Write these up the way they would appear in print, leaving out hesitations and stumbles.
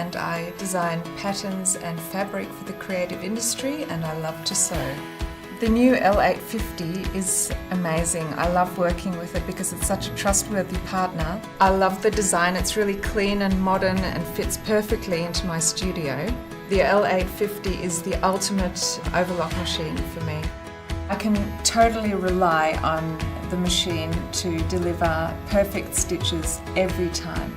and I design patterns and fabric for the creative industry, and I love to sew. The new L850 is amazing. I love working with it because it's such a trustworthy partner. I love the design. It's really clean and modern and fits perfectly into my studio. The L850 is the ultimate overlock machine for me. I can totally rely on the machine to deliver perfect stitches every time.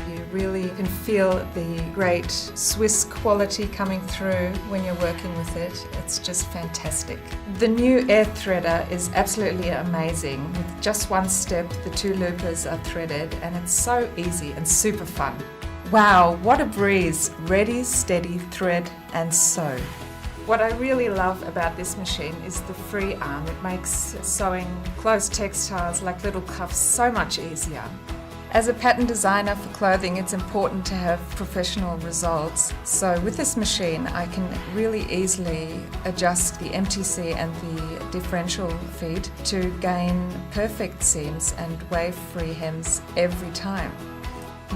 You really can feel the great Swiss quality coming through when you're working with it. It's just fantastic. The new air threader is absolutely amazing. With just one step, the two loopers are threaded, and it's so easy and super fun. Wow, what a breeze! Ready, steady, thread and sew. What I really love about this machine is the free arm. It makes sewing closed textiles like little cuffs so much easier. As a pattern designer for clothing, it's important to have professional results. So with this machine, I can really easily adjust the MTC and the differential feed to gain perfect seams and wave-free hems every time.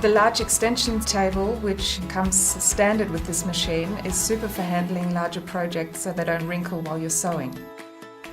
The large extension table, which comes standard with this machine, is super for handling larger projects so they don't wrinkle while you're sewing.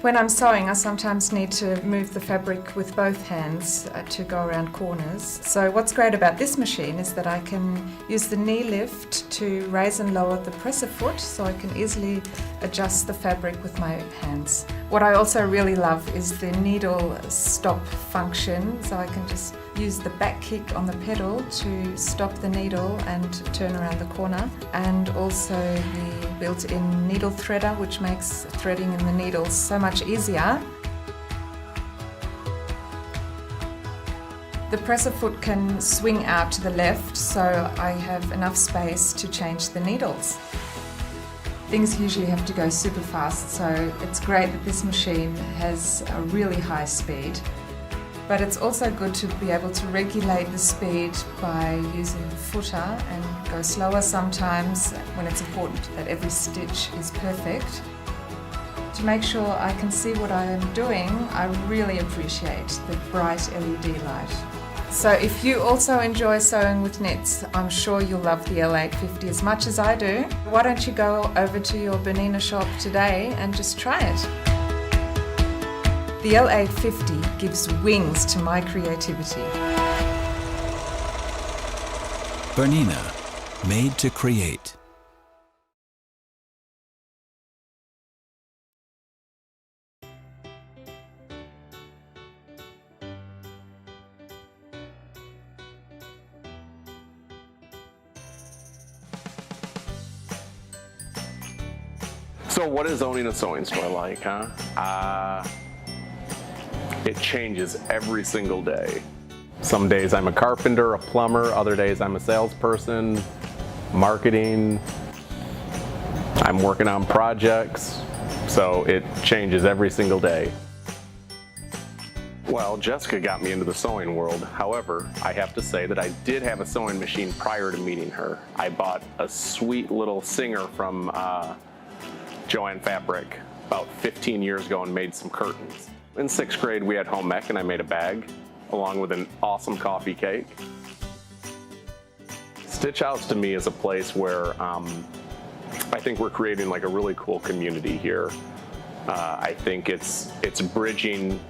When I'm sewing, I sometimes need to move the fabric with both hands to go around corners. So what's great about this machine is that I can use the knee lift to raise and lower the presser foot, so I can easily adjust the fabric with my hands. What I also really love is the needle stop function, so I can just use the back kick on the pedal to stop the needle and turn around the corner, and also the built-in needle threader, which makes threading in the needles so much easier. The presser foot can swing out to the left, so I have enough space to change the needles. Things usually have to go super fast, so it's great that this machine has a really high speed. But it's also good to be able to regulate the speed by using the footer and go slower sometimes when it's important that every stitch is perfect. To make sure I can see what I am doing, I really appreciate the bright LED light. So if you also enjoy sewing with knits, I'm sure you'll love the L850 as much as I do. Why don't you go over to your BERNINA shop today and just try it? The L850 gives wings to my creativity. BERNINA, made to create. So what is owning a sewing store like, huh? It changes every single day. Some days I'm a carpenter, a plumber, other days I'm a salesperson, marketing, I'm working on projects, so it changes every single day. Well, Jessica got me into the sewing world. However, I have to say that I did have a sewing machine prior to meeting her. I bought a sweet little Singer from Joann Fabric about 15 years ago and made some curtains. In 6th grade, we had home ec and I made a bag along with an awesome coffee cake. Stitch House to me is a place where I think we're creating like a really cool community here. I think it's bridging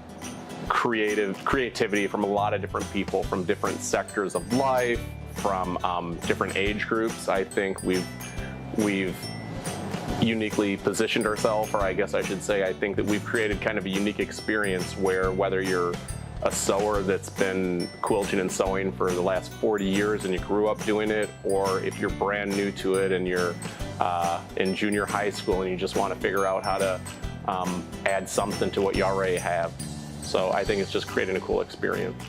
creativity from a lot of different people, from different sectors of life, from different age groups. I think we've uniquely positioned ourselves, or I guess I should say, I think that we've created kind of a unique experience where whether you're a sewer that's been quilting and sewing for the last 40 years and you grew up doing it, or if you're brand new to it and you're in junior high school and you just want to figure out how to add something to what you already have. So I think it's just creating a cool experience.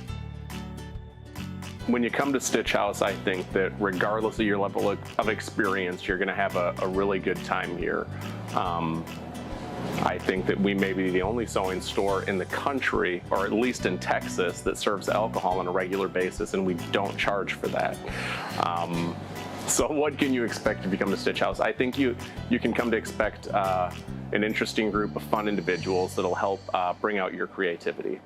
When you come to Stitch House, I think that regardless of your level of experience, you're going to have a really good time here. I think that we may be the only sewing store in the country, or at least in Texas, that serves alcohol on a regular basis, and we don't charge for that. So what can you expect if you come to Stitch House? I think you can come to expect an interesting group of fun individuals that'll help bring out your creativity.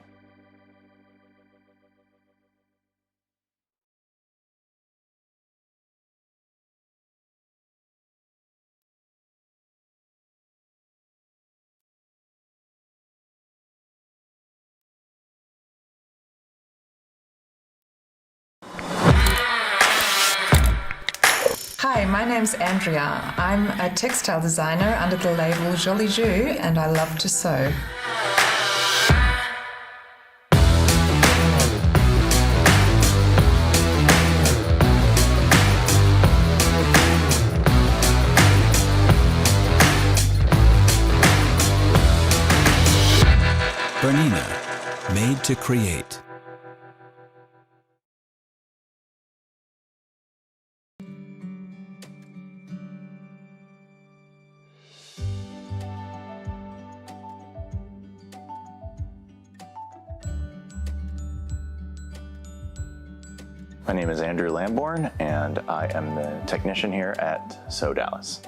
Hi, my name's Andrea. I'm a textile designer under the label Joli Jus, and I love to sew. BERNINA, made to create. My name is Andrew Lamborn, and I am the technician here at Sew Dallas.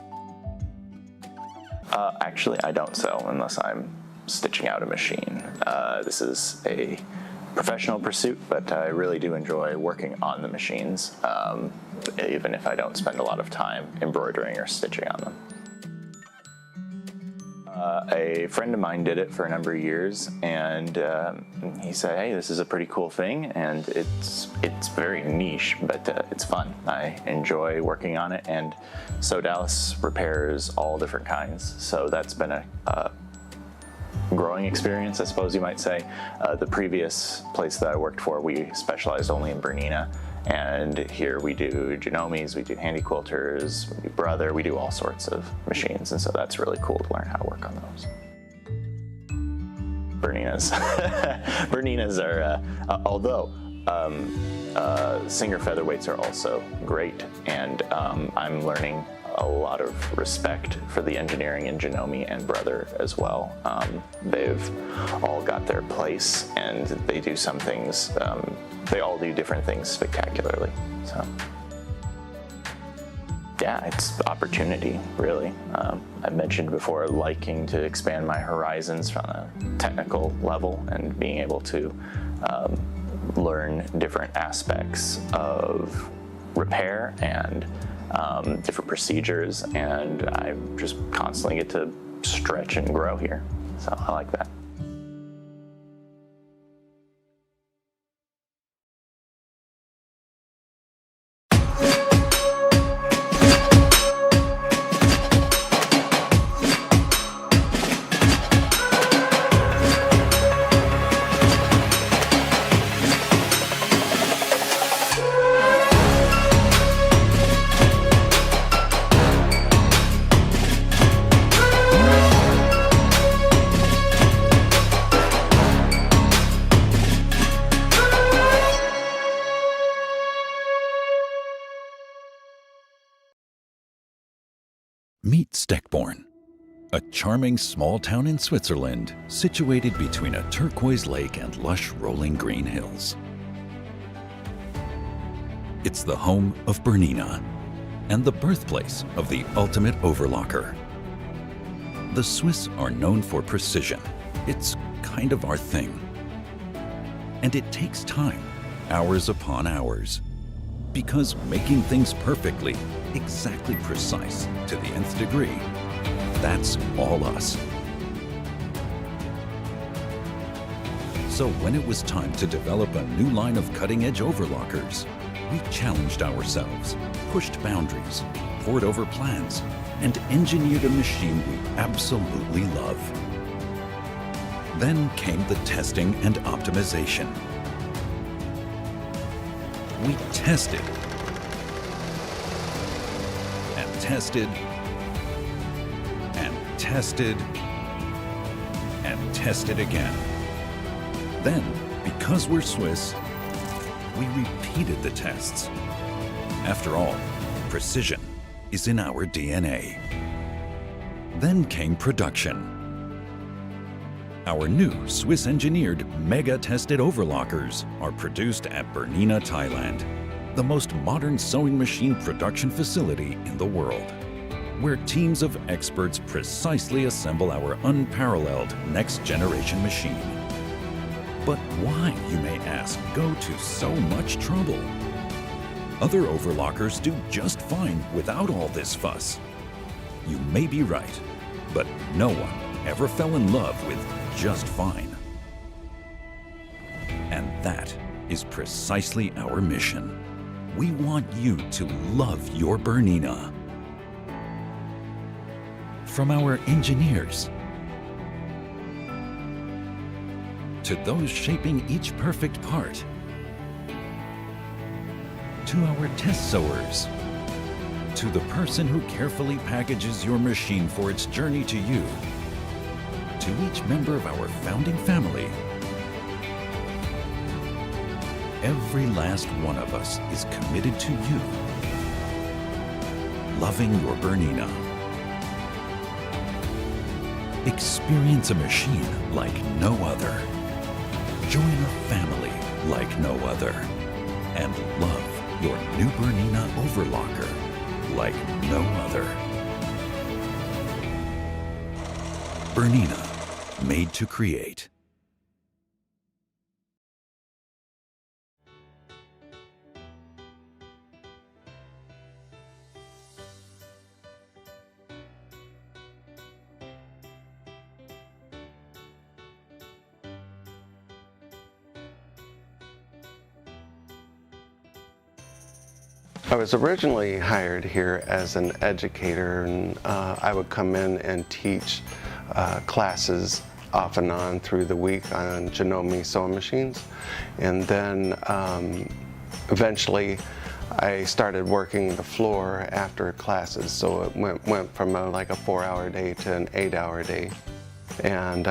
Actually, I don't sew unless I'm stitching out a machine. This is a professional pursuit, but I really do enjoy working on the machines, even if I don't spend a lot of time embroidering or stitching on them. A friend of mine did it for a number of years, and he said, hey, this is a pretty cool thing, and it's very niche, but it's fun. I enjoy working on it, and Sew Dallas repairs all different kinds, so that's been a growing experience, I suppose you might say. The previous place that I worked for, we specialized only in BERNINA, and here we do Genomes, we do handy quilters, we do Brother, we do all sorts of machines, and so that's really cool to learn how to work on those. BERNINAs. BERNINAs are, although Singer featherweights are also great, and I'm learning a lot of respect for the engineering in Genome and Brother as well. They've all got their place, and they do some things, they all do different things spectacularly. So yeah, it's opportunity, really. I mentioned before liking to expand my horizons from a technical level and being able to learn different aspects of repair and different procedures, and I just constantly get to stretch and grow here. So I like that. Meet Steckborn, a charming small town in Switzerland situated between a turquoise lake and lush rolling green hills. It's the home of BERNINA and the birthplace of the ultimate overlocker. The Swiss are known for precision. It's kind of our thing. And it takes time, hours upon hours, because making things perfectly, exactly precise to the nth degree, that's all us. So when it was time to develop a new line of cutting-edge overlockers, we challenged ourselves, pushed boundaries, pored over plans, and engineered a machine we absolutely love. Then came the testing and optimization. We tested and tested and tested and tested again. Then, because we're Swiss, we repeated the tests. After all, precision is in our DNA. Then came production. Our new Swiss-engineered, mega-tested overlockers are produced at BERNINA, Thailand, the most modern sewing machine production facility in the world, where teams of experts precisely assemble our unparalleled next-generation machine. But why, you may ask, go to so much trouble? Other overlockers do just fine without all this fuss. You may be right, but no one ever fell in love with just fine. And that is precisely our mission. we want you to love your BERNINA. From our engineers to those shaping each perfect part, to our test sewers, to the person who carefully packages your machine for its journey to you, to each member of our founding family, every last one of us is committed to you, loving your BERNINA. Experience a machine like no other. Join a family like no other. And love your new BERNINA overlocker like no other. BERNINA, made to create. I was originally hired here as an educator, and I would come in and teach classes off and on through the week on Janome sewing machines. And then eventually I started working the floor after classes, so it went from like a 4-hour day to an 8-hour day. And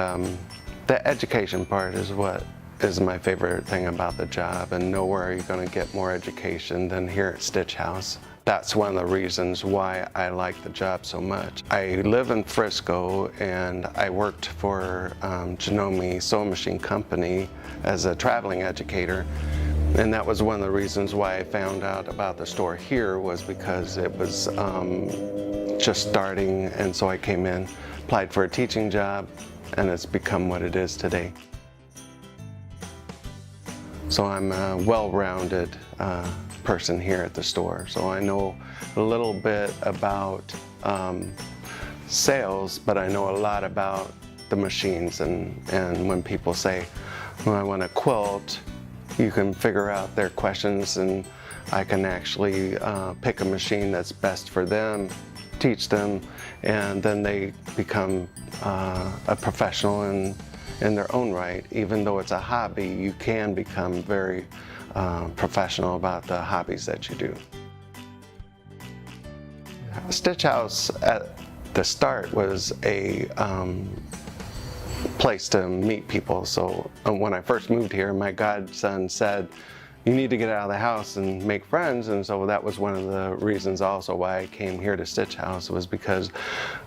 the education part is what is my favorite thing about the job, and nowhere are you going to get more education than here at Stitchhouse. That's one of the reasons why I like the job so much. I live in Frisco, and I worked for Janome Sewing Machine Company as a traveling educator, and that was one of the reasons why I found out about the store here, was because it was just starting, and so I came in, applied for a teaching job, and it's become what it is today. So I'm a well-rounded person here at the store. So I know a little bit about sales, but I know a lot about the machines. And when people say, well, I want a quilt, you can figure out their questions, and I can actually pick a machine that's best for them, teach them, and then they become a professional in their own right. Even though it's a hobby, you can become very professional about the hobbies that you do. Stitchhouse at the start was a place to meet people. So when I first moved here, my godson said, you need to get out of the house and make friends, and so that was one of the reasons also why I came here to Stitchhouse, was because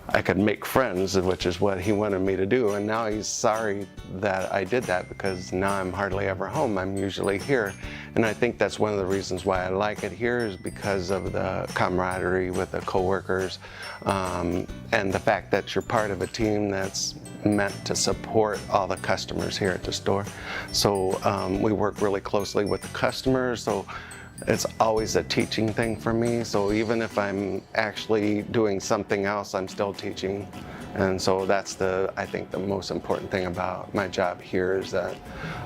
I could make friends, which is what he wanted me to do. And now he's sorry that I did that, because now I'm hardly ever home. I'm usually here, and I think that's one of the reasons why I like it here, is because of the camaraderie with the coworkers, and the fact that you're part of a team that's meant to support all the customers here at the store. So we work really closely with the customers, so it's always a teaching thing for me. So even if I'm actually doing something else, I'm still teaching. And so that's I think the most important thing about my job here, is that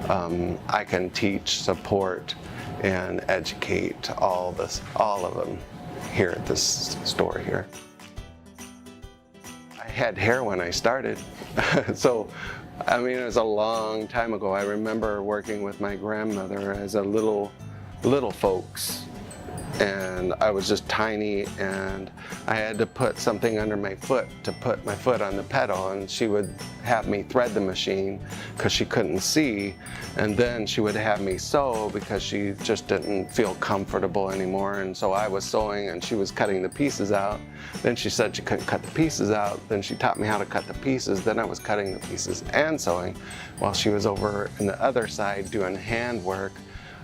I can teach, support, and educate all of them here at this store here. I had hair when I started, so I mean, it was a long time ago. I remember working with my grandmother as a little folks, and I was just tiny, and I had to put something under my foot to put my foot on the pedal, and she would have me thread the machine because she couldn't see, and then she would have me sew because she just didn't feel comfortable anymore. And so I was sewing and she was cutting the pieces out. Then she said she couldn't cut the pieces out. Then she taught me how to cut the pieces. Then I was cutting the pieces and sewing while she was over in the other side doing hand work.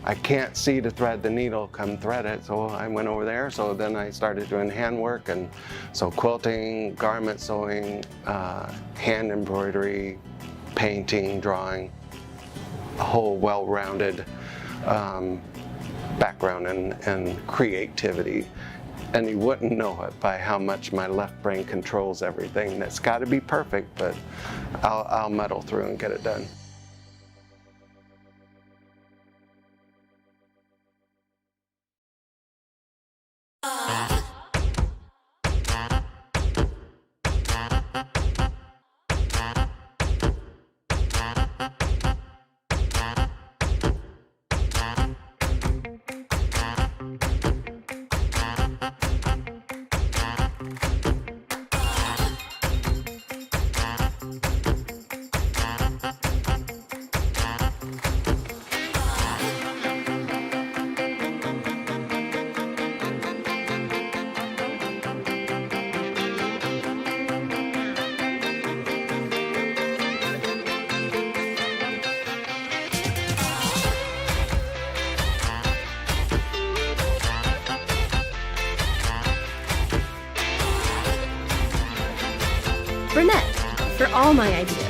I can't see to thread the needle, come thread it, so I went over there. So then I started doing handwork, and so quilting, garment sewing, hand embroidery, painting, drawing, a whole well-rounded background and creativity. And you wouldn't know it by how much my left brain controls everything. That's got to be perfect, but I'll muddle through and get it done. Burnett, for all my ideas.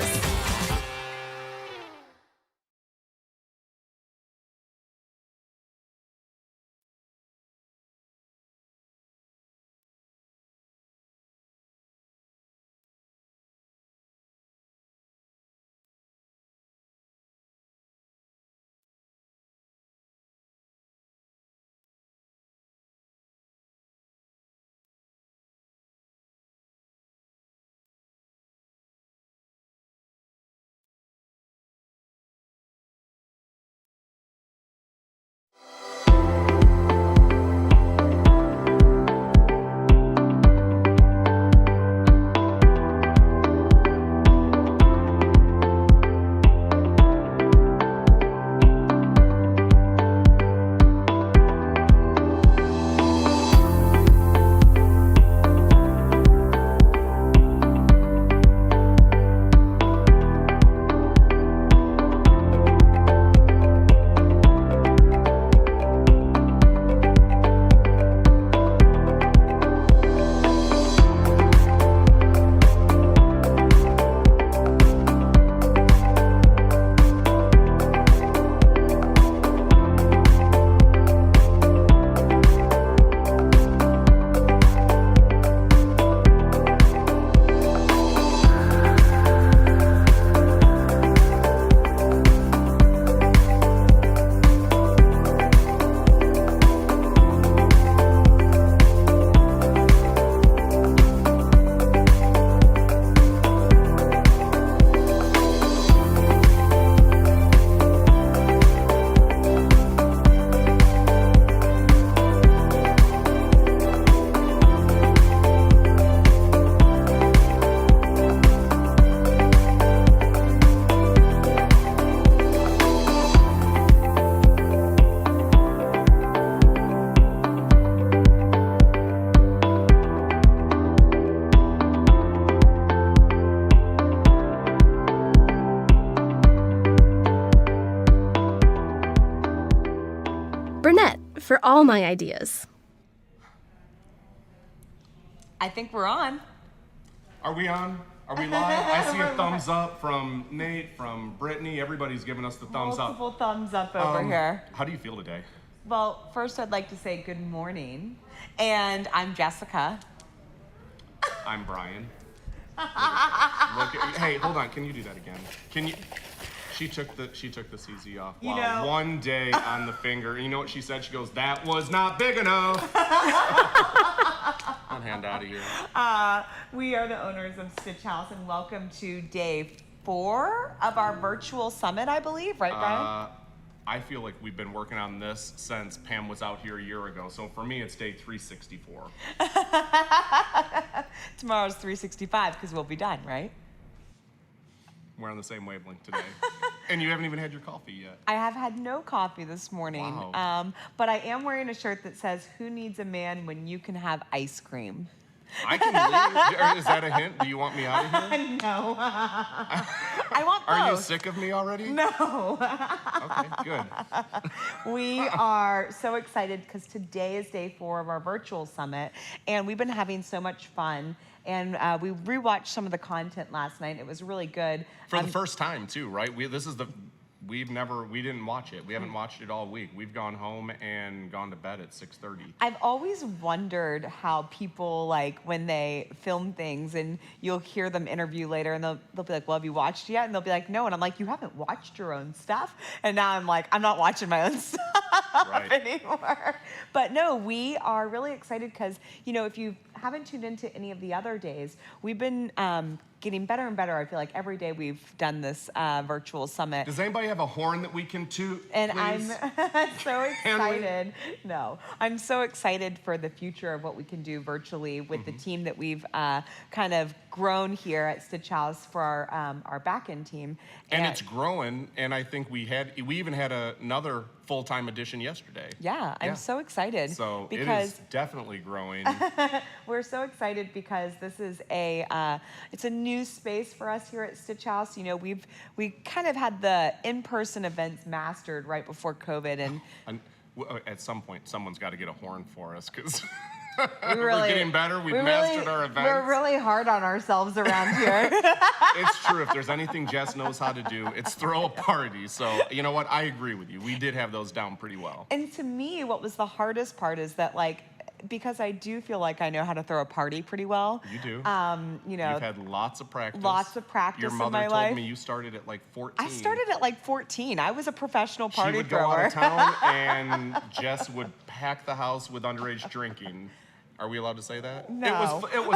Burnett, for all my ideas. I think we're on. Are we on? Are we live? I see a thumbs up from Nate, from Brittany. Everybody's giving us the thumbs Multiple up. thumbs up over here. How do you feel today? Well, first I'd like to say good morning. And I'm Jessica. I'm Brian. Hey, hold on. Can you do that again? Can you? She took the CZ off. You Wow, know- one day on the finger. You know what she said? She goes, "That was not big enough." One hand out of here. We are the owners of Stitch House, and welcome to day 4 of our virtual summit, I believe, right, Brian? I feel like we've been working on this since Pam was out here a year ago. So for me, it's day 364. Tomorrow's 365 because we'll be done, right? We're on the same wavelength today. And you haven't even had your coffee yet. I have had no coffee this morning, Wow. but I am wearing a shirt that says, "Who needs a man when you can have ice cream?" I can leave. Is that a hint? Do you want me out of here? No. I want both. Are you sick of me already? No. Okay, good. We are so excited because today is day 4 of our virtual summit, and we've been having so much fun. And we rewatched some of the content last night. It was really good. For the first time, too, right? This is the we didn't watch it. We haven't watched it all week. We've gone home and gone to bed at 6:30. I've always wondered how people, like, when they film things and you'll hear them interview later and they'll be like, well, have you watched it yet? And they'll be like, no. And I'm like, you haven't watched your own stuff? And now I'm like, I'm not watching my own stuff anymore. But no, we are really excited because, you know, if you haven't tuned into any of the other days, we've been getting better and better. I feel like every day we've done this virtual summit. Does anybody have a horn that we can toot, And please? I'm so excited. No, I'm so excited for the future of what we can do virtually with the team that we've kind of grown here at Stitch House for our back-end team. And it's growing, and I think we even had another full-time edition yesterday. Yeah, I'm so excited. So because it is definitely growing. we're so excited because this is it's a new space for us here at Stitch House. You know, we kind of had the in-person events mastered right before COVID, and at some point, someone's got to get a horn for us because we're getting better. We've mastered our events. We're really hard on ourselves around here. It's true. If there's anything Jess knows how to do, it's throw a party. So, you know what? I agree with you. We did have those down pretty well. And to me, what was the hardest part is that, like, because I do feel like I know how to throw a party pretty well. You do. You know, You've had lots of practice. Lots of practice Your in mother my told life. me you started at like 14. I started at like 14. I was a professional party She would thrower. go out of town, and Jess would pack the house with underage drinking. Are we allowed to say that? No. It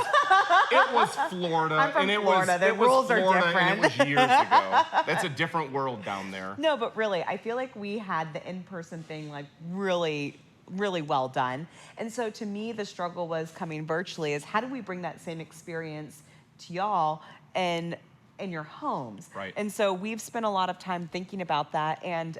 was Florida. I'm from and Florida. The it was rules are Florida, different. And it was years ago. That's a different world down there. No, but really, I feel like we had the in-person thing like really well done. And so to me, the struggle was coming virtually is how do we bring that same experience to y'all and in your homes? Right. And so we've spent a lot of time thinking about that. And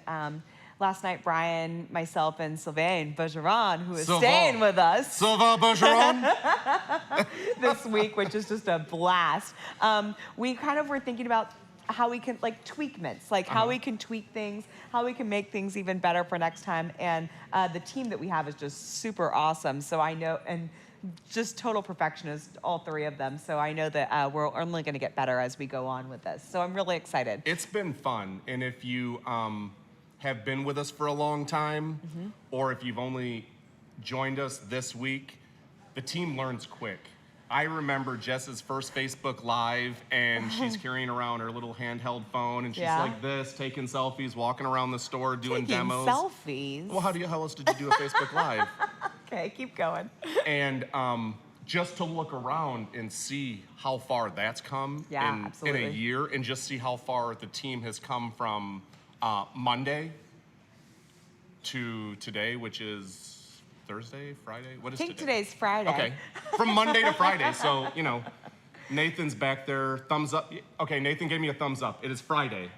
last night, Brian, myself, and Sylvain Bergeron, who is staying with us. Sylvain Bergeron. This week, which is just a blast. We kind of were thinking about how we can like tweak mints, like how we can tweak things, how we can make things even better for next time. And the team that we have is just super awesome. So I know, and just total perfectionists, all three of them. So I know that we're only going to get better as we go on with this. So I'm really excited. It's been fun. And if you have been with us for a long time, or if you've only joined us this week, the team learns quick. I remember Jess's first Facebook Live, and she's carrying around her little handheld phone, and she's like this, taking selfies, walking around the store, doing demos. Selfies? Well, how else did you do a Facebook Live? Okay, keep going. And just to look around and see how far that's come in a year, and just see how far the team has come from Monday to today, which is Thursday, Friday? What is I think today? today's Friday. Okay, from Monday to Friday. So, you know, Nathan's back there, thumbs up. Okay, Nathan gave me a thumbs up. It is Friday.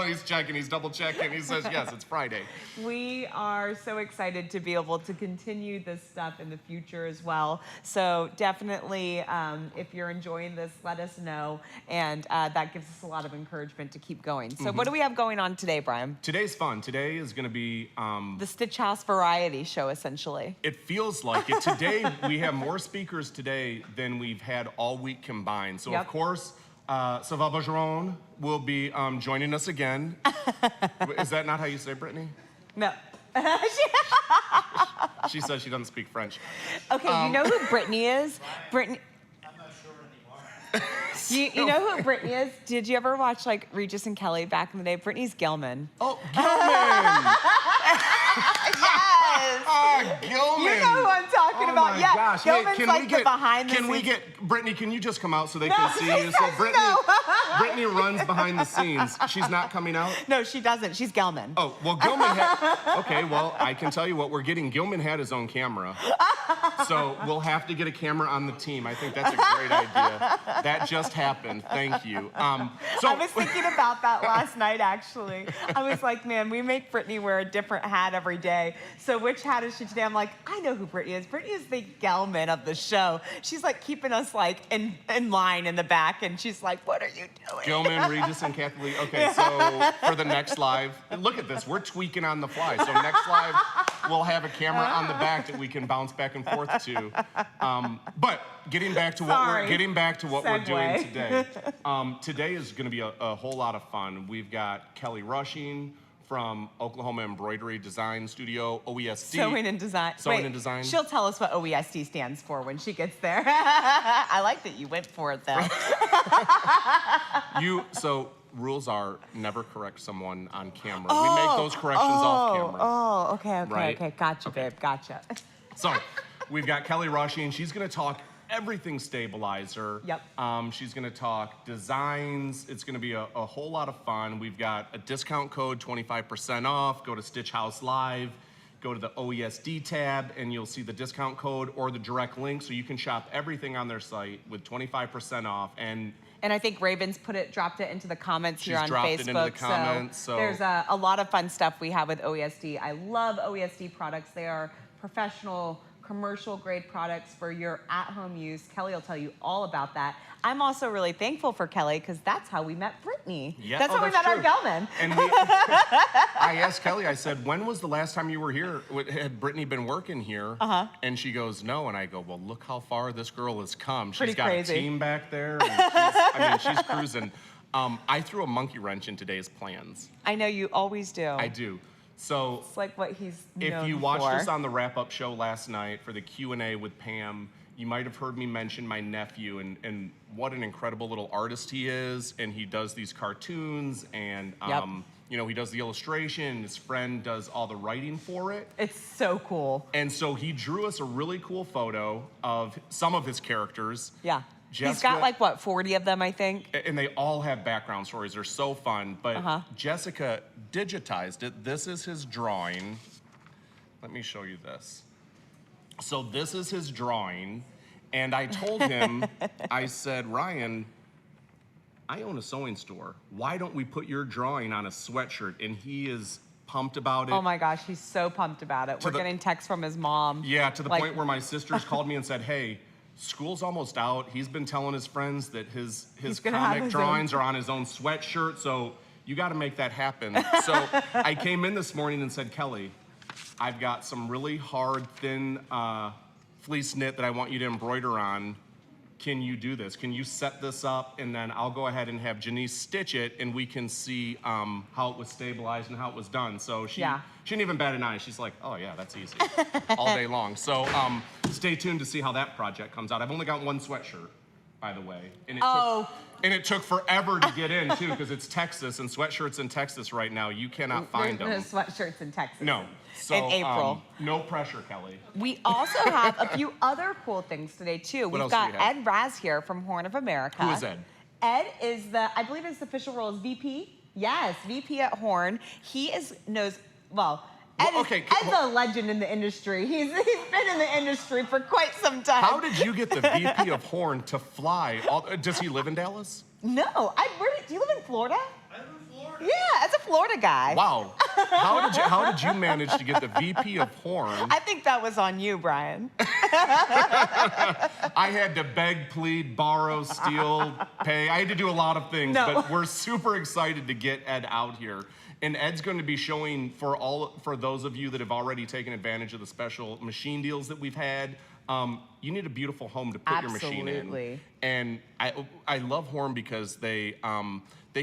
He's checking, he's double checking. He says, yes, it's Friday. We are so excited to be able to continue this stuff in the future as well. So definitely, if you're enjoying this, let us know. And that gives us a lot of encouragement to keep going. So what do we have going on today, Brian? Today's fun. Today is going to be... the Stitch House variety show, essentially. It feels like it. Today, we have more speakers today than we've had all week combined. So, of course, Sylvain Bergeron will be joining us again. Is that not how you say Brittany? No. She says she doesn't speak French. Okay, you know who Brittany is? Brittany. I'm not sure anymore. You know who Brittany is? Did you ever watch like Regis and Kelly back in the day? Brittany's Gilman. Oh, Gilman! Yes! Gilman! You know who I'm talking about. My Yeah, gosh. Gilman's Hey, like the behind the Can we scenes. get, Brittany, can you just come out so they No, can see she you? So says Brittany, no. Brittany runs behind the scenes. She's not coming out? No, she doesn't. She's Gelman. Oh, well, Gilman had, okay, well, I can tell you what we're getting. Gilman had his own camera. So we'll have to get a camera on the team. I think that's a great idea. That just happened. Thank you. So I was thinking about that last night, actually. I was like, man, we make Brittany wear a different hat every day. So which hat is she today? I'm like, I know who Brittany is. Brittany is the the Gelman of the show. She's like keeping us like in line in the back, and she's like, "What are you doing?" Gilman, Regis, and Kathy Lee. Okay, so for the next live, look at this. We're tweaking on the fly. So next live, we'll have a camera on the back that we can bounce back and forth to. But getting back to what we're doing today. Today is going to be a whole lot of fun. We've got Kelly Rushing from Oklahoma Embroidery Design Studio, OESD. Sewing and Design. Sewing and Design. She'll tell us what OESD stands for when she gets there. I like that you went for it, though. So rules are never correct someone on camera. We make those corrections off camera. Oh, okay, Right? okay. Gotcha, babe, gotcha. So we've got Kelly Rushing. She's going to talk everything stabilizer. Yep. She's going to talk designs. It's going to be a whole lot of fun. We've got a discount code, 25% off. Go to Stitchhouse Live, go to the OESD tab, and you'll see the discount code or the direct link, so you can shop everything on their site with 25% off. And I think Raven's dropped it into the comments here on dropped Facebook. it into the comments, so there's a lot of fun stuff we have with OESD. I love OESD products. They are professional, commercial grade products for your at-home use. Kelly will tell you all about that. I'm also really thankful for Kelly because that's how we met Brittany. Yeah. That's how we met our Gelman. And I asked Kelly, I said, when was the last time you were here? Had Brittany been working here? And she goes, no. And I go, well, look how far this girl has come. Pretty She's got crazy. a team back there. And she's cruising. I threw a monkey wrench in today's plans. I know you always do. I do. So It's like what he's if known you watched for. us on the wrap-up show last night for the Q&A with Pam, you might have heard me mention my nephew and what an incredible little artist he is. And he does these cartoons and, he does the illustration. His friend does all the writing for it. It's so cool. And so he drew us a really cool photo of some of his characters. Yeah. Jessica, He's got like, what, 40 of them, I think? and they all have background stories. They're so fun. But Jessica digitized it. This is his drawing. Let me show you this. So this is his drawing. And I told him, I said, Ryan, I own a sewing store. Why don't we put your drawing on a sweatshirt? And he is pumped about it. Oh my gosh, he's so pumped about it. We're getting texts from his mom. Yeah, to the point where my sisters called me and said, hey, school's almost out. He's been telling his friends that his comic drawings are on his own sweatshirt, so you got to make that happen. So I came in this morning and said, Kelly, I've got some really hard, thin fleece knit that I want you to embroider on. Can you do this? Can you set this up? And then I'll go ahead and have Janice stitch it, and we can see how it was stabilized and how it was done. So she didn't even bat an eye. She's like, oh yeah, that's easy, all day long. So stay tuned to see how that project comes out. I've only got one sweatshirt, by the way. And it took forever to get in, too, because it's Texas, and sweatshirts in Texas right now, you cannot find them. There's sweatshirts in Texas. No. So, in April. No pressure, Kelly. We also have a few other cool things today, too. We've got Ed Raz here from Horn of America. Who is Ed? Ed is I believe his official role is VP. Yes, VP at Horn. Ed's a legend in the industry. He's been in the industry for quite some time. How did you get the VP of Horn to fly? Does he live in Dallas? No. Do you live in Florida? I live in Florida. Yeah, as a Florida guy. Wow. How did you manage to get the VP of Horn? I think that was on you, Brian. I had to beg, plead, borrow, steal, pay. I had to do a lot of things, but we're super excited to get Ed out here. And Ed's going to be showing for those of you that have already taken advantage of the special machine deals that we've had. You need a beautiful home to put your machine in. And I love Horn because they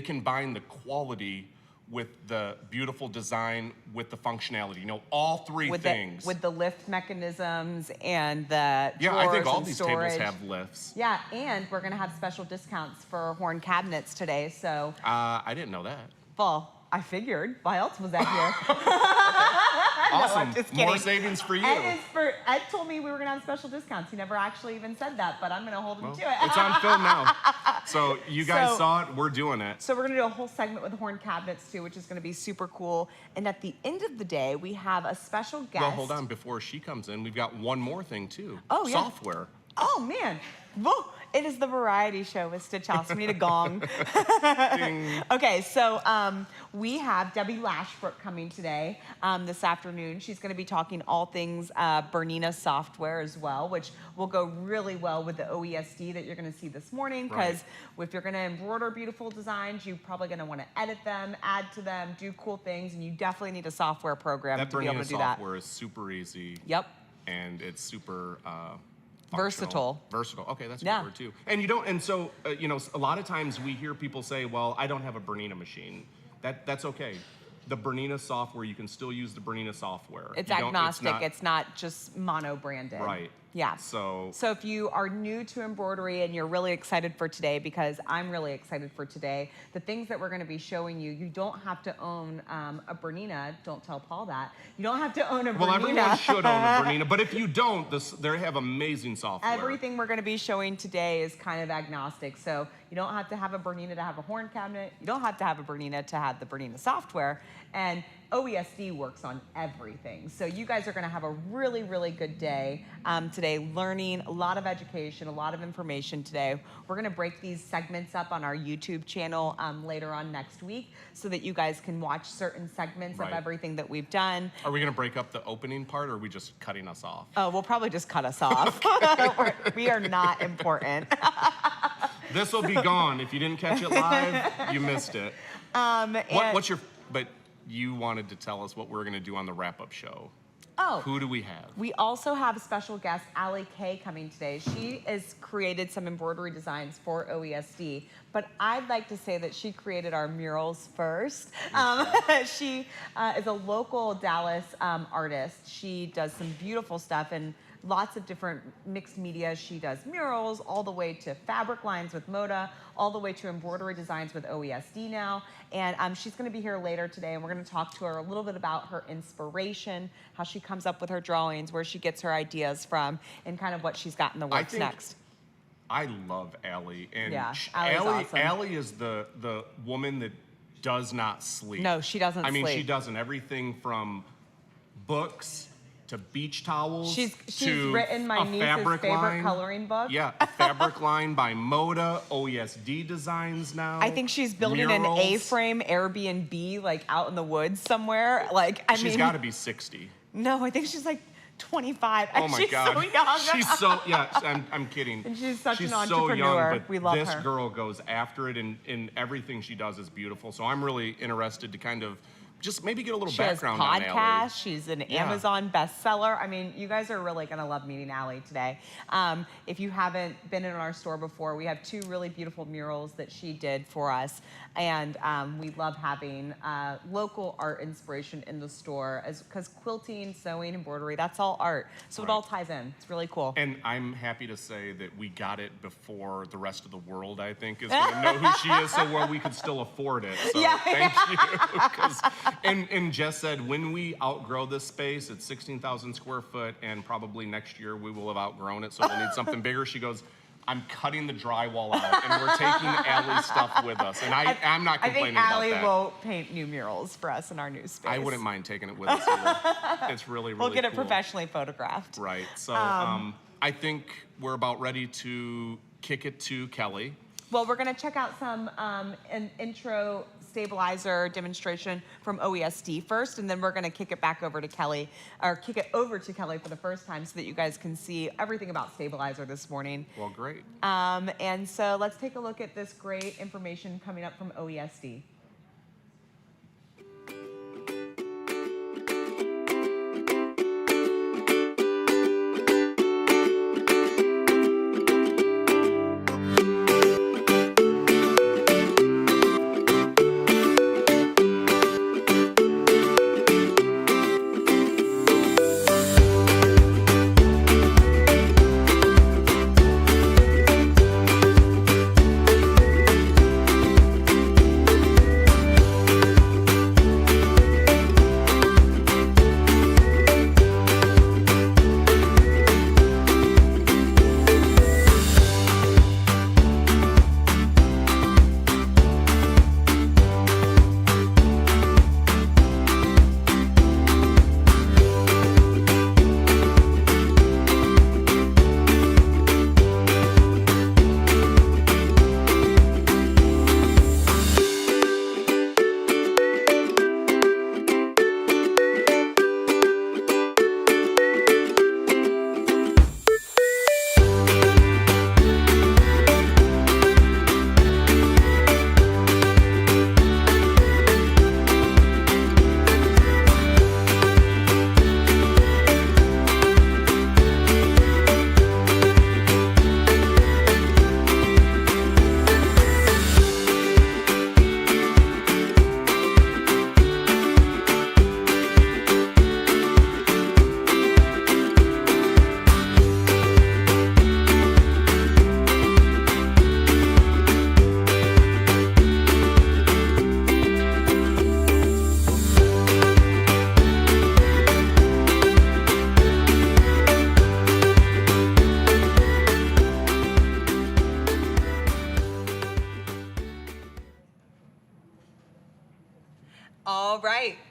combine the quality with the beautiful design with the functionality. All three things. With the lift mechanisms and the drawers. Yeah, I think all these storage. tables have lifts. Yeah, and we're going to have special discounts for Horn cabinets today. So. I didn't know that. Well, I figured. Why else was that here? Awesome. No, I'm just kidding. More savings for you. Ed told me we were going to have special discounts. He never actually even said that, but I'm going to hold him to it. It's on film now. So you guys saw it. We're doing it. So we're going to do a whole segment with Horn cabinets, too, which is going to be super cool. And at the end of the day, we have a special guest. Well, hold on. Before she comes in, we've got one more thing, too. Oh, yeah. Software. Oh, man. Whoa. it is the variety show with Stitch House. We need a gong. Okay, so we have Debbie Lashbrook coming today, this afternoon. She's going to be talking all things BERNINA software as well, which will go really well with the OESD that you're going to see this morning, because if you're going to embroider beautiful designs, you're probably going to want to edit them, add to them, do cool things, and you definitely need a software program to be able to do that. That software is super easy. Yep. And it's super versatile. Versatile. Okay, that's a good word too. And you don't. And so you know, a lot of times we hear people say, "Well, I don't have a BERNINA machine." That's okay. The BERNINA software, you can still use the BERNINA software. It's agnostic. It's not just mono branded. Right. Yeah. So if you are new to embroidery and you're really excited for today, because I'm really excited for today, the things that we're going to be showing you, you don't have to own a BERNINA. Don't tell Paul that. You don't have to own a BERNINA. Well, everyone should own a BERNINA, but if you don't, they have amazing software. Everything we're going to be showing today is kind of agnostic. So you don't have to have a BERNINA to have a horn cabinet. You don't have to have a BERNINA to have the BERNINA software. And OESD works on everything. So you guys are going to have a really, really good day today, learning a lot of education, a lot of information today. We're going to break these segments up on our YouTube channel later on next week so that you guys can watch certain segments of everything that we've done. Are we going to break up the opening part, or are we just cutting us off? Oh, we'll probably just cut us off. We are not important. This will be gone. If you didn't catch it live, you missed it. But you wanted to tell us what we're going to do on the wrap-up show. Oh. Who do we have? We also have a special guest, Allie Kay, coming today. She has created some embroidery designs for OESD, but I'd like to say that she created our murals first. She is a local Dallas artist. She does some beautiful stuff and lots of different mixed media. She does murals all the way to fabric lines with Moda, all the way to embroidery designs with OESD now. And she's going to be here later today, and we're going to talk to her a little bit about her inspiration, how she comes up with her drawings, where she gets her ideas from, and kind of what she's got in the works next. I love Allie. And Allie's awesome. Allie is the woman that does not sleep. No, she doesn't sleep. I mean, she does everything from books to beach towels. She's to written my niece's favorite coloring book. Yeah, a fabric line by Moda, OESD designs now. I think she's building an A-frame Airbnb like out in the woods somewhere. She's got to be 60. No, I think she's like 25. Oh my God. So young. She's so, I'm kidding. And she's such an so entrepreneur. young, but we love this her. girl goes after it, and everything she does is beautiful. So I'm really interested to kind of just maybe get a little background on Allie. She has podcasts. She's an Amazon bestseller. I mean, you guys are really going to love meeting Allie today. If you haven't been in our store before, we have 2 really beautiful murals that she did for us. And we love having local art inspiration in the store, because quilting, sewing, embroidery, that's all art. So it all ties in. It's really cool. And I'm happy to say that we got it before the rest of the world, I think, is going to know who she is, so we could still afford it. So thank you. And Jess said, when we outgrow this space, it's 16,000 square foot, and probably next year we will have outgrown it, so we'll need something bigger. She goes, I'm cutting the drywall out, and we're taking Allie's stuff with us. And I'm not complaining about that. I think Allie will paint new murals for us in our new space. I wouldn't mind taking it with us either. It's really, really cool. We'll get it professionally photographed. Right. So I think we're about ready to kick it to Kelly. Well, we're going to check out some an intro stabilizer demonstration from OESD first, and then we're going to kick it back over to Kelly, or kick it over to Kelly for the first time so that you guys can see everything about stabilizer this morning. Well, great. And so let's take a look at this great information coming up from OESD.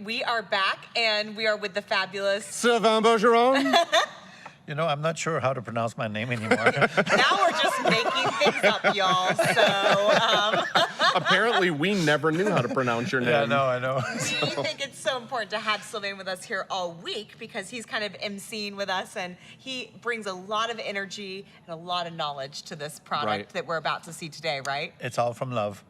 we are back, and we are with the fabulous Sylvain Bergeron. You know, I'm not sure how to pronounce my name anymore. Now we're just making things up, y'all. So Apparently, we never knew how to pronounce your name. Yeah, I know. we think it's so important to have Sylvain with us here all week because he's kind of emceeing with us, and he brings a lot of energy and a lot of knowledge to this product that we're about to see today, right? It's all from love.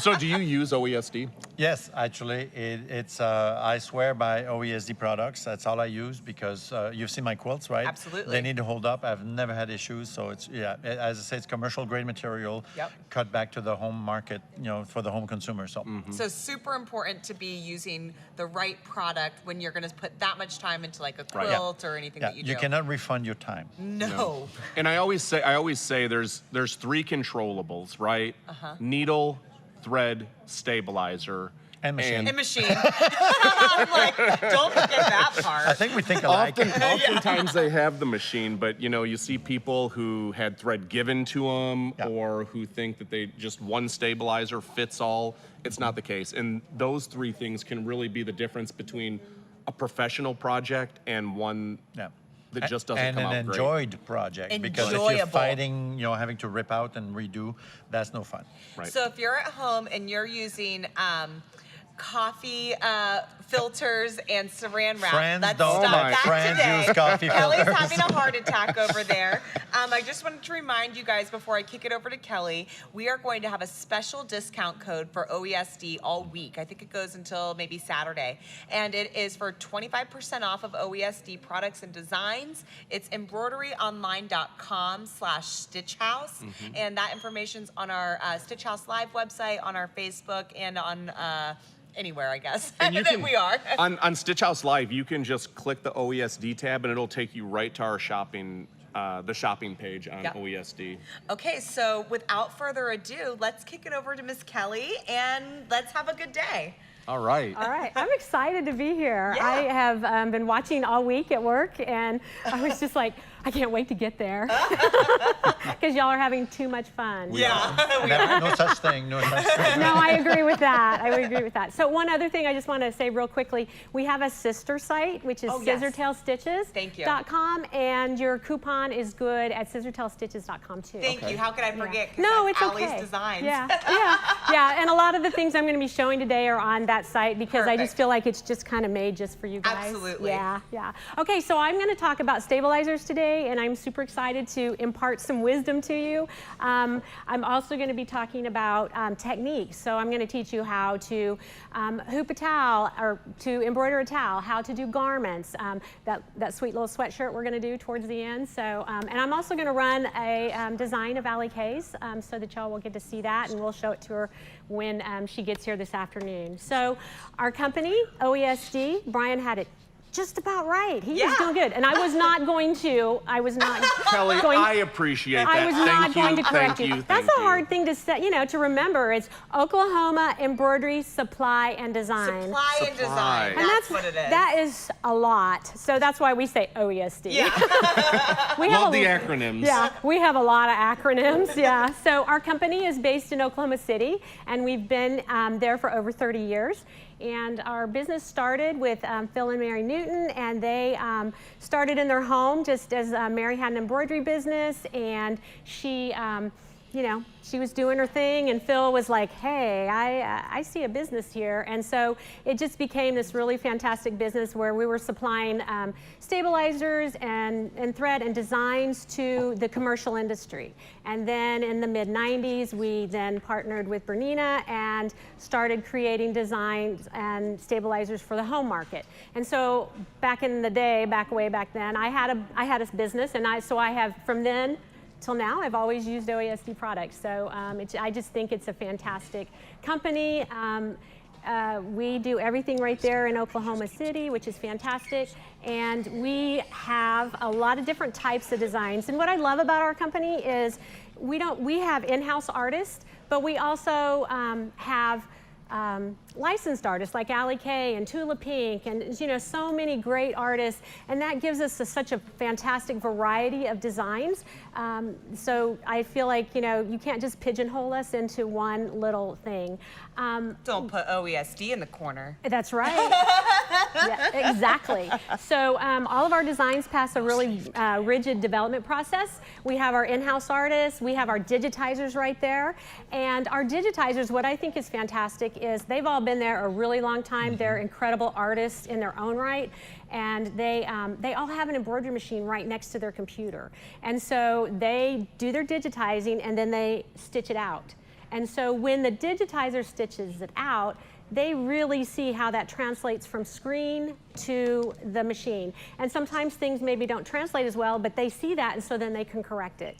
So, do you use OESD? Yes, actually, it's I swear by OESD products. That's all I use because you've seen my quilts, right? Absolutely. They need to hold up. I've never had issues. So it's, as I say, it's commercial grade material, cut back to the home market, you know, for the home consumer. So, So super important to be using the right product when you're going to put that much time into like a quilt or anything that you do. You cannot refund your time. No. And I always say there's 3 controllables, right? Needle, thread, stabilizer, And machine. And machine. I'm like, don't forget that part. I think we think alike. Oftentimes they have the machine, but you know, you see people who had thread given to them or who think that they just one stabilizer fits all. It's not the case. And those 3 things can really be the difference between a professional project and one that just doesn't come out great. And an enjoyed project. Because if you're fighting, you know, having to rip out and redo, that's no fun. Right. So if you're at home and you're using coffee filters and saran wrap. Friends Let's don't stop like that friends today. use coffee Kelly's filters. having a heart attack over there. I just wanted to remind you guys before I kick it over to Kelly, we are going to have a special discount code for OESD all week. I think it goes until maybe Saturday. And it is for 25% off of OESD products and designs. It's embroideryonline.com/stitchhouse. And that information's on our Stitch House Live website, on our Facebook, and on anywhere, I guess, And you that can, we are. on Stitch House Live, you can just click the OESD tab and it'll take you right to our shopping, the shopping page on OESD. Okay, so without further ado, let's kick it over to Miss Kelly and let's have a good day. All right. All right, I'm excited to be here. I have been watching all week at work, and I was just like, I can't wait to get there because y'all are having too much fun. No such thing. No such thing. No, I agree with that. I would agree with that. So one other thing I just want to say real quickly, we have a sister site, which is scissortailstitches.com, and your coupon is good at scissortailstitches.com too. Thank you. How could I forget? No, it's Allie's okay. Designs. Yeah, and a lot of the things I'm going to be showing today are on that site because I just feel like it's just kind of made just for you guys. Absolutely. Yeah. Okay, so I'm going to talk about stabilizers today, and I'm super excited to impart some wisdom to you. I'm also going to be talking about techniques. So I'm going to teach you how to hoop a towel or to embroider a towel, how to do garments, that sweet little sweatshirt we're going to do towards the end. So, and I'm also going to run a design of Allie Kay's so that y'all will get to see that, and we'll show it to her when she gets here this afternoon. So our company, OESD, Brian had it just about right. He was doing good. And I was not going to, Kelly, I appreciate that. I was not going to correct you. That's a hard thing to say, you know, to remember. It's Oklahoma Embroidery Supply and Design. Supply and Design. And that's what it is. That is a lot. So that's why we say OESD. Yeah. We love the acronyms. Yeah, we have a lot of acronyms. Yeah. So our company is based in Oklahoma City, and we've been there for over 30 years. And our business started with Phil and Mary Newton, and they started in their home just as Mary had an embroidery business, and she, you know, she was doing her thing, and Phil was like, hey, I see a business here. And so it just became this really fantastic business where we were supplying stabilizers and thread and designs to the commercial industry. And then in the mid-90s, we then partnered with BERNINA and started creating designs and stabilizers for the home market. And so back in the day, way back then, I had a business, and I have from then till now, I've always used OESD products. So I just think it's a fantastic company. We do everything right there in Oklahoma City, which is fantastic. And we have a lot of different types of designs. And what I love about our company is we have in-house artists, but we also have licensed artists like Allie Kay and Tula Pink and so many great artists, and that gives us such a fantastic variety of designs. So I feel like you can't just pigeonhole us into one little thing. Don't put OESD in the corner. That's right. Yeah, exactly. So all of our designs pass a really rigid development process. We have our in-house artists, we have our digitizers right there, and our digitizers, what I think is fantastic is they've all been there a really long time. They're incredible artists in their own right, and they all have an embroidery machine right next to their computer. And so they do their digitizing and then they stitch it out. And so when the digitizer stitches it out, they really see how that translates from screen to the machine. And sometimes things maybe don't translate as well, but they see that, and so then they can correct it.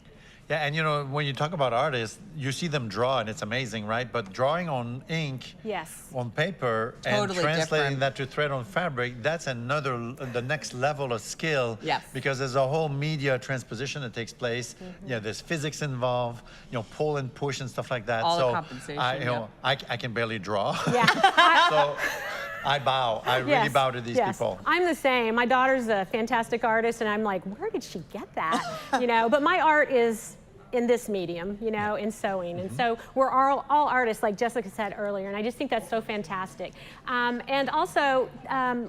Yeah, and when you talk about artists, you see them draw and it's amazing, right? But drawing on ink, yes, on paper, totally and translating different. that to thread on fabric, that's the next level of skill. Yes. Because there's a whole media transposition that takes place. Yeah, there's physics involved, pull and push and stuff like that. All the so compensation, I can barely draw. Yeah. So I bow. I really bow to these people. I'm the same. My daughter's a fantastic artist, and I'm like, where did she get that? But my art is in this medium, in sewing. And so we're all artists, like Jessica said earlier, and I just think that's so fantastic. And also,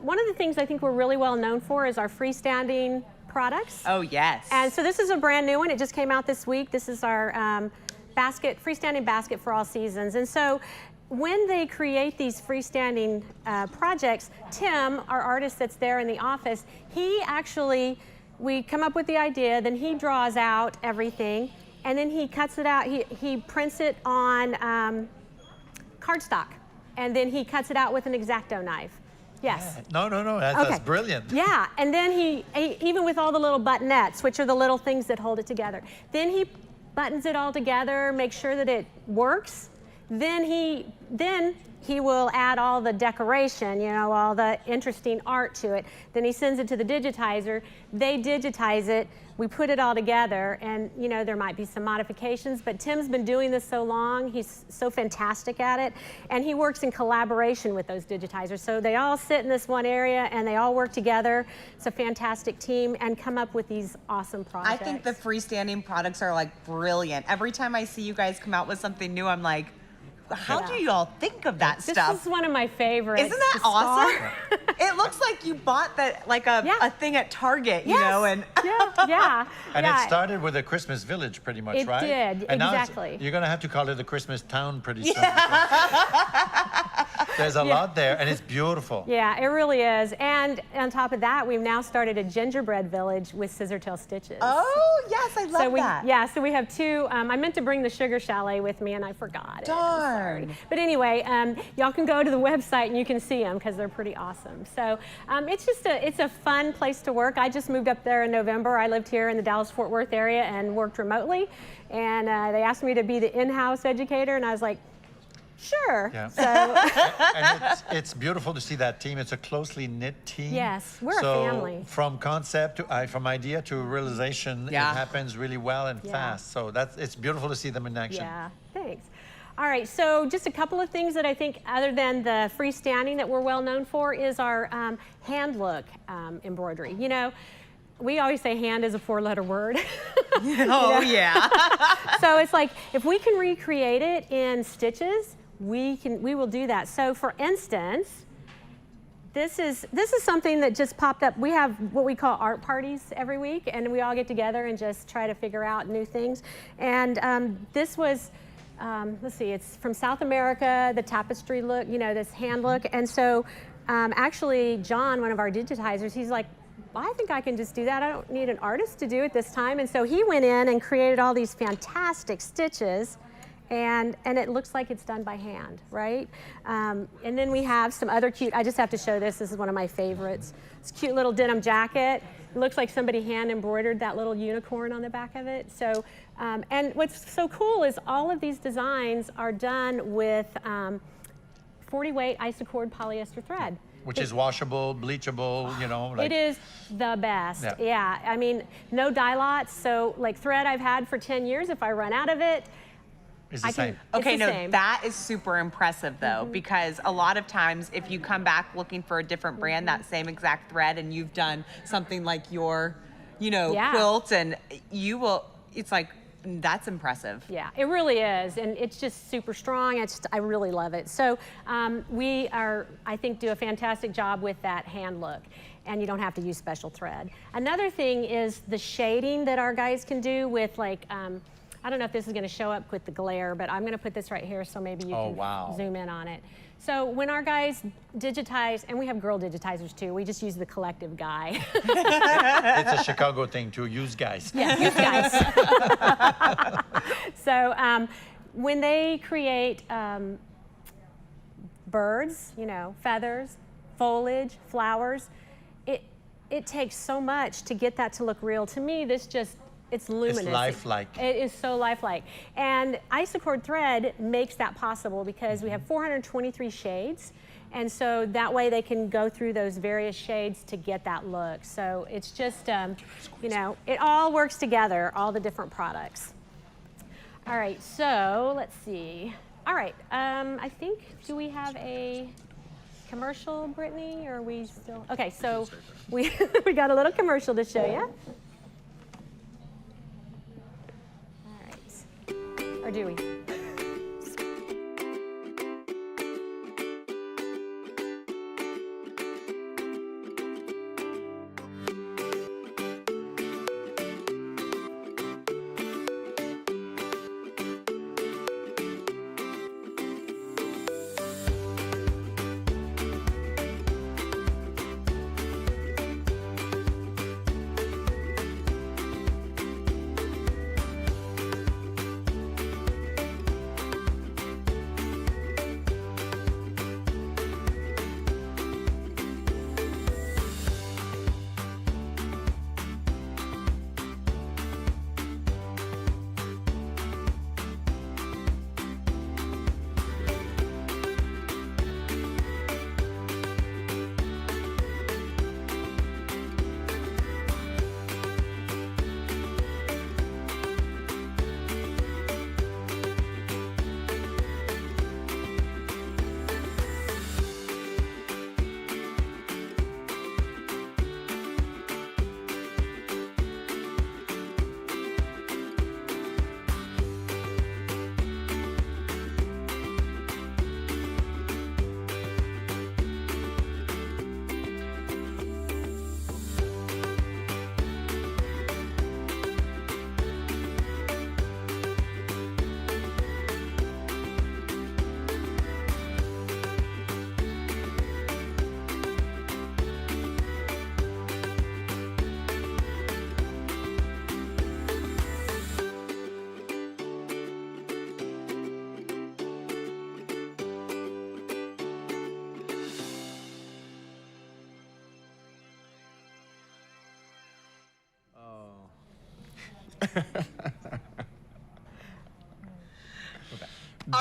one of the things I think we're really well known for is our freestanding products. Oh, yes. And so this is a brand new one. It just came out this week. This is our freestanding basket for all seasons. And so when they create these freestanding projects, Tim, our artist that's there in the office, we come up with the idea, then he draws out everything, and then he cuts it out, he prints it on cardstock, and then he cuts it out with an X-Acto knife. Yes. No, that's brilliant. Yeah, and then he, even with all the little buttonettes, which are the little things that hold it together, then he buttons it all together, makes sure that it works, then he will add all the decoration, all the interesting art to it. Then he sends it to the digitizer. They digitize it. We put it all together, and there might be some modifications, but Tim's been doing this so long. He's so fantastic at it, and he works in collaboration with those digitizers. So they all sit in this one area, and they all work together. It's a fantastic team, and come up with these awesome projects. I think the freestanding products are like brilliant. Every time I see you guys come out with something new, I'm like, how do you all think of that stuff? This is one of my favorites. Isn't that awesome? It looks like you bought that, like a thing at Target, and yeah. And it started with a Christmas village, pretty much, right? It did, and exactly. Now you're going to have to call it a Christmas town pretty soon. There's a lot there, and it's beautiful. Yeah, it really is. And on top of that, we've now started a gingerbread village with scissor-tail stitches. Oh, yes, I love that. Yeah, so we have two. I meant to bring the Sugar Chalet with me, and I forgot it. Darn. But anyway, y'all can go to the website and you can see them because they're pretty awesome. So it's a fun place to work. I just moved up there in November. I lived here in the Dallas-Fort Worth area and worked remotely. And they asked me to be the in-house educator, and I was like, sure. Yeah. So and it's beautiful to see that team. It's a closely knit team. Yes, we're a family. From concept to from idea to realization, it happens really well and fast. So it's beautiful to see them in action. Yeah, thanks. All right, so just a couple of things that I think, other than the freestanding that we're well known for, is our hand look embroidery. We always say hand is a 4-letter word. Oh, yeah. So it's like, if we can recreate it in stitches, we will do that. So for instance, this is something that just popped up. We have what we call art parties every week, and we all get together and just try to figure out new things. And this was, let's see, it's from South America, the tapestry look, this hand look. And so actually John, one of our digitizers, he's like, I think I can just do that. I don't need an artist to do it this time. And so he went in and created all these fantastic stitches, and it looks like it's done by hand, right? And then we have some other cute, I just have to show this. This is one of my favorites. It's a cute little denim jacket. It looks like somebody hand embroidered that little unicorn on the back of it. So, and what's so cool is all of these designs are done with 40-weight isocord polyester thread. Which is washable, bleachable, It is the best. Yeah. I mean, no dye lots. So like thread I've had for 10 years, if I run out of it, It's the same. Okay, It's the no, same. that is super impressive though, because a lot of times if you come back looking for a different brand, that same exact thread, and you've done something like your, Yeah. quilt, and it's like, that's impressive. Yeah, it really is, and it's just super strong. I really love it. So we are, I think, do a fantastic job with that hand look, and you don't have to use special thread. Another thing is the shading that our guys can do with like, I don't know if this is going to show up with the glare, but I'm going to put this right here so maybe you can zoom in on it. So when our guys digitize, and we have girl digitizers too, we just use the collective guy. It's a Chicago thing to use guys. Yeah, use guys. So when they create birds, feathers, foliage, flowers, it takes so much to get that to look real. To me, it's luminous. It's lifelike. It is so lifelike. And Isocord thread makes that possible because we have 423 shades. And so that way they can go through those various shades to get that look. So it's just, it all works together, all the different products. All right, so let's see. All right, I think, do we have a commercial, Brittany, or are we still? Okay, so we got a little commercial to show you. Or do we?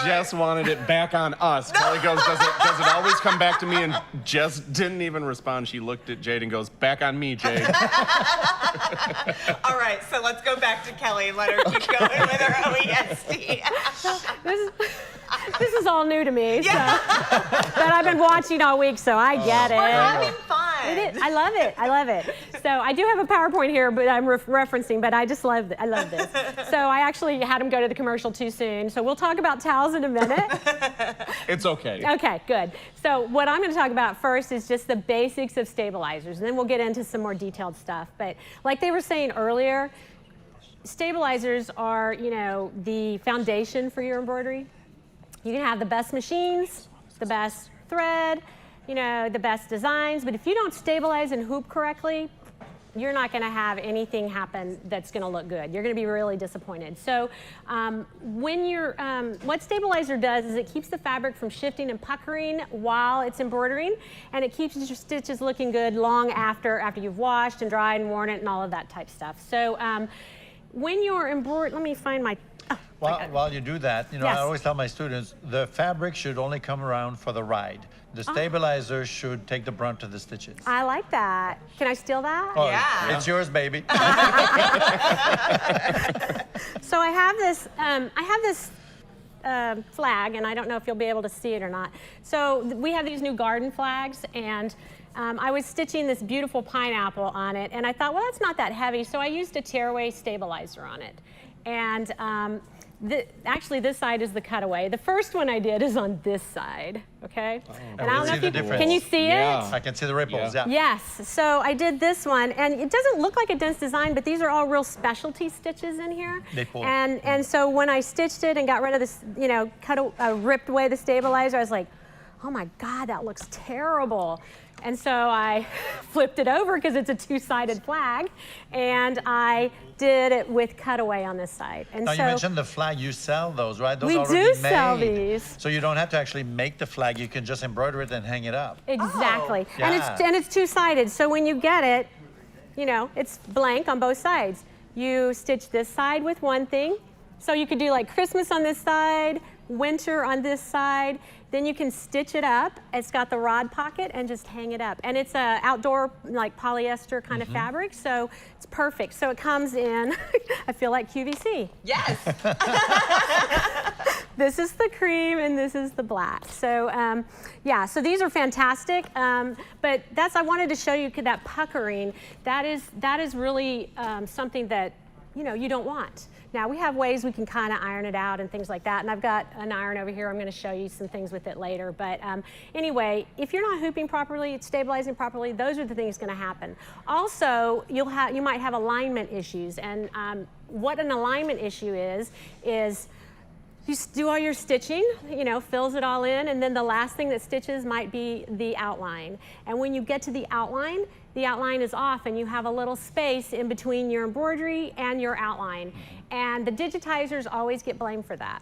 Jess wanted it back on us. Kelly goes, does it always come back to me? And Jess didn't even respond. She looked at Jade and goes, back on me, Jade. All right, so let's go back to Kelly and let her keep going with her OESD. This is all new to me, so. But I've been watching all week, so I get it. We're having fun. I love it. I love it. So I do have a PowerPoint here, but I'm referencing. But I just love it. I love this. So I actually had him go to the commercial too soon. So we'll talk about towels in a minute. It's okay. Okay, good. So what I'm going to talk about first is just the basics of stabilizers, and then we'll get into some more detailed stuff. But like they were saying earlier, stabilizers are, the foundation for your embroidery. You can have the best machines, the best thread, the best designs, but if you don't stabilize and hoop correctly, you're not going to have anything happen that's going to look good. You're going to be really disappointed. So what stabilizer does is it keeps the fabric from shifting and puckering while it's embroidering, and it keeps your stitches looking good long after you've washed and dried and worn it and all of that type stuff. So when you're embroidering, let me find my... While you do that, Yes. I always tell my students, the fabric should only come around for the ride. The stabilizer should take the brunt of the stitches. I like that. Can I steal that? Oh, Yeah. It's yours, baby. So I have this flag, and I don't know if you'll be able to see it or not. So we have these new garden flags, and I was stitching this beautiful pineapple on it, and I thought, well, that's not that heavy, so I used a tearaway stabilizer on it. And actually, this side is the cutaway. The first one I did is on this side, okay? Oh, and I don't know if you difference. can you see it? I can see the ripples, yeah. Yes, so I did this one, and it doesn't look like a dense design, but these are all real specialty stitches in here. They pull. And so when I stitched it and got rid of this, you know, ripped away the stabilizer, I was like, oh my God, that looks terrible. And so I flipped it over because it's a two-sided flag, and I did it with cutaway on this side. And now so you mentioned the flag, you sell those, right? Those we already do made. sell these. So you don't have to actually make the flag, you can just embroider it and hang it up. Exactly. Oh. And it's two-sided, so when you get it, you know, it's blank on both sides. You stitch this side with one thing, so you could do like Christmas on this side, winter on this side. Then you can stitch it up. It's got the rod pocket and just hang it up. And it's a outdoor like polyester kind of fabric, so it's perfect. So it comes in, I feel like QVC. Yes. This is the cream and this is the black. So yeah, so these are fantastic. But I wanted to show you that puckering. That is really something that, you know, you don't want. Now we have ways we can kind of iron it out and things like that, and I've got an iron over here. I'm going to show you some things with it later. But anyway, if you're not hooping properly, stabilizing properly, those are the things going to happen. Also, you might have alignment issues, and what an alignment issue is you do all your stitching, you know, fills it all in, and then the last thing that stitches might be the outline. And when you get to the outline is off, and you have a little space in between your embroidery and your outline. And the digitizers always get blamed for that.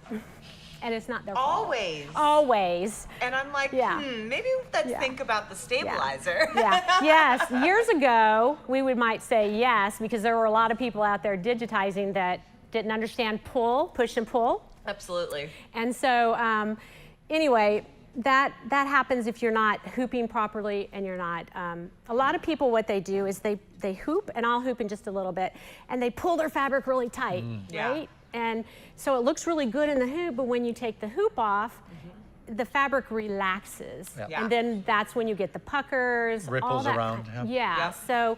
And it's not their fault. Always. Always. And I'm like, maybe let's think about the stabilizer. Yes. Years ago, we might say yes, because there were a lot of people out there digitizing that didn't understand push and pull. Absolutely. And so, anyway, that happens if you're not hooping properly and you're not. A lot of people, what they do is they hoop, and I'll hoop in just a little bit, and they pull their fabric really tight, right? And so it looks really good in the hoop, but when you take the hoop off, the fabric relaxes, and then that's when you get the puckers, ripples all that around. So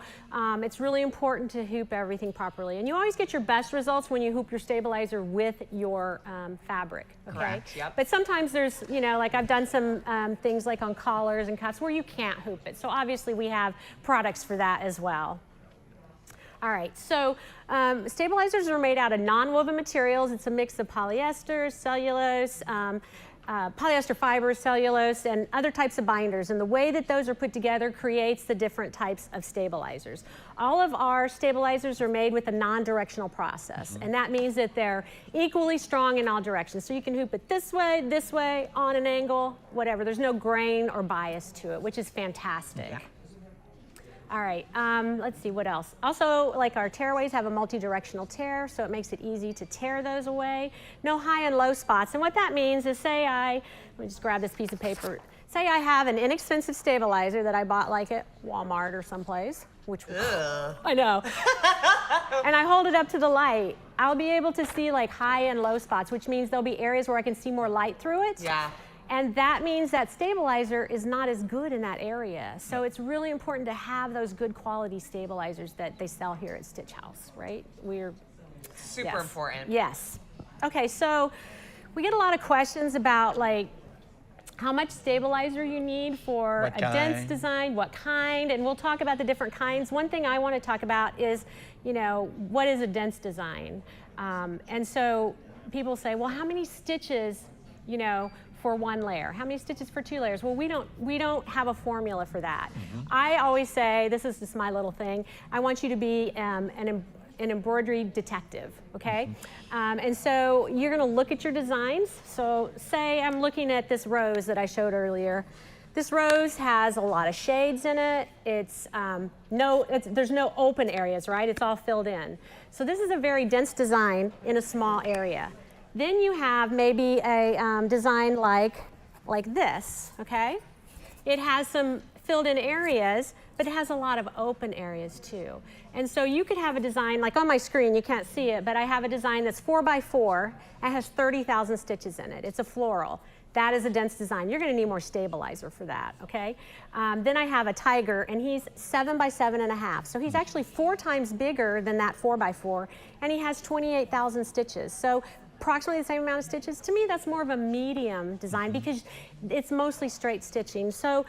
it's really important to hoop everything properly, and you always get your best results when you hoop your stabilizer with your fabric. Okay. Correct. Yep. But sometimes there's, you know, like I've done some things like on collars and cuffs where you can't hoop it. So obviously we have products for that as well. All right, so stabilizers are made out of non-woven materials. It's a mix of polyester, cellulose, polyester fibers, cellulose, and other types of binders. And the way that those are put together creates the different types of stabilizers. All of our stabilizers are made with a non-directional process. And that means that they're equally strong in all directions. So you can hoop it this way, on an angle, whatever. There's no grain or bias to it, which is fantastic. All right, let's see what else. Also, like our tearaways have a multi-directional tear, so it makes it easy to tear those away. No high and low spots. And what that means is, let me just grab this piece of paper. Say I have an inexpensive stabilizer that I bought like at Walmart or someplace, which I know. And I hold it up to the light. I'll be able to see like high and low spots, which means there'll be areas where I can see more light through it. Yeah. And that means that stabilizer is not as good in that area. So it's really important to have those good quality stabilizers that they sell here at Stitch House, right? Super important. Yes. Okay, so we get a lot of questions about like how much stabilizer you need for a dense design, what kind, and we'll talk about the different kinds. One thing I want to talk about is, you know, what is a dense design? And so people say, well, how many stitches, you know, for one layer? How many stitches for two layers? Well, we don't have a formula for that. I always say, this is just my little thing, I want you to be an embroidery detective, okay? And so you're gonna look at your designs. So say I'm looking at this rose that I showed earlier. This rose has a lot of shades in it. There's no open areas, right? It's all filled in. So this is a very dense design in a small area. Then you have maybe a design like this, okay? It has some filled in areas, but it has a lot of open areas too. And so you could have a design, like on my screen, you can't see it, but I have a design that's 4x4. It has 30,000 stitches in it. It's a floral. That is a dense design. You're going to need more stabilizer for that, okay? Then I have a tiger, and he's 7x7.5. So he's actually 4 times bigger than that 4x4, and he has 28,000 stitches. So approximately the same amount of stitches. To me, that's more of a medium design because it's mostly straight stitching. So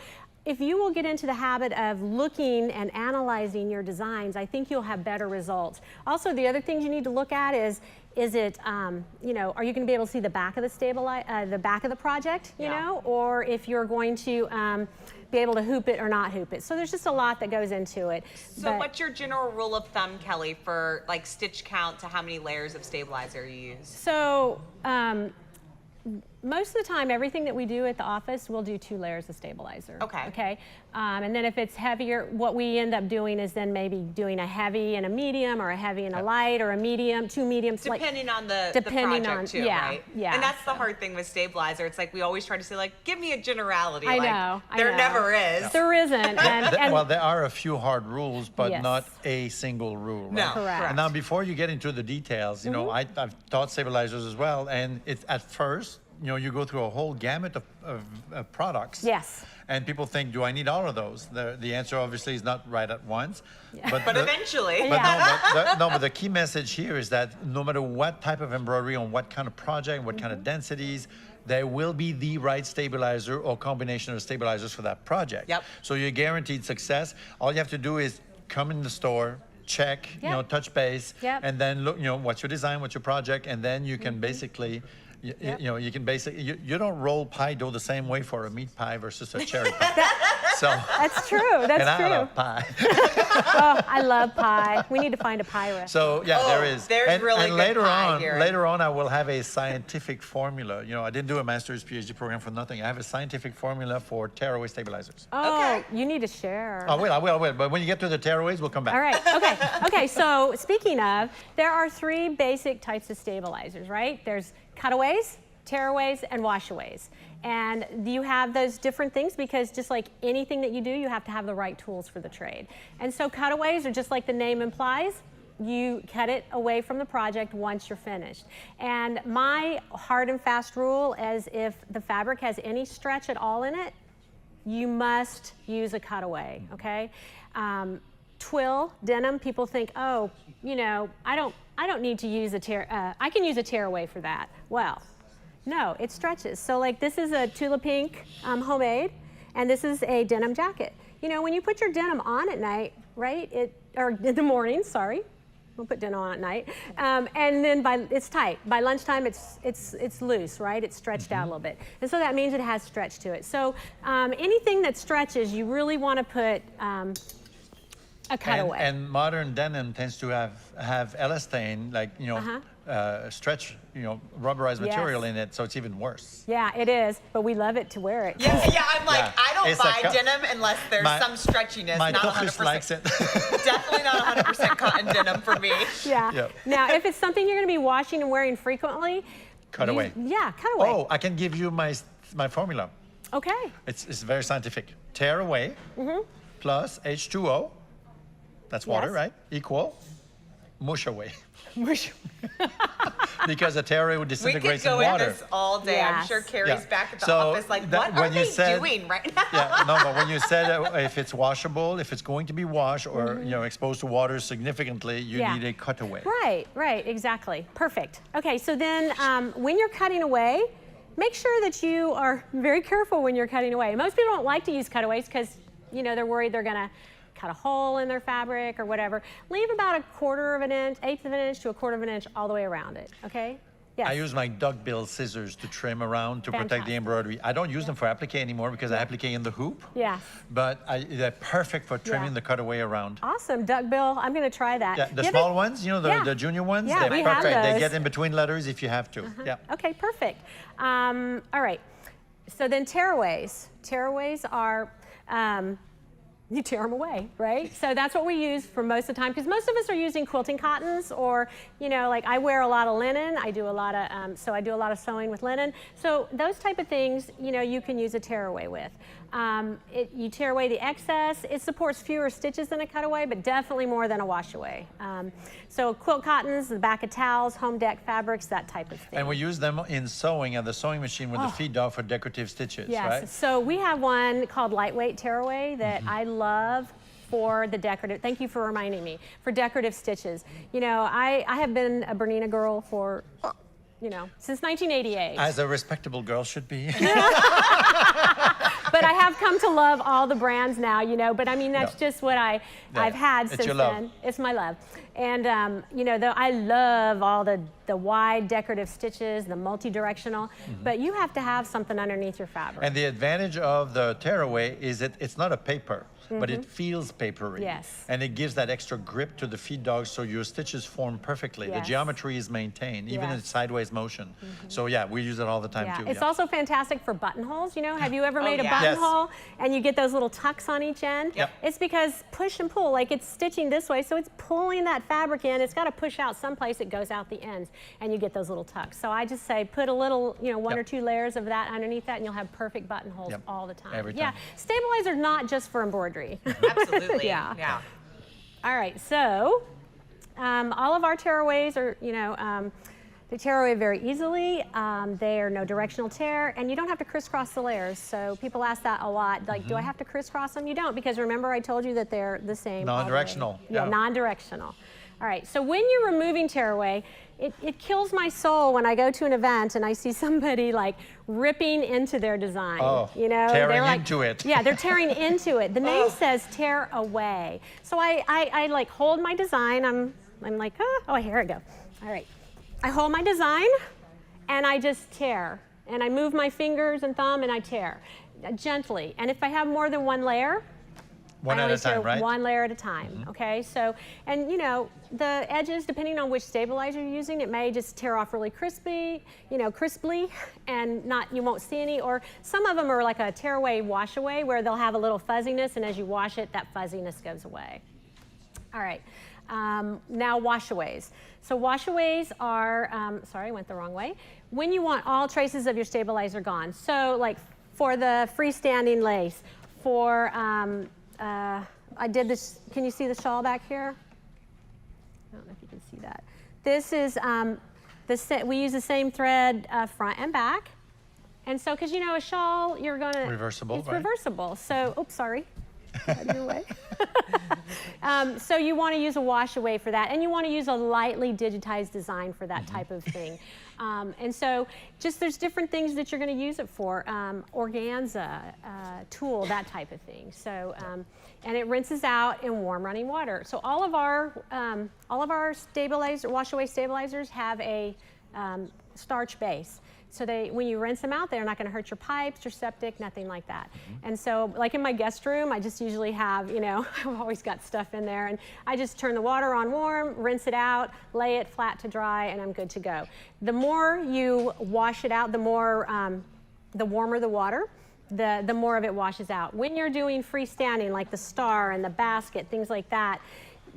if you will get into the habit of looking and analyzing your designs, I think you'll have better results. Also, the other things you need to look at is it, you know, are you going to be able to see the back of the back of the project, you know, or if you're going to be able to hoop it or not hoop it. So there's just a lot that goes into it. So what's your general rule of thumb, Kelly, for like stitch count to how many layers of stabilizer you use? So most of the time, everything that we do at the office, we'll do 2 layers of stabilizer. Okay. Okay. And then if it's heavier, what we end up doing is then maybe doing a heavy and a medium, or a heavy and a light, or a medium, 2 mediums. Depending on the project too, yeah, right? Yeah. And that's the hard thing with stabilizer. It's like we always try to say, like, give me a generality. I like, know. There never is. There isn't. Well, there are a few hard rules, but Yes. not a single rule. Right? No. Correct. And now, before you get into the details, you know, I've taught stabilizers as well, and it's at first, you know, you go through a whole gamut of products. Yes. And people think, do I need all of those? The answer obviously is not right at once. But eventually. But but the key message here is that no matter what type of embroidery, on what kind of project, what kind of densities, there will be the right stabilizer or combination of stabilizers for that project. Yep. So you're guaranteed success. All you have to do is come in the store, check, you know, touch base, and then look, you know, what's your design, what's your project, and then you can basically, you know, you can basically, you don't roll pie dough the same way for a meat pie versus a cherry pie. That's true. That's and true. I love pie. Oh, I love pie. We need to find a pie recipe. So yeah, there is. There's really and good later pie on, here. later on, I will have a scientific formula. You know, I didn't do a master's PhD program for nothing. I have a scientific formula for tearaway stabilizers. Oh, you need to share. I will. But when you get to the tearaways, we'll come back. All right. Okay. Okay. So speaking of, there are 3 basic types of stabilizers, right? There's cutaways, tearaways, and washaways. And you have those different things because just like anything that you do, you have to have the right tools for the trade. And so cutaways are just like the name implies. You cut it away from the project once you're finished. And my hard and fast rule is if the fabric has any stretch at all in it, you must use a cutaway, okay? Twill, denim, people think, oh, you know, I don't need to use a I can use a tearaway for that. Well, no, it stretches. So like this is a Tula Pink homemade, and this is a denim jacket. You know, when you put your denim on at night, right? Or in the morning, sorry. We'll put denim on at night. And then it's tight. By lunchtime, it's loose, right? It's stretched out a little bit. And so that means it has stretch to it. So anything that stretches, you really want to put a cutaway. And modern denim tends to have elastane, like, you know, stretch, you know, rubberized material in it, so it's even worse. Yeah, it is, but we love it to wear it. Yeah, I'm like, I don't buy denim unless there's some stretchiness. My not tuchus 100%. likes it. Definitely not 100% cotton denim for me. Yeah. Yep. Now, if it's something you're going to be washing and wearing frequently, cut away. Yeah, cut away. Oh, I can give you my formula. Okay. It's very scientific. Tear away plus H2O, that's water, right? Equal mush away. Mush. Because a tear away would disintegrate in water. We could go in this all day. Yes. I'm sure Carrie's back at the So office like, what are they doing right now? Yeah, no, but when you said if it's washable, if it's going to be washed or you know exposed to water significantly, you need a cutaway. Right, exactly. Perfect. Okay, so then when you're cutting away, make sure that you are very careful when you're cutting away. Most people don't like to use cutaways because, you know, they're worried they're going to cut a hole in their fabric or whatever. Leave about 1/4 of an inch, 1/8 of an inch to 1/4 of an inch all the way around it, okay? Yes. I use my duckbill scissors to trim around to protect the embroidery. I don't use them for applique anymore because I applique in the hoop. Yeah. But they're perfect for trimming the cutaway around. Awesome, duckbill. I'm going to try that. Yeah, the small ones, you know, the junior ones, Yeah, they're we have perfect. They those. get in between letters if you have to. Yeah. Okay, perfect. All right. So then tearaways. Tearaways are you tear them away, right? So that's what we use for most of the time, because most of us are using quilting cottons, or, you know, like I wear a lot of linen. I do a lot of, so I do a lot of sewing with linen. So those type of things, you know, you can use a tear away with. You tear away the excess. It supports fewer stitches than a cutaway, but definitely more than a wash away. So quilt cottons, the back of towels, home deck fabrics, that type of thing. And we use them in sewing at the sewing machine with the feed dog for decorative stitches, yes. right? So we have one called lightweight tearaway that I love for the decorative, thank you for reminding me, for decorative stitches. You know, I have been a BERNINA girl for, you know, since 1988. As a respectable girl should be. But I have come to love all the brands now, you know, but I mean, that's just what I've had since then. It's my love. And, you know, I love all the wide decorative stitches, the multi-directional, but you have to have something underneath your fabric. And the advantage of the tearaway is that it's not a paper, but it feels papery. Yes. And it gives that extra grip to the feed dog, so your stitches form perfectly. Yes. The geometry is maintained, even in sideways motion. So yeah, we use it all the time too. It's also fantastic for buttonholes. You know, have you ever made a buttonhole and you get those little tucks on each end? Yep. It's because push and pull, like it's stitching this way, so it's pulling that fabric in. It's got to push out someplace. It goes out the ends, and you get those little tucks. So I just say put a little, you know, one or two layers of that underneath that, and you'll have perfect buttonholes all the time. Every time. Yeah, stabilizers not just for embroidery. Absolutely. Yeah. All right, so all of our tearaways are, you know, they tear away very easily. They are no directional tear, and you don't have to crisscross the layers. So people ask that a lot, like, do I have to crisscross them? You don't, because remember I told you that they're the same. Non-directional. Yeah, non-directional. All right, so when you're removing tearaway, it kills my soul when I go to an event and I see somebody like ripping into their design. Oh, you know, tearing like, into it. Yeah, they're tearing into it. The name says tear away. So I like hold my design. I'm like, oh, here I go. All right. I hold my design and I just tear. And I move my fingers and thumb and I tear gently. And if I have more than one layer, one at a time, right? One layer at a time, okay? So, and you know, the edges, depending on which stabilizer you're using, it may just tear off really crispy, you know, crisply, and you won't see any, or some of them are like a tear away, wash away, where they'll have a little fuzziness, and as you wash it, that fuzziness goes away. All right, now washaways. So washaways are, sorry, I went the wrong way. When you want all traces of your stabilizer gone. So like for the freestanding lace, for, I did this, can you see the shawl back here? I don't know if you can see that. This is, we use the same thread front and back. And so, because you know, a shawl, you're gonna- Reversible, It's right? reversible. So, oops, sorry. Out of your way. So you want to use a wash away for that, and you want to use a lightly digitized design for that type of thing. And so just there's different things that you're going to use it for, organza, tulle, that type of thing. So and it rinses out in warm running water. So all of our stabilizer, wash away stabilizers have a starch base. So when you rinse them out, they're not going to hurt your pipes, your septic, nothing like that. And so, like in my guest room, I just usually have, you know, I've always got stuff in there, and I just turn the water on warm, rinse it out, lay it flat to dry, and I'm good to go. The more you wash it out, the warmer the water, the more of it washes out. When you're doing freestanding, like the star and the basket, things like that,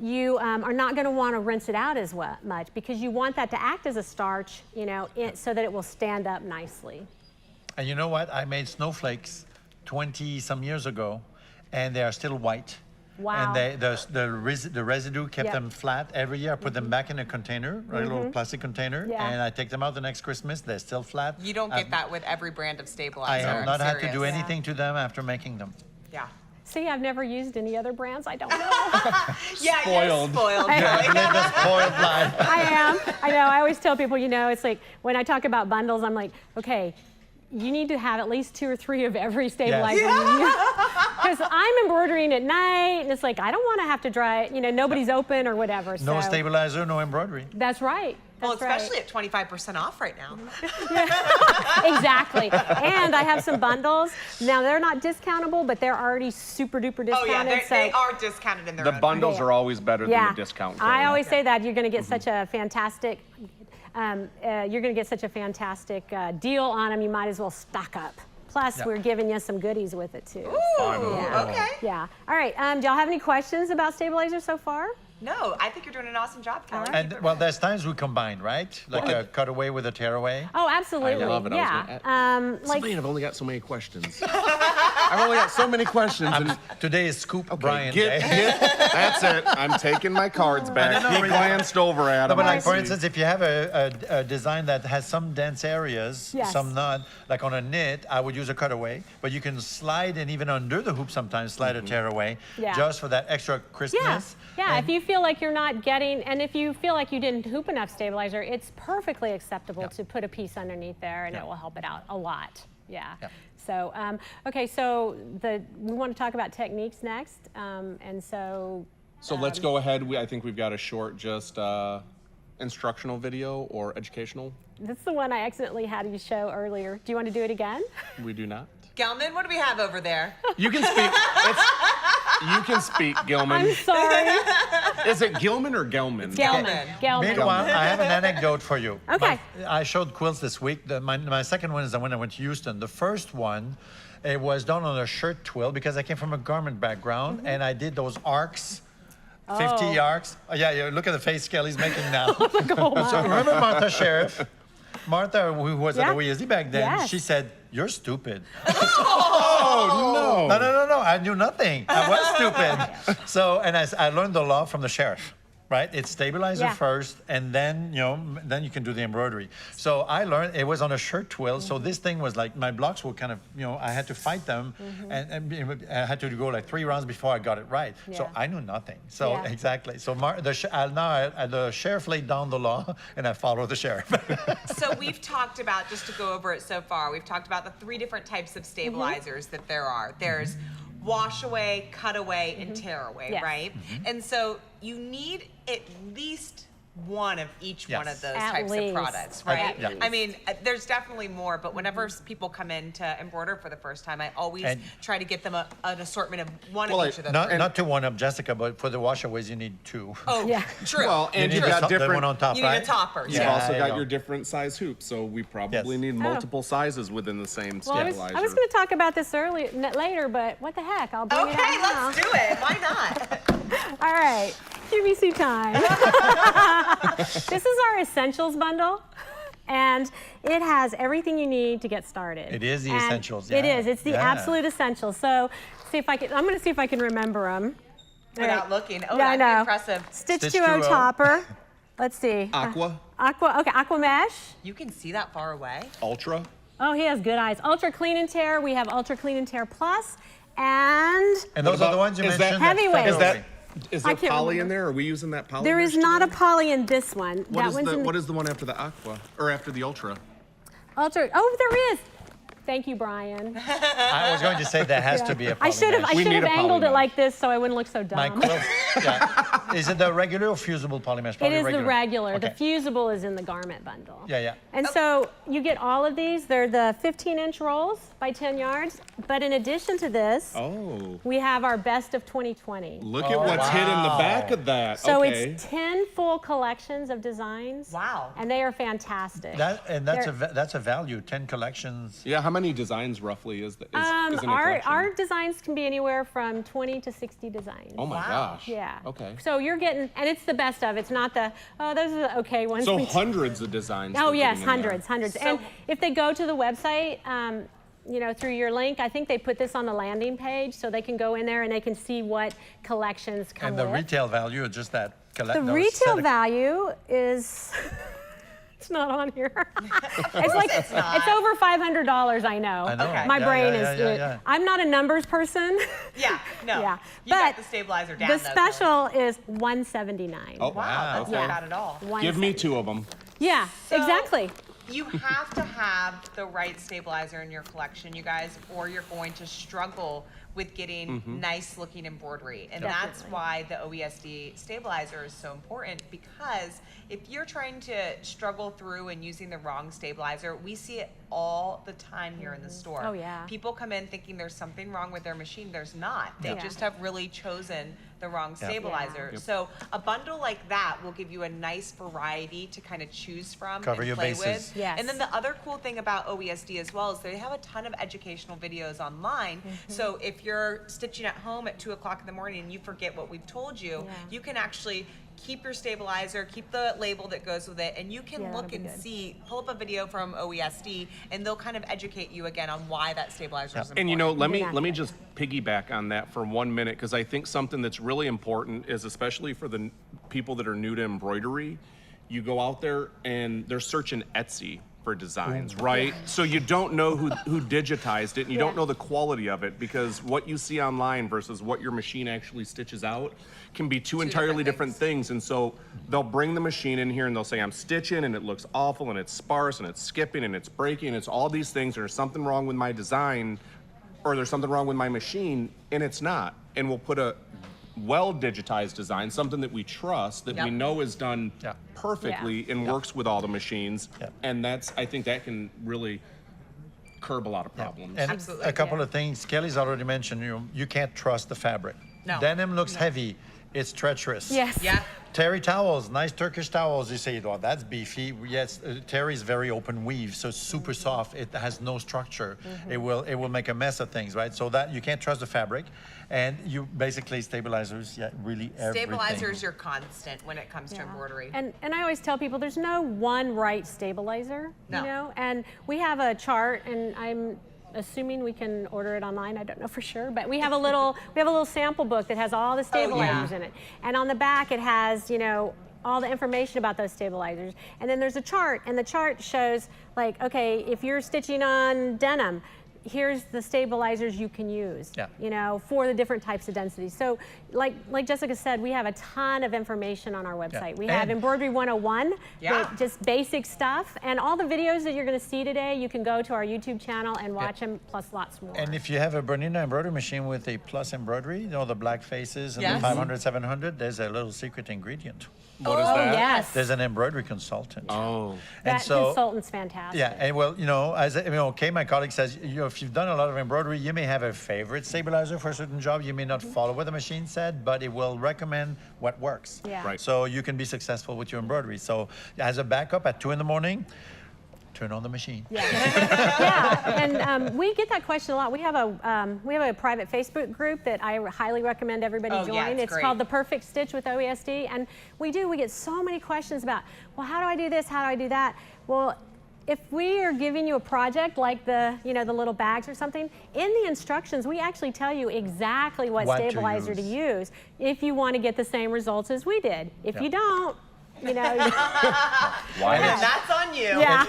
you are not going to want to rinse it out as much, because you want that to act as a starch, you know, so that it will stand up nicely. And you know what? I made snowflakes 20-some years ago, and they are still white. Wow. And the residue kept them flat every year. I put them back in a container, a little plastic container, and I take them out the next Christmas. They're still flat. You don't get that with every brand of stabilizer. I have not had to do anything to them after making them. Yeah. See, I've never used any other brands. I don't know. Yeah, Spoiled. you're spoiled. Linda's spoiled blind. I am. I know. I always tell people, you know, it's like when I talk about bundles, I'm like, okay, you need to have at least 2 or 3 of every stabilizer you use. Because I'm embroidering at night, and it's like, I don't want to have to dry it. You know, nobody's open or whatever. No so. stabilizer, no embroidery. That's right. Well, That's especially at 25% off right now. Exactly. And I have some bundles. Now, they're not discountable, but they're already super duper discounted. Oh, yeah, they are discounted in their own The bundles right. are always better than the discount. I always say that. You're going to get such a fantastic, deal on them. You might as well stock up. Plus, Yeah. we're giving you some goodies with it too. Ooh, Yeah. okay. Yeah. All right. Do y'all have any questions about stabilizers so far? No, I think you're doing an awesome job, Kelly. And well, there's times we combine, right? Like a cutaway with a tearaway. Oh, absolutely. I love it. Yeah. Somebody, I've only got so many questions. I've only got so many questions. And Today is Scoop Brian get, Day. that's it. I'm taking my cards back. No, He really. glanced over at No, him. but I like for see. instance, if you have a design that has some dense areas, Yes. some not, like on a knit, I would use a cutaway, but you can slide and even under the hoop sometimes slide a tearaway, Yeah. just for that extra crispness. Yeah, And- if you feel like you're not getting, and if you feel like you didn't hoop enough stabilizer, it's perfectly acceptable to put a piece underneath there and it will help it out a lot. Yeah. So, okay, so we want to talk about techniques next. And so. So let's go ahead. I think we've got a short, just instructional video or educational. This is the one I accidentally had you show earlier. Do you want to do it again? We do not. Gelman, what do we have over there? You can speak. You can speak, Gilman. I'm sorry. Is it Gilman or Gelman? Gelman. Gelman. Meanwhile, I have an anecdote for you. Okay. I showed quilts this week. My second one is the one I went to Houston. The first one, it was done on a shirt twill because I came from a garment background and I did those arcs. 50 arcs. Oh, yeah, look at the face Kelly's making now. So remember Martha Sheriff? Martha, who was at OESD back then, she said, "You're stupid." Oh, no. No. I knew nothing. I was stupid. So, and I learned the law from the sheriff. Right, it's stabilizer first, and then then you can do the embroidery. So I learned it was on a shirt twill. So this thing was like my blocks were kind of I had to fight them, and I had to go like 3 rounds before I got it right. So I knew nothing. So exactly. So the sheriff laid down the law, and I followed the sheriff. So we've talked about, just to go over it so far, we've talked about the 3 different types of stabilizers that there are. There's wash away, cut away, and tear away, right? And so you need at least one of each one of those types of products, right? I mean, there's definitely more, but whenever people come in to embroider for the first time, I always try to get them an assortment of one of each of those. Not to one up Jessica, but for the washaways you need 2. Oh, true. Well, and you you've got the different. one on top, You need right? a topper. You've also got your different size hoops, so we probably need multiple sizes within the same stabilizer. I was going to talk about this later, but what the heck? I'll bring it out Okay, now. let's do it. Why not? All right, QVC time. This is our essentials bundle, and it has everything you need to get started. It is the essentials. It is. It's the absolute essentials. So, see if I can. I'm going to see if I can remember them. Without looking. Oh, Yeah, I that'd know. be impressive. Stitch 2.0 topper. Let's see. Aqua. Aqua. Okay, Aqua Mesh. You can see that far away. Ultra. Oh, he has good eyes. Ultra Clean and Tear. We have Ultra Clean and Tear Plus, and those are the ones you mentioned. Heavyweight. Is there poly in there? Are we using that poly? There is not a poly in this one. What is the one after the aqua or after the ultra? Ultra. Oh, there is. Thank you, Brian. I was going to say there has to be a poly. I should have angled it like this so I wouldn't look so dumb. My quilt. Is it the regular or fusible polymesh? It is the regular. The fusible is in the garment bundle. Yeah. And so you get all of these. They're the 15-inch rolls by 10 yards. But in addition to this, we have our best of 2020. Look at what's hid in the back of that. So it's 10 full collections of designs. Wow. And they are fantastic. That's a value. 10 collections. Yeah. How many designs roughly is an collection? Our designs can be anywhere from 20 to 60 designs. Oh my gosh. Yeah. Okay. So you're getting, and it's the best of. It's not the, those are the okay ones. So hundreds of designs. Oh yes, hundreds. So, and if they go to the website, through your link, I think they put this on the landing page so they can go in there and they can see what collections come And the with. retail value is just that. The retail value is. It's not on here. It's over $500. I know. Okay. My brain is. I'm not a numbers person. Yeah. No. Yeah. You got the stabilizer down. The special is $179. Oh wow. That's not bad at all. Give me 2 of them. Yeah. Exactly. You have to have the right stabilizer in your collection, you guys, or you're going to struggle with getting nice looking embroidery. And that's why the OESD stabilizer is so important, because if you're trying to struggle through and using the wrong stabilizer, we see it all the time here in the store. Oh yeah. People come in thinking there's something wrong with their machine. There's not. They just have really chosen the wrong stabilizer. Yep. So a bundle like that will give you a nice variety to kind of choose from Cover and your play bases. with. Yes. And then the other cool thing about OESD as well is they have a ton of educational videos online. So if you're stitching at home at 2 o'clock in the morning and you forget what we've told you, you can actually keep your stabilizer, keep the label that goes with it, and you can look and see, pull up a video from OESD, and they'll kind of educate you again on why that stabilizer is important. And you know, let me just piggyback on that for 1 minute, because I think something that's really important is, especially for the people that are new to embroidery, you go out there and they're searching Etsy for designs, right? So you don't know who digitized it, and you don't know the quality of it, because what you see online versus what your machine actually stitches out can be two entirely different things. And so they'll bring the machine in here and they'll say, I'm stitching and it looks awful and it's sparse and it's skipping and it's breaking and it's all these things. There's something wrong with my design, or there's something wrong with my machine, and it's not. And we'll put a well-digitized design, something that we trust, that we know is done perfectly and works with all the machines. And I think that can really curb a lot of problems. And a couple of things, Kelly's already mentioned, you can't trust the fabric. No. Denim looks heavy, it's treacherous. Yes. Yeah. Terry towels, nice Turkish towels, you say, oh, that's beefy. Yes, terry is very open weave, so it's super soft. It has no structure. It will make a mess of things, right? So that you can't trust the fabric. And you basically stabilizers, really everything. Stabilizer's your constant when it comes to embroidery. And I always tell people there's no one right stabilizer, No. you know? And we have a chart, and I'm assuming we can order it online. I don't know for sure, but we have a little sample book that has all the stabilizers in it. And on the back it has, you know, all the information about those stabilizers. And then there's a chart, and the chart shows, like, okay, if you're stitching on denim, here's the stabilizers you can use, you know, for the different types of densities. So like Jessica said, we have a ton of information on our website. We have Embroidery 101, just basic stuff. And all the videos that you're gonna see today, you can go to our YouTube channel and watch them, plus lots more. And if you have a BERNINA embroidery machine with a plus embroidery, you know, the black faces and the 500, 700, there's a little secret ingredient. What is that? Yes. There's an embroidery consultant. Oh. That consultant's fantastic. Yeah, and well, you know, as you know, Kay, my colleague says, you know, if you've done a lot of embroidery, you may have a favorite stabilizer for a certain job. You may not follow what the machine said, but it will recommend what works. Yeah. Right. So you can be successful with your embroidery. So as a backup at 2 in the morning, turn on the machine. And we get that question a lot. We have a private Facebook group that I highly recommend everybody join. It's called The Perfect Stitch with OESD, and we get so many questions about, well, how do I do this? How do I do that? Well, if we are giving you a project like the little bags or something, in the instructions we actually tell you exactly what stabilizer to use if you want to get the same results as we did. If you don't, you know. That's on you. Yeah.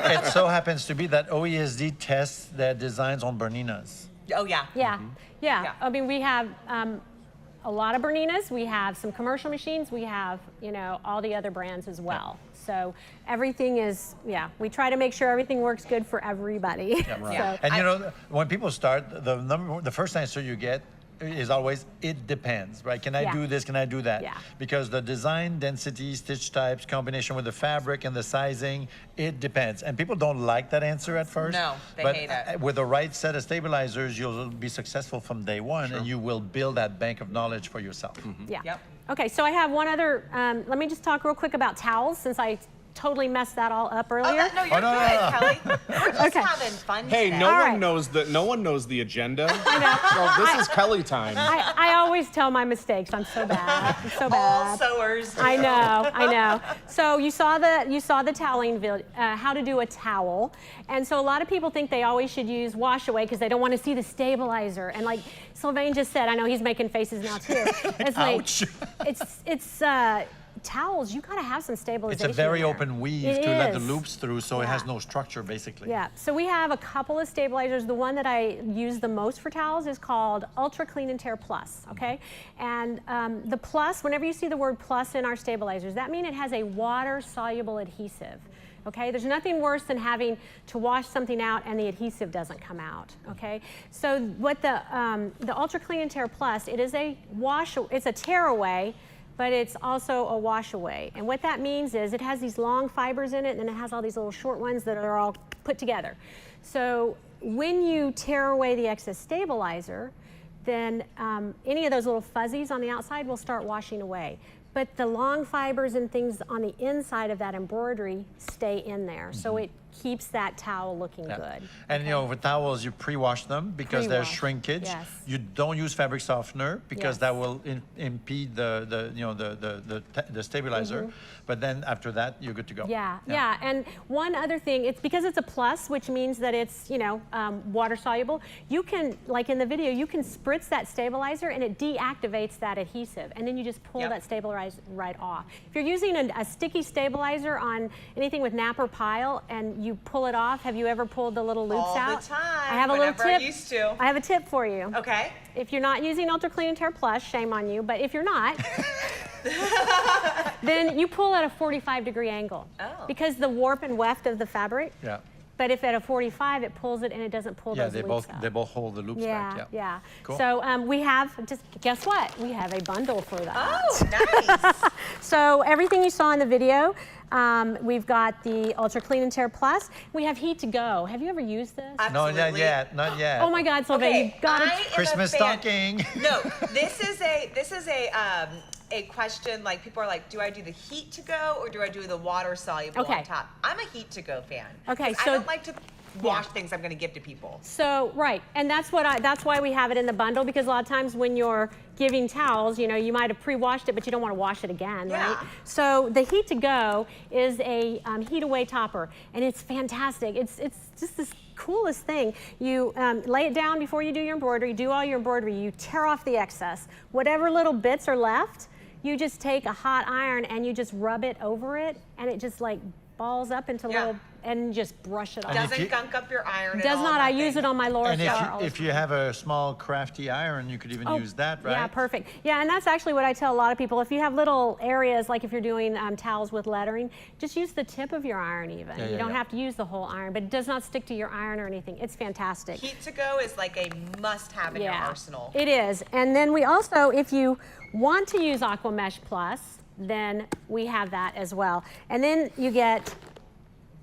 And it so happens to be that OESD tests their designs on BERNINAs. Oh, yeah. Yeah. I mean, we have a lot of BERNINAs. We have some commercial machines. We have, you know, all the other brands as well. So everything is, we try to make sure everything works good for everybody. So, and you know, when people start, the first answer you get is always, it depends, right? Can I do this? Can I do that? Because the design, density, stitch types, combination with the fabric and the sizing, it depends. And people don't like that answer at first. No, they hate it. With the right set of stabilizers, you'll be successful from day one, and you will build that bank of knowledge for yourself. Okay, so I have one other, let me just talk real quick about towels, since I totally messed that all up earlier. No, you're good, Kelly. We're just having fun Hey, today. no one knows the agenda. I know. So this is Kelly time. I always tell my mistakes. I'm so bad. I'm so bad. All sewers. I know. So you saw the toweling video, how to do a towel, and so a lot of people think they always should use wash away because they don't want to see the stabilizer. And like Sylvain just said, I know he's making faces now too. It's Ouch. like it's towels, you gotta have some stabilization. It's a very in there. open weave to let the loops through, so it has no structure basically. Yeah, so we have a couple of stabilizers. The one that I use the most for towels is called Ultra Clean and Tear Plus, okay? And the plus, whenever you see the word plus in our stabilizers, that means it has a water-soluble adhesive. Okay, there's nothing worse than having to wash something out and the adhesive doesn't come out. Okay, so what the Ultra Clean and Tear Plus, it is it's a tear away, but it's also a wash away. And what that means is it has these long fibers in it, and it has all these little short ones that are all put together. So when you tear away the excess stabilizer, then any of those little fuzzies on the outside will start washing away. But the long fibers and things on the inside of that embroidery stay in there. So it keeps that towel looking good. And you know, with towels, you pre-wash them because there's shrinkage. Yes. You don't use fabric softener because Yes. that will impede the stabilizer. But then after that, you're good to go. Yeah. And one other thing, it's because it's a plus, which means that it's, you know, water soluble. You can, like in the video, you can spritz that stabilizer and it deactivates that adhesive, and then you just pull that stabilizer right off. If you're using a sticky stabilizer on anything with nap or pile and you pull it off, have you ever pulled the little loops out? All the time. I have a little tip. I used to. I have a tip for you. Okay. If you're not using Ultra Clean and Tear Plus, shame on you, but if you're not, then you pull at a 45-degree angle. Because the warp and weft of the fabric. Yeah. But if at a 45, it pulls it and it doesn't pull those loops out. They both hold the loops back. Yeah. Cool. So we have, just guess what? We have a bundle for that. Oh, nice. So everything you saw in the video, we've got the Ultra Clean and Tear Plus. We have Heat to Go. Have you ever used this? Absolutely. No, not yet. Not yet. Oh my God, Sylvia, you've got to. Christmas stocking. No, this is a question, like people are like, do I do the Heat to Go or do I do the water soluble on top? I'm a Heat to Go fan. Okay, I so don't like to wash things I'm going to give to people. So right, and that's why we have it in the bundle, because a lot of times when you're giving towels, you know, you might have pre-washed it, but you don't want to wash it again, right? So the Heat to Go is a heat away topper, and it's fantastic. It's just this coolest thing. You lay it down before you do your embroidery, do all your embroidery, you tear off the excess. Whatever little bits are left, you just take a hot iron and you just rub it over it, and it just like balls up into little, and just brush it off. Doesn't gunk up your iron Does not. I use it on my lower shower. And if you have a small crafty iron, you could even use that, right? Yeah, perfect. Yeah, and that's actually what I tell a lot of people. If you have little areas, like if you're doing towels with lettering, just use the tip of your iron even. You don't have to use the whole iron, but it does not stick to your iron or anything. It's fantastic. Heat to Go is like a must-have in your arsenal. It is. And then we also, if you want to use Aqua Mesh Plus, then we have that as well. And then you get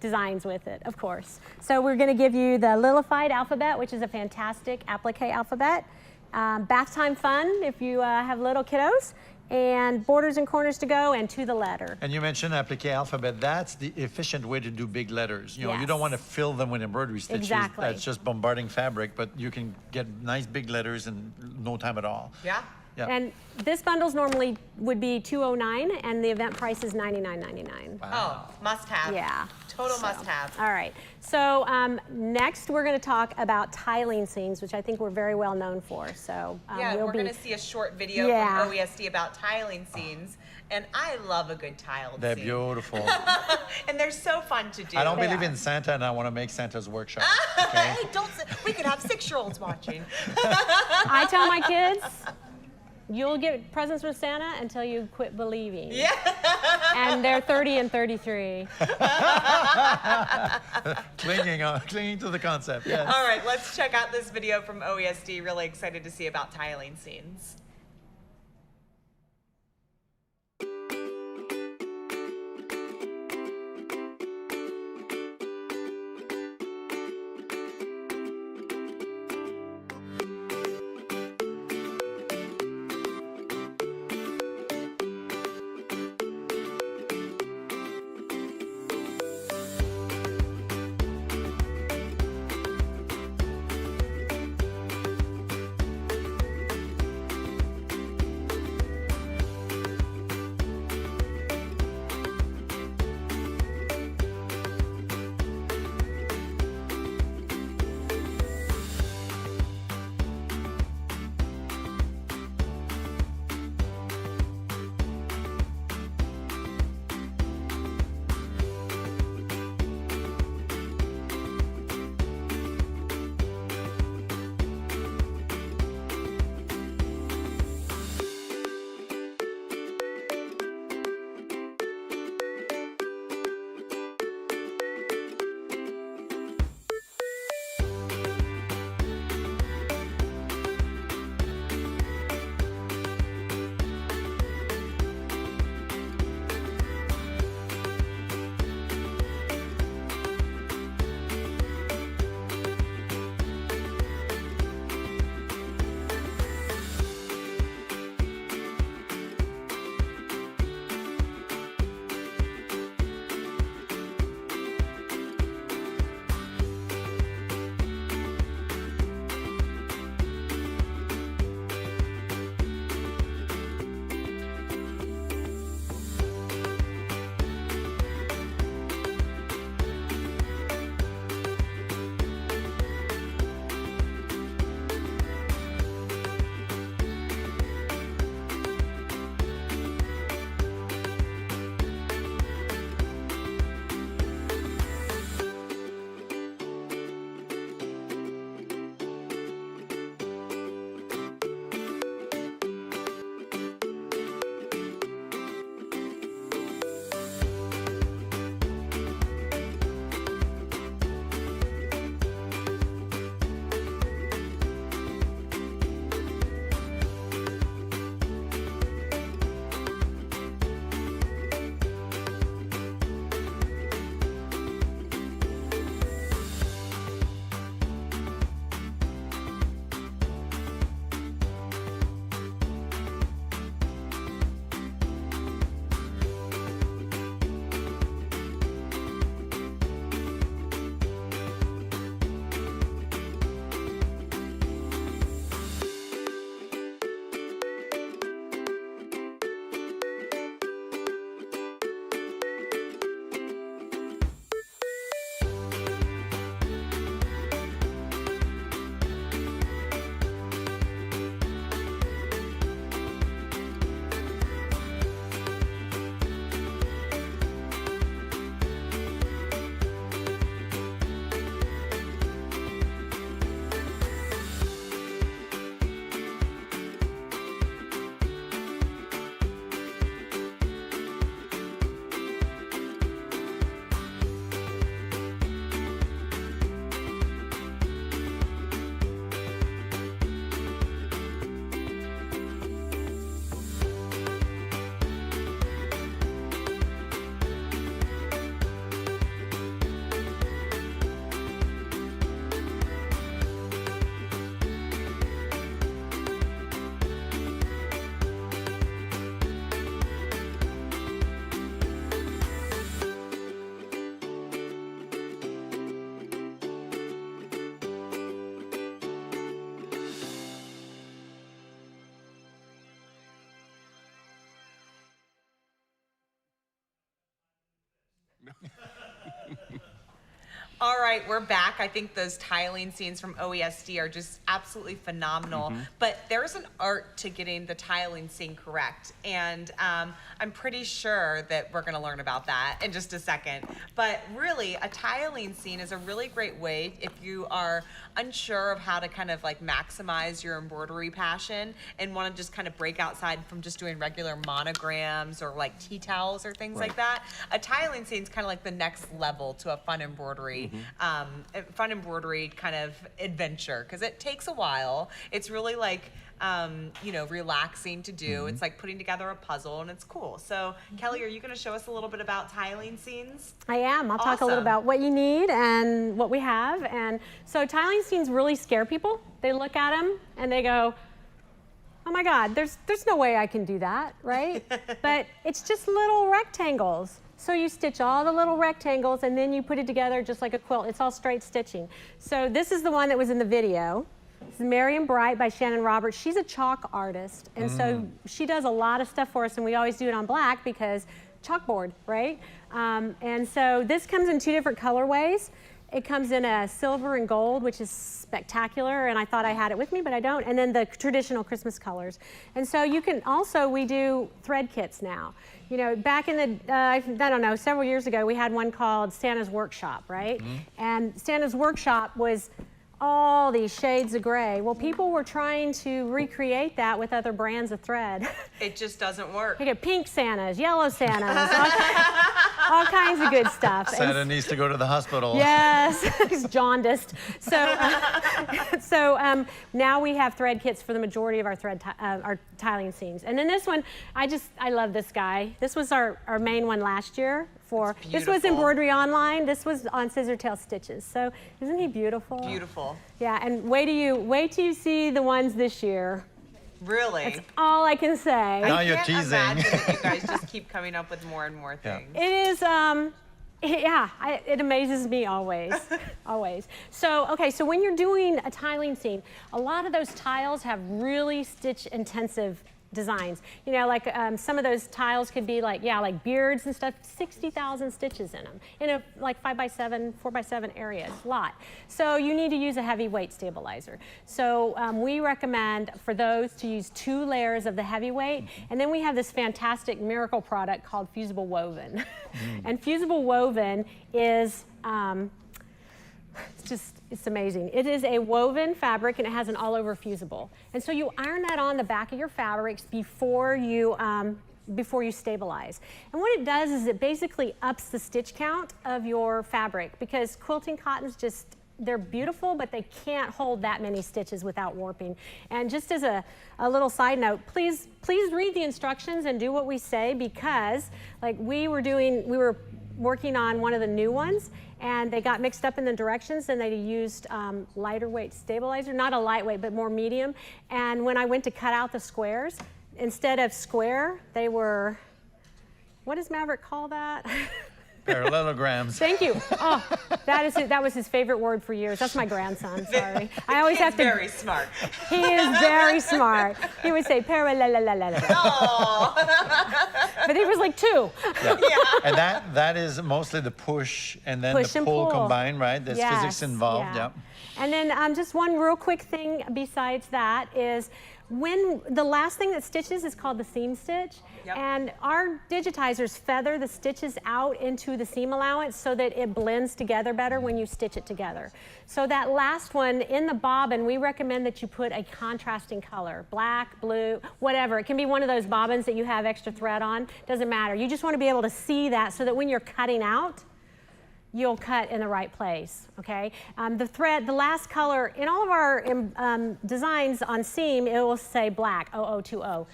designs with it, of course. So we're going to give you the Lilified Alphabet, which is a fantastic applique alphabet. Bath time fun if you have little kiddos. And borders and corners to go, and to the letter. And you mentioned applique alphabet. That's the efficient way to do big letters. You know, you don't want to fill them with embroidery stitches. Exactly. That's just bombarding fabric, but you can get nice big letters in no time at all. Yeah. And this bundle's normally would be $209, and the event price is $99.99. Wow. Oh, must have. Yeah. Total must have. All right. So next we're going to talk about tiling scenes, which I think we're very well known for. So we're going to see a short video from OESD about tiling scenes. And I love a good tile scene. They're beautiful. And they're so fun to do. I don't believe in Santa, and I want to make Santa's workshop. Okay? Hey, we could have 6-year-olds watching. I tell my kids, you'll get presents from Santa until you quit believing. Yeah. And they're 30 and 33. clinging to the concept. Yes. All right, let's check out this video from OESD. Really excited to see about tiling scenes. All right, we're back. I think those tiling scenes from OESD are just absolutely phenomenal. But there's an art to getting the tiling scene correct. And I'm pretty sure that we're going to learn about that in just a second. But really, a tiling scene is a really great way if you are unsure of how to kind of like maximize your embroidery passion and want to just kind of break outside from just doing regular monograms or like tea towels or things like that. A tiling scene is kind of like the next level to a fun embroidery. Fun embroidery kind of adventure because it takes a while. It's really like you know, relaxing to do. It's like putting together a puzzle and it's cool. So Kelly, are you going to show us a little bit about tiling scenes? I am. I'll talk a little about what you need and what we have. And so tiling scenes really scare people. They look at them and they go, oh my God, there's no way I can do that, right? But it's just little rectangles. So you stitch all the little rectangles and then you put it together just like a quilt. It's all straight stitching. So this is the one that was in the video. This is Marion Bright by Shannon Roberts. She's a chalk artist. And so she does a lot of stuff for us and we always do it on black because chalkboard, right? And so this comes in 2 different colorways. It comes in a silver and gold, which is spectacular, and I thought I had it with me, but I don't, and then the traditional Christmas colors. And so you can also, we do thread kits now. You know, back in the, I don't know, several years ago, we had one called Santa's Workshop, right? And Santa's Workshop was all these shades of gray. Well, people were trying to recreate that with other brands of thread. It just doesn't work. You get pink Santas, yellow Santas, all kinds of good stuff. Santa needs to go to the hospital. Yes, he's jaundiced. So, now we have thread kits for the majority of our tiling scenes. And then this one, I love this guy. This was our main one last year. This was Embroidery Online. This was on scissor tail stitches. So isn't he beautiful? Beautiful. Yeah, and wait till you see the ones this year. Really? That's all I can say. Now you're teasing. I can't imagine that you guys just keep coming up with more and more things. It is, it amazes me always, always. So, okay, so when you're doing a tiling scene, a lot of those tiles have really stitch intensive designs. You know, like some of those tiles could be like, like beards and stuff, 60,000 stitches in them, in a like 5x7, 4x7 area, it's a lot. So you need to use a heavyweight stabilizer. So we recommend for those to use 2 layers of the heavyweight, and then we have this fantastic miracle product called Fusible Woven. And Fusible Woven is, it's amazing. It is a woven fabric and it has an all over fusible. And so you iron that on the back of your fabrics before you stabilize. And what it does is it basically ups the stitch count of your fabric because quilting cottons they're beautiful, but they can't hold that many stitches without warping. And just as a little side note, please read the instructions and do what we say because like we were working on one of the new ones and they got mixed up in the directions and they used lighter weight stabilizer, not a lightweight, but more medium. And when I went to cut out the squares, instead of square, they were, what does Maverick call that? Parallelograms. Thank you. Oh, that was his favorite word for years. That's my grandson, sorry. I always have to. He's very smart. He is very smart. He would say parallelograms. But he was like 2. Yeah. And that is mostly the push and then the pull combined, right? There's physics involved. Yeah. And then just one real quick thing besides that is when the last thing that stitches is called the seam stitch. And our digitizers feather the stitches out into the seam allowance so that it blends together better when you stitch it together. So that last one in the bobbin, we recommend that you put a contrasting color, black, blue, whatever. It can be one of those bobbins that you have extra thread on, doesn't matter. You just want to be able to see that so that when you're cutting out, you'll cut in the right place, okay? The last color, in all of our designs on seam, it will say black, 0020.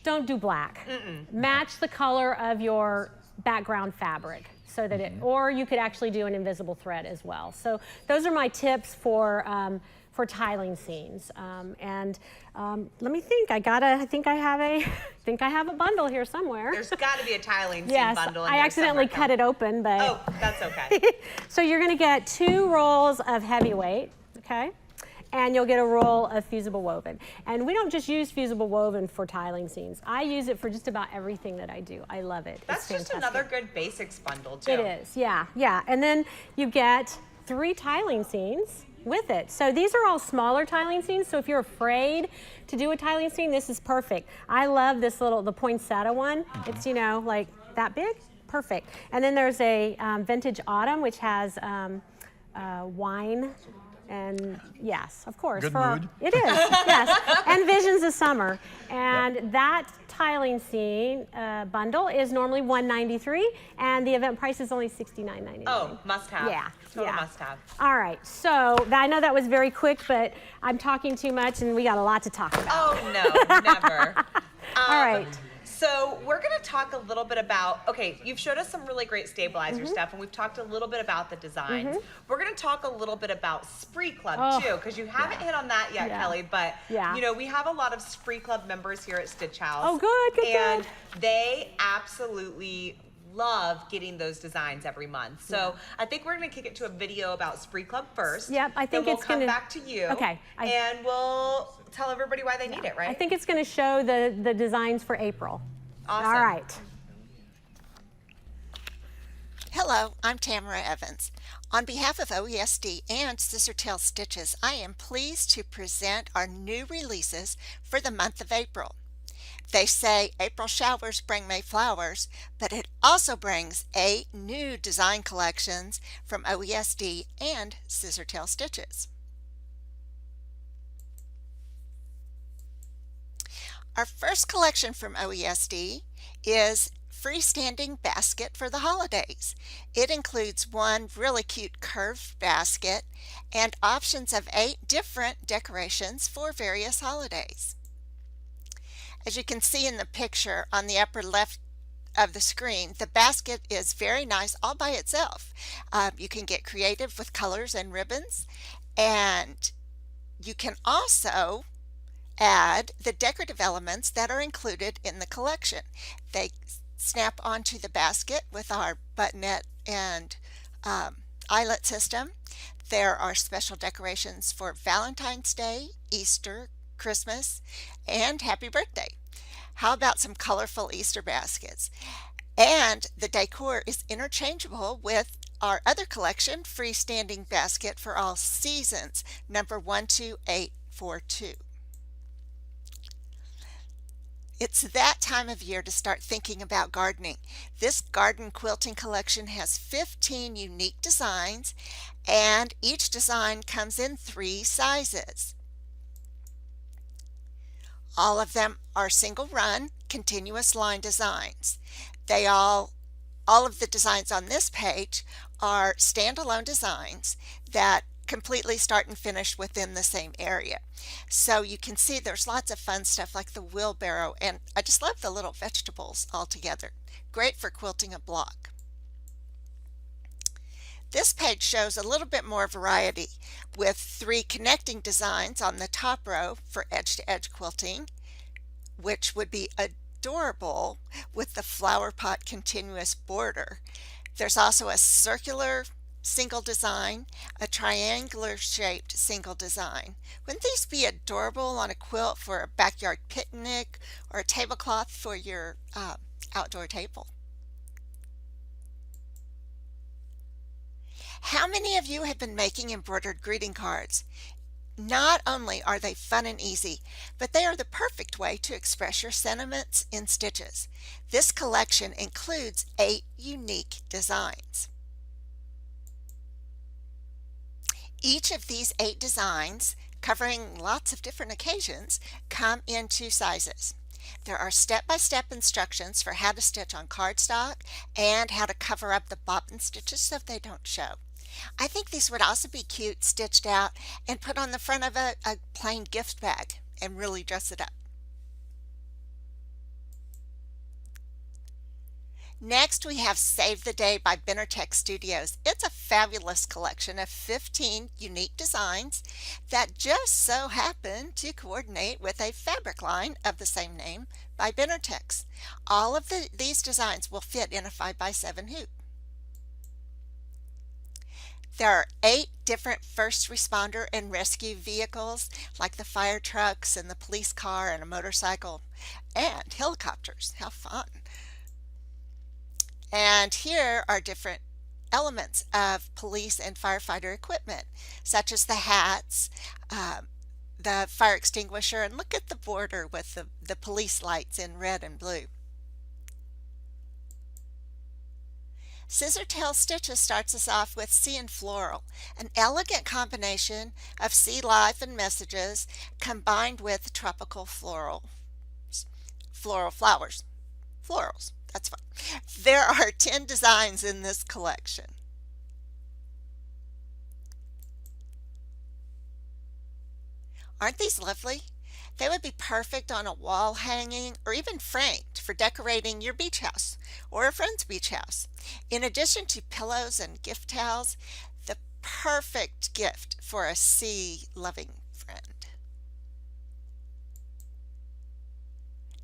Don't do black. Match the color of your background fabric so that or you could actually do an invisible thread as well. So those are my tips for tiling scenes. Let me think. I think I have a bundle here somewhere. There's got to be a tiling scene bundle. I accidentally cut it open, but. Oh, that's okay. So you're going to get 2 rolls of heavyweight, okay? and you'll get a roll of fusible woven. And we don't just use fusible woven for tiling scenes. I use it for just about everything that I do. I love it. That's just another good basics bundle too. It is, yeah, yeah. And then you get 3 tiling scenes with it. So these are all smaller tiling scenes, so if you're afraid to do a tiling scene, this is perfect. I love this the poinsettia one. It's, you know, like that big. Perfect. And then there's a vintage autumn, which has wine and, yes, of course. Good mood. It is, yes. And visions of summer. And that tiling scene bundle is normally $193, and the event price is only $69.99. Oh, must have. Yeah. Total must have. All right, so I know that was very quick, but I'm talking too much, and we got a lot to talk about. Oh, no, never. All right. So we're going to talk a little bit about, okay, you've showed us some really great stabilizer Mm-hmm. stuff, and we've talked a little bit about the designs. We're going to talk a little bit about Spree Club too, because you haven't hit on that yet, Kelly, but you know, we have a lot of Spree Club members here at Stitch House. Oh, good, And they absolutely love getting those designs every month. So I think we're going to kick it to a video about Spree Club first. Yep, I think then it's we'll going come back to you. Okay. And we'll tell everybody why they need it, right? I think it's going to show the designs for April. Awesome. All right. Hello, I'm Tamara Evans. On behalf of OESD and Scissortail Stitches, I am pleased to present our new releases for the month of April. They say April showers bring May flowers, but it also brings 8 new design collections from OESD and Scissortail Stitches. Our first collection from OESD is Freestanding Basket for the Holidays. It includes one really cute curved basket and options of 8 different decorations for various holidays. As you can see in the picture on the upper left of the screen, the basket is very nice all by itself. You can get creative with colors and ribbons, and you can also add the decorative elements that are included in the collection. They snap onto the basket with our buttonette and eyelet system. There are special decorations for Valentine's Day, Easter, Christmas, and Happy Birthday. How about some colorful Easter baskets? And the decor is interchangeable with our other collection, Freestanding Basket for All Seasons, number 12842. It's that time of year to start thinking about gardening. This garden quilting collection has 15 unique designs, and each design comes in 3 sizes. All of them are single run, continuous line designs. All of the designs on this page are standalone designs that completely start and finish within the same area. So you can see there's lots of fun stuff like the wheelbarrow, and I just love the little vegetables all together. Great for quilting a block. This page shows a little bit more variety with 3 connecting designs on the top row for edge-to-edge quilting, which would be adorable with the flower pot continuous border. There's also a circular single design, a triangular shaped single design. Wouldn't these be adorable on a quilt for a backyard picnic or a tablecloth for your outdoor table? How many of you have been making embroidered greeting cards? Not only are they fun and easy, but they are the perfect way to express your sentiments in stitches. This collection includes 8 unique designs. Each of these 8 designs, covering lots of different occasions, come in 2 sizes. There are step-by-step instructions for how to stitch on cardstock and how to cover up the bobbin stitches so they don't show. I think these would also be cute stitched out and put on the front of a plain gift bag and really dress it up. Next, we have Save the Day by BERNINA Studios. It's a fabulous collection of 15 unique designs that just so happen to coordinate with a fabric line of the same name by BERNINA. All of these designs will fit in a 5x7 hoop. There are 8 different first responder and rescue vehicles, like the fire trucks and the police car and a motorcycle and helicopters. How fun! And here are different elements of police and firefighter equipment, such as the hats, the fire extinguisher, and look at the border with the police lights in red and blue. Scissortail Stitches starts us off with Sea and Floral, an elegant combination of sea life and messages combined with tropical floral flowers. Florals, that's fine. There are 10 designs in this collection. Aren't these lovely? They would be perfect on a wall hanging or even framed for decorating your beach house or a friend's beach house. In addition to pillows and gift towels, the perfect gift for a sea-loving friend.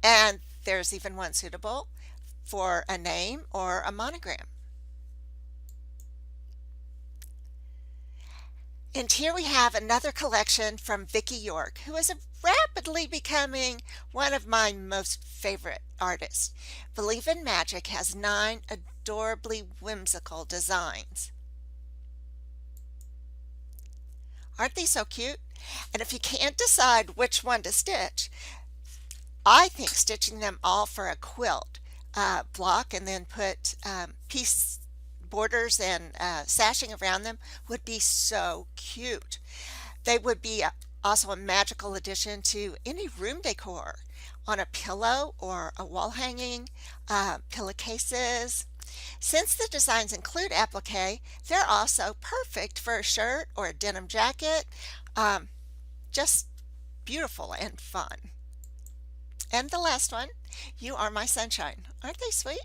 And there's even one suitable for a name or a monogram. And here we have another collection from Vicki York, who is rapidly becoming one of my most favorite artists. Believe in Magic has 9 adorably whimsical designs. Aren't these so cute? And if you can't decide which one to stitch, I think stitching them all for a quilt block and then put piece borders and sashing around them would be so cute. They would be also a magical addition to any room decor on a pillow or a wall hanging, pillowcases. Since the designs include applique, they're also perfect for a shirt or a denim jacket. Just beautiful and fun. And the last one, You Are My Sunshine. Aren't they sweet?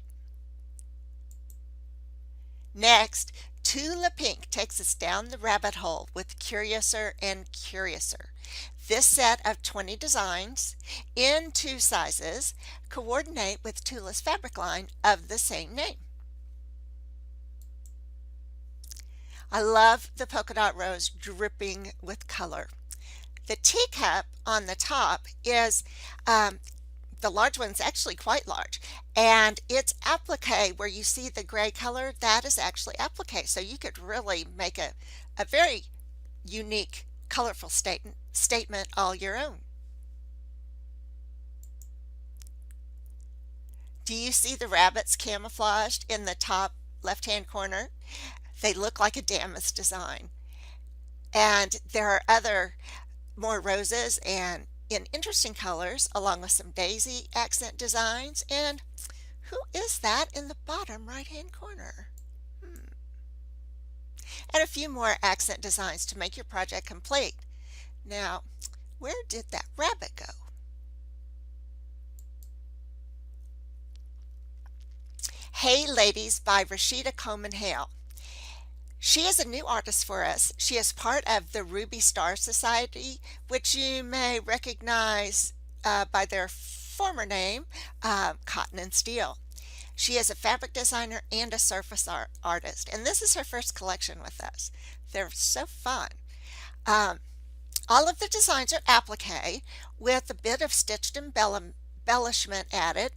Next, Tula Pink takes us down the rabbit hole with Curiouser and Curiouser. This set of 20 designs in 2 sizes coordinate with Tula's fabric line of the same name. I love the polka dot rose dripping with color. The teacup on the top is the large one's actually quite large, and it's applique. Where you see the gray color, that is actually applique, so you could really make a very unique, colorful statement all your own. Do you see the rabbits camouflaged in the top left-hand corner? They look like a damask design. And there are other more roses and in interesting colors, along with some daisy accent designs. And who is that in the bottom right-hand corner? And a few more accent designs to make your project complete. Now, where did that rabbit go? Hey Ladies by Rashida Coleman Hale. She is a new artist for us. She is part of the Ruby Star Society, which you may recognize by their former name, Cotton and Steel. She is a fabric designer and a surface artist, and this is her first collection with us. They're so fun. All of the designs are applique with a bit of stitched embellishment added.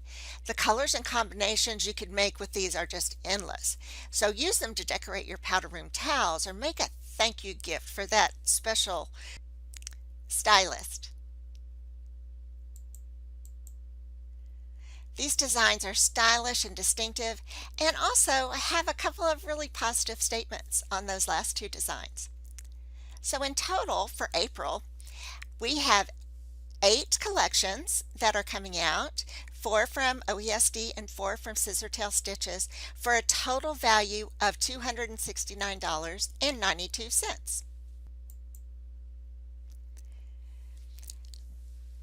The colors and combinations you could make with these are just endless. So use them to decorate your powder room towels or make a thank you gift for that special stylist. These designs are stylish and distinctive, and also have a couple of really positive statements on those last 2 designs. So in total for April, we have 8 collections that are coming out, 4 from OESD and 4 from Scissortail Stitches, for a total value of $269.92.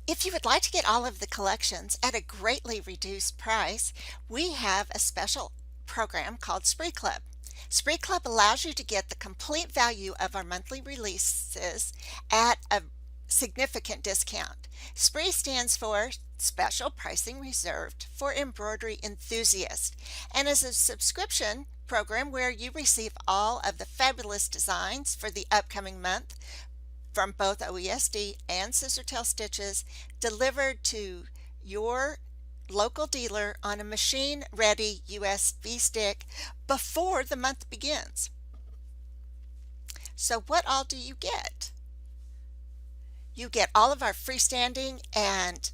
If you would like to get all of the collections at a greatly reduced price, we have a special program called Spree Club. Spree Club allows you to get the complete value of our monthly releases at a significant discount. Spree stands for Special Pricing Reserved for Embroidery Enthusiasts, and as a subscription program where you receive all of the fabulous designs for the upcoming month from both OESD and Scissortail Stitches delivered to your local dealer on a machine-ready USB stick before the month begins. So what all do you get? You get all of our freestanding and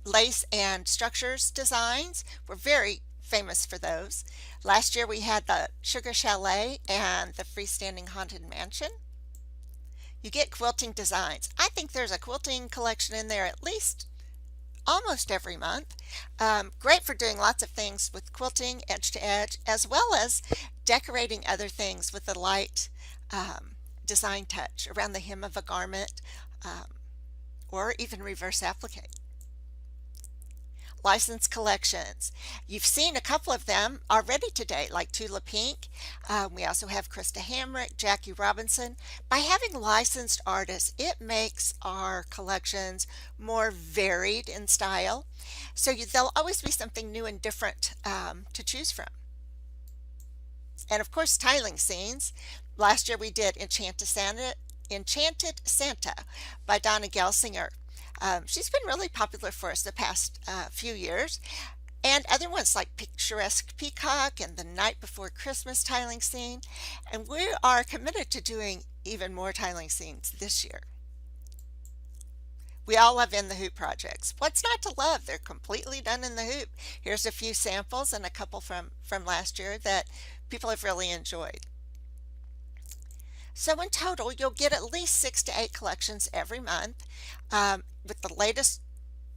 lace and structures designs. We're very famous for those. Last year we had the Sugar Chalet and the freestanding Haunted Mansion. You get quilting designs. I think there's a quilting collection in there at least almost every month. Great for doing lots of things with quilting edge to edge, as well as decorating other things with a light design touch around the hem of a garment, or even reverse applique. License collections. You've seen a couple of them already today, like Tula Pink. We also have Krista Hamrick, Jackie Robinson. By having licensed artists, it makes our collections more varied in style. So there'll always be something new and different to choose from. And of course, tiling scenes. Last year we did Enchanted Santa by Donna Gelsinger. She's been really popular for us the past few years. And other ones like Picturesque Peacock and the Night Before Christmas tiling scene. And we are committed to doing even more tiling scenes this year. We all love In the Hoop projects. What's not to love? They're completely done in the hoop. Here's a few samples and a couple from last year that people have really enjoyed. So in total, you'll get at least 6 to 8 collections every month with the latest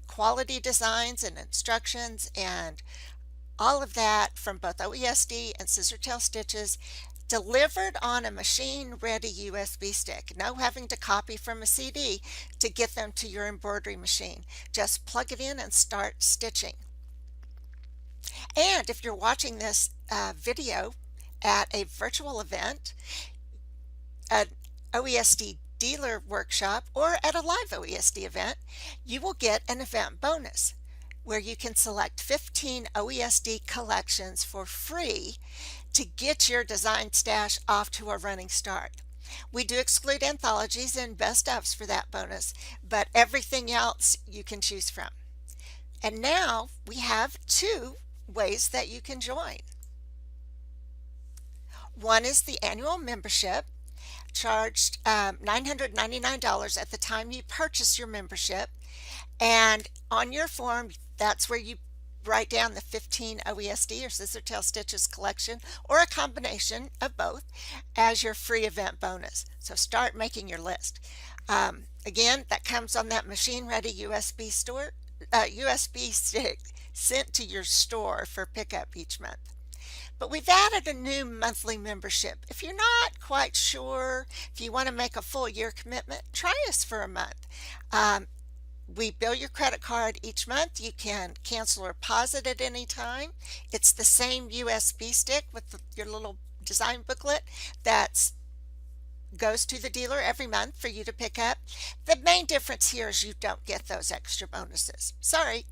quality designs and instructions and all of that from both OESD and Scissortail Stitches delivered on a machine-ready USB stick. No having to copy from a CD to get them to your embroidery machine. Just plug it in and start stitching. And if you're watching this video at a virtual event, an OESD dealer workshop, or at a live OESD event, you will get an event bonus where you can select 15 OESD collections for free to get your design stash off to a running start. We do exclude anthologies and best ofs for that bonus, but everything else you can choose from. And now we have 2 ways that you can join. One is the annual membership, charged $999 at the time you purchase your membership, and on your form that's where you write down the 15 OESD or Scissortail Stitches collection, or a combination of both, as your free event bonus. So start making your list. Again, that comes on that machine-ready USB stick sent to your store for pickup each month. But we've added a new monthly membership. If you're not quite sure, if you want to make a full year commitment, try us for a month. We bill your credit card each month. You can cancel or pause it at any time. It's the same USB stick with your little design booklet that goes to the dealer every month for you to pick up. The main difference here is you don't get those extra bonuses. Sorry.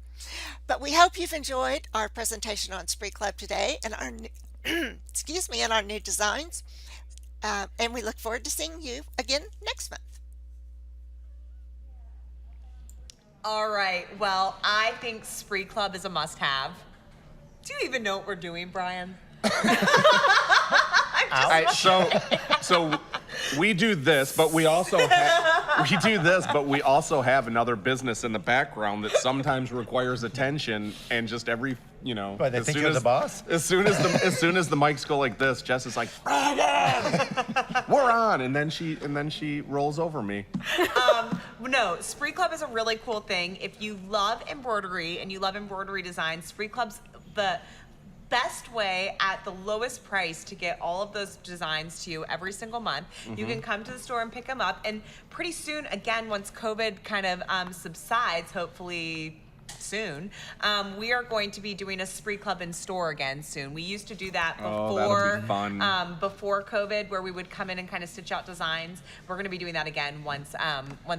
But we hope you've enjoyed our presentation on Spree Club today and our excuse me, and our new designs. And we look forward to seeing you again next month. All right. Well, I think Spree Club is a must-have. Do you even know what we're doing, Brian? So we do this, but we also have another business in the background that sometimes requires attention, and just every, But they think you're the boss? As soon as the mics go like this, Jess is like, we're on, and then she rolls over me. No, Spree Club is a really cool thing. If you love embroidery and you love embroidery design, Spree Club's the best way at the lowest price to get all of those designs to you every single month. You can come to the store and pick them up, and pretty soon, again, once COVID kind of subsides, hopefully soon, we are going to be doing a Spree Club in store again soon. We used to do that before, before COVID, where we would come in and kind of stitch out designs. We're going to be doing that again once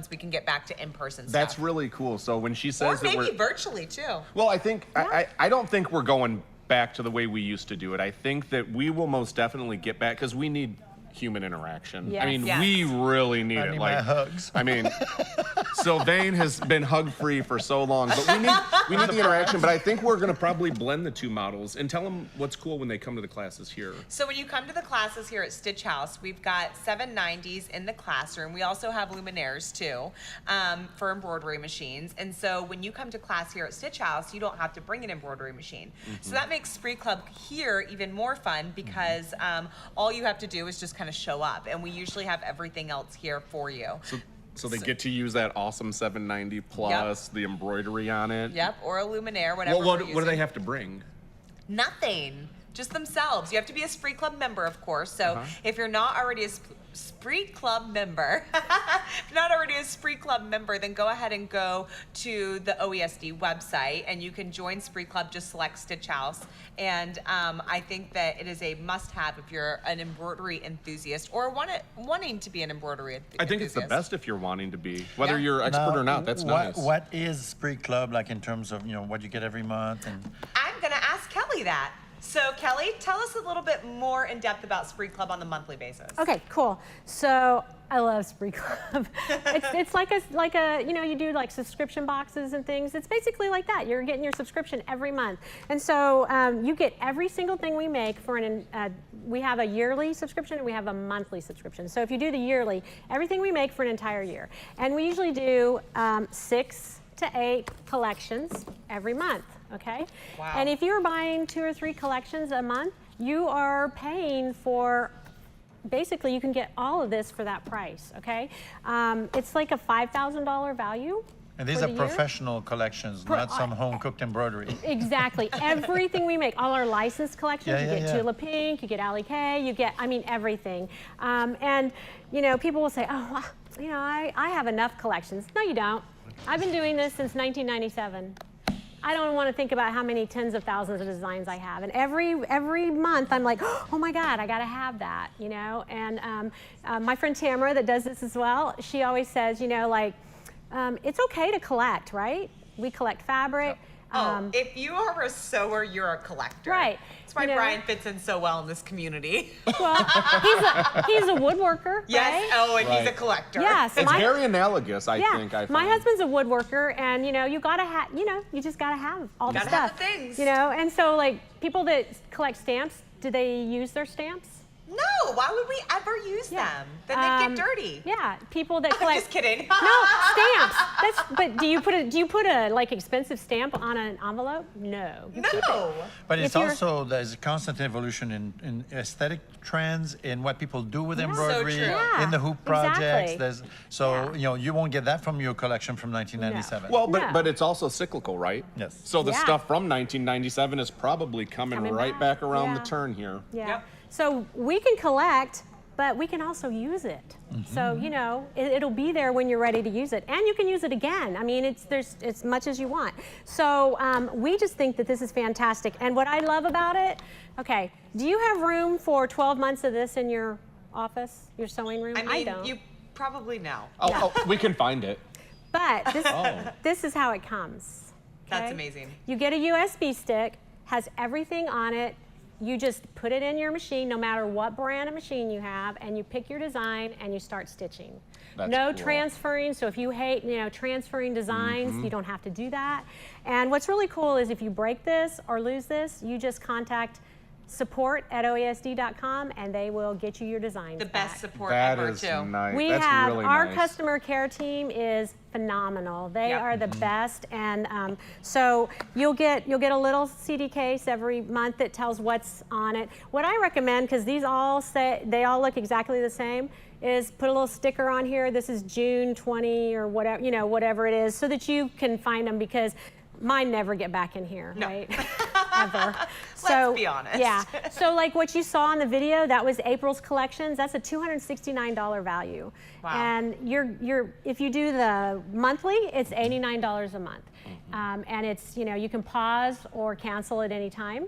we can get back to in-person stuff. That's really cool. So when she says or maybe virtually too. Well, I think I don't think we're going back to the way we used to do it. I think that we will most definitely get back, because we need human interaction. Yes. I mean, Yes. we really need I it. need Like my hugs. I mean, Sylvain has been hug-free for so long, but we need the interaction. But I think we're going to probably blend the two models and tell them what's cool when they come to the classes here. So when you come to the classes here at Stitch House, we've got 790s in the classroom. We also have luminaires too for embroidery machines. And so when you come to class here at Stitch House, you don't have to bring an embroidery machine. So that makes Spree Club here even more fun, because all you have to do is just kind of show up, and we usually have everything else here for you. So they get to use that awesome 790 plus the embroidery on it. Yep, or a luminaire, whatever. Well, we're what do they using. have to bring? Nothing. Just themselves. You have to be a Spree Club member, of course. So if you're not already a Spree Club member, if you're not already a Spree Club member, then go ahead and go to the OESD website, and you can join Spree Club. Just select Stitch House. And I think that it is a must-have if you're an embroidery enthusiast or wanting to be an embroidery enthusiast. I think it's the best if you're wanting to be, whether Yeah. you're expert or not. That's nice. What is Spree Club like in terms of what you get every month? And I'm going to ask Kelly that. So Kelly, tell us a little bit more in depth about Spree Club on the monthly basis. Okay, cool. So I love Spree Club. it's like a you do like subscription boxes and things. It's basically like that. You're getting your subscription every month, and so you get every single thing we make for we have a yearly subscription and we have a monthly subscription. So if you do the yearly, everything we make for an entire year, and we usually do 6 to 8 collections every month. Okay. Wow. And if you're buying 2 or 3 collections a month, you are paying for. Basically, you can get all of this for that price, okay? It's like a $5,000 value. And these for are the year. professional collections, not some home-cooked embroidery. Exactly. Everything we make, all our licensed collections, you get Tula Pink, you get Allie K, you get, everything. And, people will say, oh, well, I have enough collections. No, you don't. I've been doing this since 1997. I don't want to think about how many tens of thousands of designs I have. And every month I'm like, oh my God, I got to have that, And my friend Tamara that does this as well, she always says, it's okay to collect, right? We collect fabric. If you are a sewer, you're a collector. Right. That's why Brian fits in so well in this community. Well, he's a woodworker, yes. right? Oh, and he's a collector. Yes. It's very analogous, I think. My husband's a woodworker, and you gotta have, you just gotta have all the Gotta stuff. have the things. And so like people that collect stamps, do they use their stamps? No, why would we ever use them? Then they'd get dirty. Yeah, people that collect. I'm just kidding. No, stamps. But do you put a like expensive stamp on an envelope? No. No. But it's also, there's a constant evolution in aesthetic trends, in what people do with embroidery, So true. in the hoop projects. Exactly. You won't get that from your collection from 1997. Well, but it's also cyclical, right? Yes. So the stuff from 1997 is probably coming right back around the Yeah. turn here. Yeah. Yep. So we can collect, but we can also use it. So it'll be there when you're ready to use it, and you can use it again. There's as much as you want. So we just think that this is fantastic. And what I love about it, okay, do you have room for 12 months of this in your office, your sewing room? I don't. You probably know. Oh, we can find it. But this is how it comes. That's okay? amazing. You get a USB stick, has everything on it. You just put it in your machine, no matter what brand of machine you have, and you pick your design and you start stitching. No transferring, so if you hate, transferring designs, you don't have to do that. And what's really cool is if you break this or lose this, you just contact support@oesd.com and they will get you your designs The back. best support That ever, is too. nice. We That's have really our nice. customer care team is phenomenal. They Yep. are the best, and so you'll get a little CD case every month that tells what's on it. What I recommend, because they all look exactly the same, is put a little sticker on here. This is June 20 or whatever, whatever it is, so that you can find them, because mine never get back in here, right? Ever. Let's be honest. Yeah. So like what you saw in the video, that was April's collections. That's a $269 value. Wow. And if you do the monthly, it's $89 a month. And it's, you can pause or cancel at any time.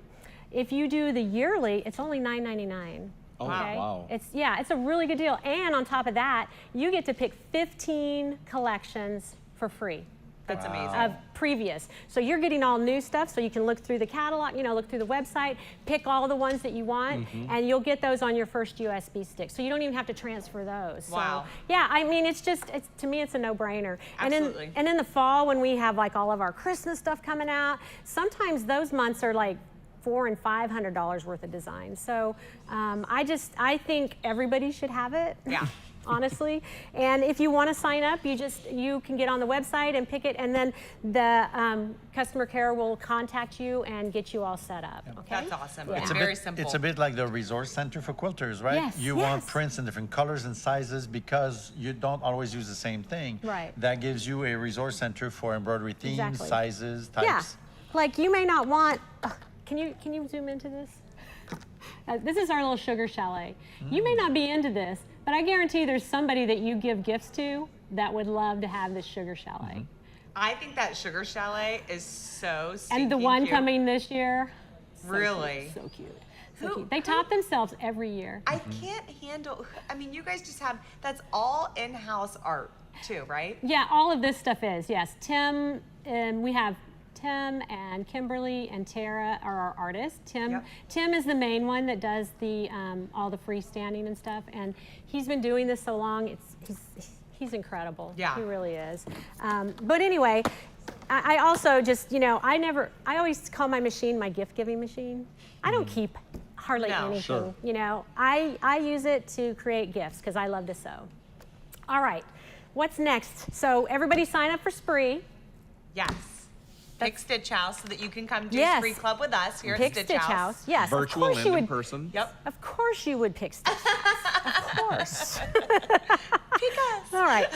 If you do the yearly, it's only $9.99. Oh, Okay? wow. It's a really good deal. And on top of that, you get to pick 15 collections for free. That's amazing. Of previous. So you're getting all new stuff, so you can look through the catalog, look through the website, pick all the ones that you want, and you'll get those on your first USB stick. So you don't even have to transfer those. Wow. So, yeah, I mean, to me, it's a no-brainer. Absolutely. And in the fall, when we have like all of our Christmas stuff coming out, sometimes those months are like $400 and $500 worth of design. So I think everybody should have it. Yeah. Honestly, and if you want to sign up, you can get on the website and pick it, and then the customer care will contact you and get you all set up. Okay, That's awesome. Yeah. It's very simple. It's a bit like the resource center for quilters, right? Yes, You want prints in different colors and sizes because you don't always use the same thing. Right. That gives you a resource center for embroidery themes, Exactly. sizes, types. Yeah, like you may not want. Can you zoom into this? This is our little sugar chalet. You may not be into this, but I guarantee there's somebody that you give gifts to that would love to have this sugar chalet. I think that sugar chalet is so stinking And the one cute. coming this year, Really? so cute. So cute. They top themselves every year. I can't handle, I mean, you guys just have, that's all in-house art too, right? Yeah, all of this stuff is, yes. Tim, we have Tim and Kimberly and Tara are our artists. Tim is the main one that does the all the freestanding and stuff, and he's been doing this so long. He's incredible. Yeah. He really is. But anyway, I also just, I always call my machine my gift-giving machine. I don't keep hardly anything, I use it to create gifts because I love to sew. All right, what's next? So everybody sign up for Spree. Yes. Pick Stitch House so that you can come do Yes. Spree Club with us here Pick at Stitch House. Yes, Virtual of course and you in would. person. Yep. Of course you would pick Stitch House. Of course. Pick us. All right.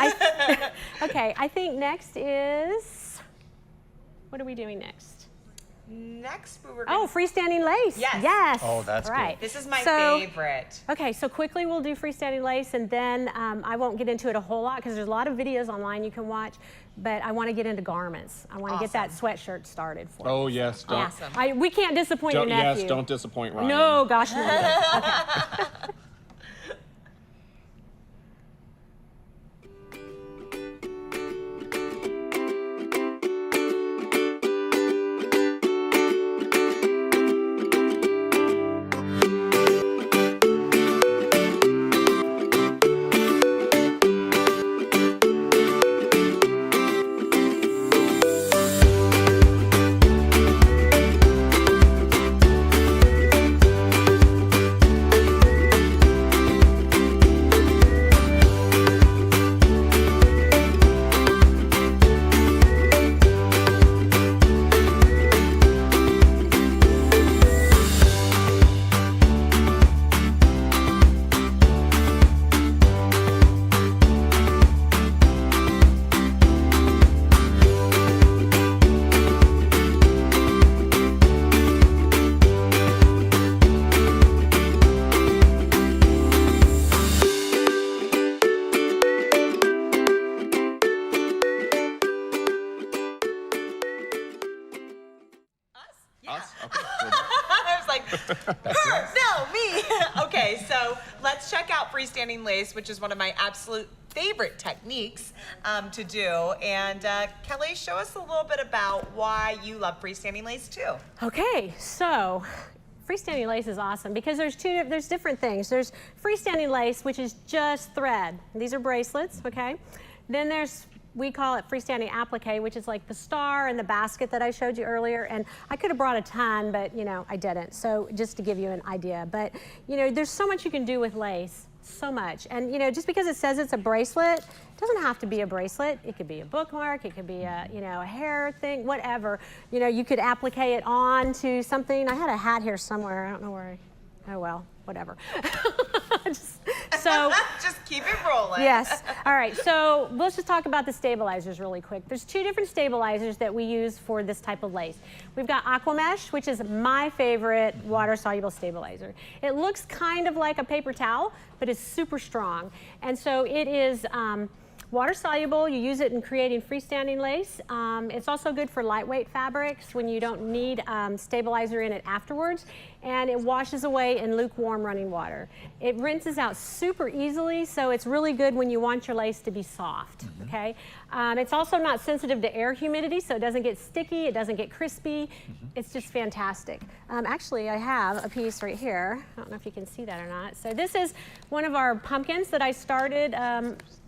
Okay, I think next is, what are we doing next? Next, we were Oh, freestanding lace. Yes. Yes. Oh, that's right. This is my So- favorite. Okay, so quickly we'll do freestanding lace, and then I won't get into it a whole lot because there's a lot of videos online you can watch, but I want to get into garments. I want to get that sweatshirt started for you. Oh yes, don't. Yeah. We can't disappoint your nephew. Yes, don't disappoint Ryan. No, gosh, no. Okay. Us? Okay. I was like, her, no, me. Okay, so let's check out freestanding lace, which is one of my absolute favorite techniques to do. And Kelly, show us a little bit about why you love freestanding lace too. Okay, so freestanding lace is awesome because there's different things. There's freestanding lace, which is just thread. These are bracelets, okay? Then we call it freestanding applique, which is like the star and the basket that I showed you earlier. And I could have brought a ton, but I didn't. So just to give you an idea. But there's so much you can do with lace, so much. And just because it says it's a bracelet, it doesn't have to be a bracelet. It could be a bookmark, it could be a hair thing, whatever. You could applique it on to something. I had a hat here somewhere, I don't know where. Oh well, whatever. Just keep it rolling. Yes. All right. So let's just talk about the stabilizers really quick. There's two different stabilizers that we use for this type of lace. We've got Aquamesh, which is my favorite water-soluble stabilizer. It looks kind of like a paper towel, but it's super strong. And so it is water soluble. You use it in creating freestanding lace. It's also good for lightweight fabrics when you don't need stabilizer in it afterwards. and it washes away in lukewarm running water. It rinses out super easily, so it's really good when you want your lace to be soft, okay? It's also not sensitive to air humidity, so it doesn't get sticky, it doesn't get crispy. It's just fantastic. Actually, I have a piece right here. I don't know if you can see that or not. So this is one of our pumpkins that I started, I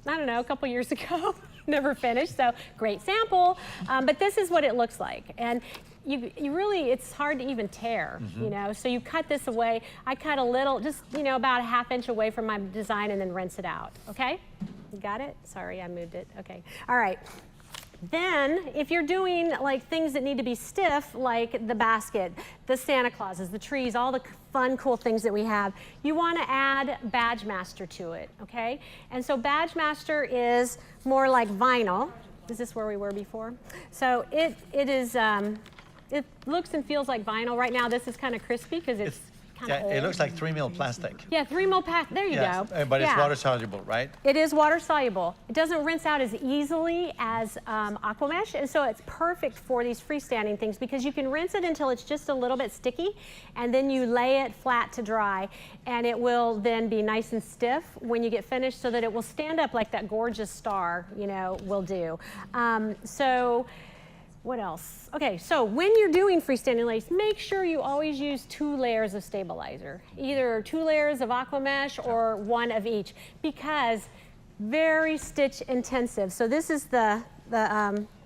don't know, a couple years ago. Never finished, so great sample. But this is what it looks like. And you really, it's hard to even tear, you know, so you cut this away. I cut a little, just, you know, about a ½ inch away from my design and then rinse it out, okay? You got it? Sorry, I moved it, okay. All right. Then, if you're doing like things that need to be stiff, like the basket, the Santa Clauses, the trees, all the fun, cool things that we have, you want to add Badge Master to it, okay? And so Badge Master is more like vinyl. Is this where we were before? So it looks and feels like vinyl. Right now, this is kind of crispy because it's kind of old. It looks like 3-mil plastic. Yeah, 3-mil plastic. There you go. But it's water soluble, right? It is water soluble. It doesn't rinse out as easily as Aquamesh, and so it's perfect for these freestanding things because you can rinse it until it's just a little bit sticky, and then you lay it flat to dry, and it will then be nice and stiff when you get finished so that it will stand up like that gorgeous star, you know, will do. So what else? Okay, so when you're doing freestanding lace, make sure you always use 2 layers of stabilizer, either 2 layers of Aquamesh or 1 of each, because very stitch intensive. So this is the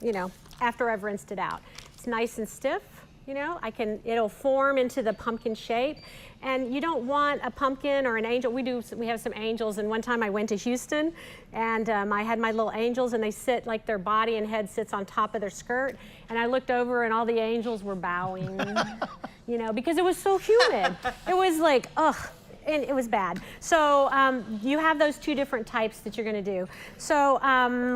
you know, after I've rinsed it out. It's nice and stiff, you know, it'll form into the pumpkin shape. And you don't want a pumpkin or an angel. We have some angels, and one time I went to Houston, and I had my little angels, and they sit like their body and head sits on top of their skirt, and I looked over, and all the angels were bowing, you know, because it was so humid. It was like, ugh. And it was bad. So you have those 2 different types that you're gonna do. So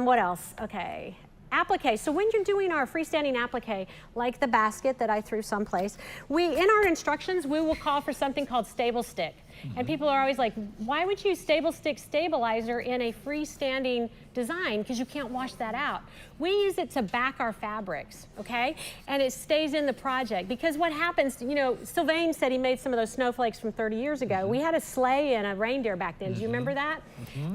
what else? Okay. Applique. So when you're doing our freestanding applique, like the basket that I threw someplace, in our instructions, we will call for something called stable stick. And people are always like, why would you use stable stick stabilizer in a freestanding design? Because you can't wash that out. We use it to back our fabrics, okay? And it stays in the project. Because what happens, you know, Sylvain said he made some of those snowflakes from 30 years ago. We had a sleigh and a reindeer back then. Do you remember that?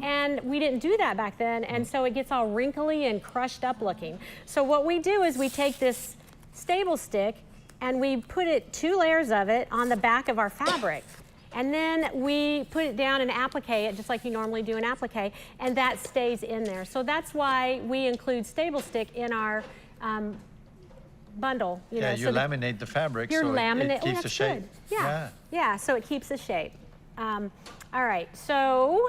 And we didn't do that back then. And so it gets all wrinkly and crushed up looking. So what we do is we take this stable stick and we put 2 layers of it on the back of our fabric. And then we put it down and applique it just like you normally do an applique, and that stays in there. So that's why we include stable stick in our bundle. You know, you laminate the fabric so it keeps the shape. Yeah, so it keeps the shape. All right, so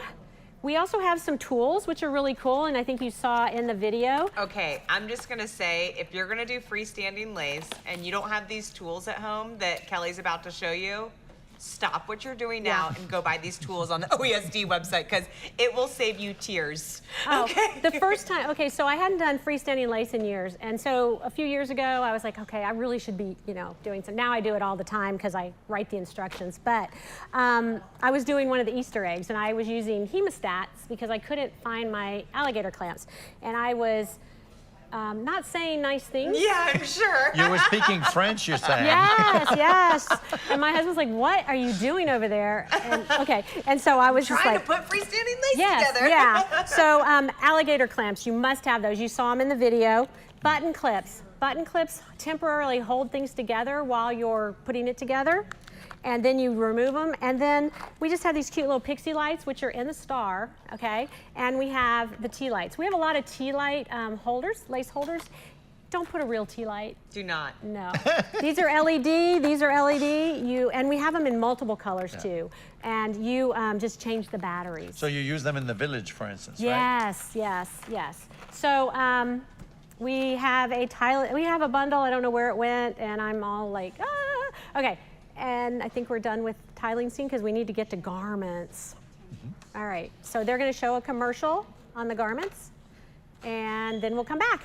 we also have some tools which are really cool, and I think you saw in the video. Okay, I'm just gonna say, if you're gonna do freestanding lace and you don't have these tools at home that Kellie's about to show you, stop what you're doing now and go buy these tools on the OESD website because it will save you tears. Okay. The first time, okay, so I hadn't done freestanding lace in years, and so a few years ago I was like, okay, I really should be, you know, doing some. Now I do it all the time because I write the instructions, but I was doing one of the Easter eggs, and I was using hemostats because I couldn't find my alligator clamps, and I was not saying nice things. Yeah, I'm sure. You were speaking French, you're saying. Yes. And my husband's like, what are you doing over there? And, okay, and so I was trying just like, to put freestanding lace together. Yeah. So alligator clamps, you must have those. You saw them in the video. Button clips. Button clips temporarily hold things together while you're putting it together. And then you remove them, and then we just have these cute little pixie lights, which are in the star, okay? And we have the tea lights. We have a lot of tea light holders, lace holders. Don't put a real tea light. Do not. No. These are LED, these are LED, and we have them in multiple colors too. And you just change the batteries. So you use them in the village, for instance, right? Yes. So we have a bundle, I don't know where it went, and I'm all like, ah. Okay. And I think we're done with tiling scene because we need to get to garments. All right, so they're going to show a commercial on the garments, and then we'll come back.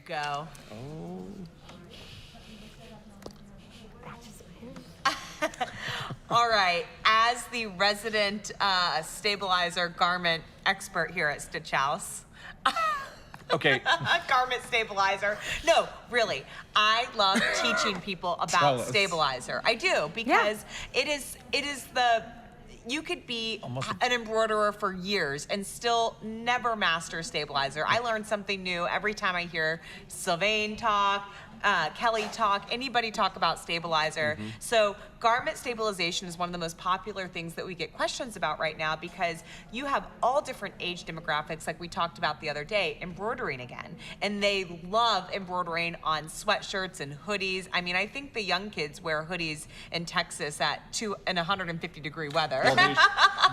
go. Oh. All right, as the resident stabilizer garment expert here at Stitch House. Okay. Garment stabilizer. No, really, I love teaching people about stabilizer. I do, because it is the, you could be an embroiderer for years and still never master stabilizer. I learn something new every time I hear Sylvain talk, Kelly talk, anybody talk about stabilizer. So garment stabilization is one of the most popular things that we get questions about right now, because you have all different age demographics, like we talked about the other day, embroidering again. And they love embroidering on sweatshirts and hoodies. I mean, I think the young kids wear hoodies in Texas at 150-degree weather. Well,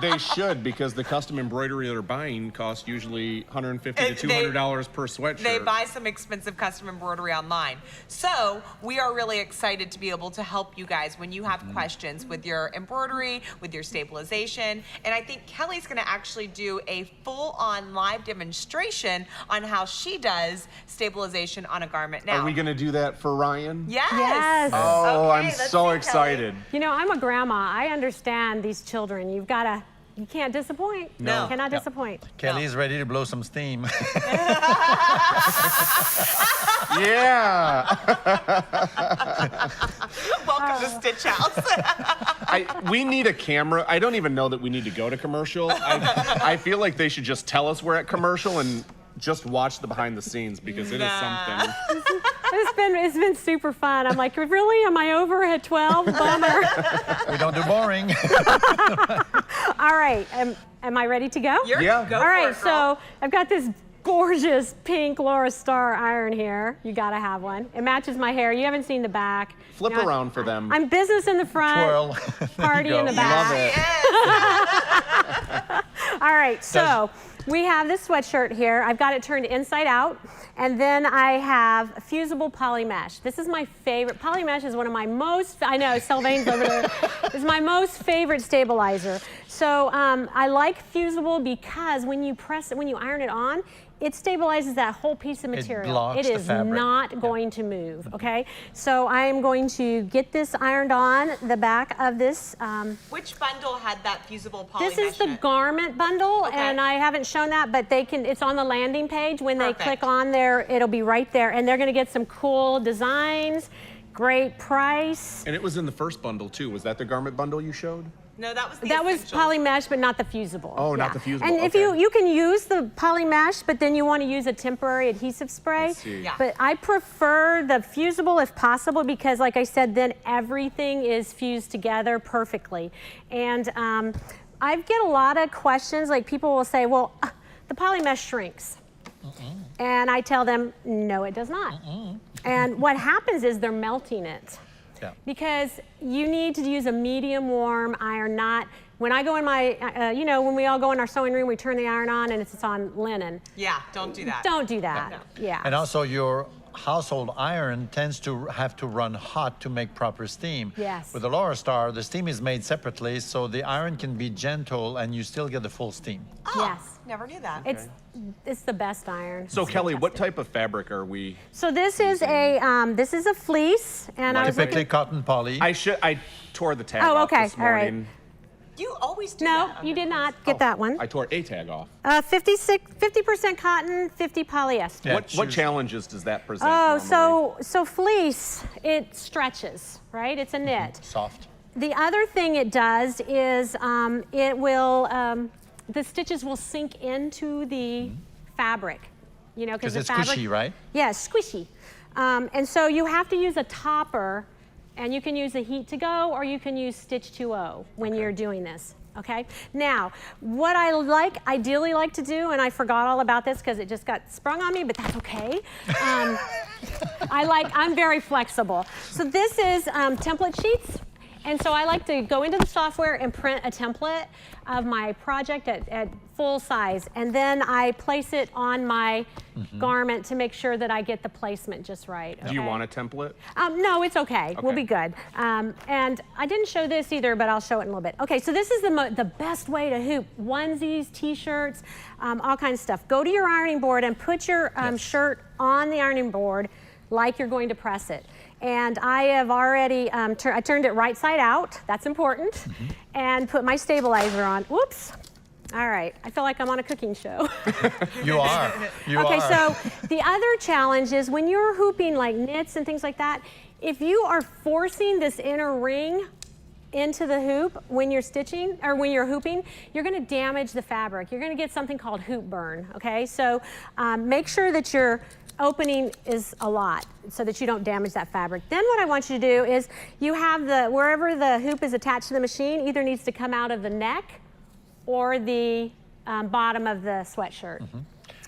they should, because the custom embroidery they're buying costs usually $150 to $200 per sweatshirt. They buy some expensive custom embroidery online. So we are really excited to be able to help you guys when you have questions with your embroidery, with your stabilization. And I think Kelly's gonna actually do a full-on live demonstration on how she does stabilization on a garment now. Are we gonna do that for Ryan? Yes. Oh, okay, I'm so excited. You know, I'm a grandma. I understand these children. You can't disappoint. No. You cannot disappoint. Kelly's ready to blow some steam. Yeah. Welcome to Stitch House. We need a camera. I don't even know that we need to go to commercial. I feel like they should just tell us we're at commercial and just watch the behind the scenes, because it is something. It's been super fun. I'm like, really? Am I over at 12? Bummer. We don't do boring. All right. Am I ready to go? Yeah. Go All for right. it, girl. So I've got this gorgeous pink Laura Star iron here. You gotta have one. It matches my hair. You haven't seen the back. Flip around for them. I'm business in the front, Twirl. party in the back. Love it. All right, so we have this sweatshirt here. I've got it turned inside out, and then I have fusible poly mesh. This is my favorite. Poly mesh is one of my most, I know, Sylvain's over there. Is my most favorite stabilizer. So I like fusible because when you iron it on, it stabilizes that whole piece of material. Blocks It is the fabric. not going to move, okay? So I am going to get this ironed on the back of this. Which bundle had that fusible poly This is mesh the in it? garment bundle, Okay. and I haven't shown that, but it's on the landing page. When Perfect. they click on there, it'll be right there, and they're gonna get some cool designs, great price. And it was in the first bundle too. Was that the garment bundle you showed? No, that was the That was essentials. poly mesh, but not the fusible. Oh, not the fusible, And if okay. you can use the poly mesh, but then you want to use a temporary adhesive spray. I see. Yeah. But I prefer the fusible if possible, because like I said, then everything is fused together perfectly. And I get a lot of questions, like people will say, well, the poly mesh shrinks. And I tell them, no, it does not. And what happens is they're melting it. Yeah. Because you need to use a medium warm iron, not, when I go in my, when we all go in our sewing room, we turn the iron on and it's on linen. Yeah, don't do that. Don't do that, No. yeah. And also your household iron tends to have to run hot to make proper steam. Yes. With the Laura Star, the steam is made separately, so the iron can be gentle and you still get the full steam. Oh, Yes. Never knew that. It's the best iron. So It's Kelly, what fantastic. type of fabric are we? So this is a fleece, and I was Typically looking. cotton poly. I tore the tag Oh, off okay, this all right. morning. You always do No, that. you did not get that one. I tore a tag off. 50% cotton, 50 polyester. Yeah, What choose- challenges does that present? Oh, normally? so fleece, it stretches, right? It's a knit. Soft. The other thing it does is it will, the stitches will sink into the fabric, Because the it's fabric. squishy, right? Yeah, squishy. And so you have to use a topper, and you can use a heat to go, or you can use Stitch 2.0 when you're doing this. Okay. Now, what I ideally like to do, and I forgot all about this because it just got sprung on me, but that's okay. I'm very flexible. So this is template sheets, And so I like to go into the software and print a template of my project at full size. And then I place it on my garment to make sure that I get the placement just right. Do you want a template? No, it's okay. We'll be good. And I didn't show this either, but I'll show it in a little bit. Okay, so this is the best way to hoop. Onesies, t-shirts, all kinds of stuff. Go to your ironing board and put your shirt on the ironing board like you're going to press it. And I have already, I turned it right side out, that's important, and put my stabilizer on. Whoops. All right, I feel like I'm on a cooking show. You are. Okay, so the other challenge is when you're hooping like knits and things like that, if you are forcing this inner ring into the hoop when you're stitching or when you're hooping, you're going to damage the fabric. You're going to get something called hoop burn, okay? So make sure that your opening is a lot so that you don't damage that fabric. Then what I want you to do is you have wherever the hoop is attached to the machine either needs to come out of the neck or the bottom of the sweatshirt.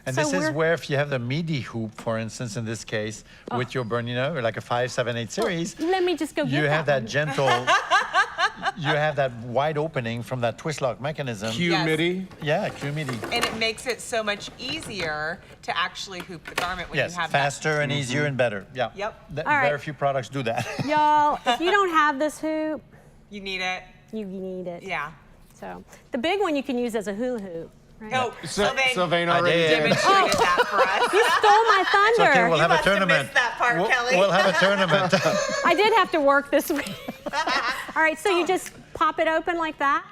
And so this is where if you have the midi hoop, for instance, in this case, with your BERNINA, or like a 5, 7, 8 series, let me just go get you have that one. gentle, you have that wide opening from that twist lock mechanism. Q-midi? Yeah, Q-midi. And it makes it so much easier to actually hoop the garment when you have faster and easier and better. Yeah. Yep. Very few products do that. Y'all, if you don't have this hoop, you need it. You need it. Yeah. So the big one you can use as a hula hoop. Right? Oh, Sylvain already demonstrated that for us. You stole my thunder. It's okay, we'll have a tournament. Missed that part, Kelly. We'll have a tournament. I did have to work this week. All right, so you just pop it open like that.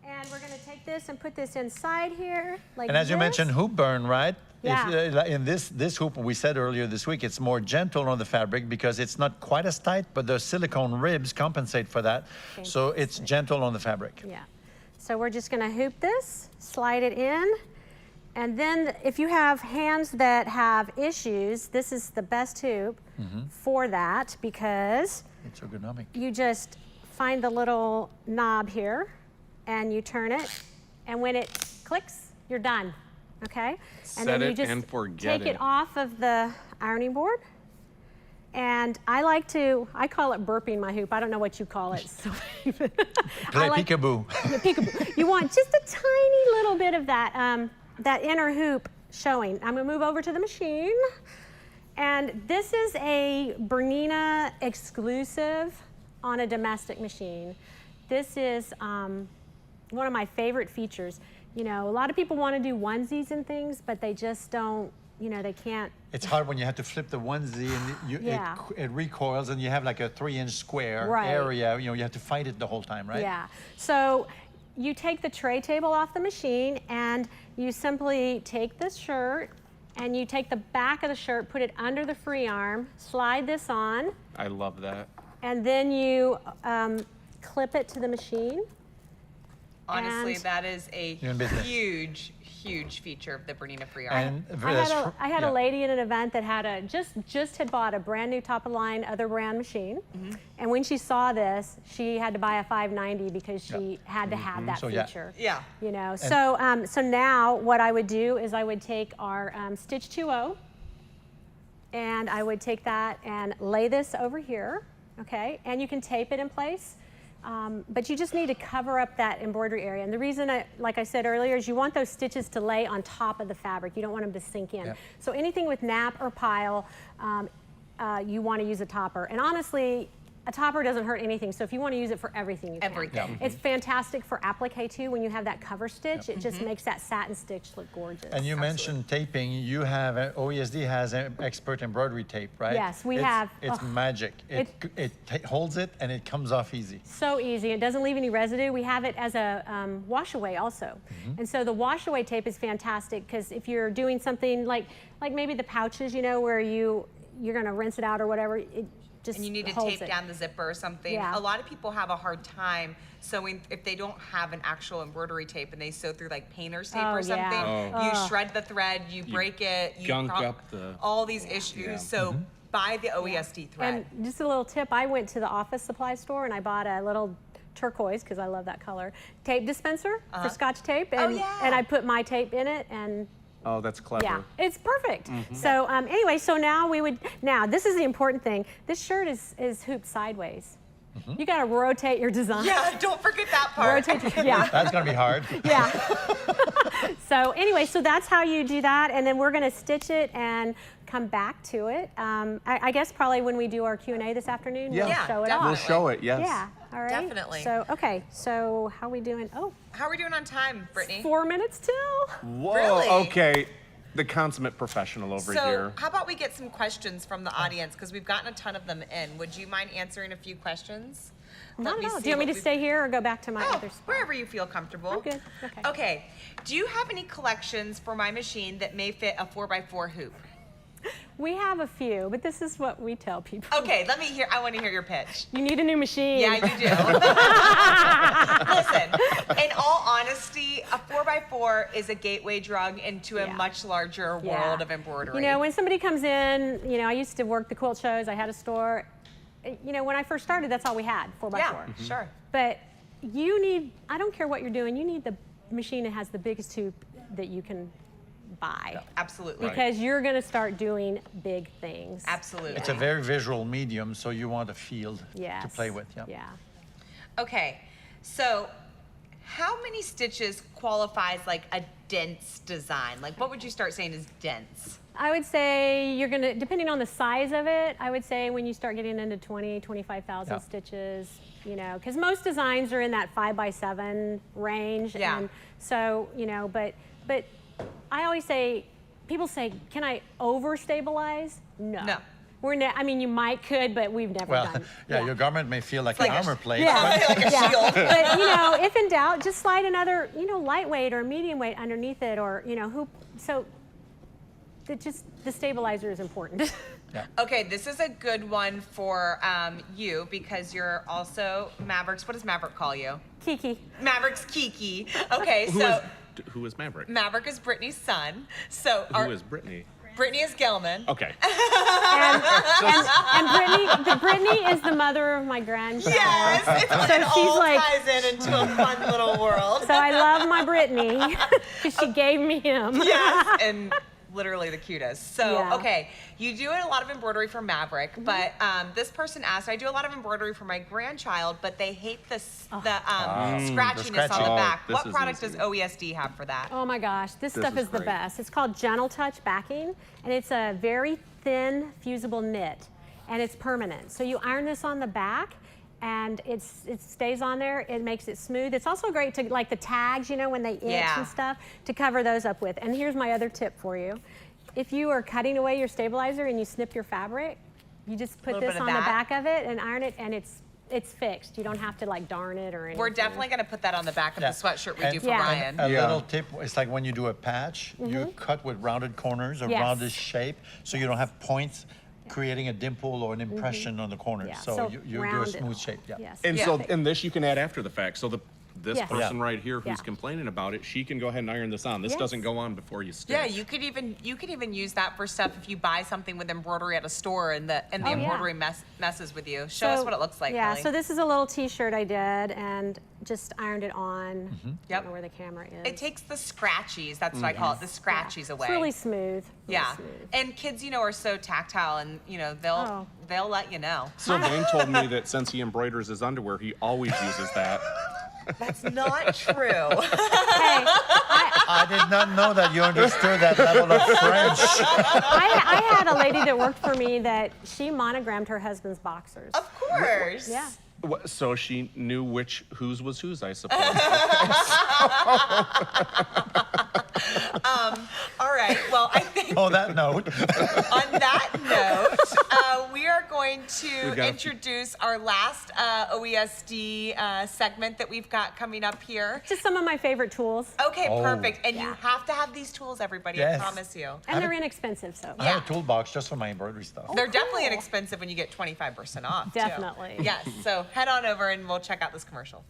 And we're going to take this and put this inside here, like And as you mentioned, hoop burn, right? Yeah. In this hoop, we said earlier this week, it's more gentle on the fabric because it's not quite as tight, but the silicone ribs compensate for that. So it's gentle on the fabric. Yeah. So we're just going to hoop this, slide it in, and then if you have hands that have issues, this is the best hoop for that because it's ergonomic. You just find the little knob here and you turn it, and when it clicks, you're done. Okay? And then you just take it off of the ironing board. And I call it burping my hoop. I don't know what you call it. So Play peekaboo. Peekaboo. You want just a tiny little bit of that, that inner hoop showing. I'm gonna move over to the machine. And this is a BERNINA exclusive on a domestic machine. This is one of my favorite features. You know, a lot of people want to do onesies and things, but they just don't, you know, they can't. It's hard when you have to flip the onesie and it recoils and you have like a 3-inch square area. You know, you have to fight it the whole time, right? Yeah. So you take the tray table off the machine and you simply take this shirt and you take the back of the shirt, put it under the free arm, slide this on. I love that. And then you clip it to the machine. Honestly, that is a huge, huge feature of the BERNINA free arm. I had a lady in an event that had just had bought a brand new top of line other brand machine, and when she saw this, she had to buy a 590 because she had to have that feature. Yeah. You know, so now what I would do is I would take our Stitch 2.0, and I would take that and lay this over here, okay, and you can tape it in place. But you just need to cover up that embroidery area. And the reason, like I said earlier, is you want those stitches to lay on top of the fabric. You don't want them to sink in. Yep. So anything with nap or pile, you want to use a topper. And honestly, a topper doesn't hurt anything. So if you want to use it for everything, you can. Everything. It's fantastic for applique too. When you have that cover stitch, it just makes that satin stitch look gorgeous. And you mentioned taping. You have, OESD has an expert embroidery tape, right? Yes, we have. It's magic. It holds it and it comes off easy. So easy. It doesn't leave any residue. We have it as a wash away also. And so the wash away tape is fantastic because if you're doing something like maybe the pouches, you know, where you're going to rinse it out or whatever, and you need to tape down the zipper or something. Yeah. A lot of people have a hard time sewing if they don't have an actual embroidery tape and they sew through like painter's tape or something. You shred the thread, you break it, you gunk up all these issues. So buy the OESD thread. And just a little tip, I went to the office supply store and I bought a little turquoise, because I love that color, tape dispenser for Scotch tape. And, and I put my tape in it and oh, that's clever. yeah, it's perfect. So anyway, so now this is the important thing. This shirt is hooped sideways. You got to rotate your design. Yeah, don't forget that part. Yeah. That's going to be hard. Yeah. So anyway, so that's how you do that, and then we're going to stitch it and come back to it. I guess probably when we do our Q&A this afternoon, we'll show it off. We'll show it, yes. Yeah, all right. Definitely. So, okay, so how are we doing? Oh, How are we doing on time, Brittany? 4 minutes till? Whoa, Really? okay. The consummate professional over So here. how about we get some questions from the audience, because we've gotten a ton of them in. Would you mind answering a few questions? Not at all. Do you want me to stay here or go back to my other spot? Wherever you feel comfortable. I'm good. Okay. Okay. Do you have any collections for my machine that may fit a 4x4 hoop? We have a few, but this is what we tell people. Okay, I want to hear your pitch. You need a new machine. Yeah, you do. Listen, in all honesty, a 4x4 is a gateway drug into a much larger world of embroidery. You know, when somebody comes in, you know, I used to work the quilt shows, I had a store. You know, when I first started, that's all we had, 4x4. Yeah, sure. But you need, I don't care what you're doing, you need the machine that has the biggest hoop that you can buy. Absolutely. Because you're going to start doing big things. Absolutely. It's a very visual medium, so you want a field to play with. Yeah. Okay, so how many stitches qualifies like a dense design? Like, what would you start saying is dense? I would say you're going to, depending on the size of it, I would say when you start getting into 20, 25,000 stitches, you know, because most designs are in that 5x7 range. Yeah. And so, you know, but I always say, people say, can I over-stabilize? No. No. I mean, you might could, but we've never done. Yeah, your garment may feel like an armor plate. Yeah, like a shield. But you know, if in doubt, just slide another, you know, lightweight or medium weight underneath it, or you know, so the stabilizer is important. Yeah. Okay, this is a good one for you because you're also Mavericks. What does Maverick call you? Kiki. Maverick's Kiki. Okay, Who is Maverick? Maverick is Brittany's son. So Who is Brittany? Brittany is Gelman. Okay. And Brittany is the mother of my grandchild. Yes, it all ties into a fun little world. So I love my Brittany because she gave me him. Yes, and literally the cutest. So, Yeah. okay, you do a lot of embroidery for Maverick, but this person asked, I do a lot of embroidery for my grandchild, but they hate the scratchiness on the back. this What is product easy. does OESD have for that? Oh my gosh, this stuff is is the great. best. It's called Gentle Touch Backing, and it's a very thin, fusible knit, and it's permanent. So you iron this on the back, and it stays on there. It makes it smooth. It's also great to, like the tags, you know, when they itch and stuff, to cover those up with. And here's my other tip for you. If you are cutting away your stabilizer and you snip your fabric, you just put this on the back of it and iron it, and it's fixed. You don't have to like darn it or anything. We're definitely going to put that on the back of the sweatshirt we do for Ryan. A little tip, it's like when you do a patch, you cut with rounded corners or rounded shape, so you don't have points creating a dimple or an impression on the corners. Yeah, So, so you do a round it smooth off. shape. Yeah. Yes. And so, and this you can add after the fact. So this Yes. person right here who's Yeah. complaining about it, she can go ahead and iron this on. This Yes. doesn't go on before you stitch. Yeah, you could even use that for stuff if you buy something with embroidery at a store and the embroidery messes with you. Show us what it looks like. Yeah, Kelly. so this is a little t-shirt I did and just ironed it on. I Yep. don't know where the camera is. It takes the scratchies. That's what I call it. The scratchies away. It's really smooth. Really Yeah, smooth. and kids, you know, are so tactile, and you know they'll let you know. So Dane told me that since he embroiders his underwear, he always uses that. That's not true. Hey, I did not know that you understood that level of French. I had a lady that worked for me that she monogrammed her husband's boxers. Of course. Yeah. So she knew whose was whose, I suppose. All right. Well, I think On that note. on that note, we are going to got- introduce our last OESD segment that we've got coming up here. Just some of my favorite tools. Okay, Oh. perfect. And you have to have these tools, everybody. Yes. I promise you. And they're inexpensive, so. I have a toolbox just for my embroidery stuff. They're definitely inexpensive when you get 25% off. too. Definitely. Yes. So head on over and we'll check out this commercial.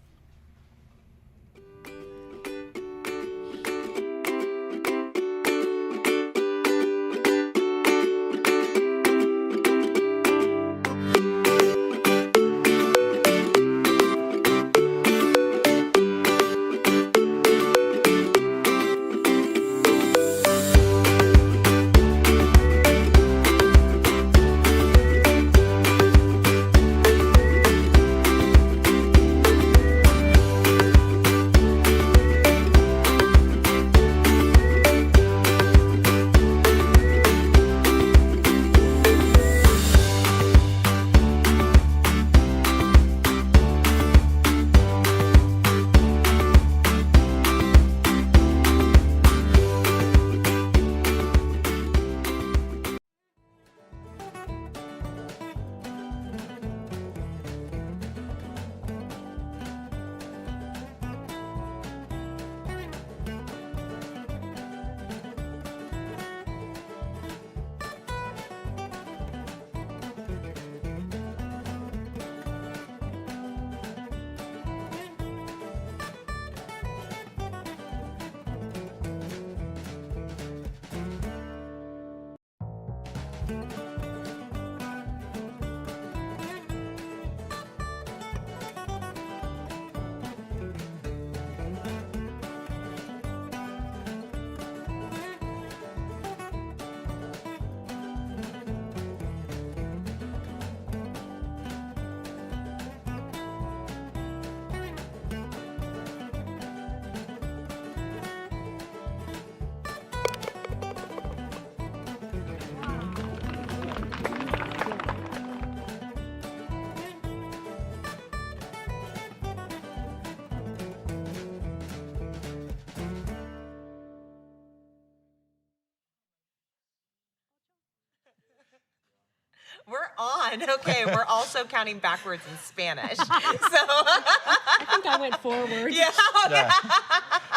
We're on. Okay, we're also counting backwards in Spanish. So I think I went forward. Yeah.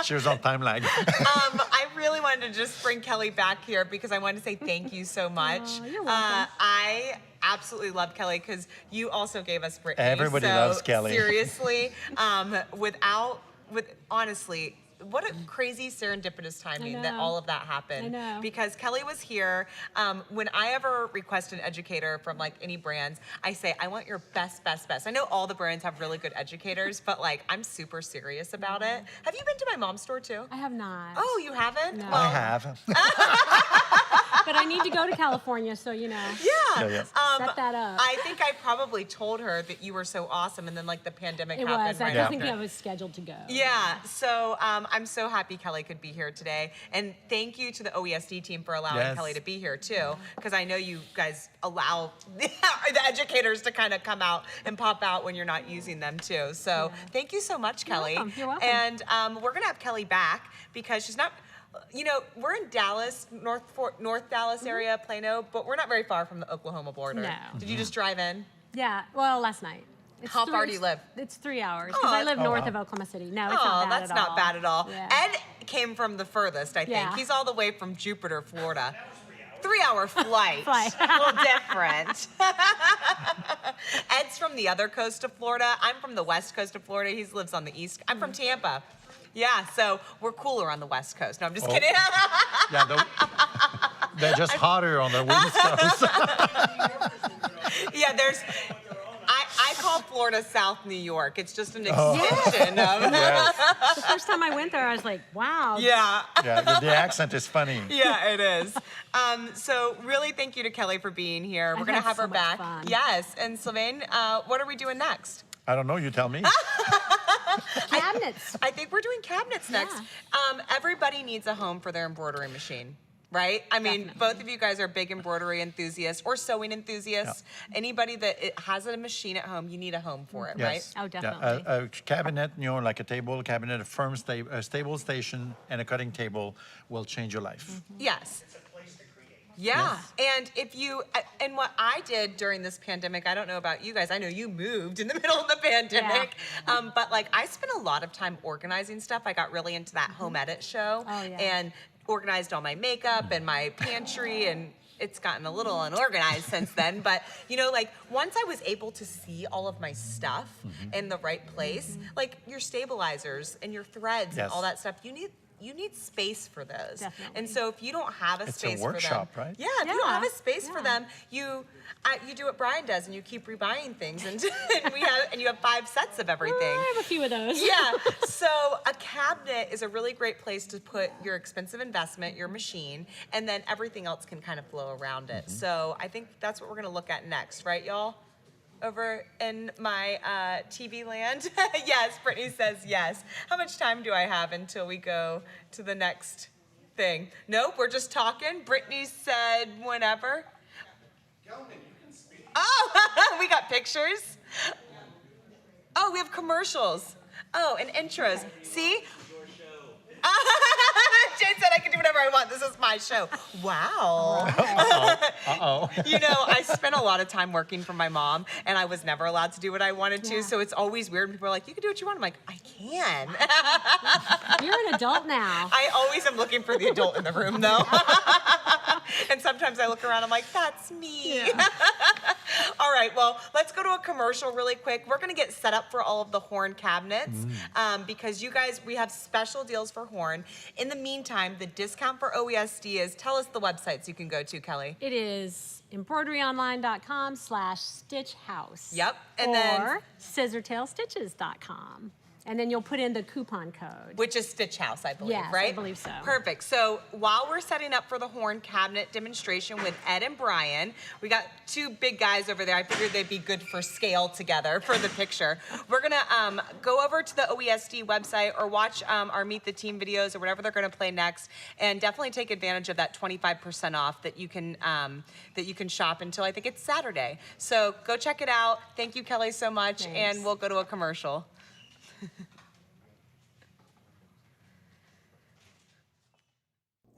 She was on time lag. I really wanted to just bring Kellie back here because I wanted to say thank you so much. Oh, you're welcome. I absolutely love Kellie because you also gave us Brittany. Everybody so loves Kellie. Seriously, honestly, what a crazy serendipitous timing that all of that happened. I know. Because Kellie was here. When I ever request an educator from like any brands, I say, I want your best, best, best. I know all the brands have really good educators, but like I'm super serious about it. Have you been to my mom's store too? I have not. Oh, you haven't? No. Well, I have. But I need to go to California, so you know. Yeah. Set that up. I think I probably told her that you were so awesome, and then like the pandemic It happened. was. I right don't think after. I was scheduled to go. Yeah, so I'm so happy Kellie could be here today. And thank you to the OESD team for allowing Kellie to be here too, because I know you guys allow the educators to kind of come out and pop out when you're not using them too. So thank you so much, Kellie. Welcome. You're welcome. And we're gonna have Kellie back because she's not, you know, we're in Dallas, North Dallas area, Plano, but we're not very far from the Oklahoma border. No. Did you just drive in? Yeah, well, last night. How far do you live? It's 3 hours, because I live north of Oklahoma City. No, it's not bad that's at all. not bad at all. Yeah. Ed came from the furthest, I think. Yeah. He's all the way from Jupiter, Florida. 3-hour flight. Flight. A little different. Ed's from the other coast of Florida. I'm from the west coast of Florida. He lives on the east. I'm from Tampa. Yeah, so we're cooler on the west coast. No, I'm just kidding. Yeah, they're just hotter on the west coast. Yeah, I call Florida South New York. It's just an extension of. The first time I went there, I was like, wow. Yeah. Yeah, the accent is funny. Yeah, it is. So really thank you to Kellie for being here. We're going to have her back. Fun. Yes. And Sylvain, what are we doing next? I don't know, you tell me. Cabnets. I think we're doing cabinets next. Everybody needs a home for their embroidery machine. Right? I mean, both of you guys are big embroidery enthusiasts or sewing enthusiasts. Anybody that has a machine at home, you need a home for it, right? Oh, definitely. Yeah, a cabinet, you know, like a table cabinet, a firm stable station, and a cutting table will change your life. Yes. Yeah, and if you, and what I did during this pandemic, I don't know about you guys, I know you moved in the middle of the pandemic, but like I spent a lot of time organizing stuff. I got really into that home edit show and organized all my makeup and my pantry, and it's gotten a little unorganized since then. But you know, like once I was able to see all of my stuff in the right place, like your stabilizers and your threads and all that stuff, you need space for those. Definitely. And so if you don't have a space for them. It's a workshop, right? Yeah, if you don't have a space for them, you do what Brian does and you keep rebuying things and you have 5 sets of everything. I have a few of those. Yeah. So a cabinet is a really great place to put your expensive investment, your machine, and then everything else can kind of flow around it. So I think that's what we're gonna look at next, right, y'all? Over in my TV land? Yes, Brittany says yes. How much time do I have until we go to the next thing? Nope, we're just talking. Brittany said whenever. Oh, we got pictures. Oh, we have commercials. Oh, and intros. See? Jane said I can do whatever I want. This is my show. Wow. Uh-oh. You know, I spent a lot of time working for my mom, and I was never allowed to do what I wanted to, so it's always weird when people are like, you can do what you want. I'm like, I can. You're an adult now. I always am looking for the adult in the room, though. And sometimes I look around, I'm like, that's me. Yeah. All right, well, let's go to a commercial really quick. We're gonna get set up for all of the horn cabinets because you guys, we have special deals for horn. In the meantime, the discount for OESD is, tell us the websites you can go to, Kellie. It is embroideryonline.com/stitchhouse. Yep, and or then scissortailstitches.com. And then you'll put in the coupon code. Which is Stitchhouse, I believe, yes, right? I believe so. Perfect. So while we're setting up for the horn cabinet demonstration with Ed and Brian, we got 2 big guys over there. I figured they'd be good for scale together for the picture. We're gonna go over to the OESD website or watch our Meet the Team videos or whatever they're gonna play next, and definitely take advantage of that 25% off that you can shop until I think it's Saturday. So go check it out. Thank you, Kellie, so much, and we'll go to a commercial.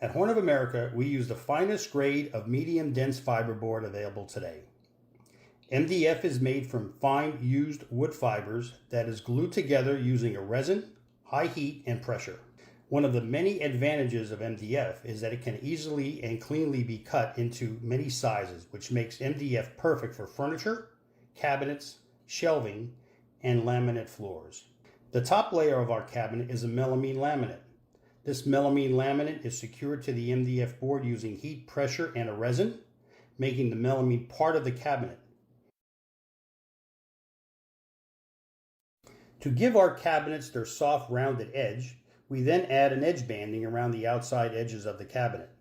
At Horn of America, we use the finest grade of medium dense fiberboard available today. MDF is made from fine used wood fibers that is glued together using a resin, high heat, and pressure. One of the many advantages of MDF is that it can easily and cleanly be cut into many sizes, which makes MDF perfect for furniture, cabinets, shelving, and laminate floors. The top layer of our cabinet is a melamine laminate. This melamine laminate is secured to the MDF board using heat, pressure, and a resin, making the melamine part of the cabinet. To give our cabinets their soft, rounded edge, we then add an edge banding around the outside edges of the cabinet.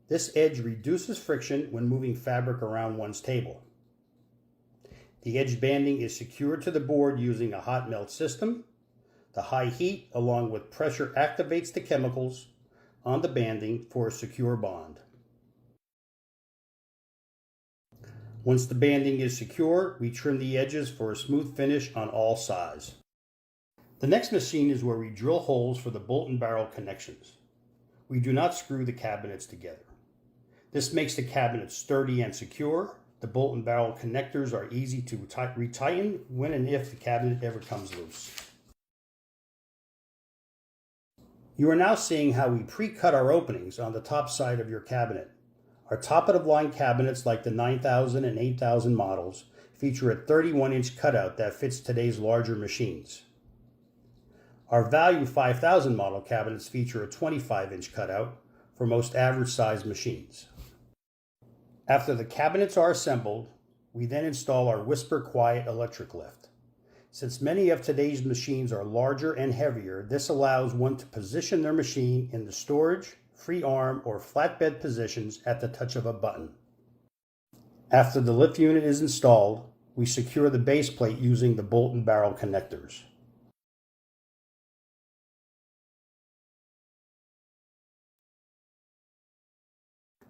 This edge reduces friction when moving fabric around one's table. The edge banding is secured to the board using a hot melt system. The high heat, along with pressure, activates the chemicals on the banding for a secure bond. Once the banding is secure, we trim the edges for a smooth finish on all sides. The next machine is where we drill holes for the bolt and barrel connections. We do not screw the cabinets together. This makes the cabinet sturdy and secure. The bolt and barrel connectors are easy to retighten when and if the cabinet ever comes loose. You are now seeing how we pre-cut our openings on the top side of your cabinet. Our top-of-the-line cabinets, like the 9000 and 8000 models, feature a 31-inch cutout that fits today's larger machines. Our value 5000 model cabinets feature a 25-inch cutout for most average-sized machines. After the cabinets are assembled, we then install our Whisper Quiet electric lift. Since many of today's machines are larger and heavier, this allows one to position their machine in the storage, free arm, or flatbed positions at the touch of a button. After the lift unit is installed, we secure the base plate using the bolt and barrel connectors.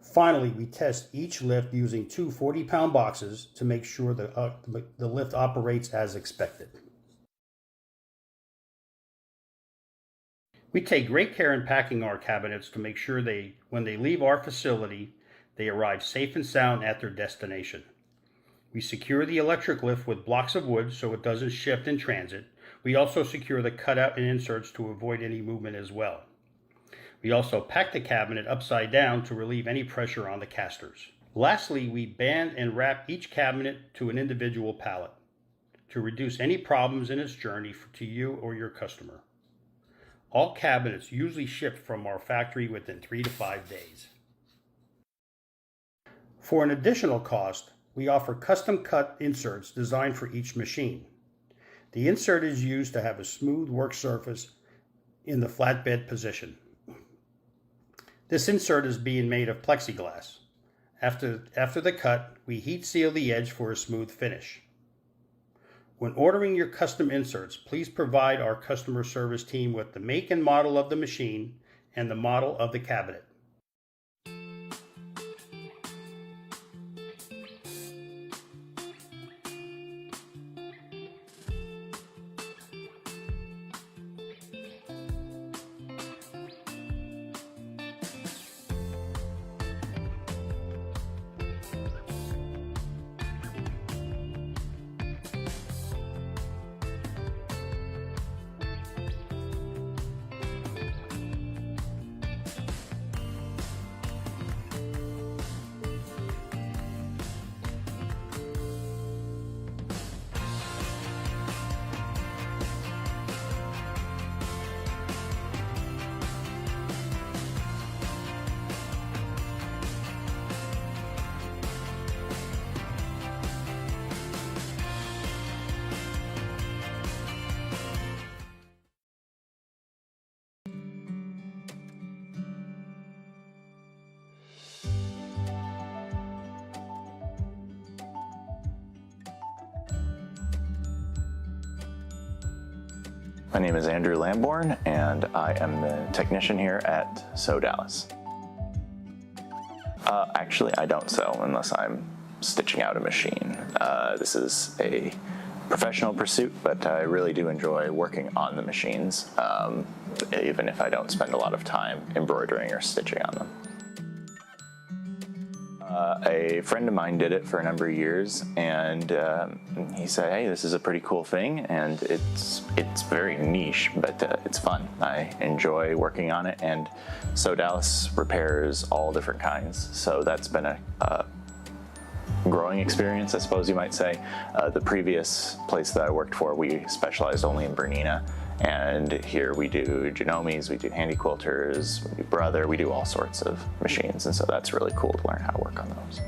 Finally, we test each lift using two 40-pound boxes to make sure the lift operates as expected. We take great care in packing our cabinets to make sure when they leave our facility, they arrive safe and sound at their destination. We secure the electric lift with blocks of wood so it doesn't shift in transit. We also secure the cutout and inserts to avoid any movement as well. We also pack the cabinet upside down to relieve any pressure on the casters. Lastly, we band and wrap each cabinet to an individual pallet to reduce any problems in its journey to you or your customer. All cabinets usually ship from our factory within 3 to 5 days. For an additional cost, we offer custom cut inserts designed for each machine. The insert is used to have a smooth work surface in the flatbed position. This insert is being made of plexiglass. After the cut, we heat seal the edge for a smooth finish. When ordering your custom inserts, please provide our customer service team with the make and model of the machine and the model of the cabinet. My name is Andrew Lamborn, and I am the technician here at Sew Dallas. Actually, I don't sew unless I'm stitching out a machine. This is a professional pursuit, but I really do enjoy working on the machines, even if I don't spend a lot of time embroidering or stitching on them. A friend of mine did it for a number of years, and he said, hey, this is a pretty cool thing, and it's very niche, but it's fun. I enjoy working on it, and So Dallas repairs all different kinds, so that's been a growing experience, I suppose you might say. The previous place that I worked for, we specialized only in BERNINA, and here we do Genomes, we do handy quilters, we do Brother, we do all sorts of machines, and so that's really cool to learn how to work on those.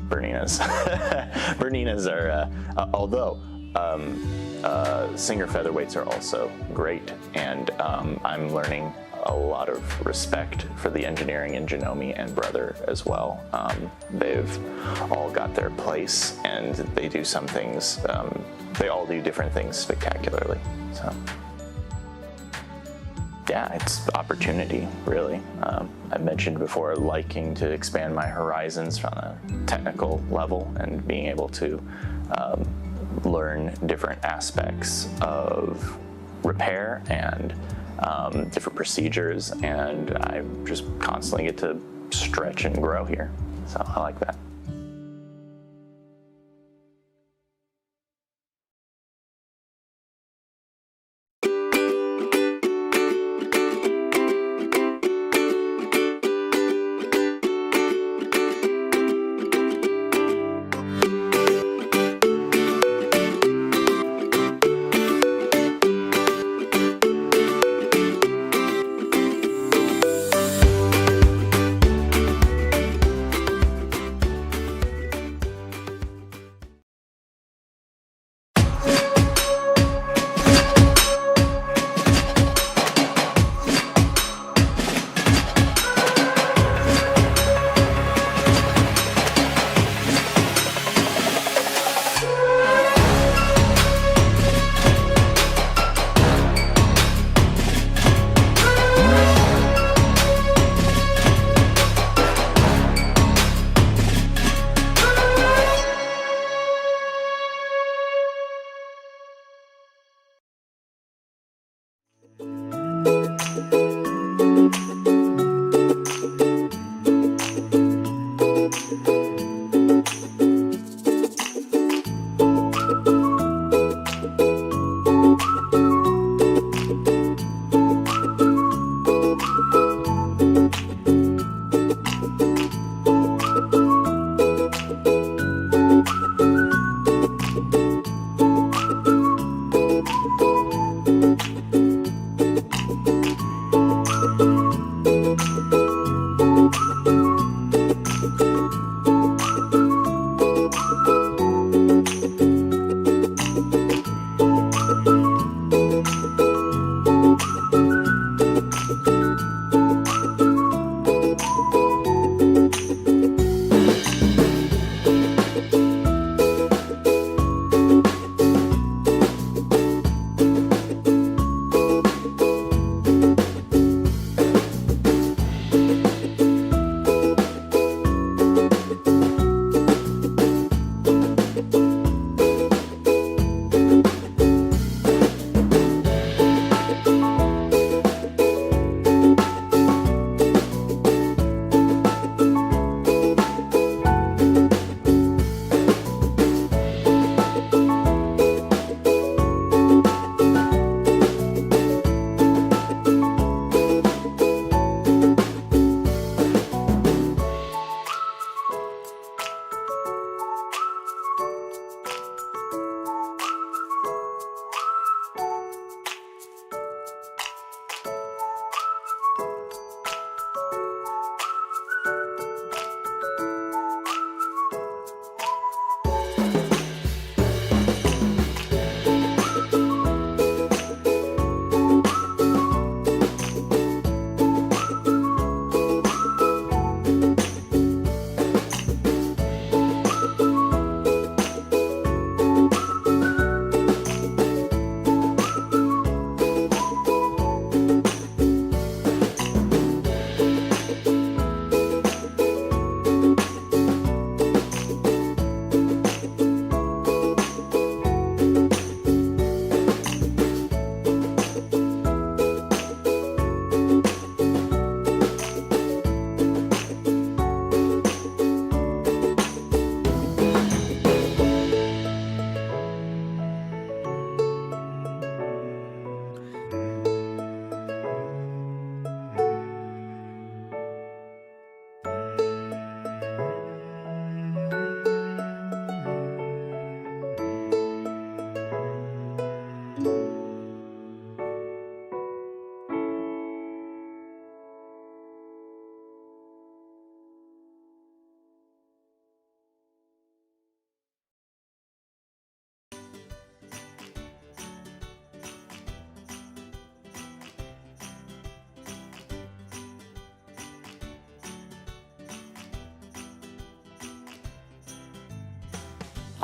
BERNINAs. BERNINAs are, although Singer featherweights are also great, and I'm learning a lot of respect for the engineering in Genome and Brother as well. They've all got their place, and they do some things, they all do different things spectacularly. So yeah, it's opportunity, really. I mentioned before liking to expand my horizons from a technical level and being able to learn different aspects of repair and different procedures, and I just constantly get to stretch and grow here. So I like that.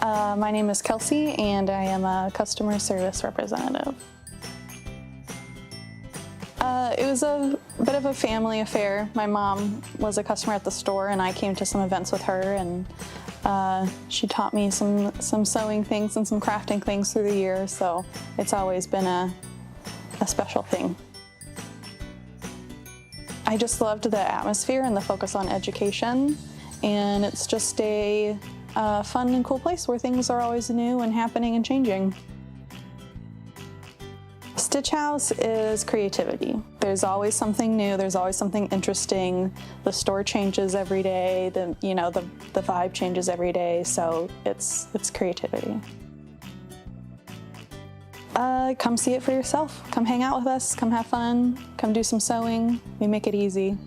My name is Kelsey, and I am a customer service representative. It was a bit of a family affair. My mom was a customer at the store, and I came to some events with her, and she taught me some sewing things and some crafting things through the years, so it's always been a special thing. I just loved the atmosphere and the focus on education, and it's just a fun and cool place where things are always new and happening and changing. Stitch House is creativity. There's always something new, there's always something interesting. The store changes every day, the vibe changes every day, so it's creativity. Come see it for yourself. Come hang out with us, come have fun, come do some sewing. We make it easy.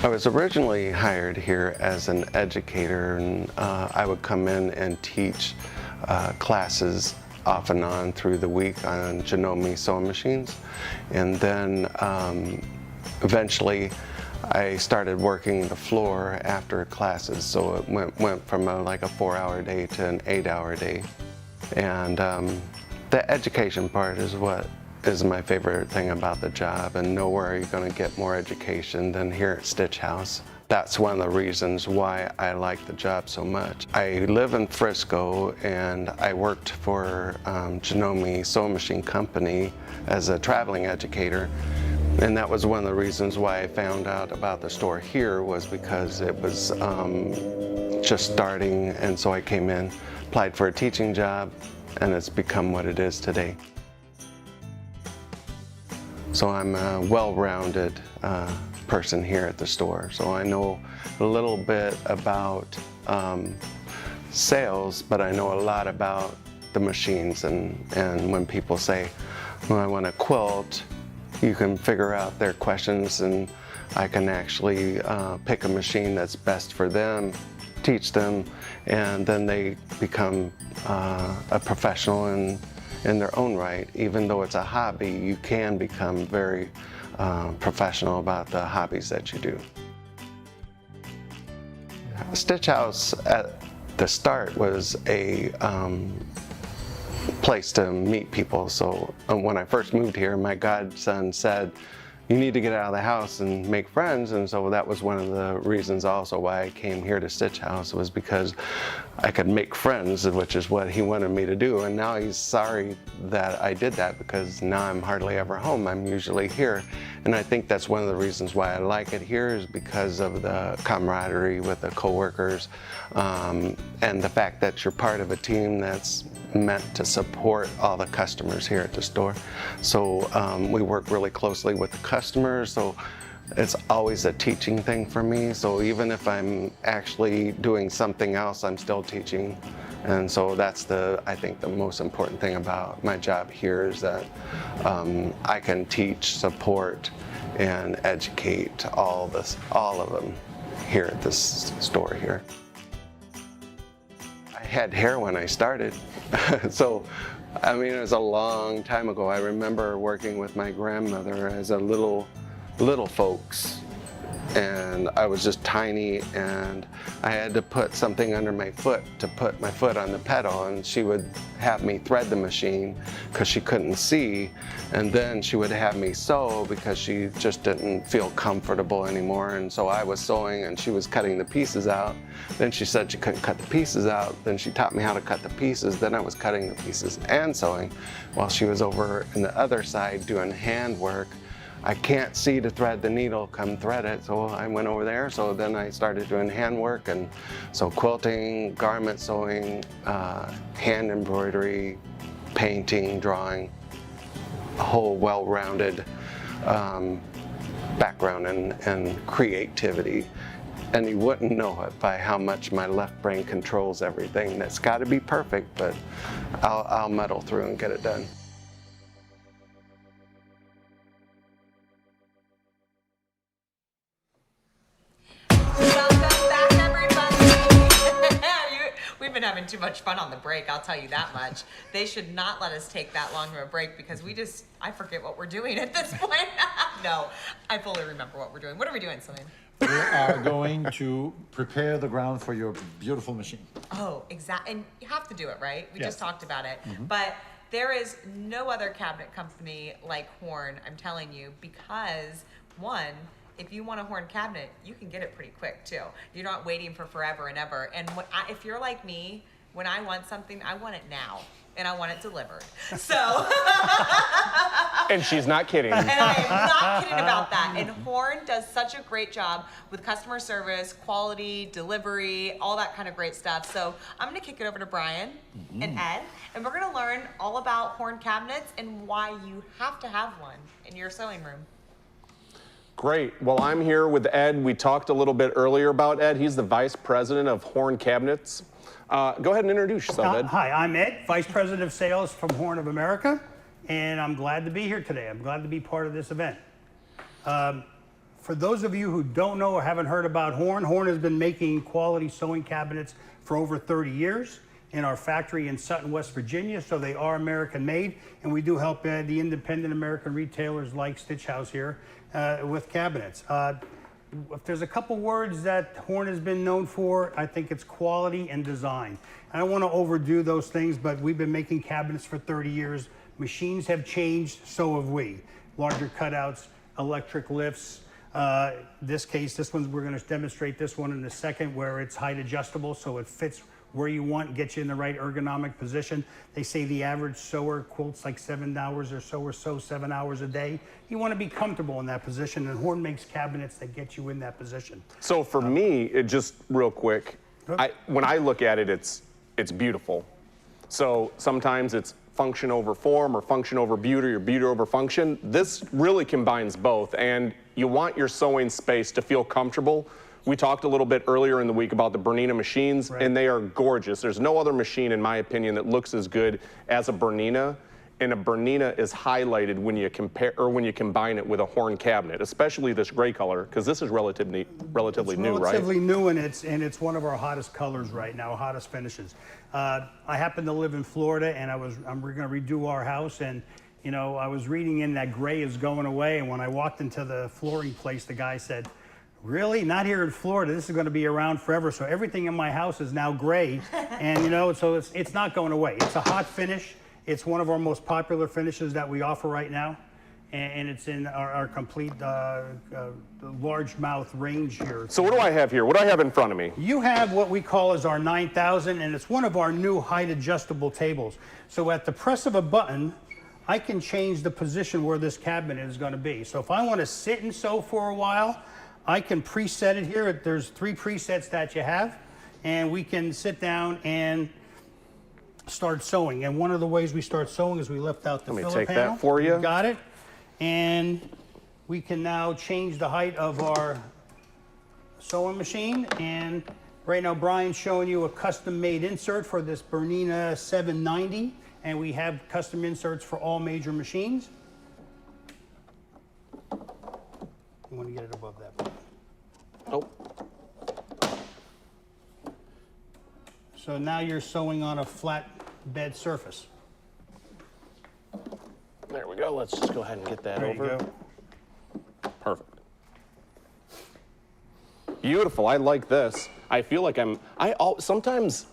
I was originally hired here as an educator, and I would come in and teach classes off and on through the week on Janome sewing machines. And then eventually I started working the floor after classes, so it went from like a 4-hour day to an 8-hour day. And the education part is what is my favorite thing about the job, and nowhere are you going to get more education than here at Stitch House. That's one of the reasons why I like the job so much. I live in Frisco, and I worked for Janome Sewing Machine Company as a traveling educator, and that was one of the reasons why I found out about the store here, was because it was just starting, and so I came in, applied for a teaching job, and it's become what it is today. So I'm a well-rounded person here at the store. So I know a little bit about sales, but I know a lot about the machines. And when people say, well, I want a quilt, you can figure out their questions, and I can actually pick a machine that's best for them, teach them, and then they become a professional in their own right. Even though it's a hobby, you can become very professional about the hobbies that you do. Stitch House at the start was a place to meet people. So when I first moved here, my godson said, you need to get out of the house and make friends, and so that was one of the reasons also why I came here to Stitch House, was because I could make friends, which is what he wanted me to do. And now he's sorry that I did that, because now I'm hardly ever home. I'm usually here, and I think that's one of the reasons why I like it here, is because of the camaraderie with the coworkers, and the fact that you're part of a team that's meant to support all the customers here at the store. So we work really closely with the customers, so it's always a teaching thing for me. So even if I'm actually doing something else, I'm still teaching. And so that's I think the most important thing about my job here is that I can teach, support, and educate all of them here at this store here. I had hair when I started, so I mean, it was a long time ago. I remember working with my grandmother as a little folks, and I was just tiny, and I had to put something under my foot to put my foot on the pedal, and she would have me thread the machine because she couldn't see, and then she would have me sew because she just didn't feel comfortable anymore. And so I was sewing and she was cutting the pieces out. Then she said she couldn't cut the pieces out. Then she taught me how to cut the pieces. Then I was cutting the pieces and sewing while she was over in the other side doing handwork. I can't see to thread the needle, come thread it, so I went over there. So then I started doing handwork, and so quilting, garment sewing, hand embroidery, painting, drawing, a whole well-rounded background and creativity. And you wouldn't know it by how much my left brain controls everything. That's got to be perfect, but I'll muddle through and get it done. We've been having too much fun on the break, I'll tell you that much. They should not let us take that long of a break because I forget what we're doing at this point. No, I fully remember what we're doing. What are we doing, Celine? We are going to prepare the ground for your beautiful machine. Oh, exactly. And you have to do it, right? We Yes. just talked about it. Mhm. But there is no other cabinet company like Horn, I'm telling you, because one, if you want a Horn cabinet, you can get it pretty quick too. You're not waiting for forever and ever. And if you're like me, when I want something, I want it now. And I want it delivered. So. And she's not kidding. And I am not kidding about that. And Horn does such a great job with customer service, quality, delivery, all that kind of great stuff. So I'm gonna kick it over to Brian and Ed, and we're gonna learn all about Horn cabinets and why you have to have one in your sewing room. Great. Well, I'm here with Ed. We talked a little bit earlier about Ed. He's the Vice President of Horn Cabinets. Go ahead and introduce yourself, Ed. Hi, I'm Ed, Vice President of Sales from Horn of America, and I'm glad to be here today. I'm glad to be part of this event. For those of you who don't know or haven't heard about Horn, Horn has been making quality sewing cabinets for over 30 years in our factory in Sutton, West Virginia, so they are American made, and we do help the independent American retailers like Stitchhouse here with cabinets. If there's a couple words that Horn has been known for, I think it's quality and design. I don't want to overdo those things, but we've been making cabinets for 30 years. Machines have changed, so have we. Larger cutouts, electric lifts. This one, we're going to demonstrate this one in a second, where it's height adjustable, so it fits where you want, get you in the right ergonomic position. They say the average sewer quilts like 7 hours or so, 7 hours a day. You want to be comfortable in that position, and Horn makes cabinets that get you in that position. So for me, just real quick, when I look at it, it's beautiful. So sometimes it's function over form or function over beauty or beauty over function. This really combines both, and you want your sewing space to feel comfortable. We talked a little bit earlier in the week about the BERNINA machines, and they are gorgeous. There's no other machine, in my opinion, that looks as good as a BERNINA, and a BERNINA is highlighted when you combine it with a Horn cabinet, especially this gray color, because this is relatively new, right? Relatively new, and it's one of our hottest colors right now, hottest finishes. I happen to live in Florida, and we're going to redo our house, and you know, I was reading in that gray is going away, and when I walked into the flooring place, the guy said, "Really? Not here in Florida. This is going to be around forever." So everything in my house is now gray, and you know, so it's not going away. It's a hot finish. It's one of our most popular finishes that we offer right now, and it's in our complete largemouth range here. So what do I have here? What do I have in front of me? You have what we call as our 9000, and it's one of our new height adjustable tables. So at the press of a button, I can change the position where this cabinet is going to be. So if I want to sit and sew for a while, I can preset it here. There's 3 presets that you have, and we can sit down and start sewing. And one of the ways we start sewing is we lift out the filler panel. Let me take that for you. Got it. And we can now change the height of our sewing machine. And right now Brian's showing you a custom-made insert for this BERNINA 790, and we have custom inserts for all major machines. You want to get it above that. Oh. So now you're sewing on a flat bed surface. There we go. Let's just go ahead and get that There over. you go. Perfect. Beautiful. I like this. I feel like sometimes,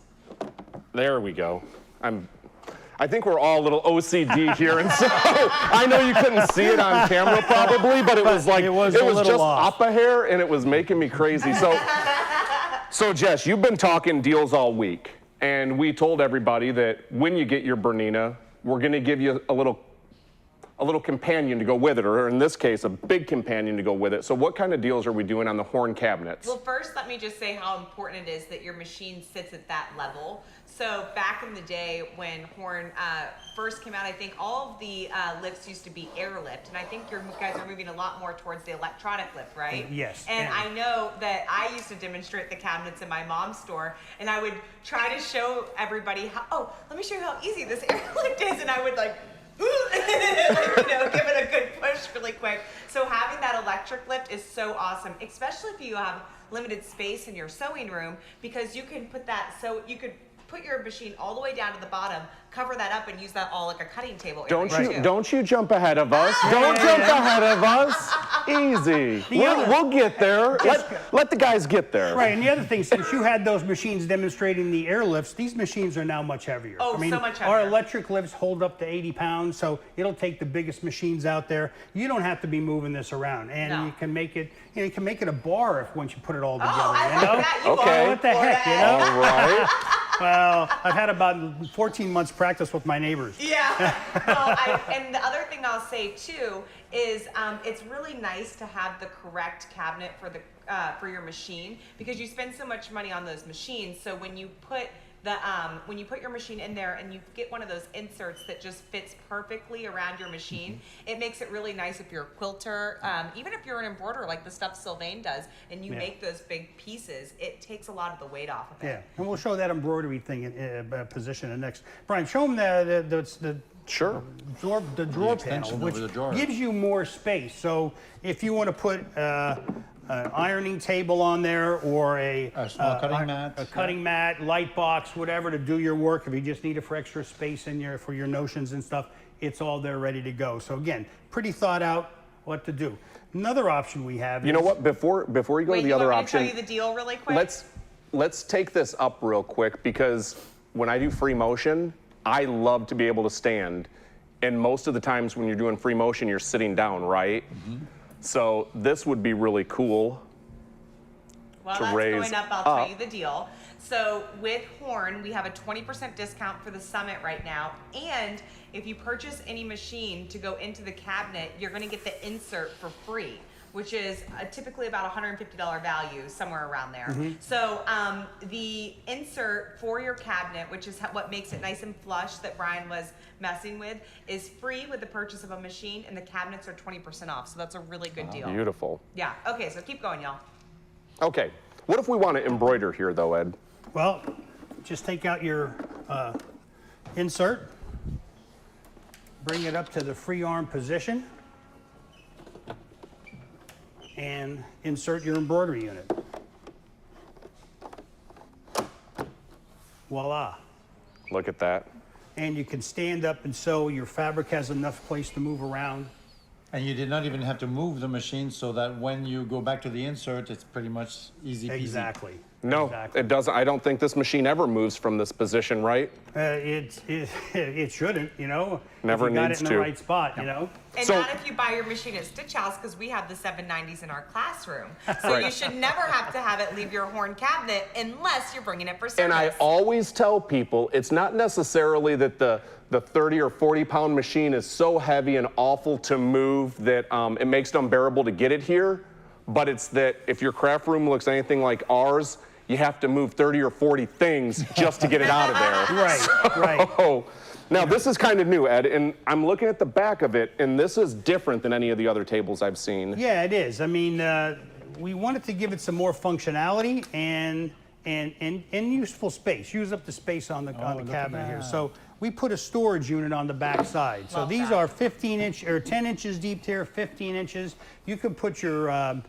there we go. I think we're all a little OCD here, and so I know you couldn't see it on camera probably, but it was like, it was just off. up a hair, and it was making me crazy. So Jess, you've been talking deals all week, and we told everybody that when you get your BERNINA, we're gonna give you a little companion to go with it, or in this case, a big companion to go with it. So what kind of deals are we doing on the horn cabinets? Well, first, let me just say how important it is that your machine sits at that level. So back in the day when horn first came out, I think all of the lifts used to be airlift, and I think you guys are moving a lot more towards the electronic lift, right? Yes. And I know that I used to demonstrate the cabinets in my mom's store, and I would try to show everybody how, oh, let me show you how easy this airlift is, and I would like, give it a good push really quick. So having that electric lift is so awesome, especially if you have limited space in your sewing room, because you can put that, so you could put your machine all the way down to the bottom, cover that up, and use that all like a cutting table area. Don't you jump ahead of us. Don't jump ahead of us. Easy. We'll get there. Let the guys get there. Right, and the other thing, since you had those machines demonstrating the air lifts, these machines are now much heavier. Oh, I mean, so much heavier. Our electric lifts hold up to 80 pounds, so it'll take the biggest machines out there. You don't have to be moving this around, and you can make it, you can make it a bar once you put it all together. Okay. What the heck, you know? All right. Well, I've had about 14 months practice with my neighbors. Yeah. Well, and the other thing I'll say too is it's really nice to have the correct cabinet for your machine, because you spend so much money on those machines. So when you put your machine in there and you get one of those inserts that just fits perfectly around your machine, it makes it really nice if you're a quilter, even if you're an embroiderer like the stuff Sylvain does, and you make those big pieces, it takes a lot of the weight off of it. Yeah, and we'll show that embroidery thing in position in next. Brian, show them the Sure. The drawer panel, which gives you more space. So if you want to put an ironing table on there, or a small cutting mat, a cutting mat, light box, whatever, to do your work, if you just need it for extra space in for your notions and stuff, it's all there ready to go. So again, pretty thought out what to do. Another option we have. You know what? Before you go to the other option, tell you the deal really quick. Let's take this up real quick, because when I do free motion, I love to be able to stand, and most of the times when you're doing free motion, you're sitting down, right? Mm-hmm. So this would be really cool. Well, to that's raise going up. I'll tell you the deal. So with Horn, we have a 20% discount for the summit right now, and if you purchase any machine to go into the cabinet, you're going to get the insert for free, which is typically about $150 value, somewhere around there. Mm-hmm. So the insert for your cabinet, which is what makes it nice and flush that Brian was messing with, is free with the purchase of a machine, and the cabinets are 20% off. So that's a really good deal. Beautiful. Yeah. Okay, so keep going, y'all. Okay. What if we want to embroider here, though, Ed? Well, just take out your insert, bring it up to the free arm position, and insert your embroidery unit. Voila. Look at that. And you can stand up and sew. Your fabric has enough place to move around. And you did not even have to move the machine, so that when you go back to the insert, it's pretty much easy peasy. Exactly. No, it doesn't. I don't think this machine ever moves from this position, right? It shouldn't, you know. Never if you got needs it in to. the right spot, you know. And not if you buy your machine at Stitch House, because we have the 790s in our classroom. So you should never have to have it leave your horn cabinet unless you're bringing it for service. And I always tell people, it's not necessarily that the 30 or 40 pound machine is so heavy and awful to move that it makes it unbearable to get it here, but it's that if your craft room looks anything like ours, you have to move 30 or 40 things just to get it out of there. Right, right. Now, this is kind of new, Ed, and I'm looking at the back of it, and this is different than any of the other tables I've seen. Yeah, it is. I mean, we wanted to give it some more functionality and useful space. Use up the space on the cabinet here. So we put a storage unit on the back side. So these are 15-inch or 10 inches deep here, 15 inches. You can put your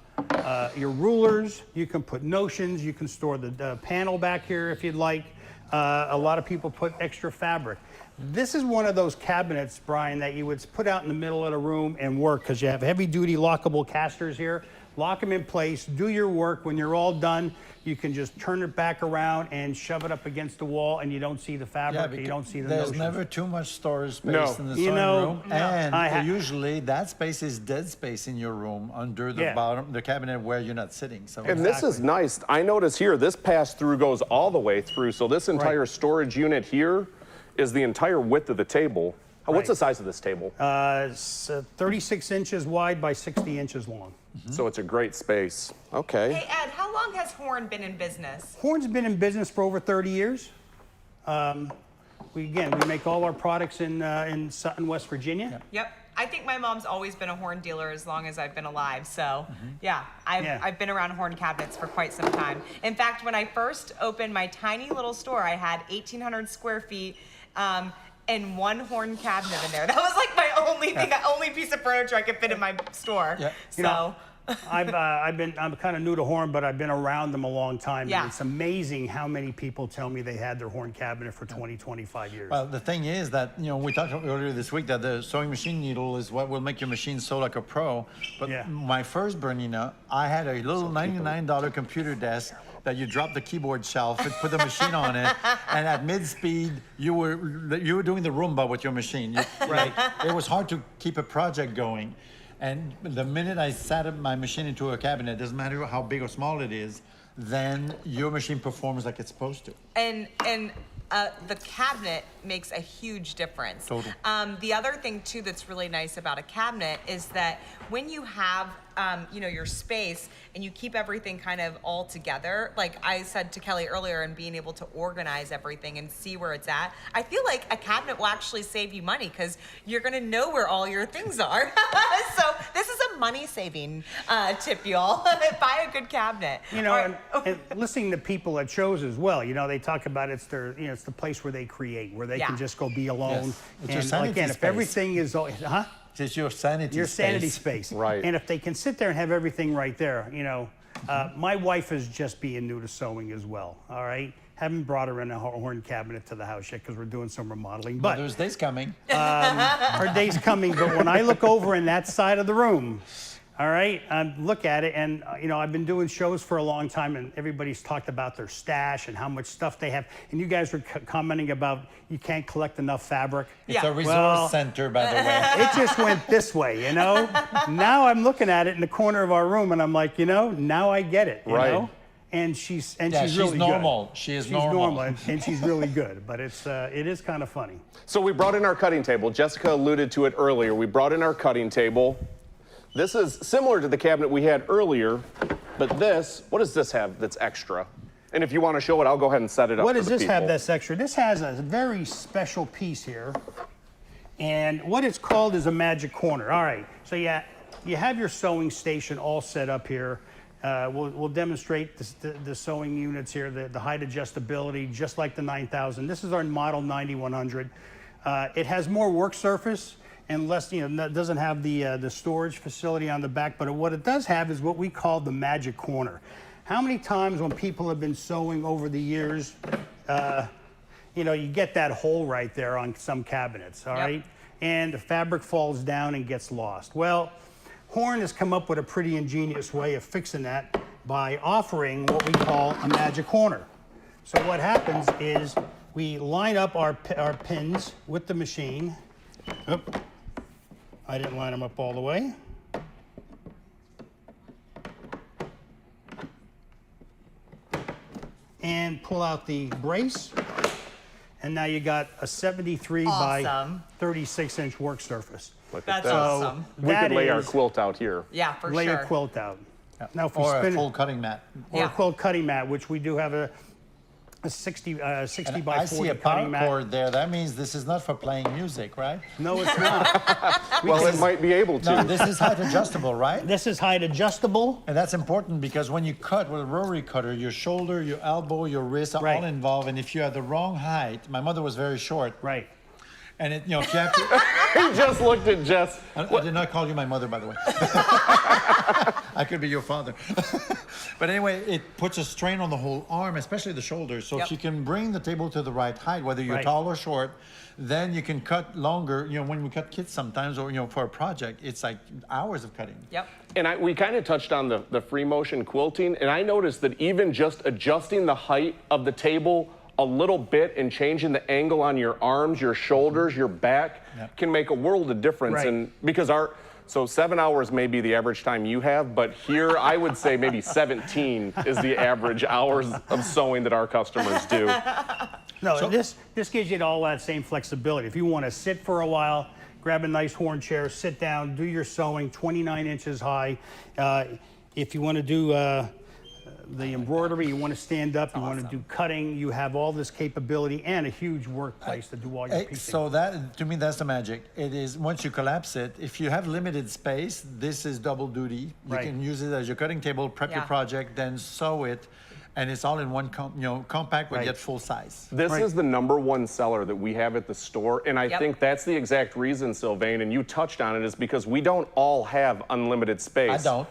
rulers, you can put notions, you can store the panel back here if you'd like. A lot of people put extra fabric. This is one of those cabinets, Brian, that you would put out in the middle of the room and work because you have heavy-duty lockable casters here. Lock them in place, do your work. When you're all done, you can just turn it back around and shove it up against the wall, and you don't see the fabric, you don't see the There's notions. never too much storage space in the sewing room, and usually that space is dead space in your room under the bottom, the cabinet where you're not sitting. So and this is nice. I notice here, this pass-through goes all the way through, so this entire storage unit here is the entire width of the table. What's the size of this table? It's 36 inches wide by 60 inches long. So it's a great space. Okay. Hey, Ed, how long has Horn been in business? Horn's been in business for over 30 years. We make all our products in Sutton, West Virginia. Yep. I think my mom's always been a Horn dealer as long as I've been alive. So, I've been around Horn cabinets for quite some time. In fact, when I first opened my tiny little store, I had 1,800 square feet and one Horn cabinet in there. That was like my only piece of furniture I could fit in my store. Yeah. So. I'm kind of new to Horn, but I've been around them a long time. Yeah. And it's amazing how many people tell me they had their Horn cabinet for 20, 25 years. Well, the thing is that, we talked earlier this week that the sewing machine needle is what will make your machine sew like a pro. But my first Bernina, I had a little $99 computer desk that you drop the keyboard shelf and put the machine on it, and at mid-speed, you were doing the Roomba with your machine. It was hard to keep a project going. And the minute I sat up my machine into a cabinet, doesn't matter how big or small it is, then your machine performs like it's supposed to. And the cabinet makes a huge difference. Totally. The other thing too that's really nice about a cabinet is that when you have your space and you keep everything kind of all together, like I said to Kelly earlier, and being able to organize everything and see where it's at, I feel like a cabinet will actually save you money because you're gonna know where all your things are. So this is a money-saving tip, y'all. Buy a good cabinet. And listening to people at shows as well, they talk about it's the place where they create, where they can just go be alone. Yes. It's And your sanity again, if space. everything is, It's your sanity space. Right. And if they can sit there and have everything right there, my wife is just being new to sewing as well, all right? Haven't brought her in a Horn cabinet to the house yet because we're doing some remodeling. But Mother's Day's coming. her day's coming, but when I look over in that side of the room, all right, look at it, and I've been doing shows for a long time, and everybody's talked about their stash and how much stuff they have, and you guys were commenting about you can't collect enough fabric. It's a resource center, by the way. It just went this way, Now I'm looking at it in the corner of our room, and I'm like, now I get it, you know? And she's really normal. good. She's normal, and she's really good, but it is kind of funny. So we brought in our cutting table. Jessica alluded to it earlier. We brought in our cutting table. This is similar to the cabinet we had earlier, but what does this have that's extra? And if you want to show it, I'll go ahead and set it up. What does this have that's extra? This has a very special piece here, and what it's called is a magic corner. All right, so you have your sewing station all set up here. We'll demonstrate the sewing units here, the height adjustability, just like the 9000. This is our model 9100. It has more work surface and less, doesn't have the storage facility on the back, but what it does have is what we call the magic corner. How many times when people have been sewing over the years, you get that hole right there on some cabinets, all right? And the fabric falls down and gets lost. Well, Horn has come up with a pretty ingenious way of fixing that by offering what we call a magic corner. So what happens is we line up our pins with the machine. Oop. I didn't line them up all the way. And pull out the brace. And now you got a 73 by 36 inch work surface. That's awesome. We could lay our quilt out here. Yeah, for sure. Lay a quilt out. Now, if we Or spin a full cutting mat. Or a quilt cutting mat, which we do have a 60 by 40 I see a cutting power mat. cord there. That means this is not for playing music, right? No, it's not. Well, it might be able to. No, this is height adjustable, right? This is height adjustable. And that's important because when you cut with a rotary cutter, your shoulder, your elbow, your wrist are all involved. And if you have the wrong height, my mother was very short. Right. And it, if you have to... He just looked at Jess. I did not call you my mother, by the way. I could be your father. But anyway, it puts a strain on the whole arm, especially the shoulders. So if you can bring the table to the right height, whether you're tall or short, then you can cut longer. When we cut kits sometimes, or for a project, it's like hours of cutting. Yep. And we kind of touched on the free motion quilting, and I noticed that even just adjusting the height of the table a little bit and changing the angle on your arms, your shoulders, your back can make a world of difference. Right. And because so 7 hours may be the average time you have, but here I would say maybe 17 is the average hours of sewing that our customers do. No, this gives you all that same flexibility. If you want to sit for a while, grab a nice horn chair, sit down, do your sewing, 29 inches high. If you want to do the embroidery, you want to stand up, you want to do cutting, you have all this capability and a huge workplace to do all your piecing. So that, to me, that's the magic. It is, once you collapse it, if you have limited space, this is double duty. You can use it as your cutting table, prep your project, then sew it, and it's all in one compact but yet full size. This is the #1 seller that we have at the store, and I think that's the exact reason, Sylvain, and you touched on it, is because we don't all have unlimited space. I don't.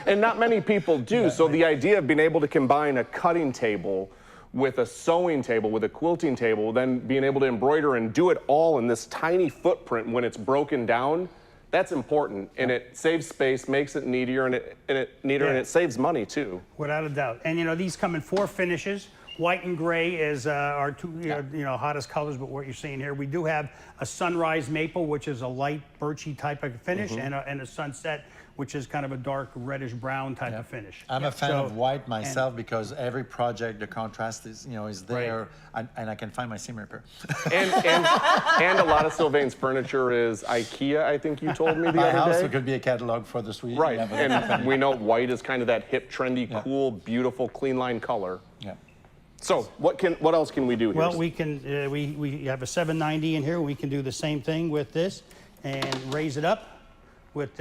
And not many people do, so the idea of being able to combine a cutting table with a sewing table, with a quilting table, then being able to embroider and do it all in this tiny footprint when it's broken down, that's important, and it saves space, makes it neater, and it saves money too. Without a doubt. And these come in 4 finishes. White and gray is our two hottest colors, but what you're seeing here, we do have a sunrise maple, which is a light birchy type of finish, and a sunset, which is kind of a dark reddish brown type of finish. I'm a fan of white myself because every project, the contrast is there, and I can find my seam ripper. and a lot of Sylvain's furniture is IKEA, I think you told me the My other house day. could be a catalog for the suite. Right, and we know white is kind of that hip, trendy, cool, beautiful, clean line color. Yeah. So what else can we do here? Well, we can we have a 790 in here. We can do the same thing with this and raise it up with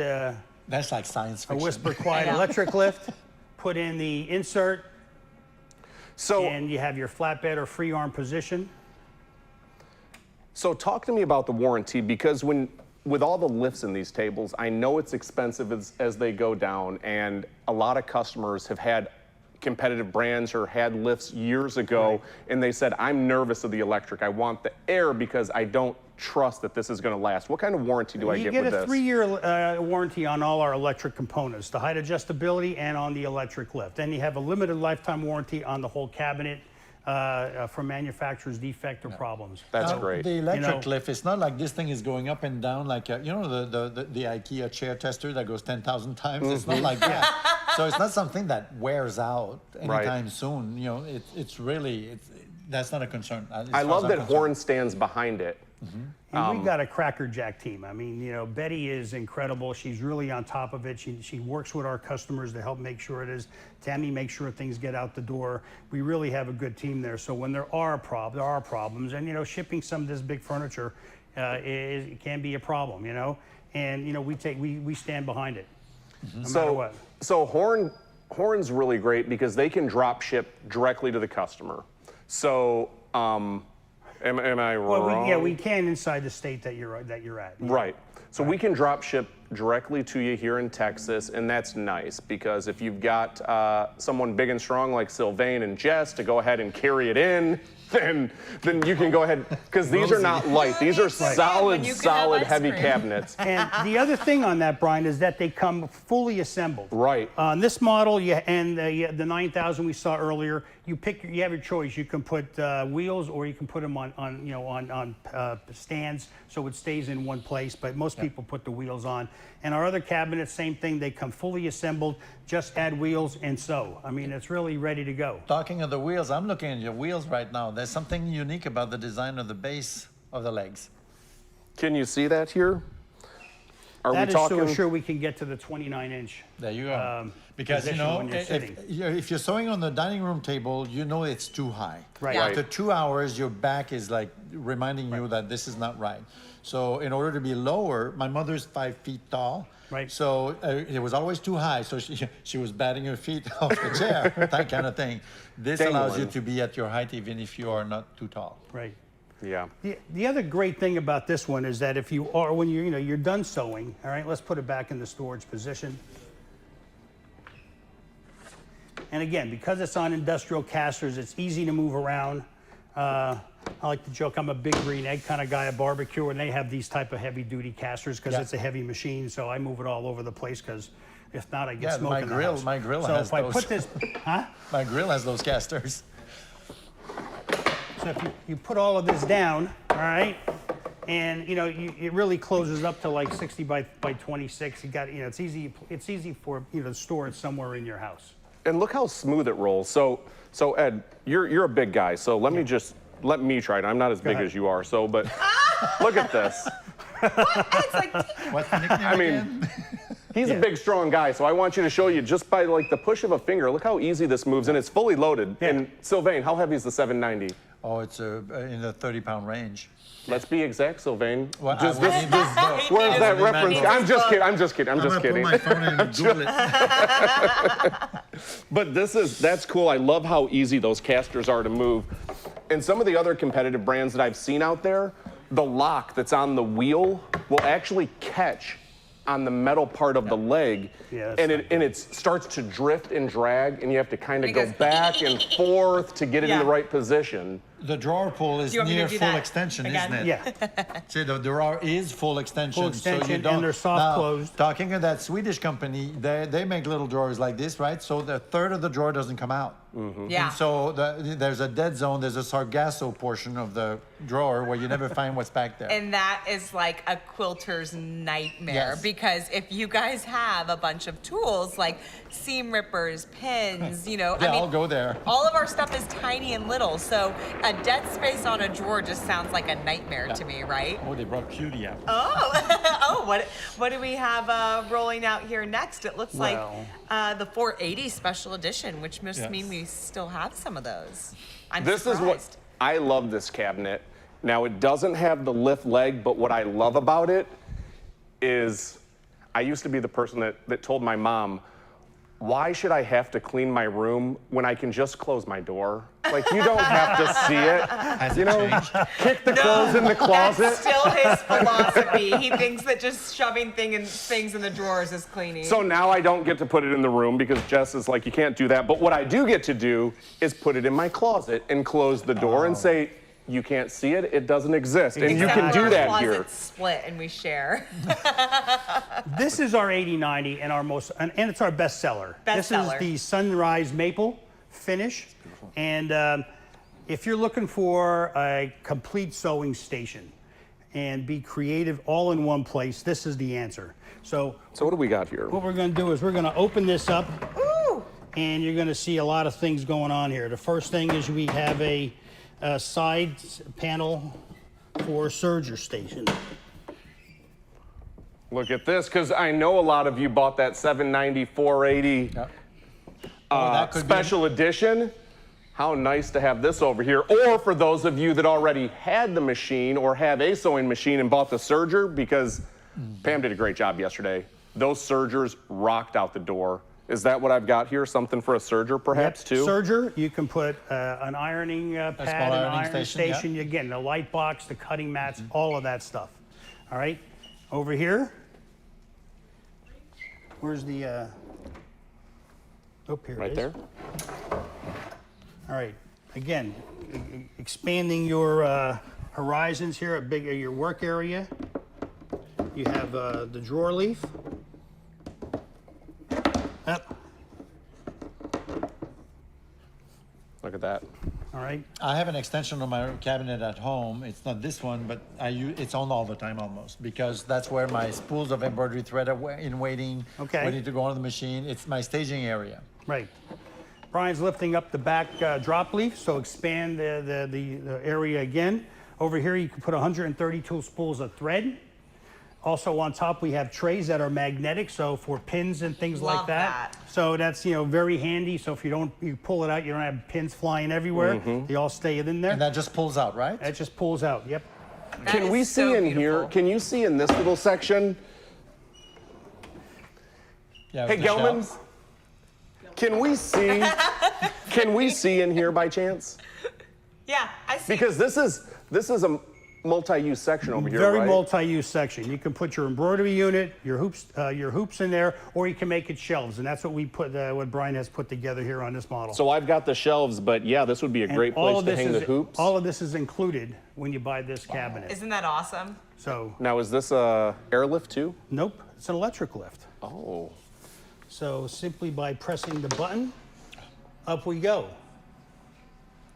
that's like science fiction. A whisper quiet electric lift. Put in the insert. And you have your flatbed or free arm position. So talk to me about the warranty, because with all the lifts in these tables, I know it's expensive as they go down, and a lot of customers have had competitive brands or had lifts years ago, and they said, I'm nervous of the electric. I want the air because I don't trust that this is going to last. What kind of warranty do I get with this? You get a 3-year warranty on all our electric components, the height adjustability and on the electric lift. Then you have a limited lifetime warranty on the whole cabinet for manufacturer's defect or problems. That's great. The electric lift, it's not like this thing is going up and down like, the IKEA chair tester that goes 10,000 times. It's not like that. So it's not something that wears out anytime soon. That's not a concern. I love that Horn stands behind it. And we've got a crackerjack team. I mean, Betty is incredible. She's really on top of it. She works with our customers to help make sure it is. Tammy makes sure things get out the door. We really have a good team there. So when there are problems, and shipping some of this big furniture it can be a problem, and we stand behind it. No matter what. So Horn's really great because they can drop ship directly to the customer. So am I wrong? Well, we can inside the state that you're at. Right. So we can drop ship directly to you here in Texas, and that's nice because if you've got someone big and strong like Sylvain and Jess to go ahead and carry it in, then you can go ahead, because these are not light. These are solid, heavy cabinets. And the other thing on that, Brian, is that they come fully assembled. Right. On this model, and the 9000 we saw earlier, you have your choice. You can put wheels, or you can put them on stands, so it stays in one place. But most people put the wheels on. And our other cabinets, same thing. They come fully assembled. Just add wheels and sew. I mean, it's really ready to go. Talking of the wheels, I'm looking at your wheels right now. There's something unique about the design of the base of the legs. Can you see that here? That we is talking? to ensure we can get to the 29-inch. There you go. Because, you know, if you're sewing on the dining room table, you know it's too high. Right. Yeah. After 2 hours, your back is like reminding you that this is not right. So in order to be lower, my mother's 5 feet tall. Right. So it was always too high. So she was batting her feet off the chair, that kind of thing. This allows you to be at your height even if you are not too tall. Right. Yeah. The other great thing about this one is that if you are, when you're done sewing, all right, let's put it back in the storage position. And again, because it's on industrial casters, it's easy to move around. I like to joke I'm a big green egg kind of guy at barbecue, and they have these type of heavy duty casters because it's a heavy machine, so I move it all over the place because if not, I get smoke in the house. My grill so has if I those. put this, My grill has those casters. So if you put all of this down, all right, and it really closes up to like 60 by 26. You got it's easy for to store it somewhere in your house. And look how smooth it rolls. So Ed, you're a big guy. So let me try it. I'm not as big as you are. So, but look at this. It's like, what's the nickname I mean, he's a big, strong guy. So I want you to show you just by like the push of a finger. Look how easy this moves, and it's fully loaded. Yeah. And Sylvain, how heavy is the 790? Oh, it's in the 30-pound range. Let's be exact, Sylvain. Well, just this, where's that reference? I'm just kidding. I'm just kidding. Put my phone in and Google it. But that's cool. I love how easy those casters are to move. And some of the other competitive brands that I've seen out there, the lock that's on the wheel will actually catch on the metal part of the leg, and it starts to drift and drag, and you have to kind of go back and forth to get it in the right position. The drawer pull is near full extension, isn't it? Yeah. See, the drawer is full extension. Full extension, so you don't, and they're soft closed. Talking of that Swedish company, they make little drawers like this, right? So the third of the drawer doesn't come out. Mm-hmm. Yeah. And so there's a dead zone, there's a Sargasso portion of the drawer where you never find what's back there. And that is like a quilter's nightmare because if you guys have a bunch of tools like seam rippers, pins, I'll go there. All of our stuff is tiny and little, so a dead space on a drawer just sounds like a nightmare to me, right? Oh, they brought Cutie out. Oh, what do we have rolling out here next? It looks like the 480 special edition, which must mean we still have some of those. This is what I love this cabinet. Now it doesn't have the lift leg, but what I love about it is I used to be the person that told my mom, why should I have to clean my room when I can just close my door? Like, you don't have to see it. Has it changed? Kick the clothes in the closet. That's still his philosophy. He thinks that just shoving things in the drawers is cleaning. So now I don't get to put it in the room because Jess is like, you can't do that. But what I do get to do is put it in my closet and close the door and say, you can't see it, it doesn't exist. And you can do that here. Closet's split and we share. This is our 8090 and and it's our best seller. This is the Sunrise Maple finish. And if you're looking for a complete sewing station and be creative all in one place, this is the answer. So what do we got here? What we're going to do is we're going to open this up. Ooh. And you're going to see a lot of things going on here. The first thing is we have a side panel for serger station. Look at this, because I know a lot of you bought that 790 480 special edition. How nice to have this over here. Or for those of you that already had the machine or have a sewing machine and bought the serger, because Pam did a great job yesterday. Those sergers rocked out the door. Is that what I've got here? Something for a serger, perhaps, too? Serger, you can put an ironing pad, an iron station. Yeah. Again, the light box, the cutting mats, all of that stuff. All right, over here. Where's the? Oh, here right it is. there. All right. Again, expanding your horizons here, your work area. You have the drawer leaf. Up. Look at that. All right. I have an extension on my cabinet at home. It's not this one, but it's on all the time almost, because that's where my spools of embroidery thread are in waiting, ready to go on the machine. It's my staging area. Right. Brian's lifting up the back drop leaf, so expand the area again. Over here, you can put 132 spools of thread. Also on top, we have trays that are magnetic, so for pins and things Love like that. So that's, very handy. So if you pull it out, you don't have pins flying everywhere. They all stay in there. And that just pulls out, right? That just pulls out, yep. Can we see in here? Can you see in this little section? Yeah, Hey, Gelman, can we see? Can we see in here by chance? Yeah, I see. Because this is a multi-use section over here, Very right? multi-use section. You can put your embroidery unit, your hoops in there, or you can make it shelves, and that's what we put. What Brian has put together here on this model. So I've got the shelves, but yeah, this would be a great place to hang the hoops. All of this is included when you buy this cabinet. Isn't that awesome? So now, is this a airlift too? Nope, it's an electric lift. Oh. So simply by pressing the button, up we go.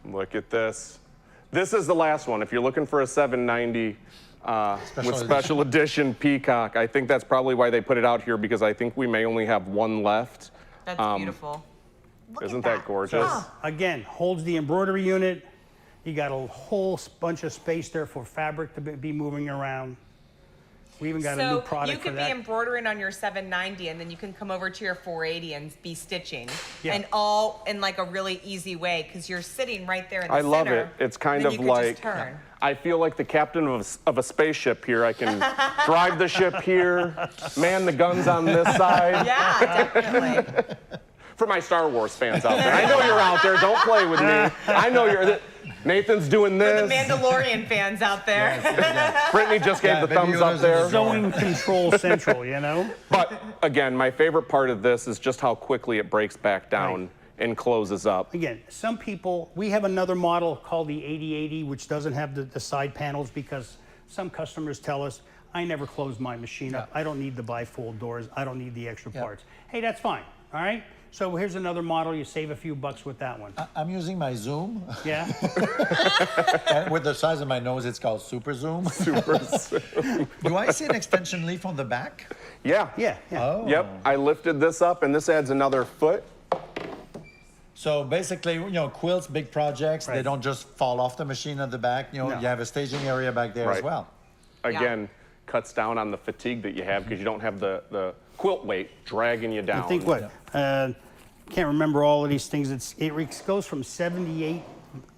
Look at this. This is the last one. If you're looking for a 790 with special edition Peacock, I think that's probably why they put it out here, because I think we may only have one left. That's beautiful. Isn't that gorgeous? So, again, holds the embroidery unit. You got a whole bunch of space there for fabric to be moving around. We even got a new product for that. So you could be embroidering on your 790, and then you can come over to your 480 and be stitching, and all in like a really easy way, because you're sitting right there in the center. I love it. It's kind of like, turn. I feel like the captain of a spaceship here. I can drive the ship here, man the guns on this side. Yeah, definitely. For my Star Wars fans out there, I know you're out there. Don't play with me. I know you're. Nathan's doing this. For the Mandalorian fans out there. Brittany just gave the thumbs up there. Zone control central, But again, my favorite part of this is just how quickly it breaks back down and closes up. Again, some people, we have another model called the 8080, which doesn't have the side panels, because some customers tell us, I never close my machine up. I don't need the bifold doors. I don't need the extra parts. Hey, that's fine, all right? So here's another model. You save a few bucks with that one. I'm using my Zoom. Yeah. And with the size of my nose, it's called Super Zoom. Super Zoom. Do I see an extension leaf on the back? Yeah. Yeah. Oh. Yep. I lifted this up, and this adds another foot. So basically, quilts, big projects, they don't just fall off the machine at the back. You have a staging area back there as well. Again, cuts down on the fatigue that you have, because you don't have the quilt weight dragging you down. I think what? Can't remember all of these things. It goes from 78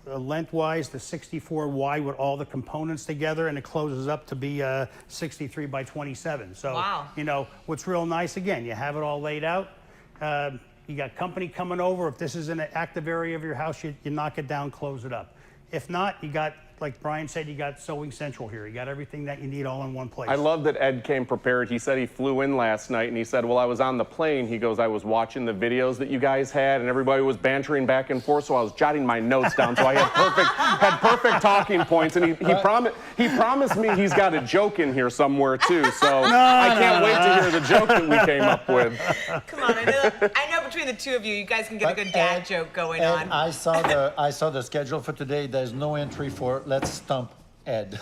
lengthwise to 64 wide with all the components together, and it closes up to be 63 by 27. So, wow. What's real nice, again, you have it all laid out. You got company coming over. If this is an active area of your house, you knock it down, close it up. If not, you got, like Brian said, you got Sewing Central here. You got everything that you need all in one place. I love that Ed came prepared. He said he flew in last night, and he said, well, I was on the plane. He goes, I was watching the videos that you guys had, and everybody was bantering back and forth, so I was jotting my notes down, so I had perfect talking points. And he promised me he's got a joke in here somewhere too. So I can't wait to hear the joke that we came up with. Come on, I know between the two of you, you guys can get a good dad joke going on. I saw the schedule for today. There's no entry for Let's Stump Ed.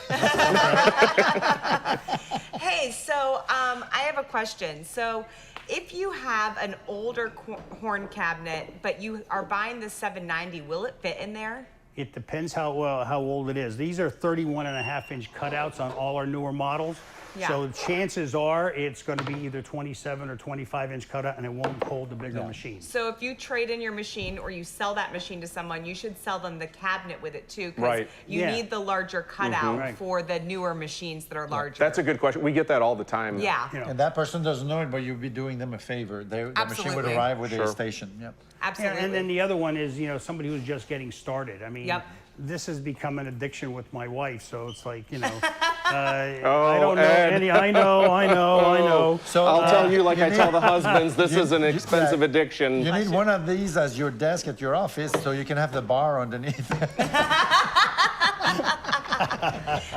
Hey, so I have a question. So if you have an older horn cabinet, but you are buying the 790, will it fit in there? It depends how old it is. These are 31.5-inch cutouts on all our newer models. Yeah. So chances are it's going to be either 27 or 25-inch cutout, and it won't hold the bigger machine. So if you trade in your machine or you sell that machine to someone, you should sell them the cabinet with it too, because you need the larger cutout for the newer machines that are larger. That's a good question. We get that all the time. Yeah. And that person doesn't know it, but you'd be doing them a favor. The machine would arrive with a station. Yep. Absolutely. Yeah, and then the other one is, somebody who's just getting started. I mean, this has become an addiction with my wife, so it's like, I don't know any. I know. So I'll tell you, like I tell the husbands, this is an expensive addiction. You need one of these as your desk at your office, so you can have the bar underneath.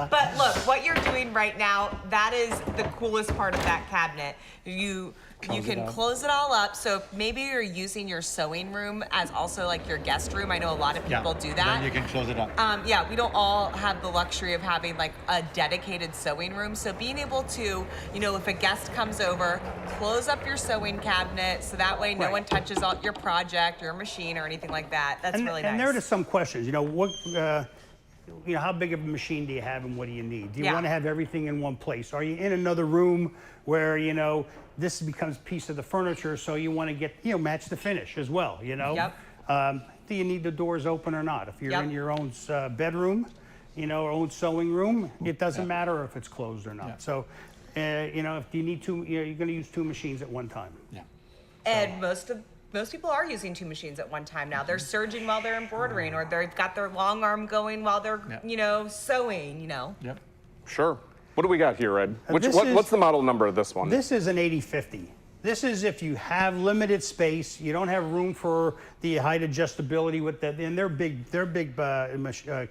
But look, what you're doing right now, that is the coolest part of that cabinet. You can close it all up. So maybe you're using your sewing room as also like your guest room. I know a lot of people do that. Then you can close it up. Yeah, we don't all have the luxury of having like a dedicated sewing room. So being able to, if a guest comes over, close up your sewing cabinet so that way no one touches your project, your machine, or anything like that. That's really nice. And there are some questions. you know, how big of a machine do you have and what do you need? Do you want to have everything in one place? Are you in another room where, you know, this becomes a piece of the furniture, so you want to get, you know, match the finish as well, you know? Do you need the doors open or not? If you're in your own bedroom, you know, or own sewing room, it doesn't matter if it's closed or not. So, you know, if you need two, you know, you're going to use 2 machines at one time. And most people are using 2 machines at one time now. They're serging while they're embroidering, or they've got their long arm going while they're, you know, sewing, you know. Sure. What do we got here, Ed? What's the model number of this one? This is an 8050. This is if you have limited space, you don't have room for the height adjustability with that, and they're big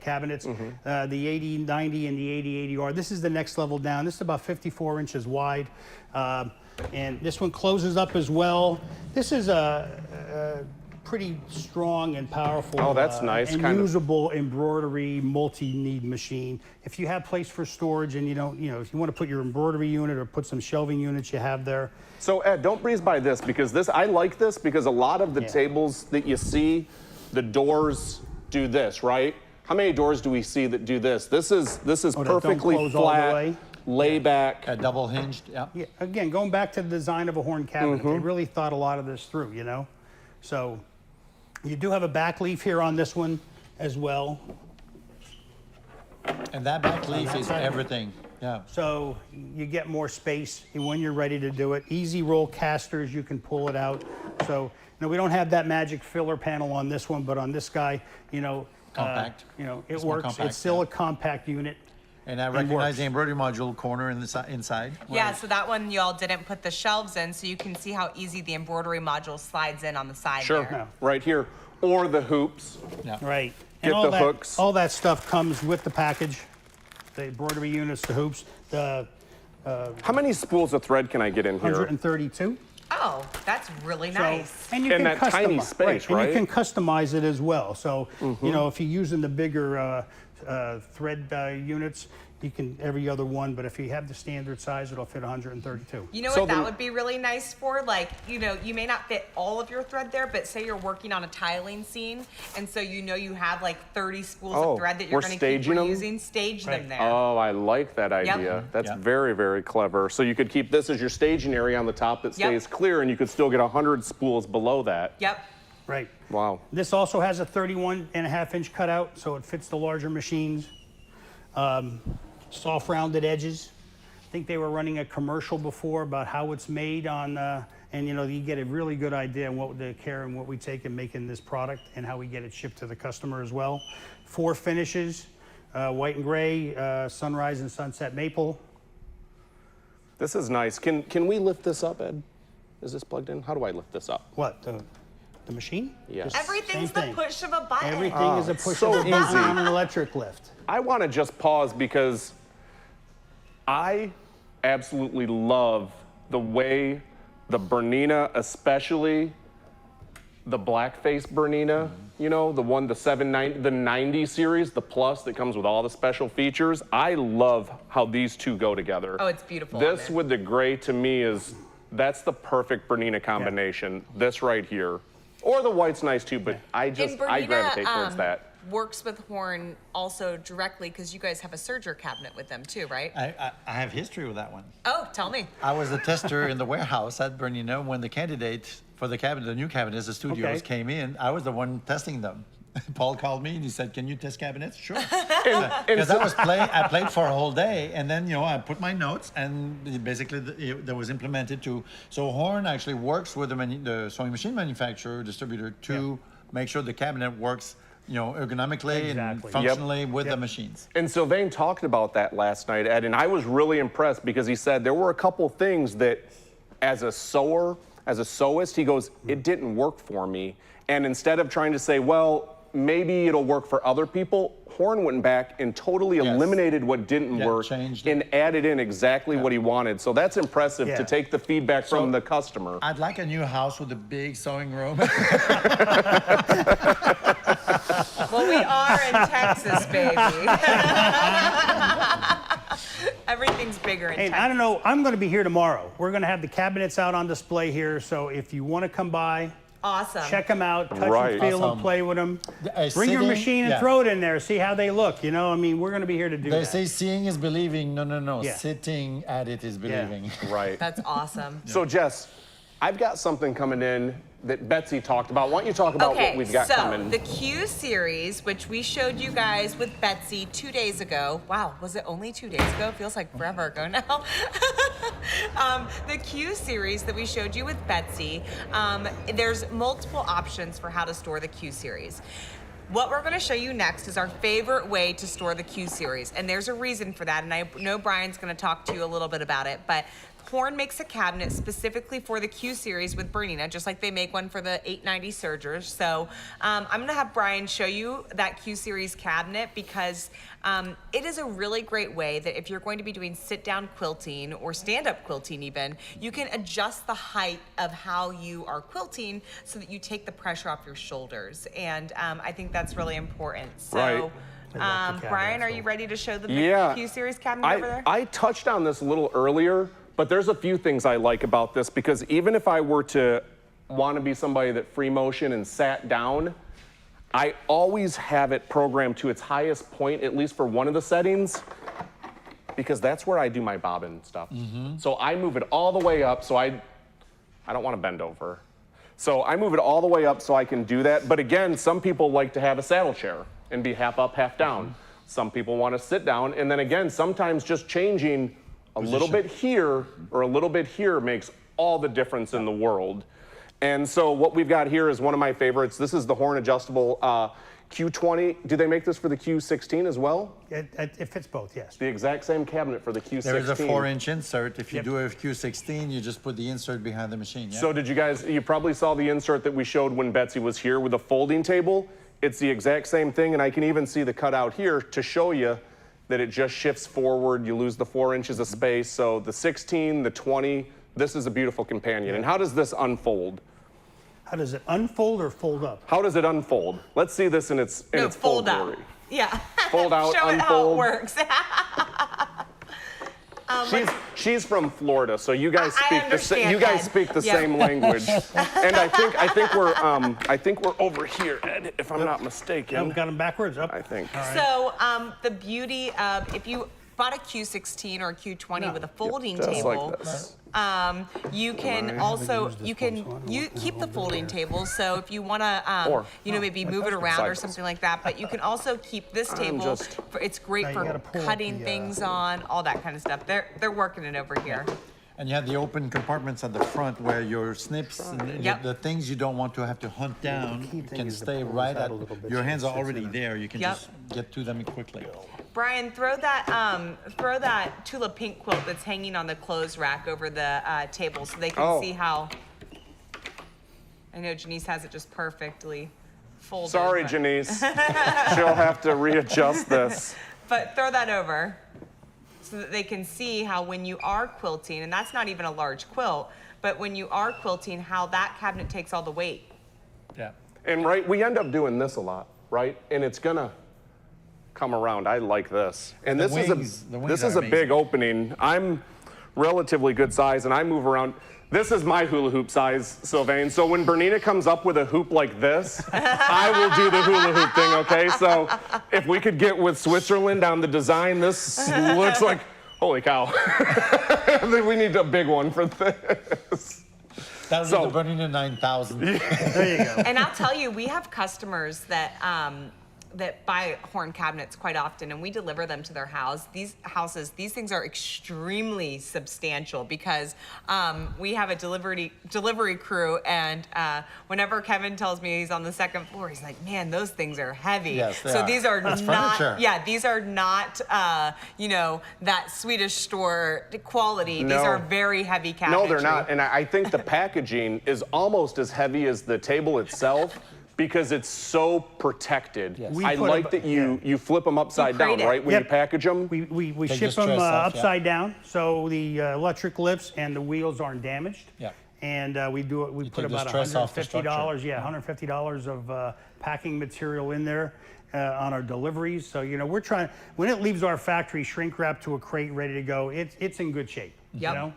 cabinets, the 8090 and the 8080R. This is the next level down. This is about 54 inches wide, and this one closes up as well. This is a pretty strong and powerful, that's nice, and usable embroidery multi-need machine. If you have place for storage and you don't, you know, if you want to put your embroidery unit or put some shelving units you have there. So Ed, don't breeze by this, because I like this because a lot of the tables that you see, the doors do this, right? How many doors do we see that do this? This is perfectly flat, lay back. Double hinged, Again, going back to the design of a horn cabinet, they really thought a lot of this through, you know? So you do have a back leaf here on this one as well. And that back leaf is everything. So you get more space when you're ready to do it. Easy roll casters, you can pull it out. So now we don't have that magic filler panel on this one, but on this guy, you know, compact. You know, it works. Compact, it's still a compact unit. And I recognize the embroidery module corner in the inside. Yeah, so that one y'all didn't put the shelves in, so you can see how easy the embroidery module slides in on the side there. Right here. Or the hoops. Right. Get and the hooks. All that stuff comes with the package. The embroidery units, the hoops, the... How many spools of thread can I get in here? 132. Oh, that's really nice. And you can that tiny space, right? And you can customize it as well. So, you know, if you're using the bigger thread units, you can every other one, but if you have the standard size, it'll fit 132. You know what that would be really nice for? Like, you know, you may not fit all of your thread there, but say you're working on a tiling scene, and so you know you have like 30 spools of thread that you're going to keep reusing, stage them there. Oh, I like that idea. That's very, very clever. So you could keep this as your staging area on the top that stays clear, and you could still get 100 spools below that. Right. Wow. This also has a 31.5-inch cutout, so it fits the larger machines. Soft rounded edges. I think they were running a commercial before about how it's made on, and you know, you get a really good idea on what the care and what we take in making this product and how we get it shipped to the customer as well. 4 finishes, white and gray, sunrise and sunset maple. This is nice. Can we lift this up, Ed? Is this plugged in? How do I lift this up? What, the machine? Yes. Everything's the push of a button. Everything is a push of a button on an electric lift. I want to just pause because I absolutely love the way the BERNINA, especially the blackface BERNINA, you know, the 790, the 90 series, the plus that comes with all the special features. I love how these two go together. Oh, it's beautiful. This with the gray to me that's the perfect BERNINA combination. This right here. Or the white's nice too, but I gravitate towards that. Works with horn also directly because you guys have a serger cabinet with them too, right? I have history with that one. Oh, tell me. I was a tester in the warehouse at BERNINA when the candidate for the cabinet, the new cabinets, the studios came in. I was the one testing them. Paul called me and he said, "Can you test cabinets?" Sure. Because I played for a whole day, and then you know I put my notes, and basically that was implemented to. So horn actually works with the sewing machine manufacturer distributor to make sure the cabinet works, you know, ergonomically and functionally with the machines. And Sylvain talked about that last night, Ed, and I was really impressed because he said there were a couple things that, as a sewer, as a sewist, he goes, it didn't work for me. And instead of trying to say, well, maybe it'll work for other people, Horn went back and totally eliminated what didn't work and added in exactly what he wanted. So that's impressive to take the feedback from the customer. I'd like a new house with a big sewing room. Well, we are in Texas, baby. Everything's bigger in Texas. I don't know, I'm going to be here tomorrow. We're going to have the cabinets out on display here, so if you want to come by, Awesome. Check them out, touch Right. them, feel them, Awesome. play with them. Bring your Sitting- machine and yeah. throw it in there. See how they look. You know, I mean, we're going to be here to do They that. say seeing is believing. No, no, no. Yeah. Sitting at it is believing. Right. That's awesome. So Jess, I've got something coming in that Betsy talked about. Why don't you talk about what we've got coming? The Q series, which we showed you guys with Betsy 2 days ago. Wow, was it only 2 days ago? It feels like forever ago now. The Q series that we showed you with Betsy, there's multiple options for how to store the Q series. What we're going to show you next is our favorite way to store the Q series, and there's a reason for that, and I know Brian's going to talk to you a little bit about it, but Horn makes a cabinet specifically for the Q series with BERNINA, just like they make one for the 890 Surgers. So I'm going to have Brian show you that Q series cabinet because it is a really great way that if you're going to be doing sit-down quilting or stand-up quilting even, you can adjust the height of how you are quilting so that you take the pressure off your shoulders. And I think that's really important. So. Right. Brian, are you ready to show the big Q series cabinet over there? I touched on this a little earlier, but there's a few things I like about this because even if I were to want to be somebody that free motion and sat down, I always have it programmed to its highest point, at least for one of the settings, because that's where I do my bobbin stuff. So I move it all the way up so I don't want to bend over. So I move it all the way up so I can do that. But again, some people like to have a saddle chair and be half up, half down. Some people want to sit down. And then again, sometimes just changing a little bit here or a little bit here makes all the difference in the world. And so what we've got here is one of my favorites. This is the Horn adjustable Q20. Do they make this for the Q16 as well? It fits both, yes. The exact same cabinet for the Q16. There is a 4-inch insert. If you do a Q16, you just put the insert behind the machine. Yeah? So did you guys, you probably saw the insert that we showed when Betsy was here with a folding table. It's the exact same thing, and I can even see the cutout here to show you that it just shifts forward. You lose the 4 inches of space. So the 16, the 20, this is a beautiful companion. And how does this unfold? How does it unfold or fold up? How does it unfold? Let's see this in its fold full out. glory. Yeah. Fold out, Show it how unfold. it works. She's from Florida, so you guys speak the Ed. Yep. same language. And I think we're over here, Ed, if I'm not mistaken. Got them backwards up. I think. So the beauty of if you bought a Q16 or a Q20 with a folding just table, like this. you can also keep the folding table. So if you want to maybe move it around or something like that, but you can also keep this table. It's great for cutting things on, all that kind of stuff. They're working it over here. And you have the open compartments at the front where your snips and the things you don't want to have to hunt down can stay right at, your hands are already there. You can just get to them quickly. Brian, throw that tulip pink quilt that's hanging on the clothes rack over the table so they can see how. I know Janice has it just perfectly folded. Sorry, Janice. She'll have to readjust this. But throw that over so that they can see how when you are quilting, and that's not even a large quilt, but when you are quilting, how that cabinet takes all the weight. Yeah. And we end up doing this a lot, right? And it's gonna come around. I like this. And this is a big opening. I'm relatively good size and I move around. This is my hula hoop size, Sylvain. So when BERNINA comes up with a hoop like this, I will do the hula hoop thing, okay? So if we could get with Switzerland on the design, this looks like, holy cow. I think we need a big one for this. That was the BERNINA 9000. There you go. And I'll tell you, we have customers that buy Horn cabinets quite often, and we deliver them to their house. These things are extremely substantial because we have a delivery crew, and whenever Kevin tells me he's on the second floor, he's like, "Man, those things are heavy." Yes, so these are That's not, furniture. these are not, that Swedish store quality. No. These are very heavy cabinetry. No, they're not. And I think the packaging is almost as heavy as the table itself. Because it's so protected. Yes. I like that you flip them upside down, right, when you package them? We ship them upside down, so the electric lips and the wheels aren't damaged. Yeah. And we put about $150, $150 of packing material in there on our deliveries. So, we're trying, when it leaves our factory shrink wrap to a crate ready to go, it's in good shape, you know?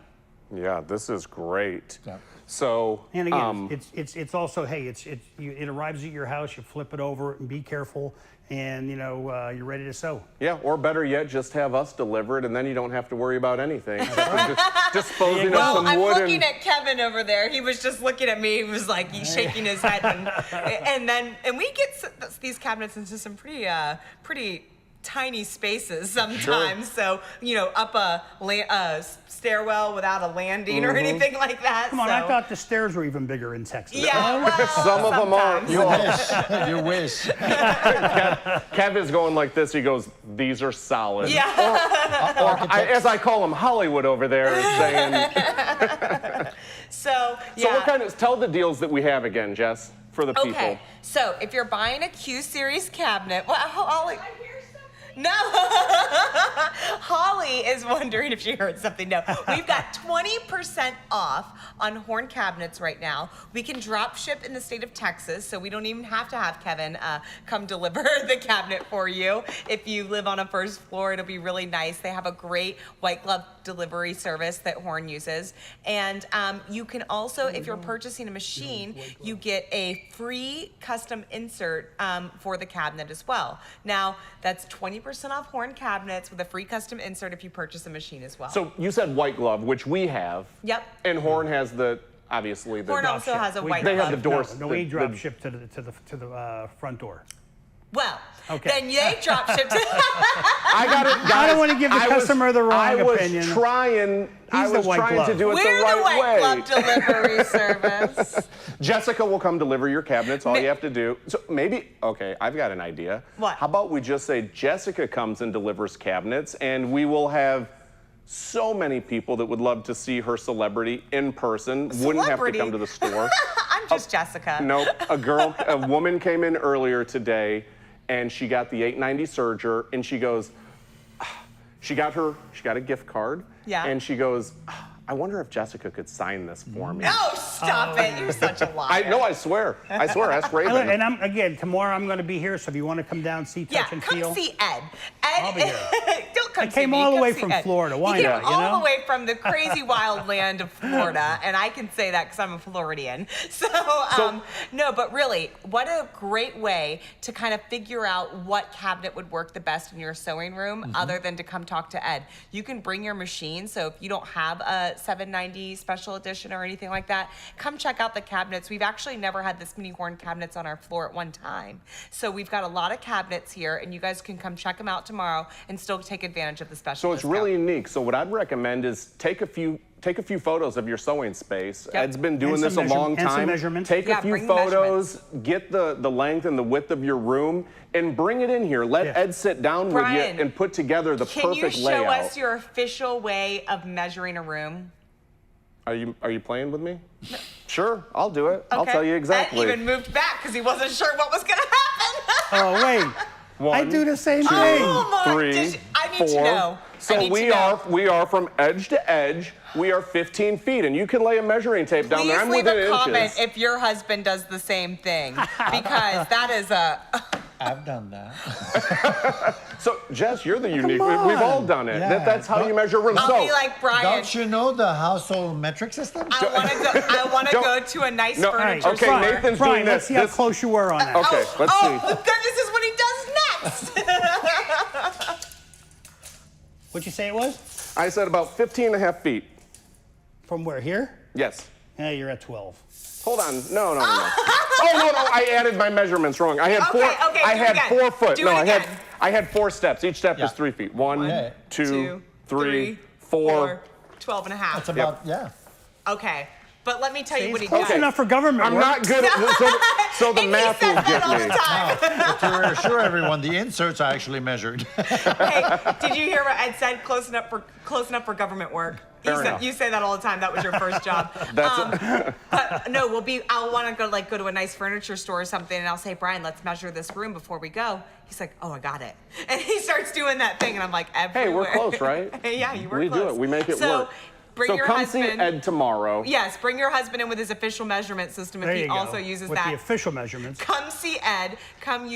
Yeah, this is great. Yeah. So, And again, it's also, hey, it arrives at your house, you flip it over and be careful, and you're ready to sew. yeah, or better yet, just have us deliver it, and then you don't have to worry about anything. Disposing of some I'm wood. looking at Kevin over there. He was just looking at me. He was like, he's shaking his head, and we get these cabinets into some pretty tiny spaces sometimes. Sure. So up a stairwell without a landing or anything like that. Come on, I thought the stairs were even bigger in Texas. Yeah, well, some of them aren't. You wish. You wish. Kev is going like this. He goes, "These are solid." Yeah. Or as I call him, Hollywood over there is saying. So So tell the deals that we have again, Jess, for the people. Okay, so if you're buying a Q Series cabinet, Holly. No, Holly is wondering if she heard something. No, we've got 20% off on Horn cabinets right now. We can drop ship in the state of Texas, so we don't even have to have Kevin come deliver the cabinet for you. If you live on a first floor, it'll be really nice. They have a great white glove delivery service that Horn uses. And you can also, if you're purchasing a machine, you get a free custom insert for the cabinet as well. Now, that's 20% off Horn cabinets with a free custom insert if you purchase a machine as well. So you said white glove, which we have. Yep. And Horn has obviously the. Horn also has a white They glove. have the doors. No, we drop ship to the front door. Well, okay. Then they drop ship to. I got it, guys. I don't want to give the customer the wrong opinion. I was trying to do it We're the right way. We're the white glove delivery service. Jessica will come deliver your cabinets. All you have to do. So okay, I've got an idea. What? How about we just say Jessica comes and delivers cabinets, and we will have so many people that would love to see her celebrity in person. Wouldn't have to come to the store. I'm just Jessica. Nope. A woman came in earlier today, and she got the 890 serger, and she goes, she got a gift card. Yeah. And she goes, I wonder if Jessica could sign this for me. No, stop it. You're such a liar. I swear. Ask Raven. And tomorrow I'm going to be here, so if you want to come down, see, touch, and feel. Yeah, come see Ed. I'll be here. Don't come I came see me. all the Come way see from Ed. Florida. Why he came not? all the way from the crazy wild land of Florida, and I can say that because I'm a Floridian. So, no, but really, what a great way to kind of figure out what cabinet would work the best in your sewing room, other than to come talk to Ed. You can bring your machine, so if you don't have a 790 special edition or anything like that, come check out the cabinets. We've actually never had this many Horn cabinets on our floor at one time. So we've got a lot of cabinets here, and you guys can come check them out tomorrow and still take advantage of the special So it's discount. really unique. So what I'd recommend is take a few photos of your sewing space. Yep. Ed's been doing this a long and some time. measurements. Take a few photos, get the length and the width of your room, and bring it in here. Let Ed sit down with you and put together the perfect layout. Can you show us your official way of measuring a room? Are you playing with me? Sure, I'll do it. Okay. I'll tell you exactly. Ed even moved back because he wasn't sure what was going to happen. Oh, wait. I do the same thing. Oh, my. 3, I need 4. to know. So we are from edge to edge. We are 15 feet, and you can lay a measuring tape down there. I'm Please leave within a comment inches. if your husband does the same thing, because that is a. I've done that. So, Jess, you're the unique. We've all done it. Yeah. That's how you measure rooms. I'll be like Brian. Don't you know the household metric system? I want to go to a nice furniture okay, store. Nathan's Brian, doing this. let's see how close you were on that. Okay, let's see. This is what he does next. What'd you say it was? I said about 15 and a half feet. From where, here? Yes. Yeah, you're at 12. Hold on. No. Oh, no. I added my measurements wrong. I had four. I had 4 foot. Do it again. I had 4 steps. Each step is 3 feet. 1, 2, 3, 4. 12 and a half. That's about, Okay. But let me tell you what he Close does. enough for government I'm work. not good at so the math will get me. But to reassure everyone, the inserts are actually measured. Hey, did you hear what Ed said? Close enough for government work. You say that all the time. That was your first job. But no, I'll want to go to a nice furniture store or something, and I'll say, Brian, let's measure this room before we go. He's like, oh, I got it, and he starts doing that thing, and I'm like, everywhere. Hey, we're close, right? Yeah, you were we close. do it. We make it work. Bring your come husband. see Ed tomorrow. Yes, bring your husband in with his official measurement system if he also uses with that. the official measurements. Come see Ed. Come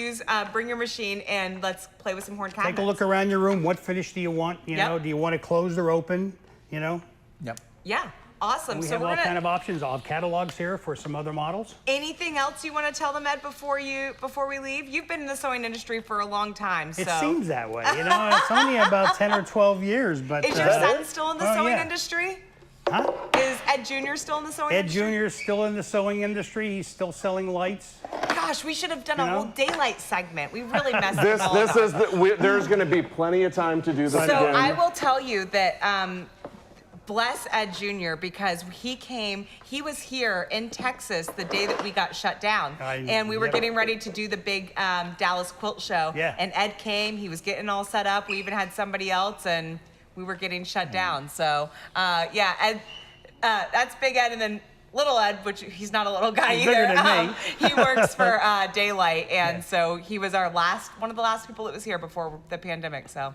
bring your machine and let's play with some Horn cabinets. Take a look around your room. What finish do you want? You know, do you want it closed or open? You know? Yep. Yeah. Awesome. And we So have we're all gonna... kind of options. I'll have catalogs here for some other models. Anything else you want to tell them, Ed, before we leave? You've been in the sewing industry for a long time, so. It seems that way. You know, it's only about 10 or 12 years, but. Is your son still in the sewing yeah. industry? Huh? Is Ed Jr. still in the sewing Ed industry? Jr. is still in the sewing industry. He's still selling lights. Gosh, we should have done a whole daylight segment. We really messed it all This up. is there's going to be plenty of time to do this So again. I will tell you that bless Ed Jr. because he was here in Texas the day that we got shut down. And we were getting ready to do the big Dallas quilt show. Yeah. And Ed came, he was getting all set up. We even had somebody else and we were getting shut down. So yeah, Ed, that's Big Ed, and then Little Ed, which he's not a little guy He's either. bigger than me. He works for Daylight, and so he was one of the last people that was here before the pandemic. So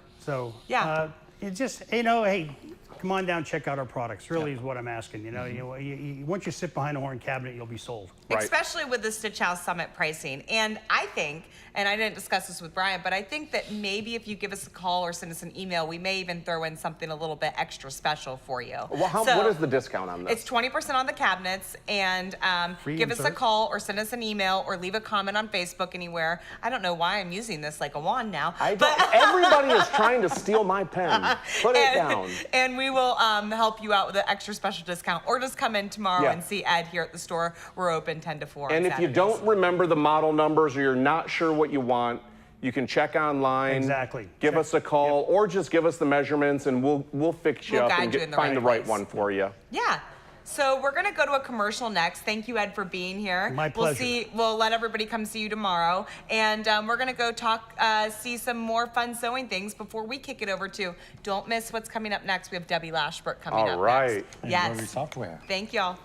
yeah, it just, you know, hey, come on down, check out our products. Really is what I'm asking. You know, once you sit behind a horn cabinet, you'll be sold. Especially with the Stitch House Summit pricing. And I think, and I didn't discuss this with Brian, but I think that maybe if you give us a call or send us an email, we may even throw in something a little bit extra special for you. Well, what is the discount on this? It's 20% on the cabinets, and give us a call or send us an email or leave a comment on Facebook anywhere. I don't know why I'm using this like a wand now. Everybody is trying to steal my pen. Put it down. And we will help you out with an extra special discount, or just come in tomorrow and see Ed here at the store. We're open 10 to 4 And on if you Saturdays. don't remember the model numbers or you're not sure what you want, you can check online. Exactly. Give us a call or just give us the measurements and we'll fix you We'll up and guide you in the find right the right place. one for you. Yeah. So we're gonna go to a commercial next. Thank you, Ed, for being here. My pleasure. We'll let everybody come see you tomorrow, and we're gonna go see some more fun sewing things before we kick it over to. Don't miss what's coming up next. We have Debbie Lashbrook coming up next. All right. Yes. Software. Thank y'all.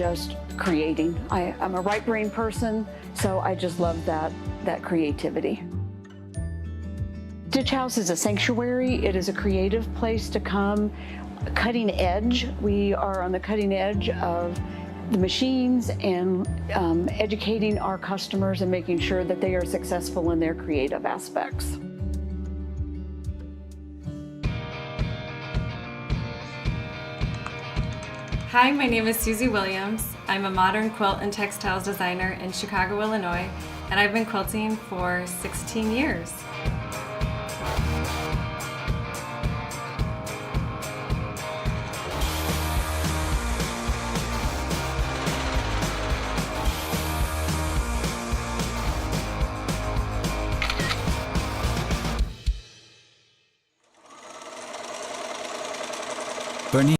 just creating. I'm a right brain person, so I just love that creativity. Stitch House is a sanctuary. It is a creative place to come, cutting edge. We are on the cutting edge of the machines and educating our customers and making sure that they are successful in their creative aspects. Hi, my name is Susie Williams. I'm a modern quilt and textiles designer in Chicago, Illinois, and I've been quilting for 16 years. BERNINA.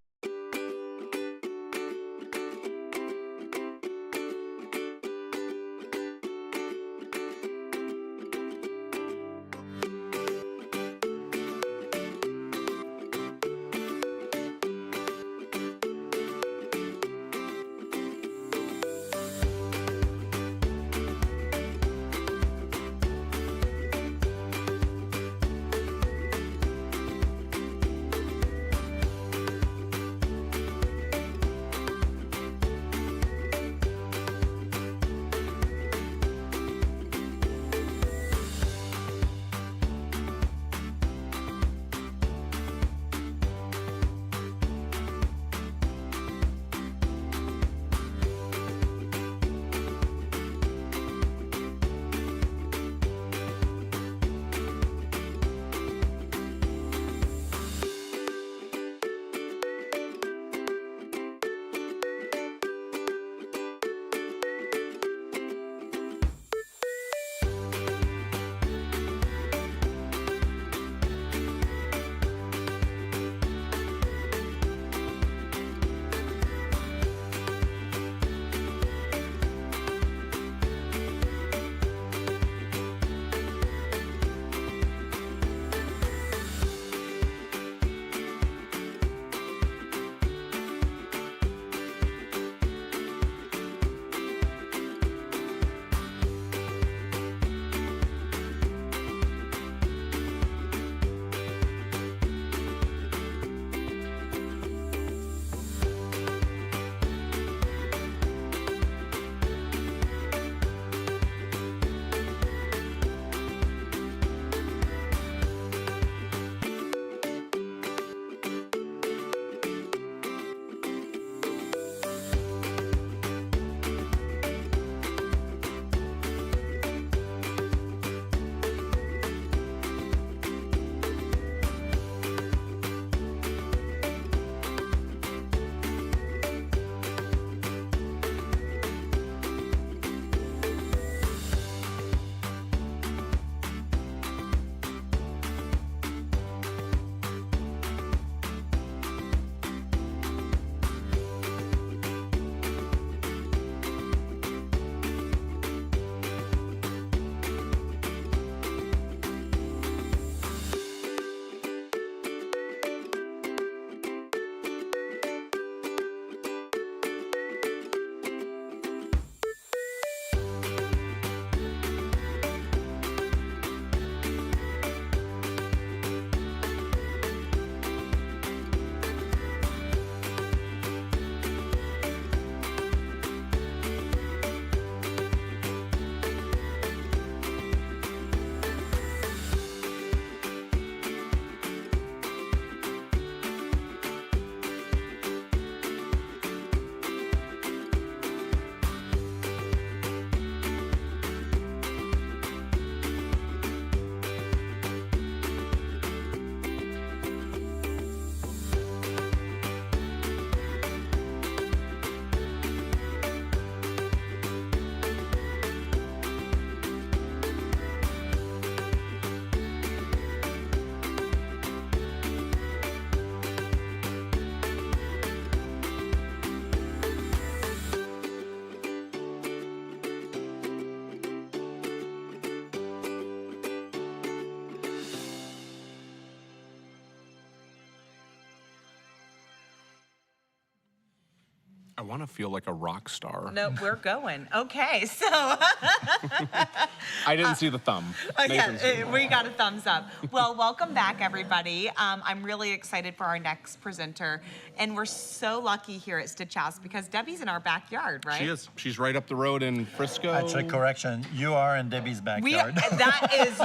I want to feel like a rock star. No, we're going. Okay, so. I didn't see the thumb. Yeah, we got a thumbs up. Well, welcome back, everybody. I'm really excited for our next presenter, and we're so lucky here at Stitch House because Debbie's in our backyard, right? She is. She's right up the road in Frisco. Actually, correction. You are in Debbie's backyard. That is,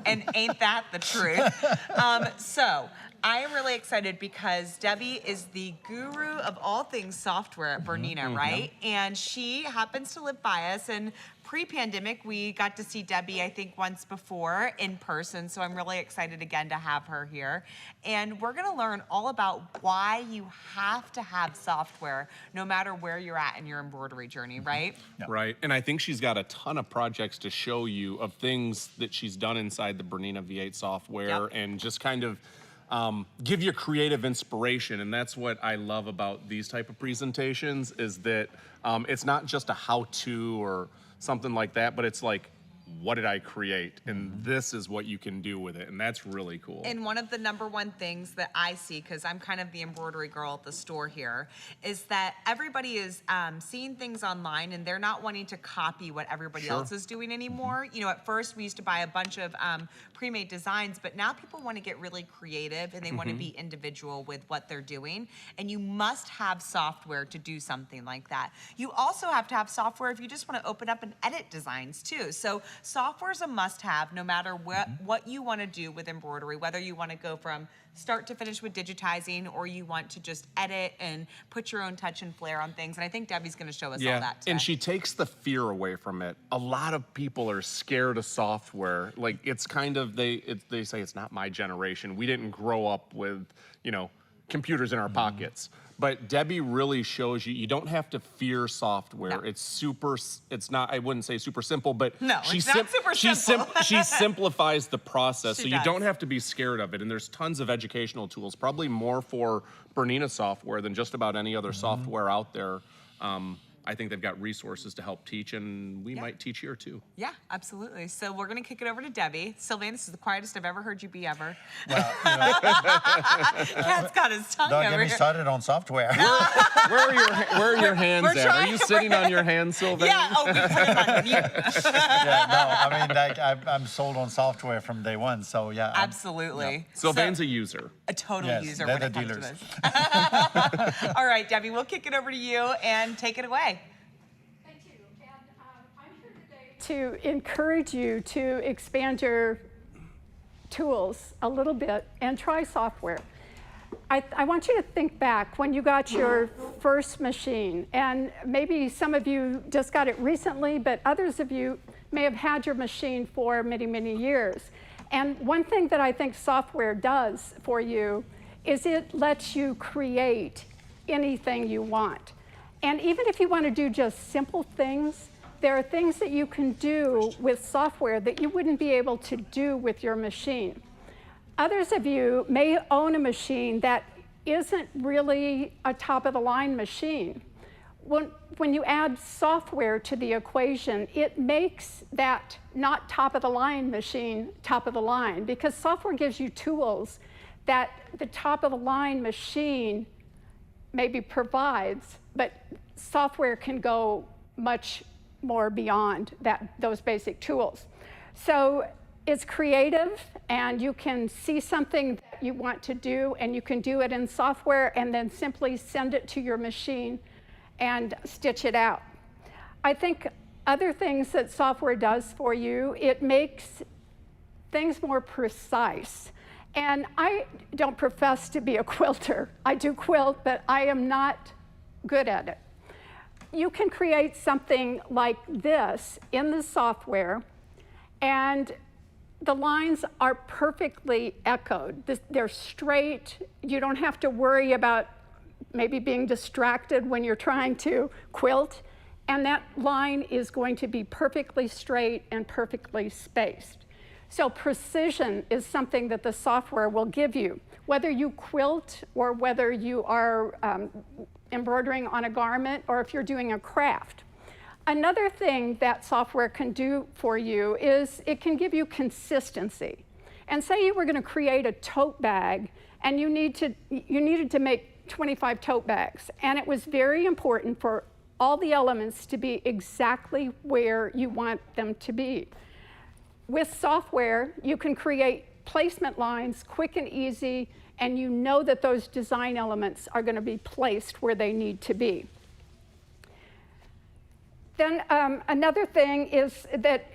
and ain't that the truth? So I am really excited because Debbie is the guru of all things software at BERNINA, right? And she happens to live by us. And pre-pandemic, we got to see Debbie, I think, once before in person. So I'm really excited again to have her here. And we're going to learn all about why you have to have software no matter where you're at in your embroidery journey, right? Right. And I think she's got a ton of projects to show you of things that she's done inside the BERNINA V8 software and just kind of give you creative inspiration. And that's what I love about these type of presentations is that it's not just a how-to or something like that, but it's like, what did I create? And this is what you can do with it. And that's really cool. And one of the #1 things that I see, because I'm kind of the embroidery girl at the store here, is that everybody is seeing things online and they're not wanting to copy what everybody else is doing anymore. You know, at first we used to buy a bunch of pre-made designs, but now people want to get really creative and they want to be individual with what they're doing. And you must have software to do something like that. You also have to have software if you just want to open up and edit designs too. So software is a must-have no matter what you want to do with embroidery, whether you want to go from start to finish with digitizing or you want to just edit and put your own touch and flair on things. And I think Debbie's going to show us all that today. And she takes the fear away from it. A lot of people are scared of software. Like it's kind of, they say it's not my generation. We didn't grow up with, you know, computers in our pockets. But Debbie really shows you, you don't have to fear software. No. It's not, I wouldn't say super simple, but no, it's not super simple. She simplifies the process, so you don't have to be scared of it. And there's tons of educational tools, probably more for BERNINA software than just about any other software out there. I think they've got resources to help teach, and we might teach here too. Yeah, absolutely. So we're going to kick it over to Debbie. Sylvain, this is the quietest I've ever heard you be ever. Well, you know, Cat's got his tongue don't over get me here. started on software. Where are your hands at? Are you sitting on your hands, Sylvain? Yeah, oh, we put it on mute. Yeah, no, I mean, like, I'm sold on software from day one, so yeah. Absolutely. Sylvain's a user. A total user they're when it the comes dealers. to this. All right, Debbie, we'll kick it over to you and take it away. To encourage you to expand your tools a little bit and try software. I want you to think back when you got your first machine, and maybe some of you just got it recently, but others of you may have had your machine for many, many years. And one thing that I think software does for you is it lets you create anything you want. And even if you want to do just simple things, there are things that you can do with software that you wouldn't be able to do with your machine. Others of you may own a machine that isn't really a top-of-the-line machine. When you add software to the equation, it makes that not top-of-the-line machine top-of-the-line, because software gives you tools that the top-of-the-line machine maybe provides, but software can go much more beyond those basic tools. So it's creative, and you can see something that you want to do, and you can do it in software and then simply send it to your machine and stitch it out. I think other things that software does for you, it makes things more precise. And I don't profess to be a quilter. I do quilt, but I am not good at it. You can create something like this in the software, and the lines are perfectly echoed. They're straight. You don't have to worry about maybe being distracted when you're trying to quilt. And that line is going to be perfectly straight and perfectly spaced. So precision is something that the software will give you, whether you quilt or whether you are embroidering on a garment or if you're doing a craft. Another thing that software can do for you is it can give you consistency. And say you were going to create a tote bag and you needed to make 25 tote bags. And it was very important for all the elements to be exactly where you want them to be. With software, you can create placement lines quick and easy, and you know that those design elements are going to be placed where they need to be. Then another thing is that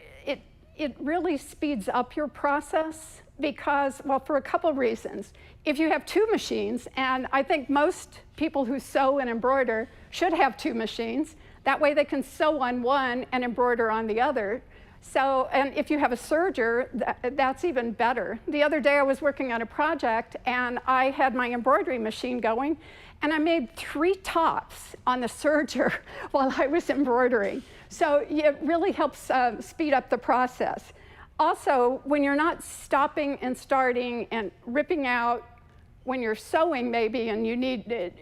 it really speeds up your process because, well, for a couple of reasons. If you have two machines, and I think most people who sew and embroider should have two machines, that way they can sew on one and embroider on the other. So, and if you have a serger, that's even better. The other day I was working on a project and I had my embroidery machine going and I made 3 tops on the serger while I was embroidering. So it really helps speed up the process. Also, when you're not stopping and starting and ripping out when you're sewing maybe and you need,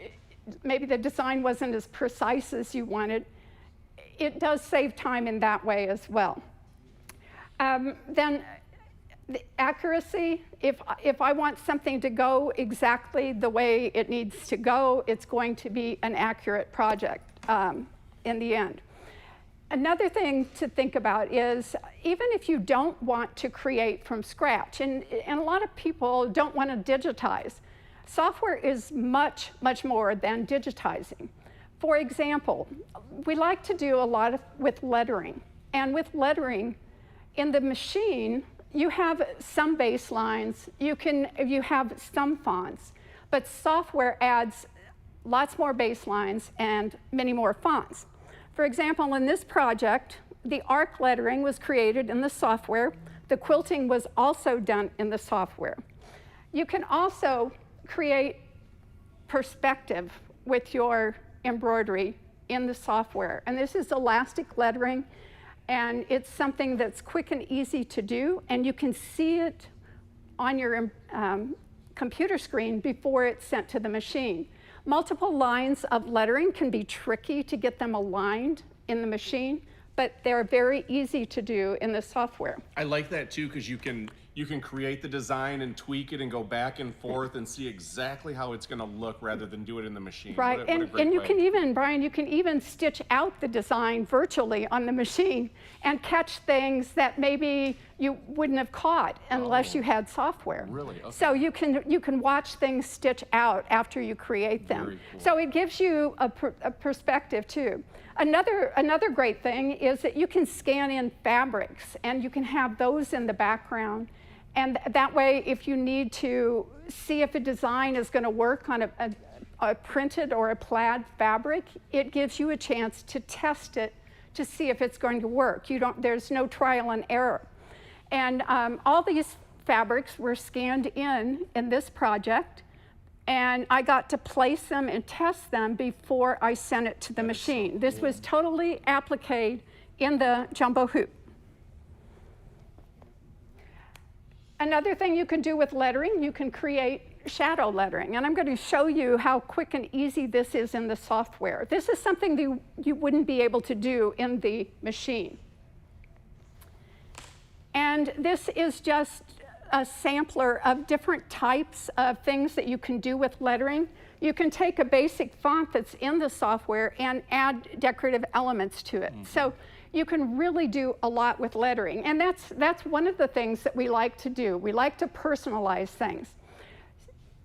maybe the design wasn't as precise as you wanted, it does save time in that way as well. Then the accuracy, if I want something to go exactly the way it needs to go, it's going to be an accurate project in the end. Another thing to think about is even if you don't want to create from scratch, and a lot of people don't want to digitize, software is much, much more than digitizing. For example, we like to do a lot with lettering. And with lettering, in the machine, you have some baselines, you have some fonts, but software adds lots more baselines and many more fonts. For example, in this project, the arc lettering was created in the software. The quilting was also done in the software. You can also create perspective with your embroidery in the software. And this is elastic lettering. And it's something that's quick and easy to do, and you can see it on your computer screen before it's sent to the machine. Multiple lines of lettering can be tricky to get them aligned in the machine, but they're very easy to do in the software. I like that too, because you can create the design and tweak it and go back and forth and see exactly how it's going to look rather than do it in the machine. Right, and you can even, Brian, you can even stitch out the design virtually on the machine and catch things that maybe you wouldn't have caught unless you had software. Really? Okay. So you can watch things stitch out after you create them. Very cool. So it gives you a perspective too. Another great thing is that you can scan in fabrics and you can have those in the background. And that way, if you need to see if a design is going to work on a printed or a plaid fabric, it gives you a chance to test it to see if it's going to work. There's no trial and error. And all these fabrics were scanned in this project, and I got to place them and test them before I sent it to the machine. This was totally appliqued in the jumbo hoop. Another thing you can do with lettering, you can create shadow lettering. And I'm going to show you how quick and easy this is in the software. This is something that you wouldn't be able to do in the machine. And this is just a sampler of different types of things that you can do with lettering. You can take a basic font that's in the software and add decorative elements to it. So you can really do a lot with lettering. And that's one of the things that we like to do. We like to personalize things.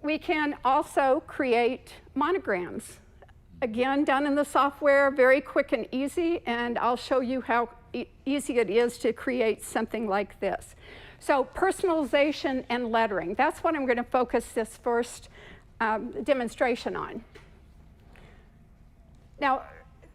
We can also create monograms. Again, done in the software, very quick and easy, and I'll show you how easy it is to create something like this. So personalization and lettering, that's what I'm going to focus this first demonstration on. Now,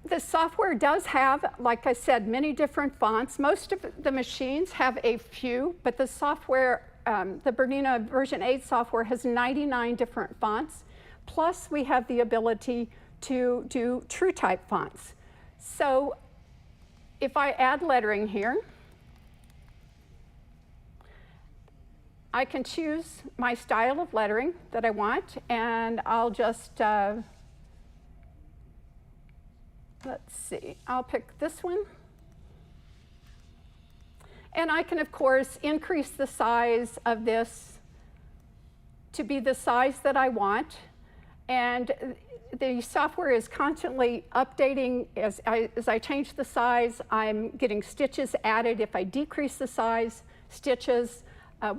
the software does have, like I said, many different fonts. Most of the machines have a few, but the software, the BERNINA version 8 software has 99 different fonts. Plus, we have the ability to do true type fonts. So if I add lettering here, I can choose my style of lettering that I want, and I'll just, let's see, I'll pick this one. And I can, of course, increase the size of this to be the size that I want. And the software is constantly updating. As I change the size, I'm getting stitches added. If I decrease the size, stitches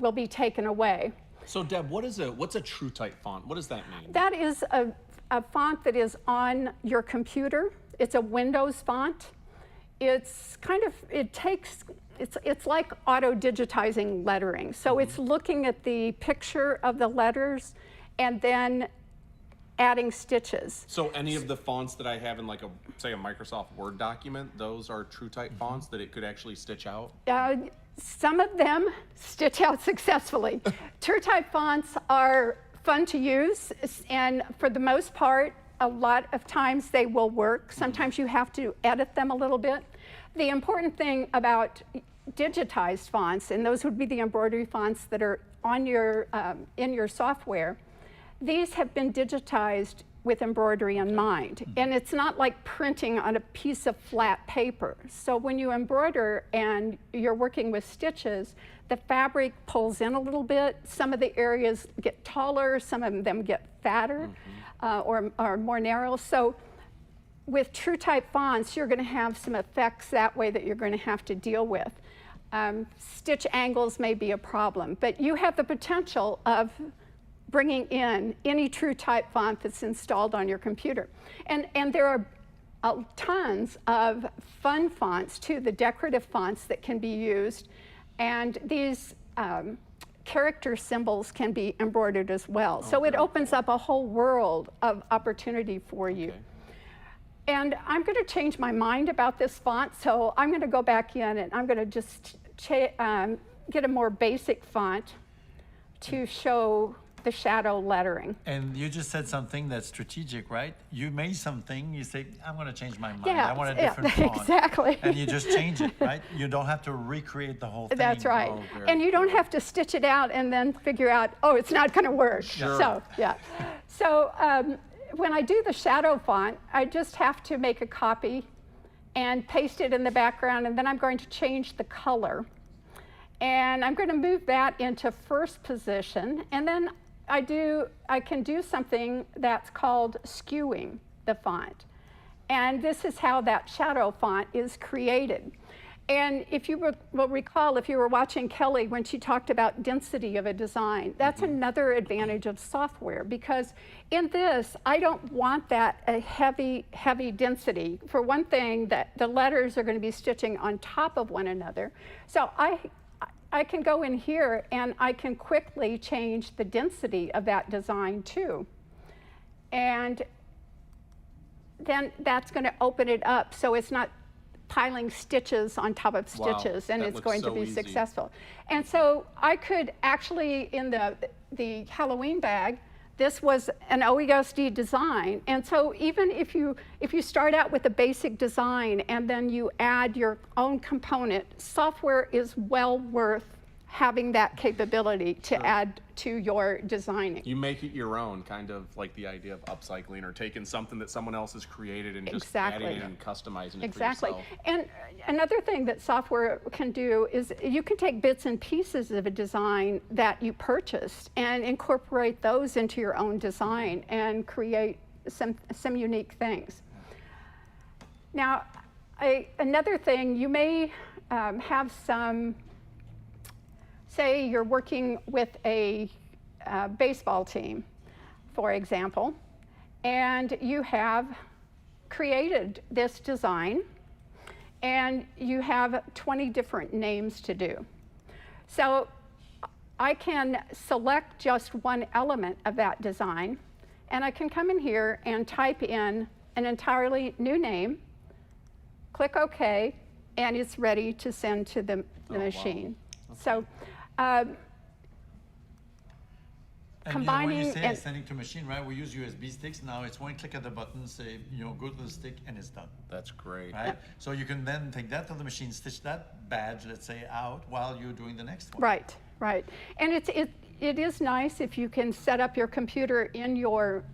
will be taken away. So Deb, what's a true type font? What does that mean? That is a font that is on your computer. It's a Windows font. It's kind of, it's like auto digitizing lettering. So it's looking at the picture of the letters and then adding stitches. So any of the fonts that I have in like say a Microsoft Word document, those are true type fonts that it could actually stitch out? Some of them stitch out successfully. True type fonts are fun to use, and for the most part, a lot of times they will work. Sometimes you have to edit them a little bit. The important thing about digitized fonts, and those would be the embroidery fonts that are on your in your software, these have been digitized with embroidery in mind. And it's not like printing on a piece of flat paper. So when you embroider and you're working with stitches, the fabric pulls in a little bit. Some of the areas get taller, some of them get fatter or more narrow. So with true type fonts, you're gonna have some effects that way that you're gonna have to deal with. Stitch angles may be a problem, but you have the potential of bringing in any true type font that's installed on your computer. And there are tons of fun fonts too, the decorative fonts that can be used. And these character symbols can be embroidered as well. So it opens up a whole world of opportunity for you. And I'm gonna change my mind about this font, so I'm gonna go back in and I'm gonna just get a more basic font to show the shadow lettering. And you just said something that's strategic, right? You made something, you say, I'm going to change my mind. Yeah, I want a different font. Exactly. And you just change it, right? You don't have to recreate the whole thing. That's right. And you don't have to stitch it out and then figure out, oh, it's not going to work. Sure. So, yeah. So when I do the shadow font, I just have to make a copy and paste it in the background, and then I'm going to change the color. And I'm going to move that into first position, and then I can do something that's called skewing the font. And this is how that shadow font is created. And if you will recall, if you were watching Kelly when she talked about density of a design, that's another advantage of software, because in this, I don't want that a heavy density. For one thing, that the letters are going to be stitching on top of one another. So I can go in here and I can quickly change the density of that design too. And then that's going to open it up so it's not piling stitches on top of stitches, and it's going to be successful. And so I could actually, in the Halloween bag, this was an OESD design. And so even if you start out with a basic design and then you add your own component, software is well worth having that capability to add to your designing. You make it your own, kind of like the idea of upcycling or taking something that someone else has created and just adding it and customizing it for yourself. And another thing that software can do is you can take bits and pieces of a design that you purchased and incorporate those into your own design and create some unique things. Now, another thing, you may have some, say you're working with a baseball team, for example, and you have created this design and you have 20 different names to do. So I can select just one element of that design, and I can come in here and type in an entirely new name, click OK, and it's ready to send to the machine. Wow. Okay. So combining, when you say sending to machine, right? We use USB sticks. Now it's one click of the button, say, go to the stick, and it's done. That's great. Right? So you can then take that to the machine, stitch that badge, let's say, out while you're doing the next one. Right, right. And it is nice if you can set up your computer in your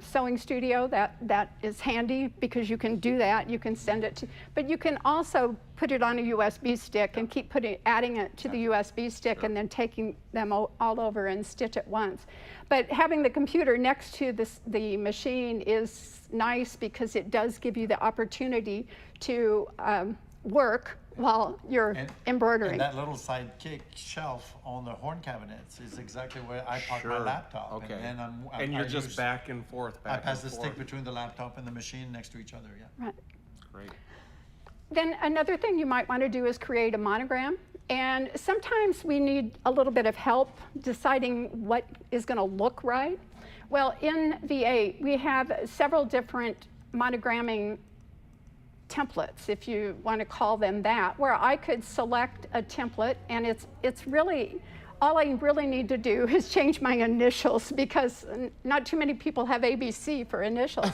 sewing studio. That is handy because you can do that. You can send it to, but you can also put it on a USB stick and keep adding it to the USB stick and then taking them all over and stitch at once. But having the computer next to the machine is nice because it does give you the opportunity to work while you're embroidering. And that little sidekick shelf on the horn cabinets is exactly where I park my laptop. Okay. And then and you're just back and forth, I pass the stick between the laptop and the machine next to each other, yeah. Right. Great. Then another thing you might want to do is create a monogram. And sometimes we need a little bit of help deciding what is going to look right. Well, in V8, we have several different monogramming templates, if you want to call them that, where I could select a template, and it's really, all I really need to do is change my initials, because not too many people have ABC for initials.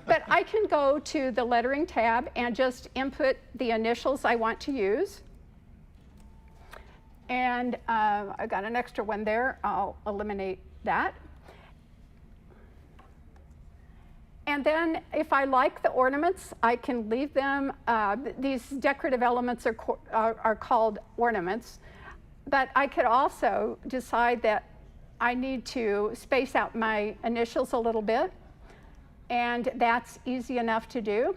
But I can go to the lettering tab and just input the initials I want to use. And I got an extra one there. I'll eliminate that. And then if I like the ornaments, I can leave them. These decorative elements are called ornaments. But I could also decide that I need to space out my initials a little bit. And that's easy enough to do.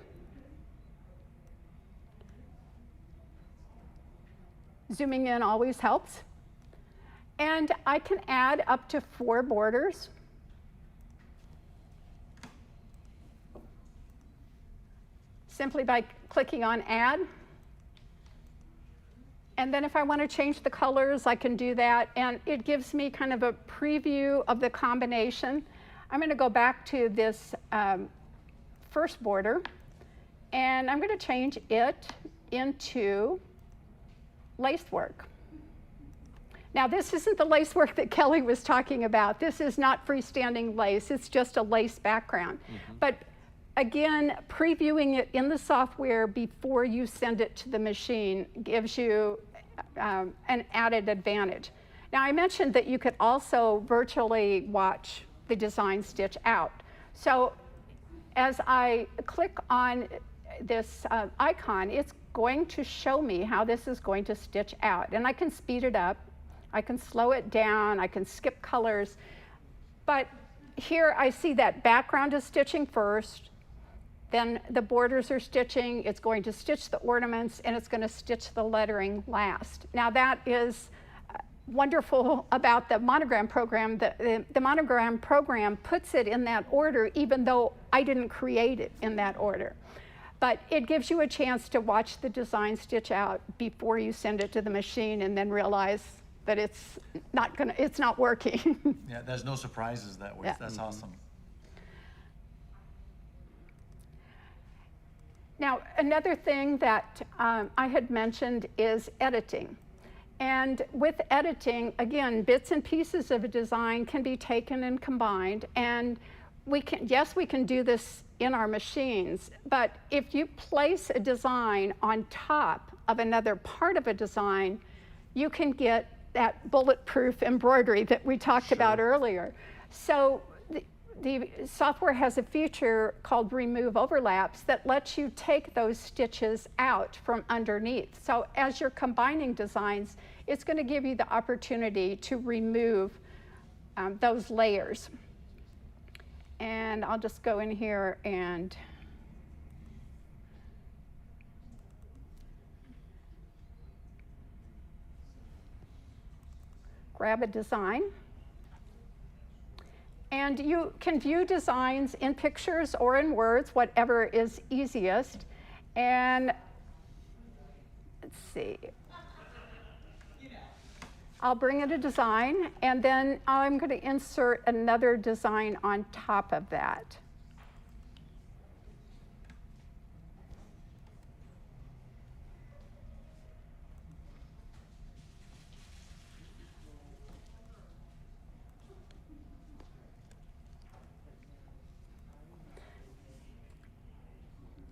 Zooming in always helps. And I can add up to 4 borders. Simply by clicking on Add. And then if I want to change the colors, I can do that. And it gives me kind of a preview of the combination. I'm going to go back to this first border. And I'm going to change it into lace work. Now, this isn't the lace work that Kelly was talking about. This is not freestanding lace. It's just a lace background. But again, previewing it in the software before you send it to the machine gives you an added advantage. Now, I mentioned that you could also virtually watch the design stitch out. So as I click on this icon, it's going to show me how this is going to stitch out. And I can speed it up, I can slow it down, I can skip colors. But here I see that background is stitching first, then the borders are stitching, it's going to stitch the ornaments, and it's going to stitch the lettering last. Now that is wonderful about the monogram program. The monogram program puts it in that order even though I didn't create it in that order. But it gives you a chance to watch the design stitch out before you send it to the machine and then realize that it's not working. Yeah, there's no surprises that way. Yeah. That's awesome. Now, another thing that I had mentioned is editing. And with editing, again, bits and pieces of a design can be taken and combined. And we can do this in our machines, but if you place a design on top of another part of a design, you can get that bulletproof embroidery that we talked about earlier. So the software has a feature called Remove Overlaps that lets you take those stitches out from underneath. So as you're combining designs, it's going to give you the opportunity to remove those layers. And I'll just go in here and grab a design. And you can view designs in pictures or in words, whatever is easiest. And let's see. I'll bring in a design, and then I'm going to insert another design on top of that.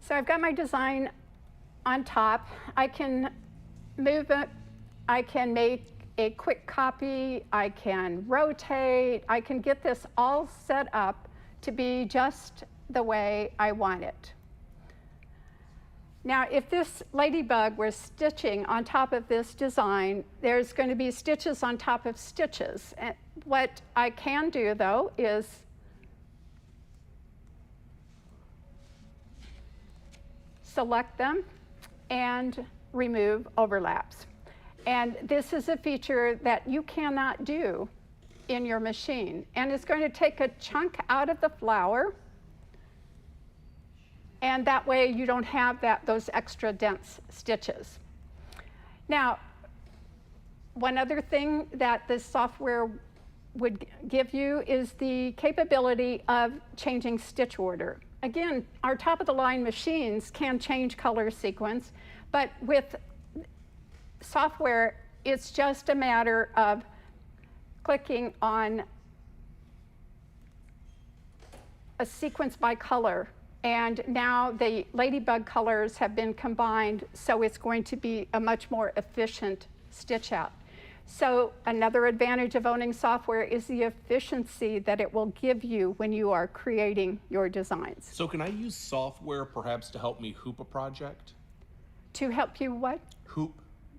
So I've got my design on top. I can move it. I can make a quick copy. I can rotate. I can get this all set up to be just the way I want it. Now, if this ladybug were stitching on top of this design, there's going to be stitches on top of stitches. And what I can do, though, is select them and remove overlaps. And this is a feature that you cannot do in your machine. And it's going to take a chunk out of the flower, and that way you don't have those extra dense stitches. Now, one other thing that this software would give you is the capability of changing stitch order. Again, our top-of-the-line machines can change color sequence, but with software, it's just a matter of clicking on a sequence by color. And now the ladybug colors have been combined, so it's going to be a much more efficient stitch out. So another advantage of owning software is the efficiency that it will give you when you are creating your designs. So can I use software perhaps to help me hoop a project? To help you what? Hoop.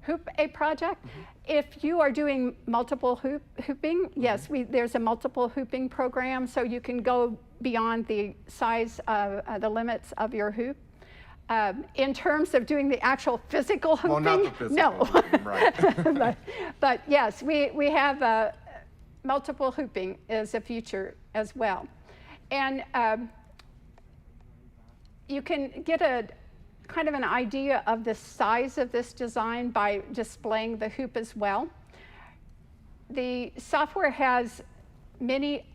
Hoop a project? If you are doing multiple hooping, yes, there's a multiple hooping program, so you can go beyond the size of the limits of your hoop. In terms of doing the actual physical hooping, well, not the physical. No. Right. but yes, we have multiple hooping as a feature as well. And you can get a kind of an idea of the size of this design by displaying the hoop as well. The software has many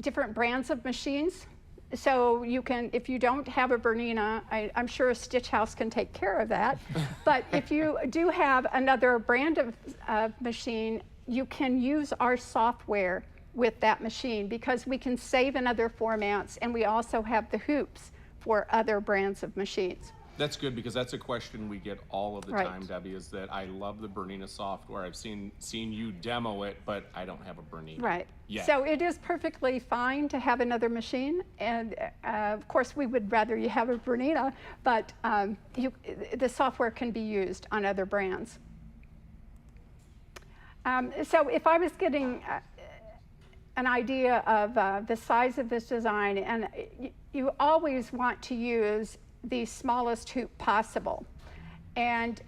different brands of machines. So you can, if you don't have a BERNINA, I'm sure a stitch house can take care of that. But if you do have another brand of machine, you can use our software with that machine because we can save in other formats, and we also have the hoops for other brands of machines. That's good, because that's a question we get all of the Right. time, Debbie, is that I love the BERNINA software. I've seen you demo it, but I don't have a BERNINA. Right. Yet. So it is perfectly fine to have another machine, and of course we would rather you have a BERNINA, but the software can be used on other brands. So if I was getting an idea of the size of this design, and you always want to use the smallest hoop possible. And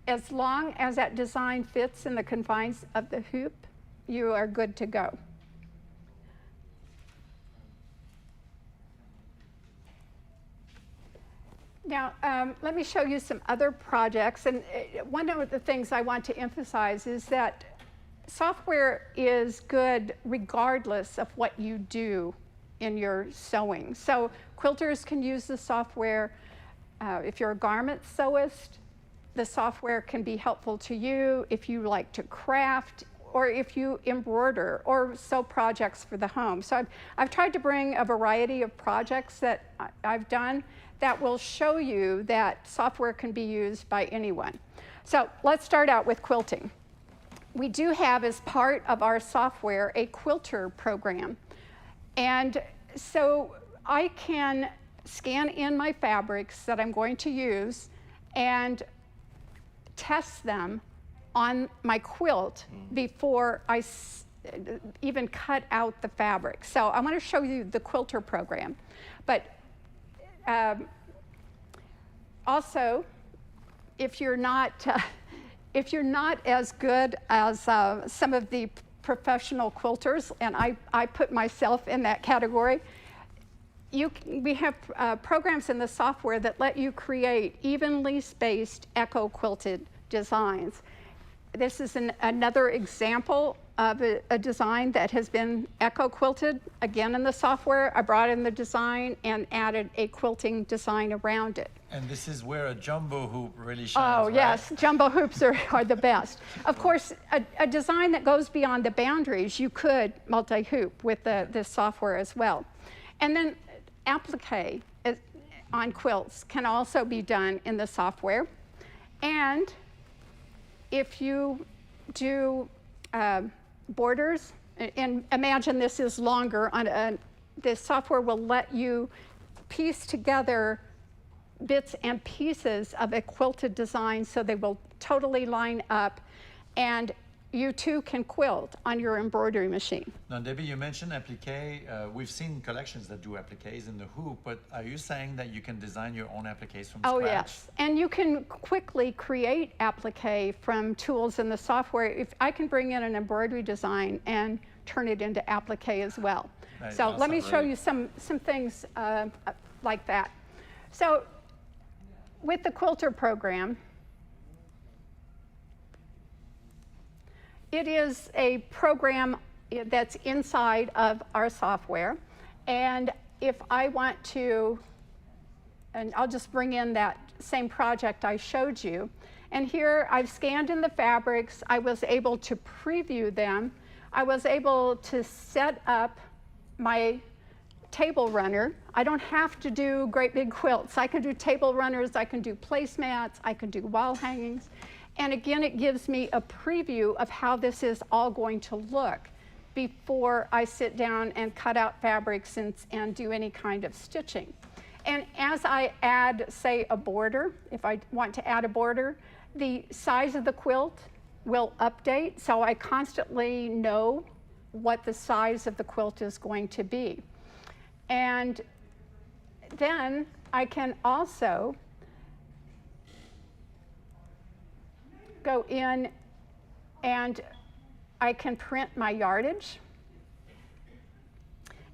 as long as that design fits in the confines of the hoop, you are good to go. Now, let me show you some other projects. And one of the things I want to emphasize is that software is good regardless of what you do in your sewing. So quilters can use the software. If you're a garment sewist, the software can be helpful to you. If you like to craft, or if you embroider or sew projects for the home. So I've tried to bring a variety of projects that I've done that will show you that software can be used by anyone. So let's start out with quilting. We do have, as part of our software, a quilter program. And so I can scan in my fabrics that I'm going to use and test them on my quilt before I even cut out the fabric. So I want to show you the quilter program. But also, if you're not as good as some of the professional quilters, and I put myself in that category, we have programs in the software that let you create evenly spaced echo quilted designs. This is another example of a design that has been echo quilted. Again, in the software, I brought in the design and added a quilting design around it. And this is where a jumbo hoop really shines. Oh, right? yes, jumbo hoops are the best. Of course, a design that goes beyond the boundaries, you could multi-hoop with this software as well. And then applique on quilts can also be done in the software. And if you do borders, and imagine this is longer, this software will let you piece together bits and pieces of a quilted design so they will totally line up, and you too can quilt on your embroidery machine. Now, Debbie, you mentioned applique. We've seen collections that do appliques in the hoop, but are you saying that you can design your own appliques from scratch? Oh, yes. And you can quickly create applique from tools in the software. If I can bring in an embroidery design and turn it into applique as well. Right. So Awesome. let me show you some things like that. So with the Quilter program, it is a program that's inside of our software. And if I want to, and I'll just bring in that same project I showed you. And here I've scanned in the fabrics. I was able to preview them. I was able to set up my table runner. I don't have to do great big quilts. I can do table runners, I can do placemats, I can do wall hangings. And again, it gives me a preview of how this is all going to look before I sit down and cut out fabrics and do any kind of stitching. And as I add, say, a border, if I want to add a border, the size of the quilt will update, so I constantly know what the size of the quilt is going to be. And then I can also go in and I can print my yardage.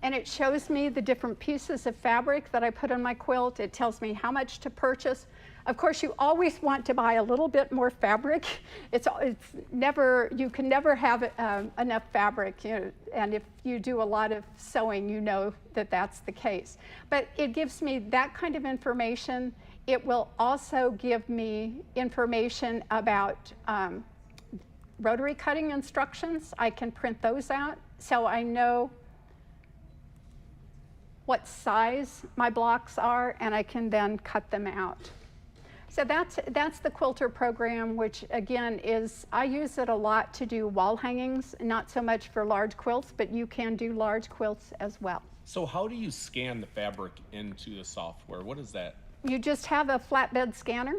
And it shows me the different pieces of fabric that I put on my quilt. It tells me how much to purchase. Of course, you always want to buy a little bit more fabric. It's never, you can never have enough fabric, you know, and if you do a lot of sewing, you know that that's the case. But it gives me that kind of information. It will also give me information about rotary cutting instructions. I can print those out so I know what size my blocks are, and I can then cut them out. So that's the Quilter program, which again is, I use it a lot to do wall hangings, not so much for large quilts, but you can do large quilts as well. So how do you scan the fabric into the software? What is that? You just have a flatbed scanner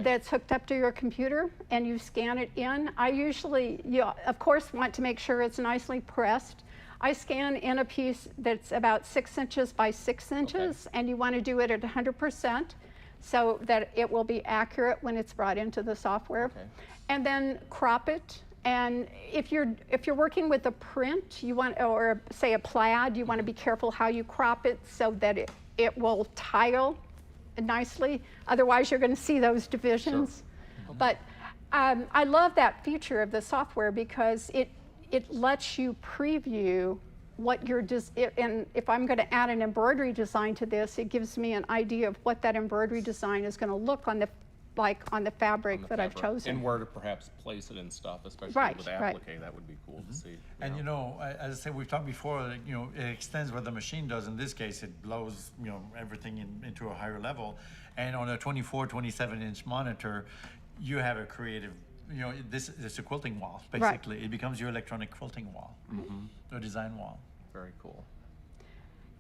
that's hooked up to your computer, and you scan it in. I usually, you of course want to make sure it's nicely pressed. I scan in a piece that's about 6 inches by 6 inches, and you want to do it at 100%. So that it will be accurate when it's brought into the software. And then crop it. And if you're working with a print, you want, or say a plaid, you want to be careful how you crop it so that it will tile nicely. Otherwise, you're going to see those divisions. Sure. But I love that feature of the software because it lets you preview what you're and if I'm going to add an embroidery design to this, it gives me an idea of what that embroidery design is going to look on the fabric that I've chosen. And where to perhaps place it and stuff, especially with applique, that would be cool to see. And you know, as I said, we've talked before, you know, it extends what the machine does. In this case, it blows, you know, everything into a higher level. And on a 24, 27-inch monitor, you have a creative, you know, this is a quilting wall, basically. Right. It becomes your electronic quilting wall, or design wall. Very cool.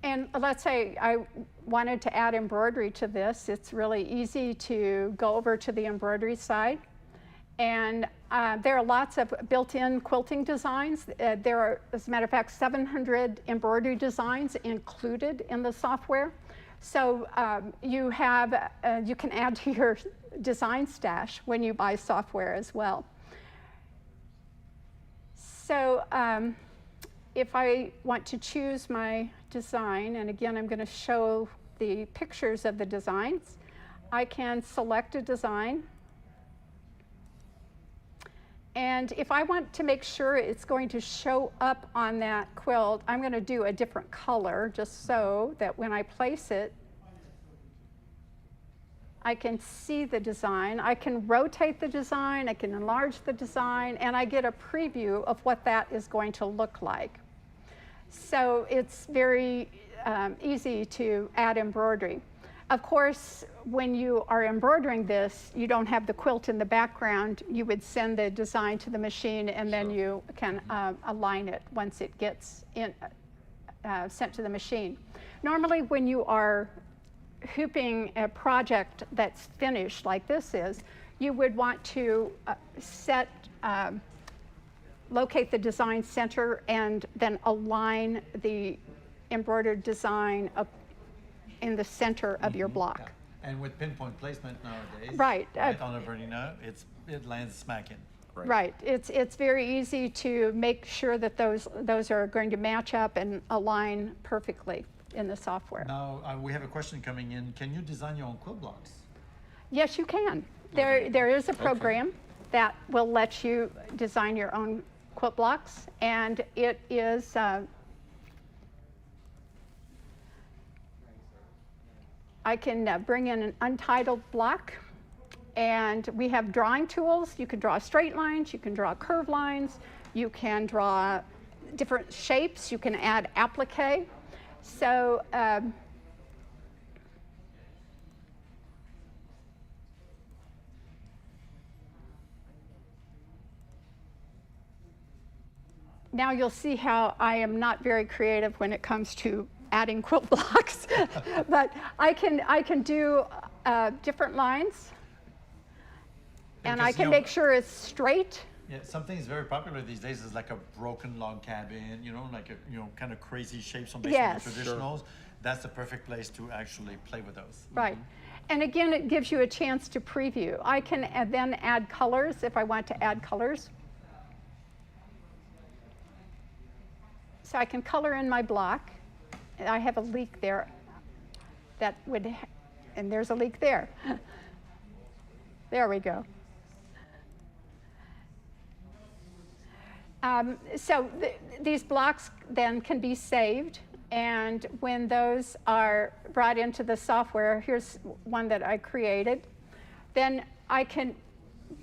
And let's say I wanted to add embroidery to this. It's really easy to go over to the embroidery side. And there are lots of built-in quilting designs. There are, as a matter of fact, 700 embroidery designs included in the software. So you can add to your design stash when you buy software as well. So if I want to choose my design, and again, I'm going to show the pictures of the designs, I can select a design. And if I want to make sure it's going to show up on that quilt, I'm going to do a different color just so that when I place it, I can see the design. I can rotate the design, I can enlarge the design, and I get a preview of what that is going to look like. So it's very easy to add embroidery. Of course, when you are embroidering this, you don't have the quilt in the background. You would send the design to the machine, and then you can align it once it gets sent to the machine. Normally, when you are hooping a project that's finished like this is, you would want to locate the design center and then align the embroidered design up in the center of your block. Yeah. And with pinpoint placement nowadays, right, on a BERNINA, it lands smack in. Right. It's very easy to make sure that those are going to match up and align perfectly in the software. Now we have a question coming in. Can you design your own quilt blocks? Yes, you can. There is a program that will let you design your own quilt blocks, and it is I can bring in an untitled block, and we have drawing tools. You can draw straight lines, you can draw curved lines, you can draw different shapes, you can add applique. So now you'll see how I am not very creative when it comes to adding quilt blocks, but I can do different lines, and I can make sure it's straight. Yeah, something that's very popular these days is like a broken log cabin, like a, kind of crazy shapes on basically traditionals. Sure. That's the perfect place to actually play with those. Right. And again, it gives you a chance to preview. I can then add colors if I want to add colors. So I can color in my block. I have a leak there that would, and there's a leak there. There we go. These blocks then can be saved, and when those are brought into the software, here's one that I created, then I can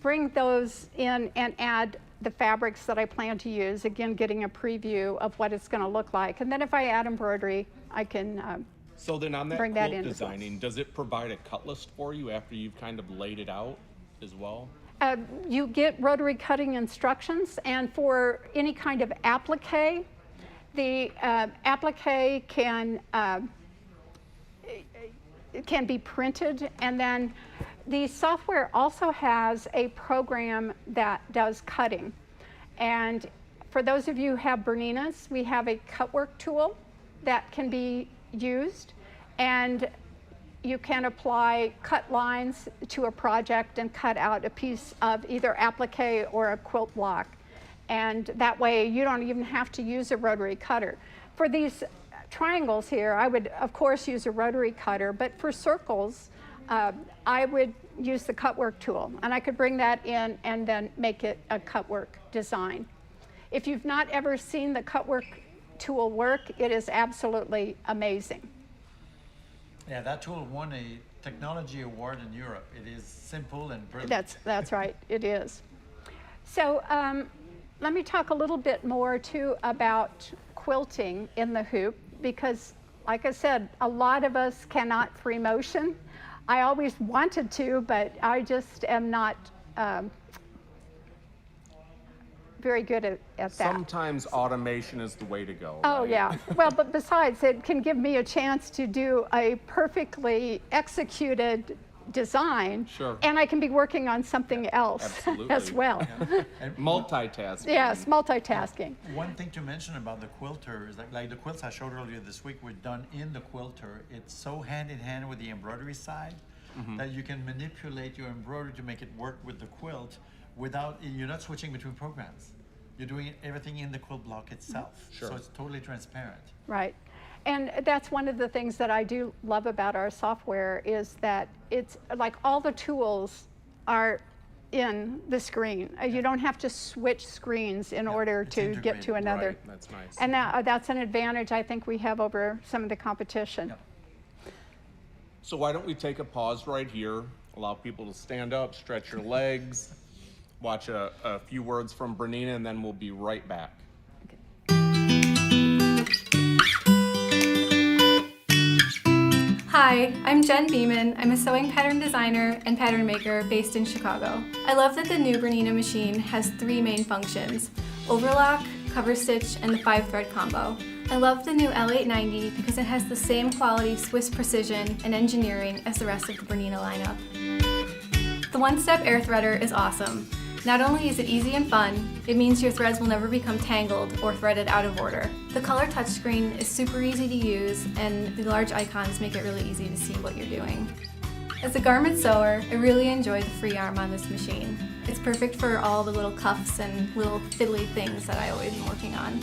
bring those in and add the fabrics that I plan to use, again getting a preview of what it's going to look like. And then if I add embroidery, I can so then on that bring quilt that in designing, does it provide a cut list for you after you've kind of laid it out as well? You get rotary cutting instructions, and for any kind of applique, the applique can be printed, and then the software also has a program that does cutting. And for those of you who have BERNINAs, we have a cut work tool that can be used, and you can apply cut lines to a project and cut out a piece of either applique or a quilt block. And that way you don't even have to use a rotary cutter. For these triangles here, I would of course use a rotary cutter, but for circles, I would use the cut work tool, and I could bring that in and then make it a cut work design. If you've not ever seen the cut work tool work, it is absolutely amazing. Yeah, that tool won a technology award in Europe. It is simple and brilliant. That's right, it is. So let me talk a little bit more too about quilting in the hoop, because like I said, a lot of us cannot free motion. I always wanted to, but I just am not very good at that. Sometimes automation is the way to go. Oh, right? yeah. Well, but besides, it can give me a chance to do a perfectly executed design, and I can be working on something else as well. Yeah. And multitasking. Yes, multitasking. One thing to mention about the quilter is like the quilts I showed earlier this week were done in the quilter. It's so hand in hand with the embroidery side that you can manipulate your embroidery to make it work with the quilt without, you're not switching between programs. You're doing everything in the quilt block itself. So it's totally transparent. Right. And that's one of the things that I do love about our software is that it's like all the tools are in the screen. You don't have to switch screens in order to get to another. Right. That's nice. And that's an advantage I think we have over some of the competition. So why don't we take a pause right here, allow people to stand up, stretch your legs, watch a few words from BERNINA, and then we'll be right back. Hi, I'm Jen Beeman. I'm a sewing pattern designer and pattern maker based in Chicago. I love that the new BERNINA machine has 3 main functions: overlock, cover stitch and the 5-thread combo. I love the new L890 because it has the same quality Swiss precision and engineering as the rest of the Bernina lineup. The one-step air threader is awesome. Not only is it easy and fun, it means your threads will never become tangled or threaded out of order. The color touchscreen is super easy to use, and the large icons make it really easy to see what you're doing. As a garment sewer, I really enjoy the free arm on this machine. It's perfect for all the little cuffs and little fiddly things that I always am working on.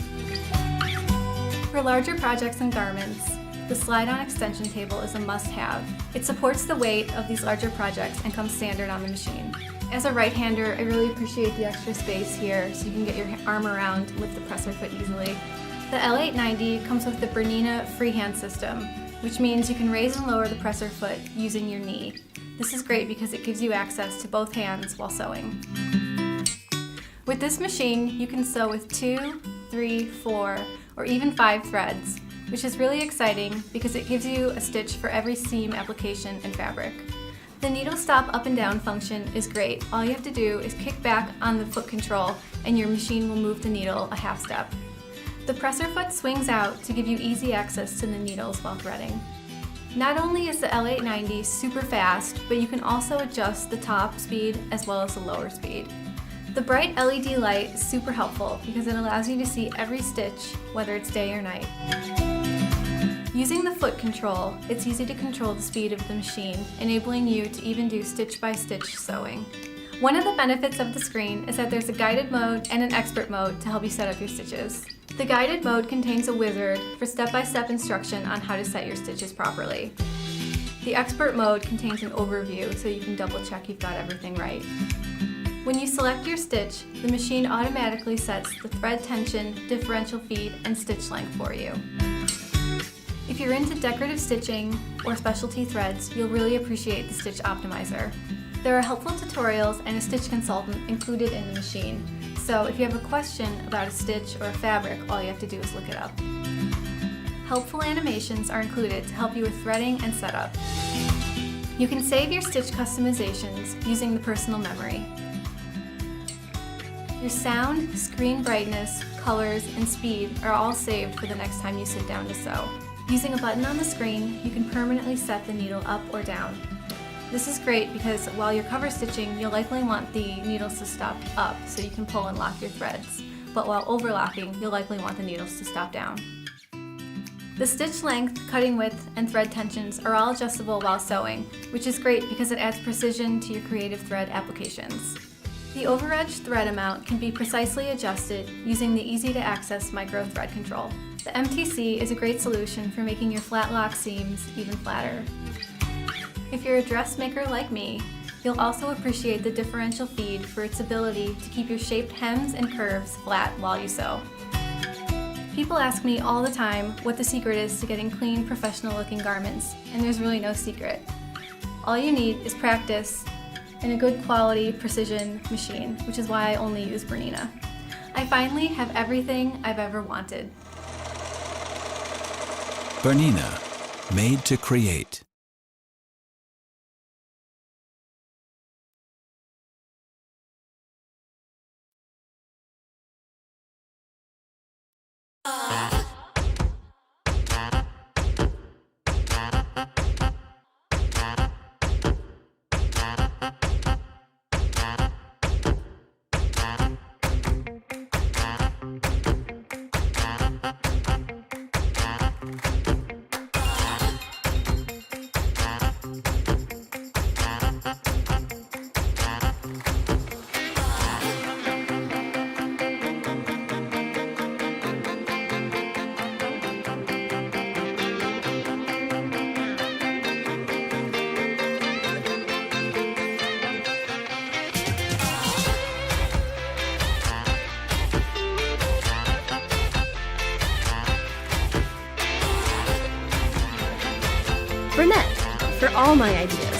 For larger projects and garments, the slide-on extension table is a must-have. It supports the weight of these larger projects and comes standard on the machine. As a right-hander, I really appreciate the extra space here so you can get your arm around and lift the presser foot easily. The L890 comes with the Bernina freehand system, which means you can raise and lower the presser foot using your knee. This is great because it gives you access to both hands while sewing. With this machine, you can sew with 2, 3, 4, or even 5 threads, which is really exciting because it gives you a stitch for every seam application and fabric. The needle stop up and down function is great. All you have to do is kick back on the foot control and your machine will move the needle a half step. The presser foot swings out to give you easy access to the needles while threading. Not only is the L890 super fast, but you can also adjust the top speed as well as the lower speed. The bright LED light is super helpful because it allows you to see every stitch, whether it's day or night. Using the foot control, it's easy to control the speed of the machine, enabling you to even do stitch-by-stitch sewing. One of the benefits of the screen is that there's a guided mode and an expert mode to help you set up your stitches. The guided mode contains a wizard for step-by-step instruction on how to set your stitches properly. The expert mode contains an overview so you can double-check you've got everything right. When you select your stitch, the machine automatically sets the thread tension, differential feed, and stitch length for you. If you're into decorative stitching or specialty threads, you'll really appreciate the Stitch Optimizer. There are helpful tutorials and a stitch consultant included in the machine, so if you have a question about a stitch or a fabric, all you have to do is look it up. Helpful animations are included to help you with threading and setup. You can save your stitch customizations using the personal memory. Your sound, screen brightness, colors, and speed are all saved for the next time you sit down to sew. Using a button on the screen, you can permanently set the needle up or down. This is great because while you're cover stitching, you'll likely want the needles to stop up so you can pull and lock your threads. But while overlocking, you'll likely want the needles to stop down. The stitch length, cutting width, and thread tensions are all adjustable while sewing, which is great because it adds precision to your creative thread applications. The overedge thread amount can be precisely adjusted using the easy-to-access micro thread control. The MTC is a great solution for making your flat lock seams even flatter. If you're a dressmaker like me, you'll also appreciate the differential feed for its ability to keep your shaped hems and curves flat while you sew. People ask me all the time what the secret is to getting clean, professional-looking garments, and there's really no secret. All you need is practice and a good quality precision machine, which is why I only use Bernina. I finally have everything I've ever wanted. Bernina, made to create. Bernette, for all my ideas.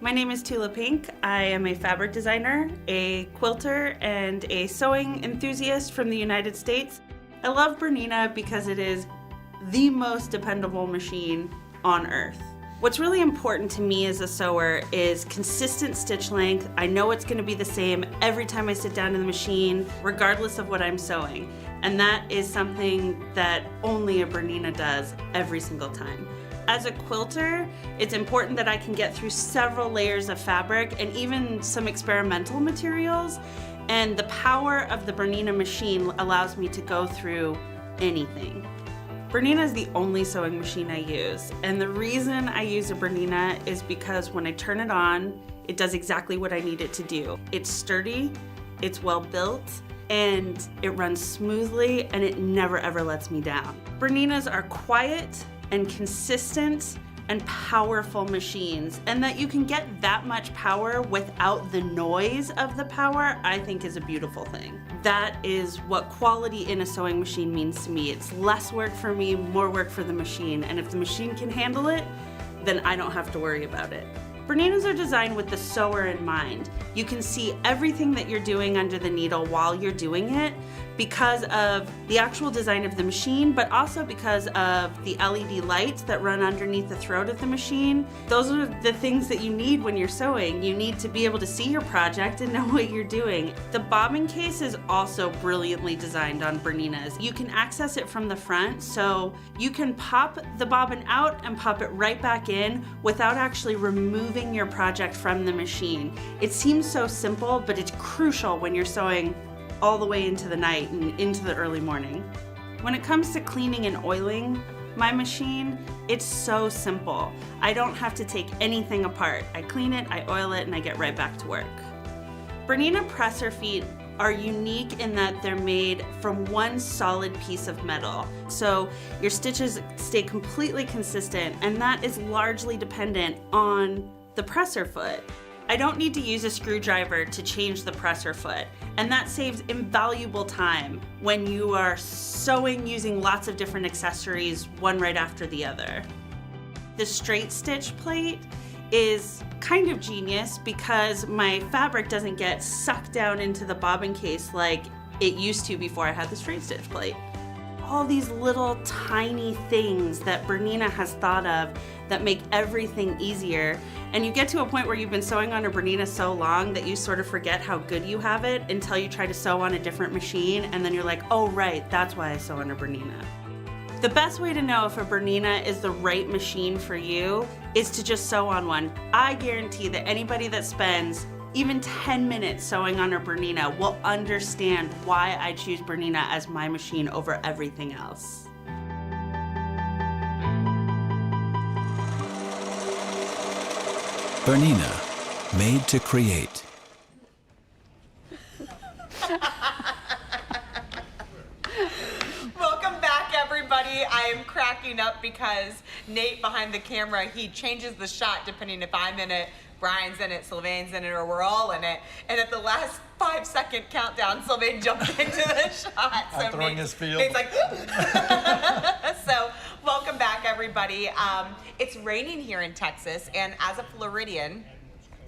My name is Tula Pink. I am a fabric designer, a quilter, and a sewing enthusiast from the United States. I love BERNINA because it is the most dependable machine on earth. What's really important to me as a sewer is consistent stitch length. I know it's going to be the same every time I sit down in the machine, regardless of what I'm sewing. And that is something that only a BERNINA does every single time. As a quilter, it's important that I can get through several layers of fabric and even some experimental materials. And the power of the BERNINA machine allows me to go through anything. BERNINA is the only sewing machine I use, and the reason I use a BERNINA is because when I turn it on, it does exactly what I need it to do. It's sturdy, it's well built, and it runs smoothly, and it never ever lets me down. BERNINAs are quiet and consistent and powerful machines, and that you can get that much power without the noise of the power, I think is a beautiful thing. That is what quality in a sewing machine means to me. It's less work for me, more work for the machine, and if the machine can handle it, then I don't have to worry about it. BERNINAs are designed with the sewer in mind. You can see everything that you're doing under the needle while you're doing it because of the actual design of the machine, but also because of the LED lights that run underneath the throat of the machine. Those are the things that you need when you're sewing. You need to be able to see your project and know what you're doing. The bobbin case is also brilliantly designed on BERNINAs. You can access it from the front, so you can pop the bobbin out and pop it right back in without actually removing your project from the machine. It seems so simple, but it's crucial when you're sewing all the way into the night and into the early morning. When it comes to cleaning and oiling my machine, it's so simple. I don't have to take anything apart. I clean it, I oil it, and I get right back to work. BERNINA presser feet are unique in that they're made from one solid piece of metal. So your stitches stay completely consistent, and that is largely dependent on the presser foot. I don't need to use a screwdriver to change the presser foot, and that saves invaluable time when you are sewing using lots of different accessories, one right after the other. The straight stitch plate is kind of genius because my fabric doesn't get sucked down into the bobbin case like it used to before I had the straight stitch plate. All these little tiny things that BERNINA has thought of that make everything easier. And you get to a point where you've been sewing on a BERNINA so long that you sort of forget how good you have it until you try to sew on a different machine, and then you're like, oh right, that's why I sew on a BERNINA. The best way to know if a BERNINA is the right machine for you is to just sew on one. I guarantee that anybody that spends even 10 minutes sewing on a BERNINA will understand why I choose BERNINA as my machine over everything else. BERNINA, made to create. Welcome back, everybody. I am cracking up because Nate behind the camera, he changes the shot depending if I'm in it, Brian's in it, Sylvain's in it, or we're all in it. And at the last 5-second countdown, Sylvain jumped into the shot. I'm throwing his field. Nate's like, so welcome back, everybody. It's raining here in Texas, and as a Floridian,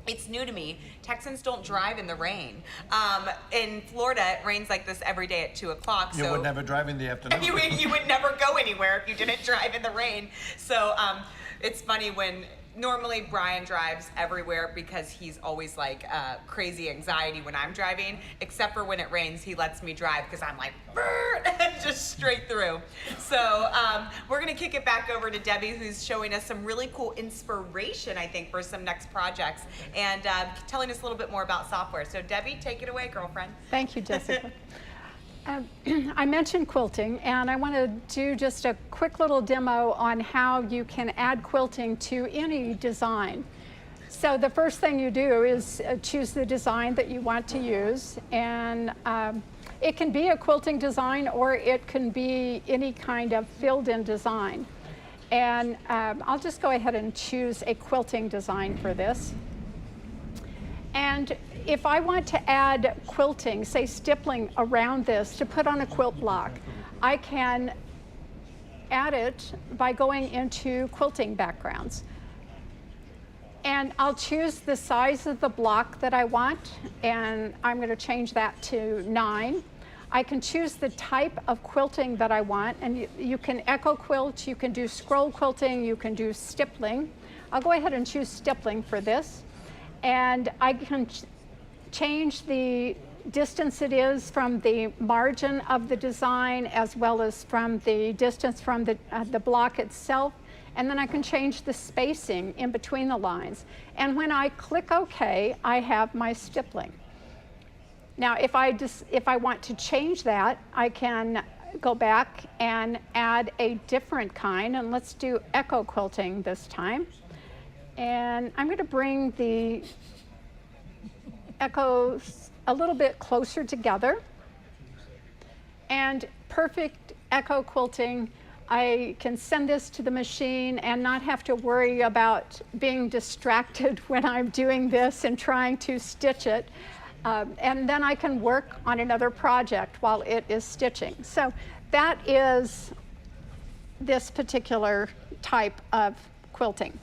it's new to me. Texans don't drive in the rain. In Florida, it rains like this every day at 2 o'clock. You would never drive in the afternoon. You would never go anywhere if you didn't drive in the rain. So it's funny when normally Brian drives everywhere because he's always like crazy anxiety when I'm driving, except for when it rains, he lets me drive because I'm like, just straight through. So we're gonna kick it back over to Debbie, who's showing us some really cool inspiration, I think, for some next projects and telling us a little bit more about software. So Debbie, take it away, girlfriend. Thank you, Jessica. I mentioned quilting, and I want to do just a quick little demo on how you can add quilting to any design. So the first thing you do is choose the design that you want to use, and it can be a quilting design or it can be any kind of filled-in design. And I'll just go ahead and choose a quilting design for this. And if I want to add quilting, say stippling around this to put on a quilt block, I can add it by going into quilting backgrounds. And I'll choose the size of the block that I want, and I'm going to change that to 9. I can choose the type of quilting that I want, and you can echo quilt, you can do scroll quilting, you can do stippling. I'll go ahead and choose stippling for this. And I can change the distance it is from the margin of the design, as well as from the distance from the block itself. And then I can change the spacing in between the lines. And when I click OK, I have my stippling. Now, if I want to change that, I can go back and add a different kind. And let's do echo quilting this time. And I'm going to bring the echoes a little bit closer together. And perfect echo quilting, I can send this to the machine and not have to worry about being distracted when I'm doing this and trying to stitch it. And then I can work on another project while it is stitching. So that is this particular type of quilting.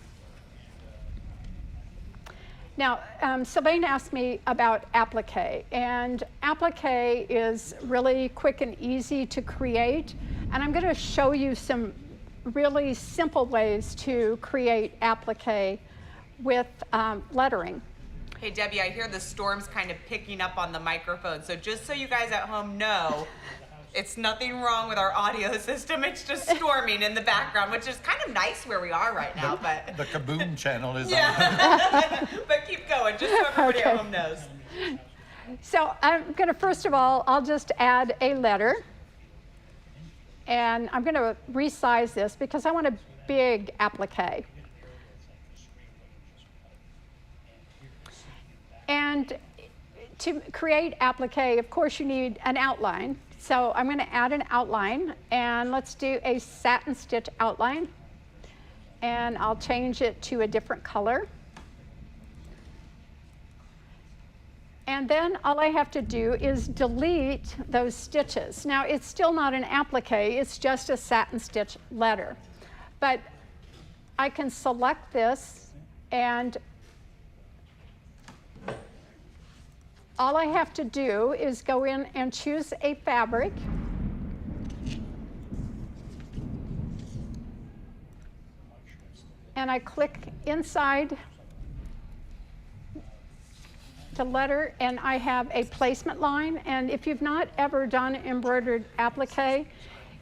Now, Sylvain asked me about applique, and applique is really quick and easy to create, and I'm going to show you some really simple ways to create applique with lettering. Hey Debbie, I hear the storm's kind of picking up on the microphone, so just so you guys at home know, it's nothing wrong with our audio system. It's just storming in the background, which is kind of nice where we are right now. But the Kaboom channel is on. But keep going, just so everybody at home knows. So I'm going to, first of all, I'll just add a letter. And I'm going to resize this because I want a big applique. And to create applique, of course, you need an outline. So I'm going to add an outline, and let's do a satin stitch outline. And I'll change it to a different color. And then all I have to do is delete those stitches. Now, it's still not an applique, it's just a satin stitch letter. But I can select this, and all I have to do is go in and choose a fabric. And I click inside the letter, and I have a placement line. And if you've not ever done embroidered applique,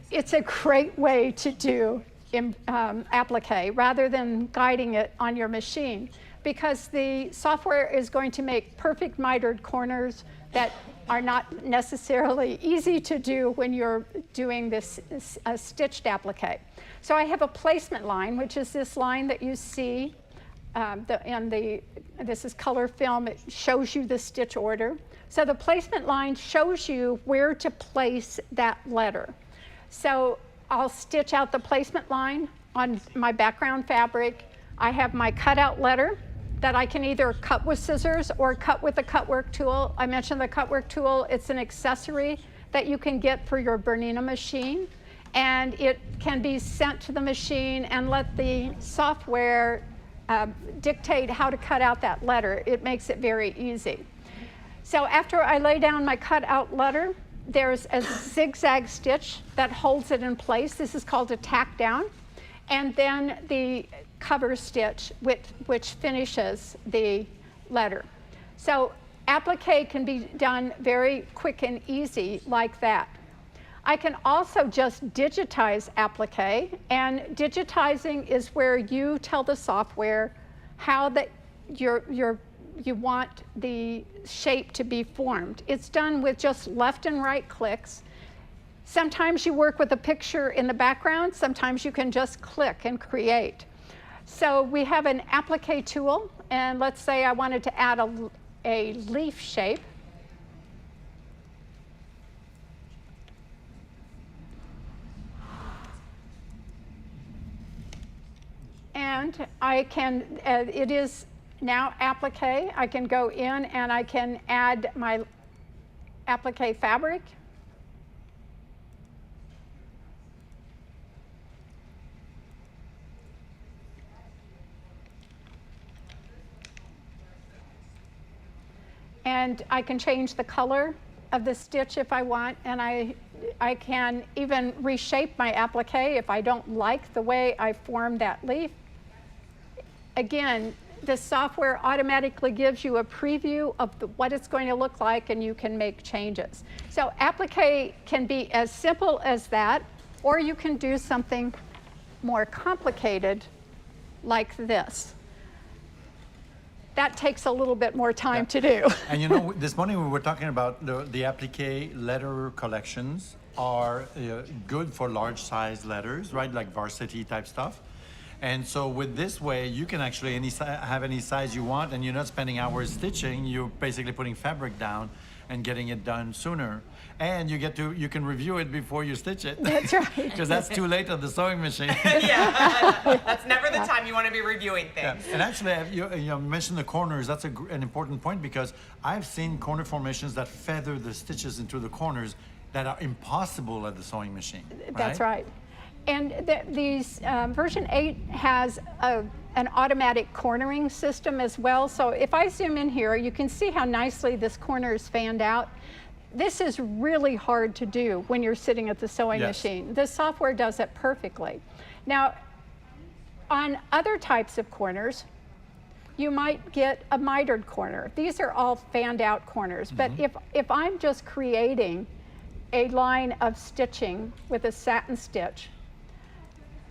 it's a great way to do applique rather than guiding it on your machine, because the software is going to make perfect mitered corners that are not necessarily easy to do when you're doing this stitched applique. So I have a placement line, which is this line that you see. This is color film. It shows you the stitch order. So the placement line shows you where to place that letter. So I'll stitch out the placement line on my background fabric. I have my cutout letter that I can either cut with scissors or cut with the cut work tool. I mentioned the cut work tool. It's an accessory that you can get for your BERNINA machine, and it can be sent to the machine and let the software dictate how to cut out that letter. It makes it very easy. So after I lay down my cut out letter, there's a zigzag stitch that holds it in place. This is called a tack down. And then the cover stitch, which finishes the letter. So applique can be done very quick and easy like that. I can also just digitize applique, and digitizing is where you tell the software how you want the shape to be formed. It's done with just left and right clicks. Sometimes you work with a picture in the background, sometimes you can just click and create. So we have an applique tool, and let's say I wanted to add a leaf shape. And I can, it is now applique. I can go in and I can add my applique fabric. and I can change the color of the stitch if I want, and I can even reshape my applique if I don't like the way I formed that leaf. Again, the software automatically gives you a preview of what it's going to look like, and you can make changes. So applique can be as simple as that, or you can do something more complicated like this. That takes a little bit more time to do. And you know, this morning we were talking about the applique letter collections are good for large size letters, right? Like varsity type stuff. And so with this way, you can actually have any size you want, and you're not spending hours stitching. You're basically putting fabric down and getting it done sooner. And you can review it before you stitch it. That's right. Because that's too late on the sewing machine. Yeah, that's never the time you want to be reviewing things. Yeah. And actually, you mentioned the corners. That's an important point, because I've seen corner formations that feather the stitches into the corners that are impossible at the sewing machine. That's right. And these version 8 has an automatic cornering system as well. So if I zoom in here, you can see how nicely this corner is fanned out. This is really hard to do when you're sitting at the sewing machine. The software does it perfectly. Now, on other types of corners, you might get a mitered corner. These are all fanned out corners. But if I'm just creating a line of stitching with a satin stitch,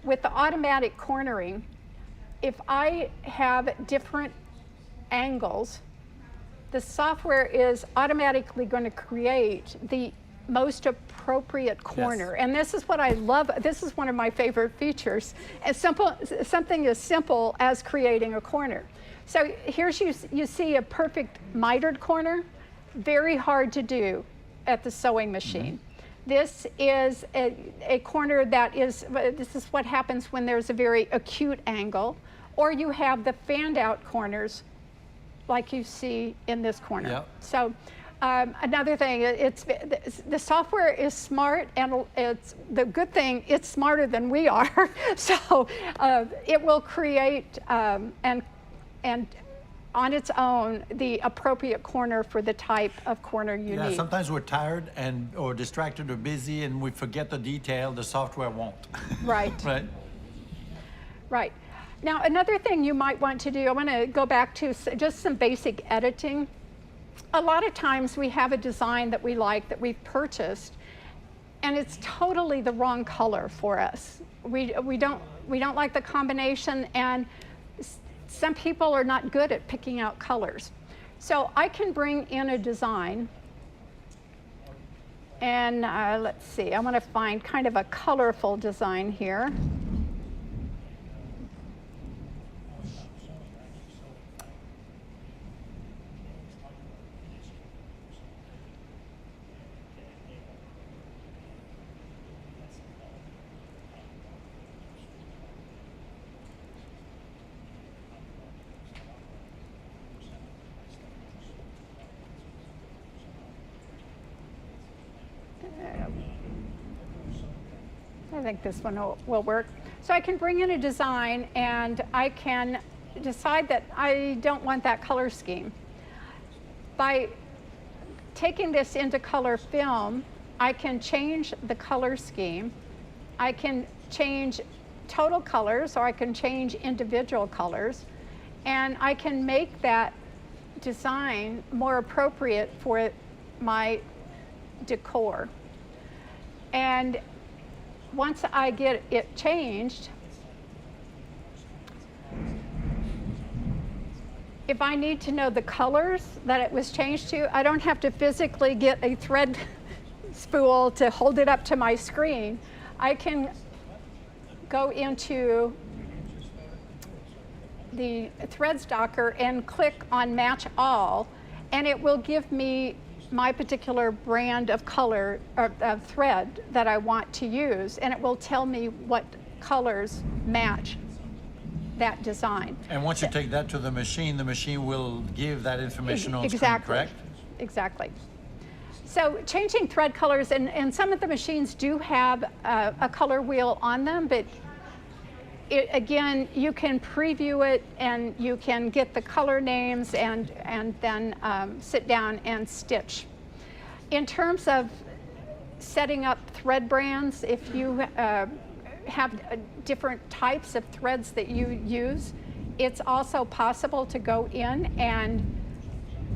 with the automatic cornering, if I have different angles, the software is automatically going to create the most appropriate corner. And this is what I love. This is one of my favorite features. Something as simple as creating a corner. So here's you see a perfect mitered corner. Very hard to do at the sewing machine. This is a corner this is what happens when there's a very acute angle, or you have the fanned out corners like you see in this corner. Yep. So another thing, the software is smart, and the good thing, it's smarter than we are. So it will create and on its own the appropriate corner for the type of corner you need. Sometimes we're tired or distracted or busy, and we forget the detail. The software won't. Right. Right. Right. Now, another thing you might want to do, I want to go back to just some basic editing. A lot of times we have a design that we like, that we've purchased, and it's totally the wrong color for us. We don't like the combination, and some people are not good at picking out colors. So I can bring in a design, and let's see, I want to find kind of a colorful design here. I think this one will work. So I can bring in a design, and I can decide that I don't want that color scheme. By taking this into color film, I can change the color scheme. I can change total colors, or I can change individual colors, and I can make that design more appropriate for my decor. And once I get it changed, if I need to know the colors that it was changed to, I don't have to physically get a thread spool to hold it up to my screen. I can go into the thread stalker and click on Match All, and it will give me my particular brand of color or thread that I want to use, and it will tell me what colors match that design. And once you take that to the machine will give that information on screen, correct? Exactly. So changing thread colors, and some of the machines do have a color wheel on them, but again, you can preview it and you can get the color names and then sit down and stitch. In terms of setting up thread brands, if you have different types of threads that you use, it's also possible to go in and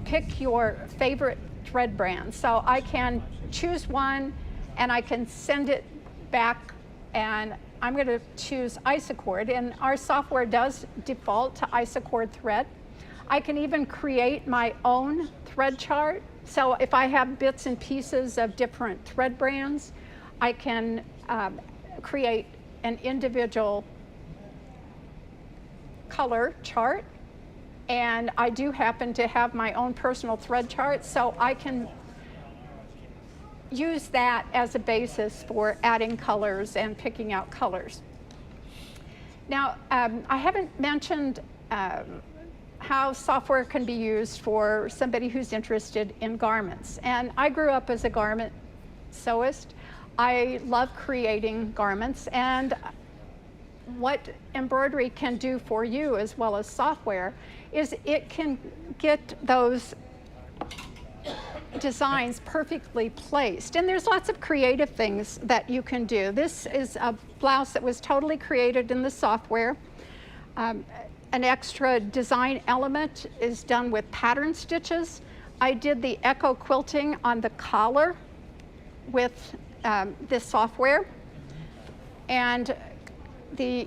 pick your favorite thread brand. So I can choose one and I can send it back, and I'm going to choose Isacord, and our software does default to Isacord thread. I can even create my own thread chart. So if I have bits and pieces of different thread brands, I can create an individual color chart. And I do happen to have my own personal thread chart, so I can use that as a basis for adding colors and picking out colors. Now, I haven't mentioned how software can be used for somebody who's interested in garments. And I grew up as a garment sewist. I love creating garments, and what embroidery can do for you as well as software is it can get those designs perfectly placed. And there's lots of creative things that you can do. This is a blouse that was totally created in the software. An extra design element is done with pattern stitches. I did the echo quilting on the collar with this software, and the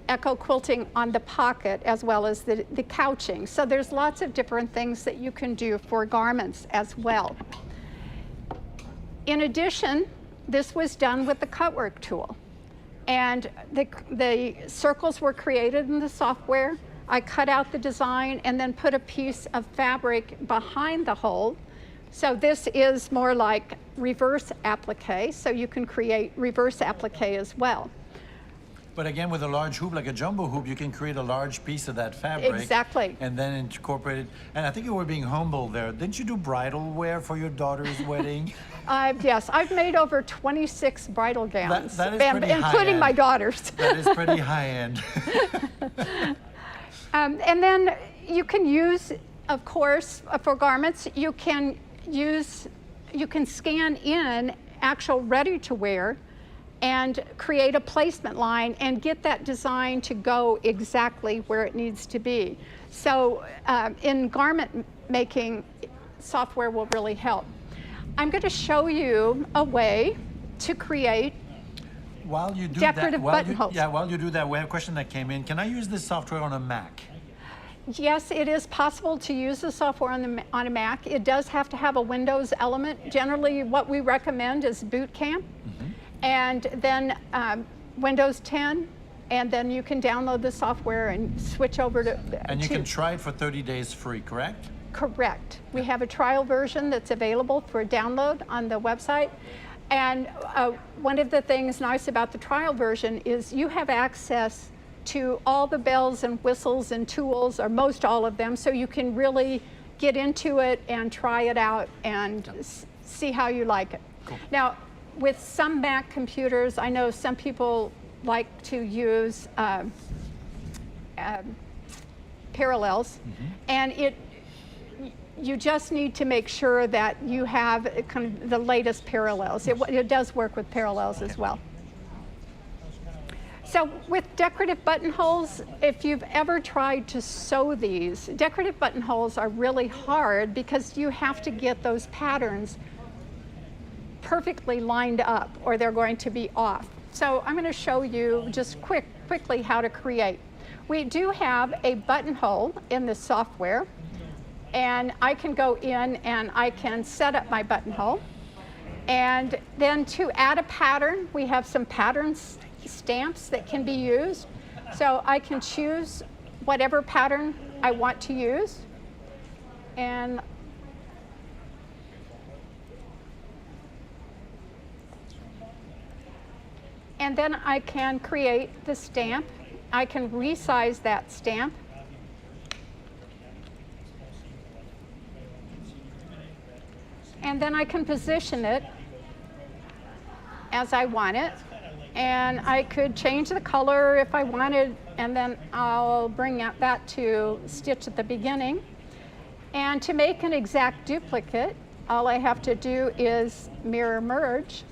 echo quilting on the pocket, as well as the couching. So there's lots of different things that you can do for garments as well. In addition, this was done with the cutwork tool. And the circles were created in the software. I cut out the design and then put a piece of fabric behind the hole. So this is more like reverse applique, so you can create reverse applique as well. But again, with a large hoop, like a jumbo hoop, you can create a large piece of that fabric. Exactly. And then incorporate it. And I think you were being humble there. Didn't you do bridal wear for your daughter's wedding? Yes, I've made over 26 bridal gowns, that is pretty including my daughter's. That is pretty high end. And then you can use, of course, for garments, you can scan in actual ready-to-wear and create a placement line and get that design to go exactly where it needs to be. So in garment making, software will really help. I'm going to show you a way to create decorative buttonholes. While you do that, we have a question that came in. Can I use this software on a Mac? Yes, it is possible to use the software on a Mac. It does have to have a Windows element. Generally, what we recommend is Boot Camp. And then Windows 10, and then you can download the software and switch over to... And you can try it for 30 days free, correct? Correct. We have a trial version that's available for download on the website. And one of the things nice about the trial version is you have access to all the bells and whistles and tools, or most all of them, so you can really get into it and try it out and see how you like it. Cool. Now, with some Mac computers, I know some people like to use parallels, and you just need to make sure that you have kind of the latest parallels. It does work with parallels as well. So with decorative buttonholes, if you've ever tried to sew these, decorative buttonholes are really hard because you have to get those patterns perfectly lined up or they're going to be off. So I'm going to show you just quickly how to create. We do have a buttonhole in the software, and I can go in and I can set up my buttonhole. And then to add a pattern, we have some patterns stamps that can be used. So I can choose whatever pattern I want to use. And then I can create the stamp. I can resize that stamp. And then I can position it as I want it. and I could change the color if I wanted, and then I'll bring that to stitch at the beginning. And to make an exact duplicate, all I have to do is mirror merge.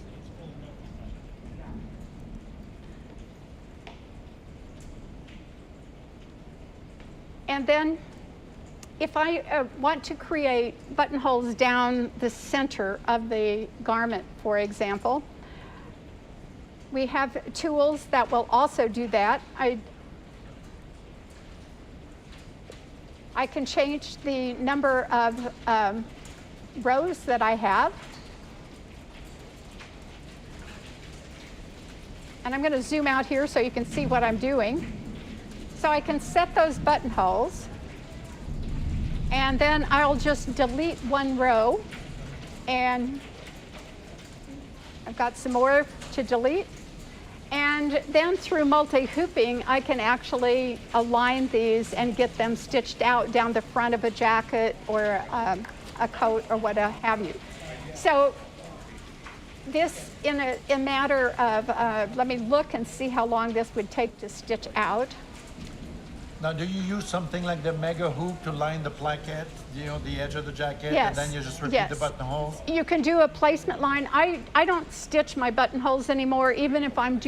And then if I want to create buttonholes down the center of the garment, for example, we have tools that will also do that. I can change the number of rows that I have. And I'm going to zoom out here so you can see what I'm doing. So I can set those buttonholes, and then I'll just delete one row, and I've got some more to delete. And then through multi-hooping, I can actually align these and get them stitched out down the front of a jacket or a coat or what have you. So this, in a matter of, let me look and see how long this would take to stitch out. Now, do you use something like the mega hoop to line the placket, you know, the edge of the jacket, Yes. and then you just repeat the Yes. buttonholes? You can do a placement line. I don't stitch my buttonholes anymore, even if I'm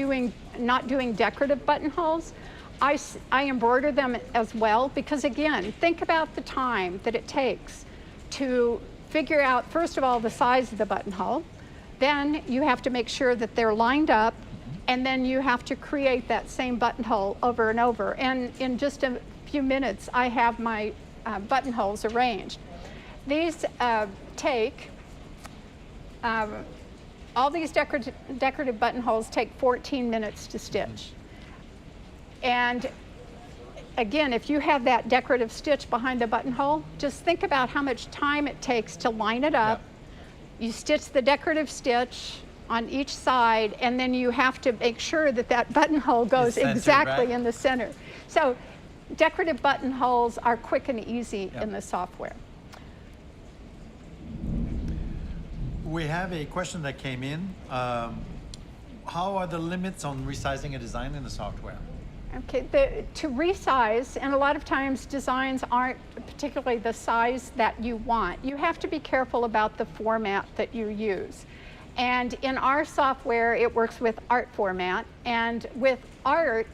not doing decorative buttonholes. I embroider them as well, because again, think about the time that it takes to figure out, first of all, the size of the buttonhole. Then you have to make sure that they're lined up, and then you have to create that same buttonhole over and over. And in just a few minutes, I have my buttonholes arranged. These all these decorative buttonholes take 14 minutes to stitch. And again, if you have that decorative stitch behind the buttonhole, just think about how much time it takes to line it up. You stitch the decorative stitch on each side, and then you have to make sure that that buttonhole goes exactly in the center. So decorative buttonholes are quick and easy in the software. We have a question that came in. How are the limits on resizing a design in the software? Okay, to resize, and a lot of times designs aren't particularly the size that you want. You have to be careful about the format that you use. And in our software, it works with art format. And with art,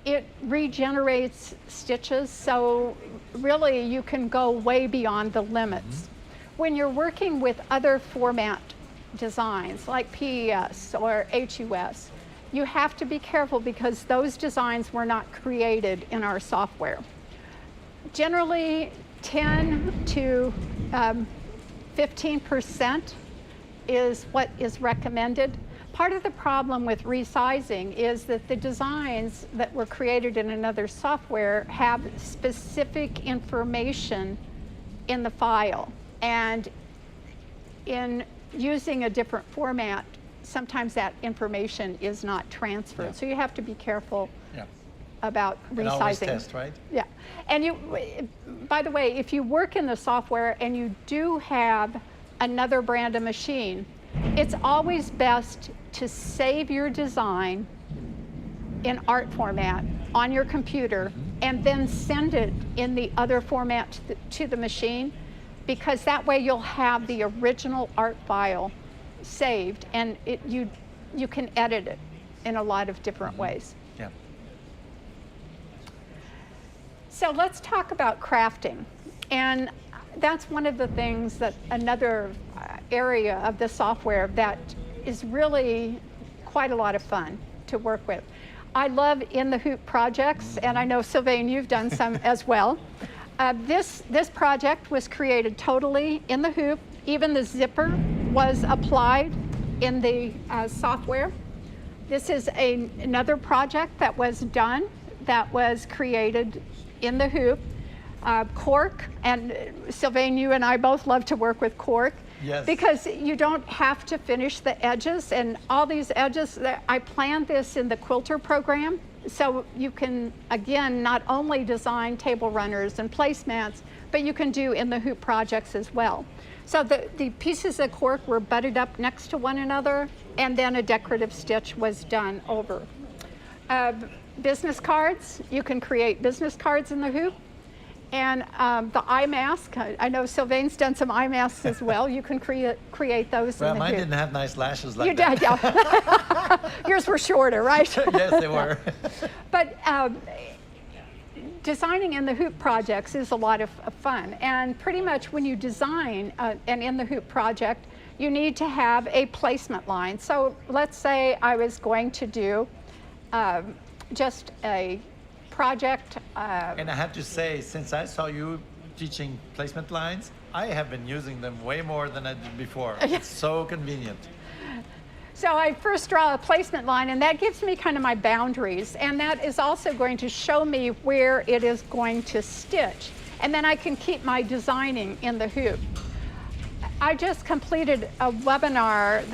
it regenerates stitches, so really you can go way beyond the limits. When you're working with other format designs, like PES or HUS, you have to be careful because those designs were not created in our software. Generally, 10 to 15% is what is recommended. Part of the problem with resizing is that the designs that were created in another software have specific information in the file. And in using a different format, sometimes that information is not transferred. So you have to be careful about resizing. And always test, right? Yeah. And you, by the way, if you work in the software and you do have another brand of machine, it's always best to save your design in art format on your computer and then send it in the other format to the machine, because that way you'll have the original art file saved, and you can edit it in a lot of different ways. Yeah. So let's talk about crafting. And that's one of the things that another area of the software that is really quite a lot of fun to work with. I love in the hoop projects, and I know Sylvain, you've done some as well. This project was created totally in the hoop. Even the zipper was applied in the software. This is another project that was done that was created in the hoop. Cork, and Sylvain, you and I both love to work with cork. Yes. Because you don't have to finish the edges, and all these edges, I planned this in the quilter program, so you can, again, not only design table runners and placemats, but you can do in the hoop projects as well. So the pieces of cork were butted up next to one another, and then a decorative stitch was done over. Business cards, you can create business cards in the hoop. And the eye mask, I know Sylvain's done some eye masks as well. You can create those in the hoop. Well, mine didn't have nice lashes like you that. You did, yeah. Yours were shorter, right? Yes, they were. But designing in the hoop projects is a lot of fun. And pretty much when you design an in the hoop project, you need to have a placement line. So let's say I was going to do just a project. And I have to say, since I saw you teaching placement lines, I have been using them way more than I did before. It's so convenient. So I first draw a placement line, and that gives me kind of my boundaries, and that is also going to show me where it is going to stitch. And then I can keep my designing in the hoop. I just completed a webinar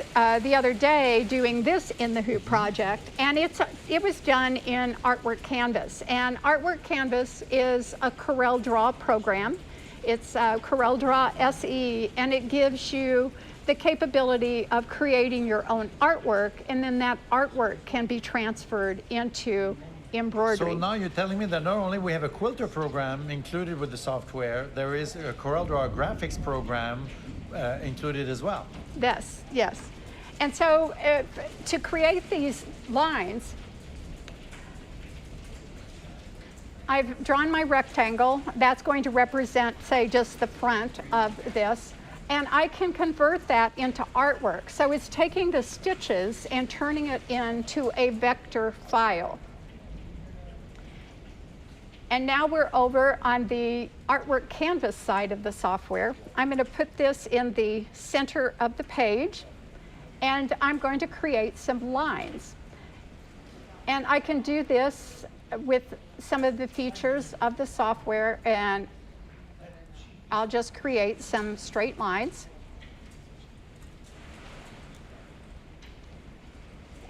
the other day doing this in the hoop project, and it was done in Artwork Canvas. And Artwork Canvas is a Corel Draw program. It's Corel Draw SE, and it gives you the capability of creating your own artwork, and then that artwork can be transferred into embroidery. So now you're telling me that not only we have a quilter program included with the software, there is a Corel Draw graphics program included as well. Yes, yes. And so to create these lines, I've drawn my rectangle. That's going to represent, say, just the front of this. And I can convert that into artwork. So it's taking the stitches and turning it into a vector file. And now we're over on the Artwork Canvas side of the software. I'm going to put this in the center of the page, and I'm going to create some lines. And I can do this with some of the features of the software, and I'll just create some straight lines.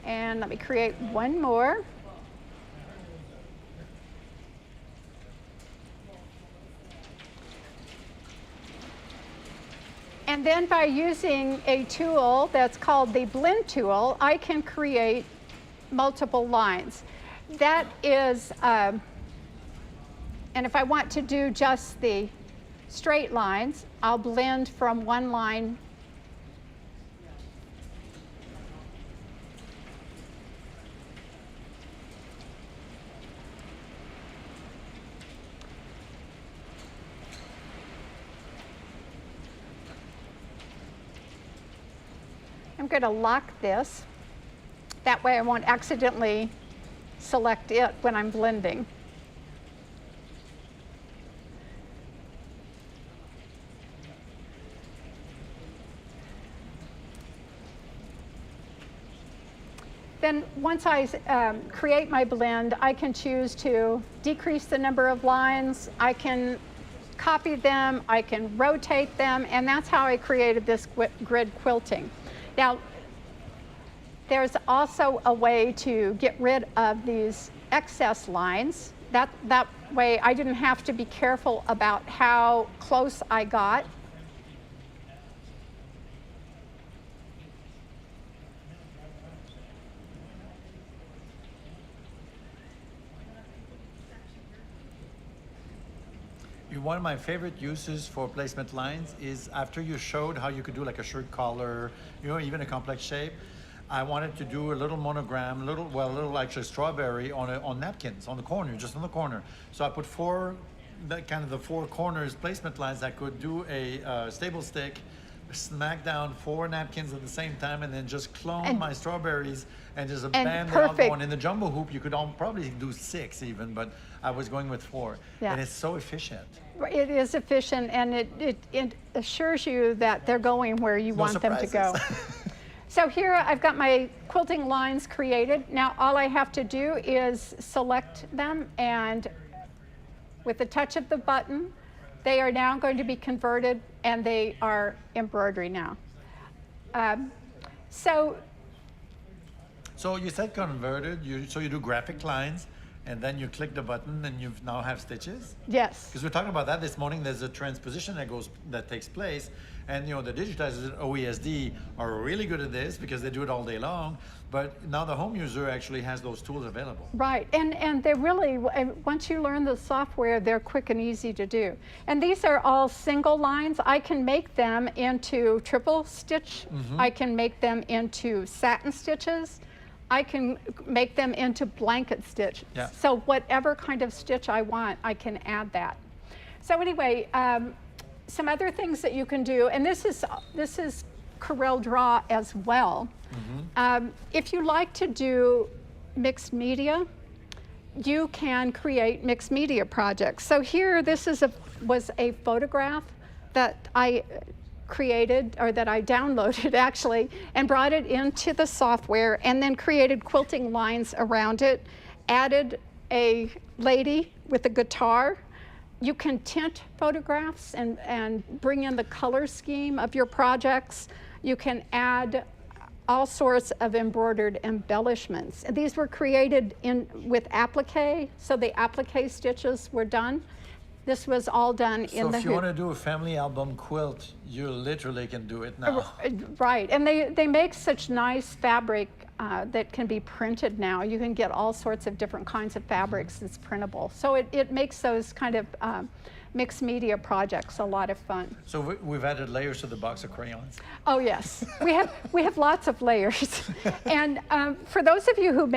And let me create one more. And then by using a tool that's called the blend tool, I can create multiple lines. That is, and if I want to do just the straight lines, I'll blend from one line I'm going to lock this. That way I won't accidentally select it when I'm blending. Then once I create my blend, I can choose to decrease the number of lines. I can copy them, I can rotate them, and that's how I created this grid quilting. Now, there's also a way to get rid of these excess lines. That way I didn't have to be careful about how close I got. One of my favorite uses for placement lines is after you showed how you could do like a shirt collar, you know, even a complex shape. I wanted to do a little monogram, a little actually strawberry on napkins on the corner, just on the corner. So I put the four corners placement lines that could do a staple stick, smack down 4 napkins at the same time, and then just clone my strawberries and just band it out going. In the jumbo hoop, you could probably do 6 even, but I was going with 4. Yeah. And it's so efficient. It is efficient, and it assures you that they're going where you want them to go. So here I've got my quilting lines created. Now all I have to do is select them, and with the touch of the button, they are now going to be converted, and they are embroidery now. So you said converted, so you do graphic lines, and then you click the button and you now have stitches? Yes. Because we're talking about that this morning. There's a transposition that takes place, and the digitizers at OESD are really good at this because they do it all day long. But now the home user actually has those tools available. Right, and they're really, once you learn the software, they're quick and easy to do. And these are all single lines. I can make them into triple stitch. I can make them into satin stitches. I can make them into blanket stitch. Yeah. So whatever kind of stitch I want, I can add that. So anyway, some other things that you can do, and this is Corel Draw as well. If you like to do mixed media, you can create mixed media projects. So here, this was a photograph that I created, or that I downloaded actually, and brought it into the software, and then created quilting lines around it, added a lady with a guitar. You can tint photographs and bring in the color scheme of your projects. You can add all sorts of embroidered embellishments. These were created with applique, so the applique stitches were done. This was all done in the So if you want to do a family album quilt, you literally can do it now. Right, and they make such nice fabric that can be printed now. You can get all sorts of different kinds of fabrics that's printable. So it makes those kind of mixed media projects a lot of fun. So we've added layers to the box of crayons. Oh yes, we have lots of layers. And for those of you who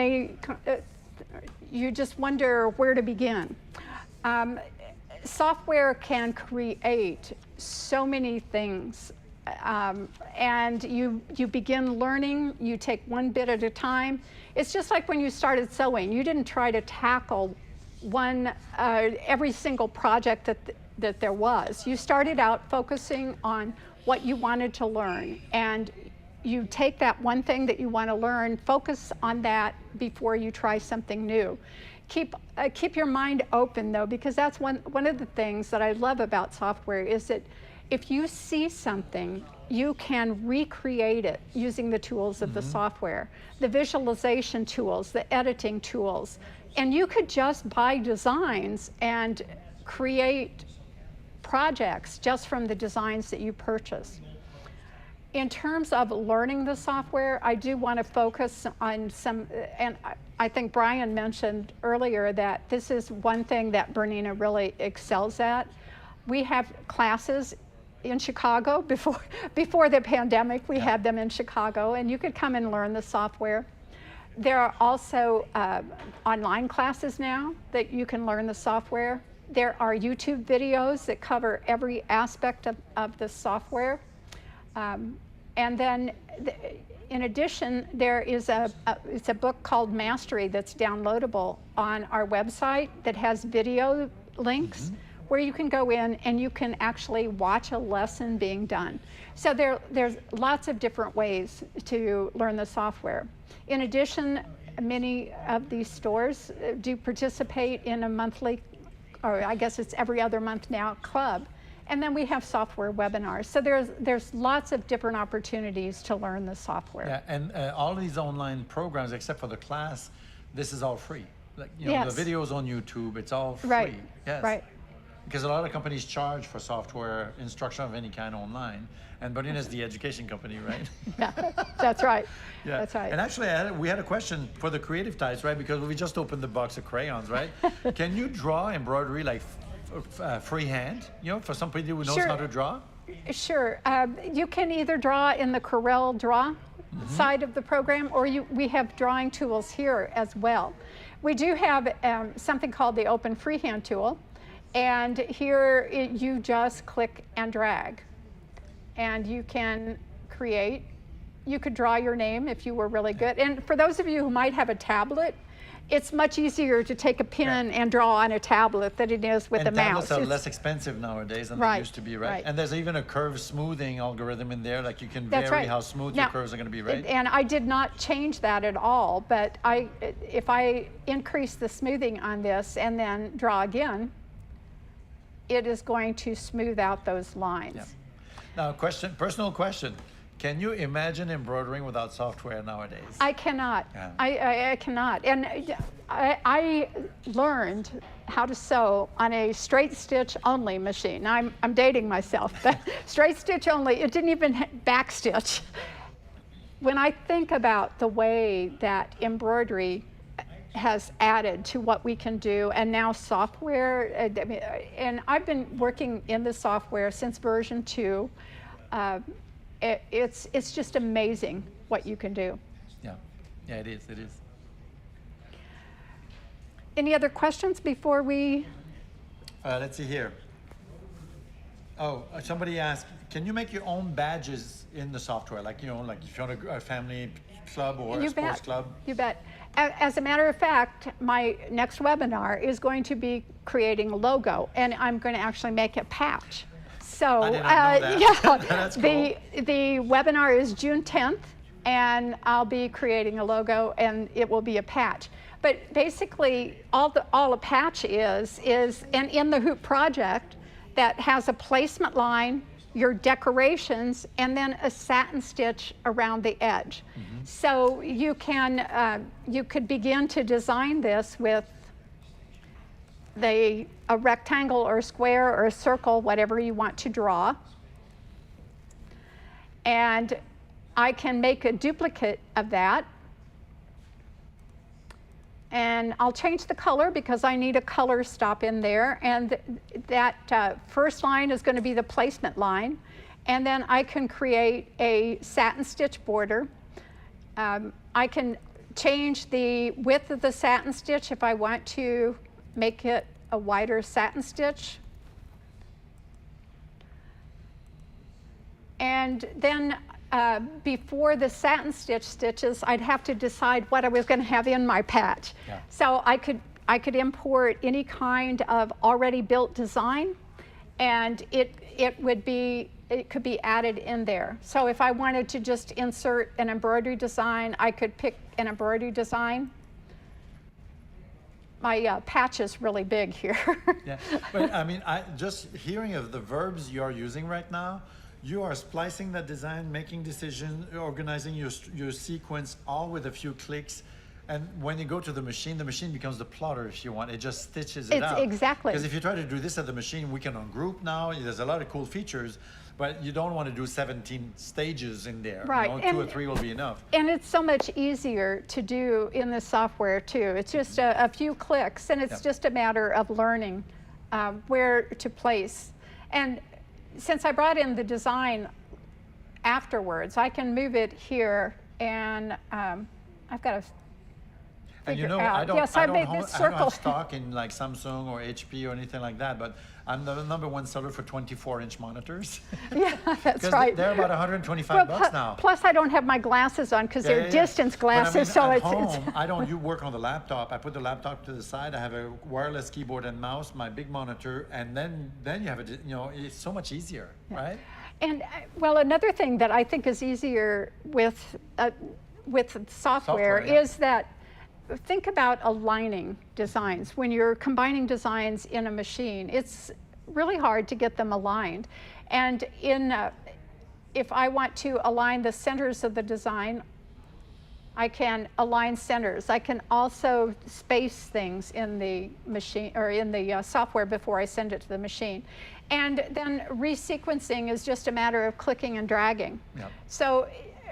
you just wonder where to begin, software can create so many things, and you begin learning. You take one bit at a time. It's just like when you started sewing. You didn't try to tackle every single project that there was. You started out focusing on what you wanted to learn, and you take that one thing that you want to learn, focus on that before you try something new. Keep your mind open though, because that's one of the things that I love about software is that if you see something, you can recreate it using the tools of the software, the visualization tools, the editing tools. And you could just buy designs and create projects just from the designs that you purchase. In terms of learning the software, I do want to focus on some, and I think Brian mentioned earlier that this is one thing that BERNINA really excels at. We have classes in Chicago before the pandemic. We had them in Chicago, and you could come and learn the software. There are also online classes now that you can learn the software. There are YouTube videos that cover every aspect of the software. And then, in addition, there is it's a book called Mastery that's downloadable on our website that has video links where you can go in and you can actually watch a lesson being done. So there's lots of different ways to learn the software. In addition, many of these stores do participate in a monthly, or I guess it's every other month now, club. And then we have software webinars. So there's lots of different opportunities to learn the software. Yeah, and all these online programs, except for the class, this is all free. Like, you know, Yes. the videos on YouTube, it's all free. Right. Yes. Right. Because a lot of companies charge for software instruction of any kind online, and BERNINA is the education company, right? Yeah, that's right. Yeah. That's right. And actually, we had a question for the creative types, right? Because we just opened the box of crayons, right? Can you draw embroidery like freehand, you know, for somebody who knows how to draw? Sure. You can either draw in the Corel Draw side of the program, or we have drawing tools here as well. We do have something called the Open Freehand tool, and here you just click and drag, and you can create. You could draw your name if you were really good. And for those of you who might have a tablet, it's much easier to take a pen and draw on a tablet than it is with a mouse. Tablets are less expensive nowadays than they used to be, right? And there's even a curve smoothing algorithm in there, like you can vary how smooth your curves are going to be, right? And I did not change that at all, but if I increase the smoothing on this and then draw again, it is going to smooth out those lines. Yeah. Now, personal question. Can you imagine embroidering without software nowadays? I cannot. Yeah. I cannot. And I learned how to sew on a straight stitch only machine. Now I'm dating myself, but straight stitch only, it didn't even back stitch. When I think about the way that embroidery has added to what we can do, and now software, and I've been working in the software since version 2. It's just amazing what you can do. Yeah, it is. Any other questions before we? Let's see here. Oh, somebody asked, can you make your own badges in the software? Like, like if you're on a family club or a sports club? You bet. As a matter of fact, my next webinar is going to be creating a logo, and I'm going to actually make a patch. So, I did not know that. yeah, That's cool. the webinar is June 10th, and I'll be creating a logo, and it will be a patch. But basically, all a patch is and in the Hoop project that has a placement line, your decorations, and then a satin stitch around the edge. Mm-hmm. So you could begin to design this with a rectangle or a square or a circle, whatever you want to draw. And I can make a duplicate of that. And I'll change the color because I need a color stop in there. And that first line is going to be the placement line. And then I can create a satin stitch border. I can change the width of the satin stitch if I want to make it a wider satin stitch. And then before the satin stitch stitches, I'd have to decide what I was going to have in my patch. Yeah. So I could import any kind of already built design, and it could be added in there. So if I wanted to just insert an embroidery design, I could pick an embroidery design. My patch is really big here. Yeah, but I mean, just hearing of the verbs you are using right now, you are splicing that design, making decisions, organizing your sequence, all with a few clicks. And when you go to the machine becomes the plotter if you want. It just stitches it out. Exactly. Because if you try to do this at the machine, we can ungroup now. There's a lot of cool features, but you don't want to do 17 stages in there. Right. 2 or 3 will be enough. And it's so much easier to do in the software too. It's just a few clicks, and it's just a matter of learning where to place. And since I brought in the design afterwards, I can move it here, and I've got to figure out. Yes, I made this circle. I don't have stock in like Samsung or HP or anything like that, but I'm the #1 seller for 24-inch monitors. Yeah, that's right. They're about $125 now. Plus, I don't have my glasses on because they're distance glasses. But I mean, at home, you work on the laptop. I put the laptop to the side. I have a wireless keyboard and mouse, my big monitor, and then you have it's so much easier, right? And well, another thing that I think is easier with software is that. Think about aligning designs. When you're combining designs in a machine, it's really hard to get them aligned. And if I want to align the centers of the design, I can align centers. I can also space things in the machine or in the software before I send it to the machine. And then resequencing is just a matter of clicking and dragging. Yep. So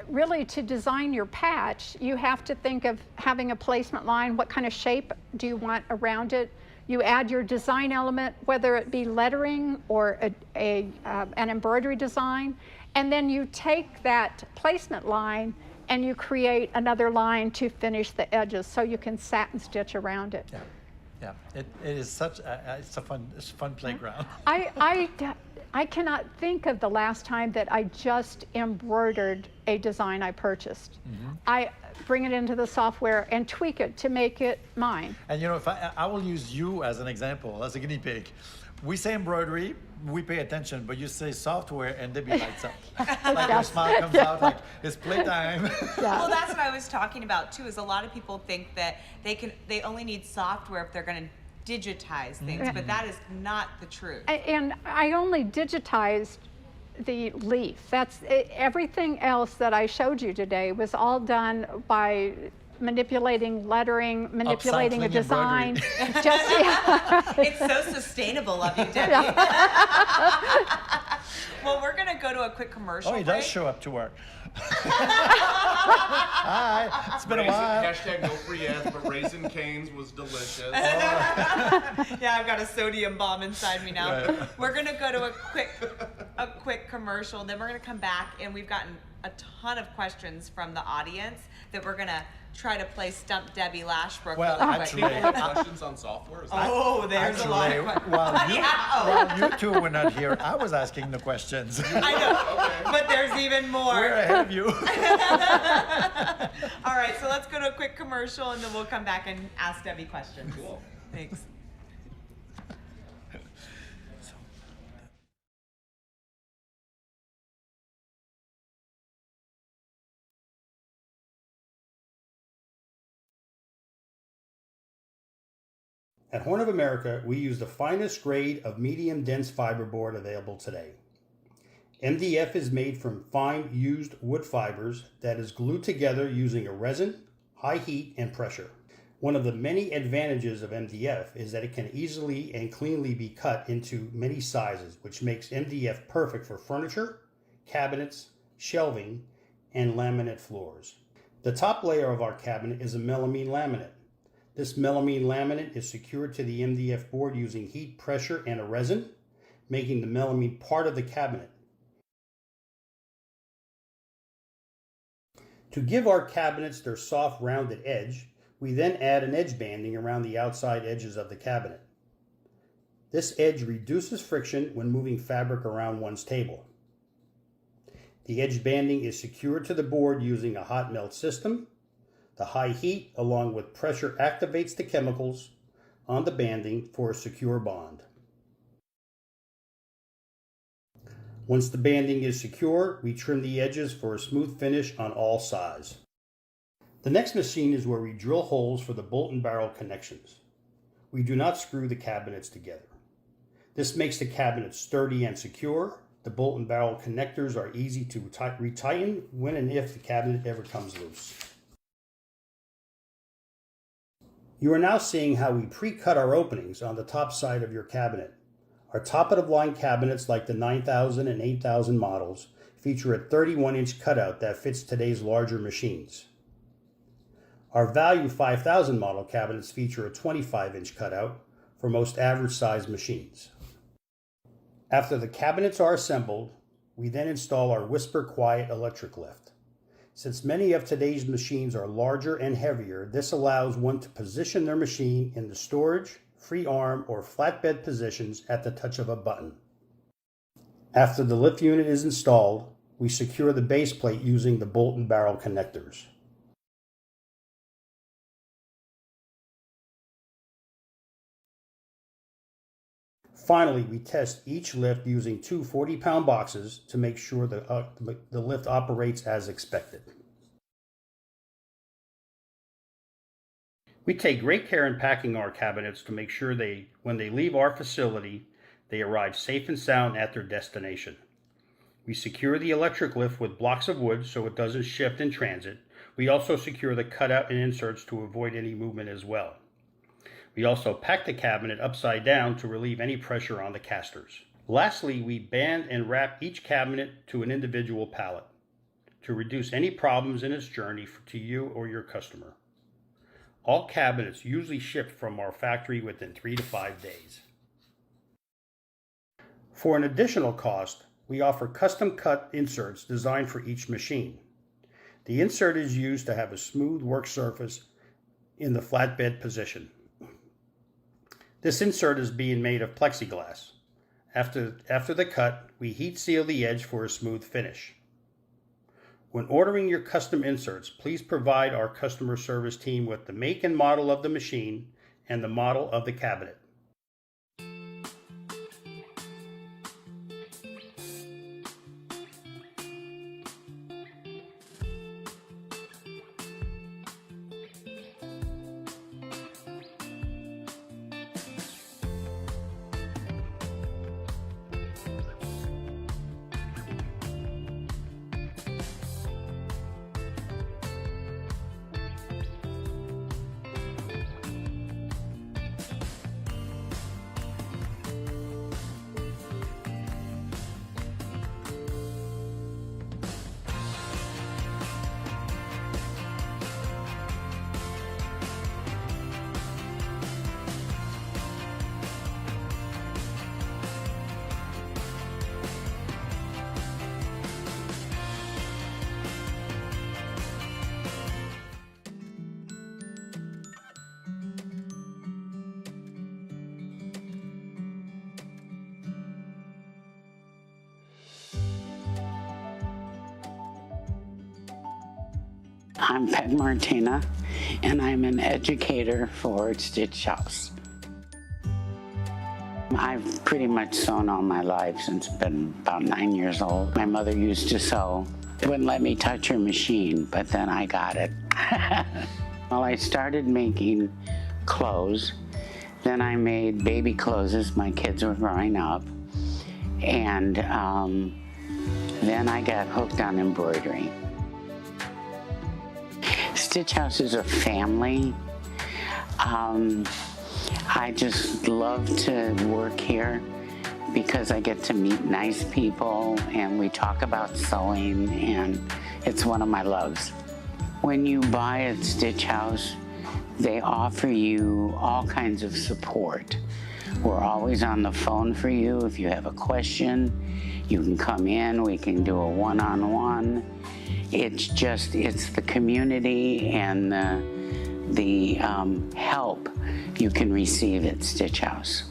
really, to design your patch, you have to think of having a placement line. What kind of shape do you want around it? You add your design element, whether it be lettering or an embroidery design, and then you take that placement line and you create another line to finish the edges so you can satin stitch around it. Yeah, it is such it's a fun playground. I cannot think of the last time that I just embroidered a design I purchased. Mm-hmm. I bring it into the software and tweak it to make it mine. And if I will use you as an example, as a guinea pig. We say embroidery, we pay attention, but you say software and Debbie lights up. Like your smile comes out like it's playtime. Yeah. Well, that's what I was talking about too, is a lot of people think that they only need software if they're going to digitize things, but that is not the truth. And I only digitized the leaf. That's everything else that I showed you today was all done by manipulating lettering, manipulating a Upcycling design. embroidery. Just, yeah. It's so sustainable of you, Debbie. Well, we're going to go to a quick commercial Oh, he break. does show up to work. Hi, it's been a while. Hashtag no free ads, but Raisin Cane's was delicious. Yeah, I've got a sodium bomb inside me now. Right. We're gonna go to a quick commercial, then we're gonna come back, and we've gotten a ton of questions from the audience that we're gonna try to play Stump Debbie Lashbrook. Well, really actually- quick. People have questions on software? Is that- There's a lot of questions. While you two were not here, I was asking the questions. I know, but there's even more. We're ahead of you. All right, so let's go to a quick commercial, and then we'll come back and ask Debbie questions. Cool. Thanks. At Horn of America, we use the finest grade of medium dense fiberboard available today. MDF is made from fine used wood fibers that is glued together using a resin, high heat, and pressure. One of the many advantages of MDF is that it can easily and cleanly be cut into many sizes, which makes MDF perfect for furniture, cabinets, shelving, and laminate floors. The top layer of our cabinet is a melamine laminate. This melamine laminate is secured to the MDF board using heat, pressure, and a resin, making the melamine part of the cabinet. To give our cabinets their soft, rounded edge, we then add an edge banding around the outside edges of the cabinet. This edge reduces friction when moving fabric around one's table. The edge banding is secured to the board using a hot melt system. The high heat, along with pressure, activates the chemicals on the banding for a secure bond. Once the banding is secure, we trim the edges for a smooth finish on all sides. The next machine is where we drill holes for the bolt and barrel connections. We do not screw the cabinets together. This makes the cabinet sturdy and secure. The bolt and barrel connectors are easy to retighten when and if the cabinet ever comes loose. You are now seeing how we pre-cut our openings on the top side of your cabinet. Our top-of-the-line cabinets, like the 9000 and 8000 models, feature a 31-inch cutout that fits today's larger machines. Our value 5000 model cabinets feature a 25-inch cutout for most average-sized machines. After the cabinets are assembled, we then install our Whisper Quiet electric lift. Since many of today's machines are larger and heavier, this allows one to position their machine in the storage, free arm, or flatbed positions at the touch of a button. After the lift unit is installed, we secure the base plate using the bolt and barrel connectors. Finally, we test each lift using two 40-pound boxes to make sure the lift operates as expected. We take great care in packing our cabinets to make sure when they leave our facility, they arrive safe and sound at their destination. We secure the electric lift with blocks of wood so it doesn't shift in transit. We also secure the cutout and inserts to avoid any movement as well. We also pack the cabinet upside down to relieve any pressure on the casters. Lastly, we band and wrap each cabinet to an individual pallet to reduce any problems in its journey to you or your customer. All cabinets usually ship from our factory within 3 to 5 days. For an additional cost, we offer custom cut inserts designed for each machine. The insert is used to have a smooth work surface in the flatbed position. This insert is being made of plexiglass. After the cut, we heat seal the edge for a smooth finish. When ordering your custom inserts, please provide our customer service team with the make and model of the machine and the model of the cabinet. I'm Peg Martina, and I'm an educator for Stitchhouse. I've pretty much sewn all my life since I've been about 9 years old. My mother used to sew. Wouldn't let me touch her machine, but then I got it. Well, I started making clothes. Then I made baby clothes as my kids were growing up. And then I got hooked on embroidery. Stitchhouse is a family. I just love to work here because I get to meet nice people and we talk about sewing, and it's one of my loves. When you buy at Stitchhouse, they offer you all kinds of support. We're always on the phone for you. If you have a question, you can come in, we can do a one-on-one. It's the community and the help you can receive at Stitchhouse.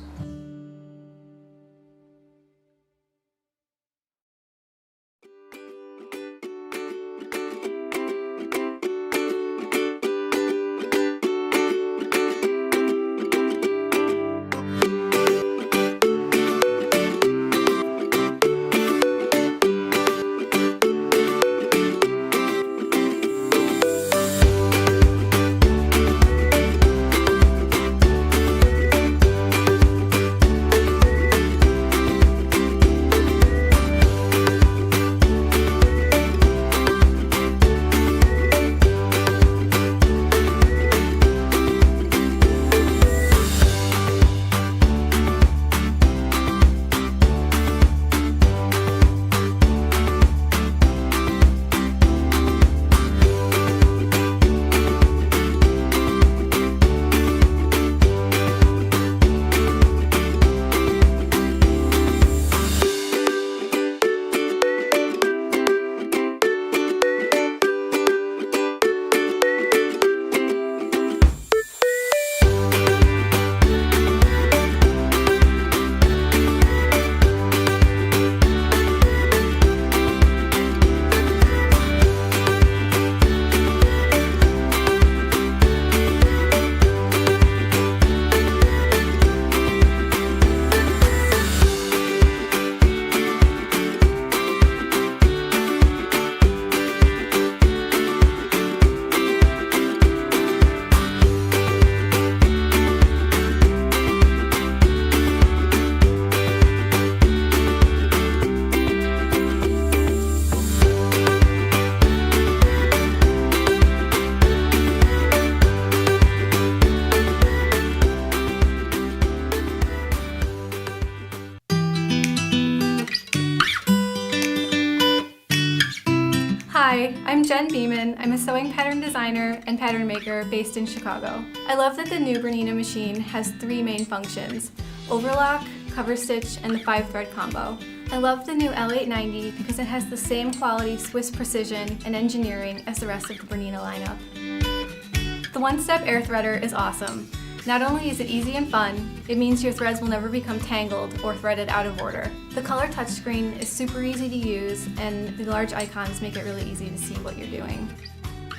Hi, I'm Jen Beeman. I'm a sewing pattern designer and pattern maker based in Chicago. I love that the new BERNINA machine has 3 main functions: overlock, cover stitch, and the 5-thread combo. I love the new L890 because it has the same quality Swiss precision and engineering as the rest of the BERNINA lineup. The one-step air threader is awesome. Not only is it easy and fun, it means your threads will never become tangled or threaded out of order. The color touchscreen is super easy to use, and the large icons make it really easy to see what you're doing.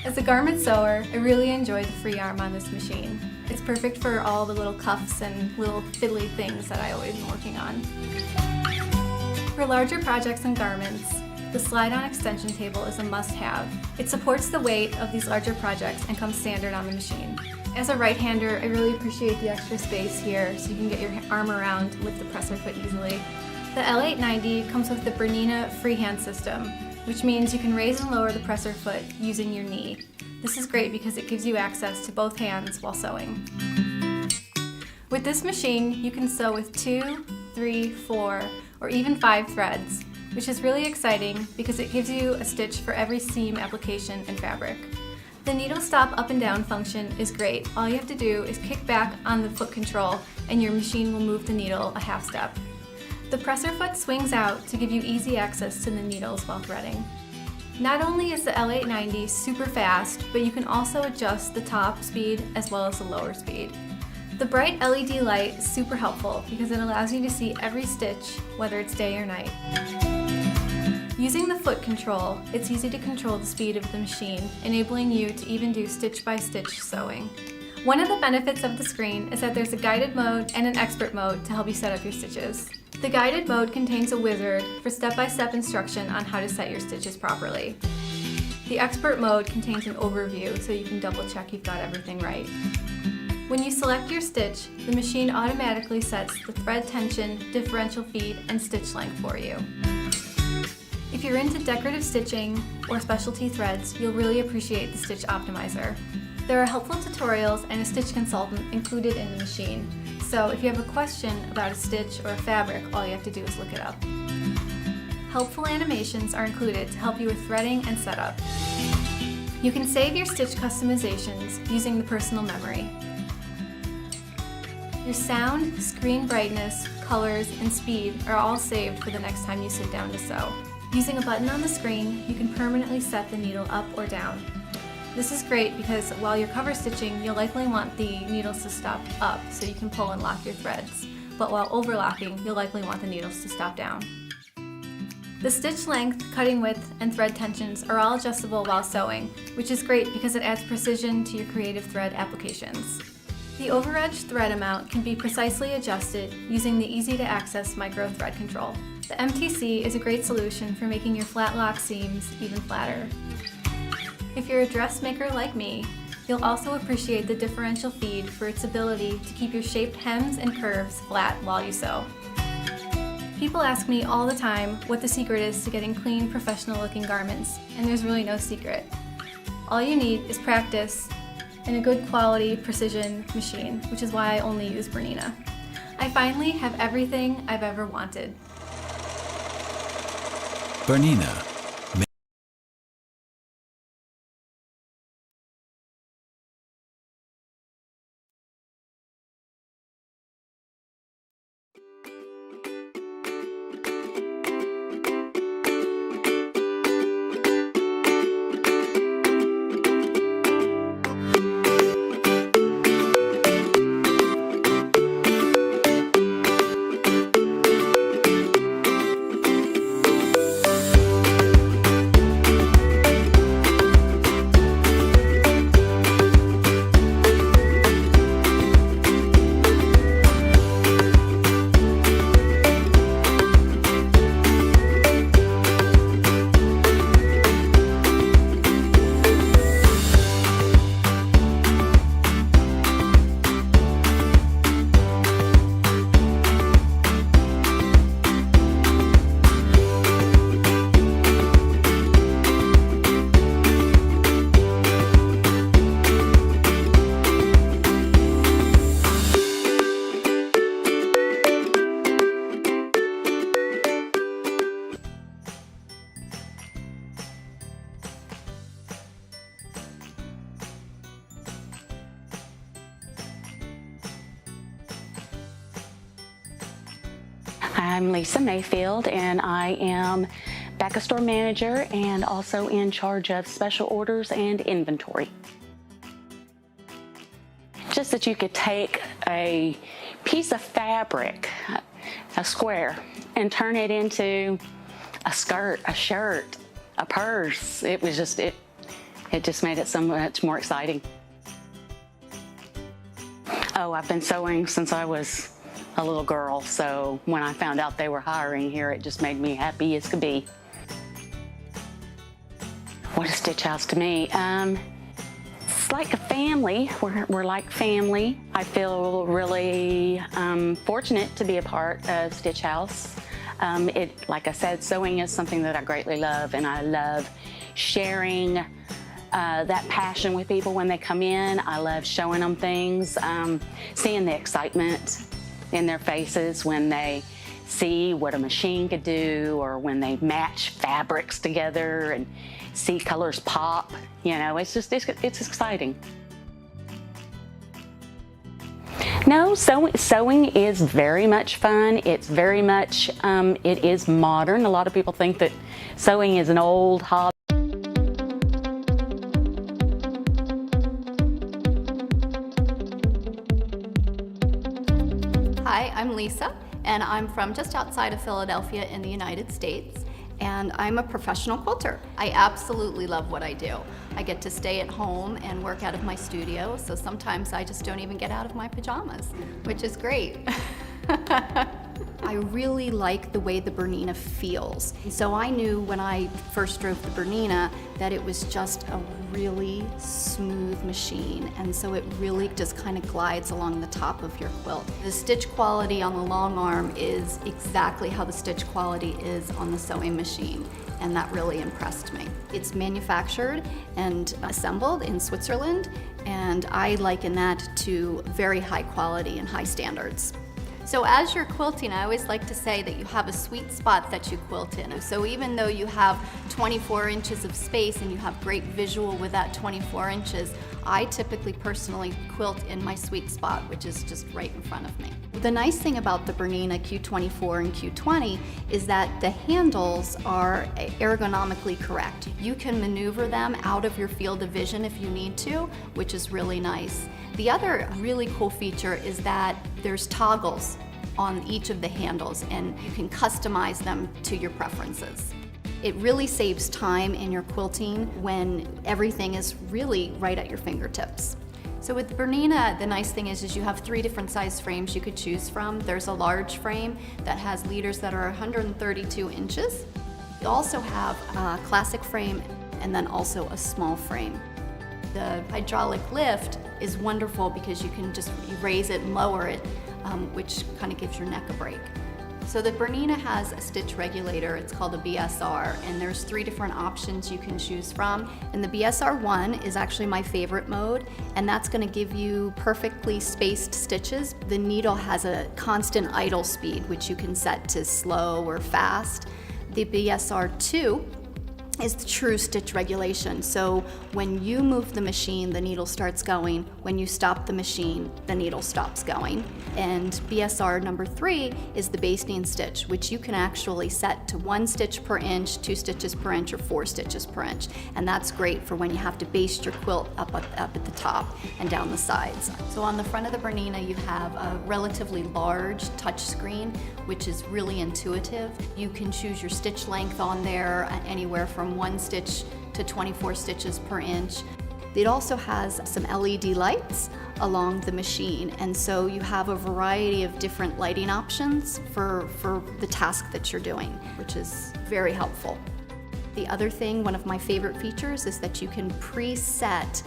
As a garment sewer, I really enjoy the free arm on this machine. It's perfect for all the little cuffs and little fiddly things that I always am working on. For larger projects and garments, the slide-on extension table is a must-have. It supports the weight of these larger projects and comes standard on the machine. As a right-hander, I really appreciate the extra space here so you can get your arm around and lift the presser foot easily. The L890 comes with the BERNINA freehand system, which means you can raise and lower the presser foot using your knee. This is great because it gives you access to both hands while sewing. With this machine, you can sew with 2, 3, 4, or even 5 threads, which is really exciting because it gives you a stitch for every seam, application, and fabric. The needle stop up and down function is great. All you have to do is kick back on the foot control and your machine will move the needle a half step. The presser foot swings out to give you easy access to the needles while threading. Not only is the L890 super fast, but you can also adjust the top speed as well as the lower speed. The bright LED light is super helpful because it allows you to see every stitch, whether it's day or night. Using the foot control, it's easy to control the speed of the machine, enabling you to even do stitch-by-stitch sewing. One of the benefits of the screen is that there's a guided mode and an expert mode to help you set up your stitches. The guided mode contains a wizard for step-by-step instruction on how to set your stitches properly. The expert mode contains an overview so you can double-check you've got everything right. When you select your stitch, the machine automatically sets the thread tension, differential feed, and stitch length for you. If you're into decorative stitching or specialty threads, you'll really appreciate the Stitch Optimizer. There are helpful tutorials and a stitch consultant included in the machine, so if you have a question about a stitch or a fabric, all you have to do is look it up. Helpful animations are included to help you with threading and setup. You can save your stitch customizations using the personal memory. Your sound, screen brightness, colors, and speed are all saved for the next time you sit down to sew. Using a button on the screen, you can permanently set the needle up or down. This is great because while you're cover stitching, you'll likely want the needles to stop up so you can pull and lock your threads. But while overlocking, you'll likely want the needles to stop down. The stitch length, cutting width, and thread tensions are all adjustable while sewing, which is great because it adds precision to your creative thread applications. The overedge thread amount can be precisely adjusted using the easy-to-access micro thread control. The MTC is a great solution for making your flat lock seams even flatter. If you're a dressmaker like me, you'll also appreciate the differential feed for its ability to keep your shaped hems and curves flat while you sew. People ask me all the time what the secret is to getting clean, professional-looking garments, and there's really no secret. All you need is practice and a good quality, precision machine, which is why I only use BERNINA. I finally have everything I've ever wanted. BERNINA. I'm Lisa Mayfield, and I am back of store manager and also in charge of special orders and inventory. Just that you could take a piece of fabric, a square, and turn it into a skirt, a shirt, a purse. It was just, it just made it so much more exciting. Oh, I've been sewing since I was a little girl, so when I found out they were hiring here, it just made me happy as could be. What is Stitch House to me? It's like a family. We're like family. I feel really fortunate to be a part of Stitch House. Like I said, sewing is something that I greatly love, and I love sharing that passion with people when they come in. I love showing them things, seeing the excitement in their faces when they see what a machine could do, or when they match fabrics together and see colors pop. You know, it's exciting. No, sewing is very much fun. It's very much, it is modern. A lot of people think that sewing is an old hobby. Hi, I'm Lisa, and I'm from just outside of Philadelphia in the United States. and I'm a professional quilter. I absolutely love what I do. I get to stay at home and work out of my studio, so sometimes I just don't even get out of my pajamas, which is great. I really like the way the BERNINA feels. So I knew when I first drove the BERNINA that it was just a really smooth machine, and so it really just kind of glides along the top of your quilt. The stitch quality on the long arm is exactly how the stitch quality is on the sewing machine, and that really impressed me. It's manufactured and assembled in Switzerland, and I liken that to very high quality and high standards. So as you're quilting, I always like to say that you have a sweet spot that you quilt in. So even though you have 24 inches of space and you have great visual with that 24 inches, I typically personally quilt in my sweet spot, which is just right in front of me. The nice thing about the BERNINA Q24 and Q20 is that the handles are ergonomically correct. You can maneuver them out of your field of vision if you need to, which is really nice. The other really cool feature is that there's toggles on each of the handles, and you can customize them to your preferences. It really saves time in your quilting when everything is really right at your fingertips. So with BERNINA, the nice thing is you have 3 different size frames you could choose from. There's a large frame that has leaders that are 132 inches. You also have a classic frame and then also a small frame. The hydraulic lift is wonderful because you can just raise it and lower it, which kind of gives your neck a break. So the BERNINA has a stitch regulator, it's called a BSR, and there's 3 different options you can choose from. And the BSR1 is actually my favorite mode, and that's gonna give you perfectly spaced stitches. The needle has a constant idle speed, which you can set to slow or fast. The BSR2 is the true stitch regulation. So when you move the machine, the needle starts going. When you stop the machine, the needle stops going. And BSR number 3 is the basting stitch, which you can actually set to 1 stitch per inch, 2 stitches per inch, or 4 stitches per inch. And that's great for when you have to baste your quilt up at the top and down the sides. So on the front of the BERNINA, you have a relatively large touch screen, which is really intuitive. You can choose your stitch length on there, anywhere from 1 stitch to 24 stitches per inch. It also has some LED lights along the machine, and so you have a variety of different lighting options for the task that you're doing, which is very helpful. The other thing, one of my favorite features, is that you can preset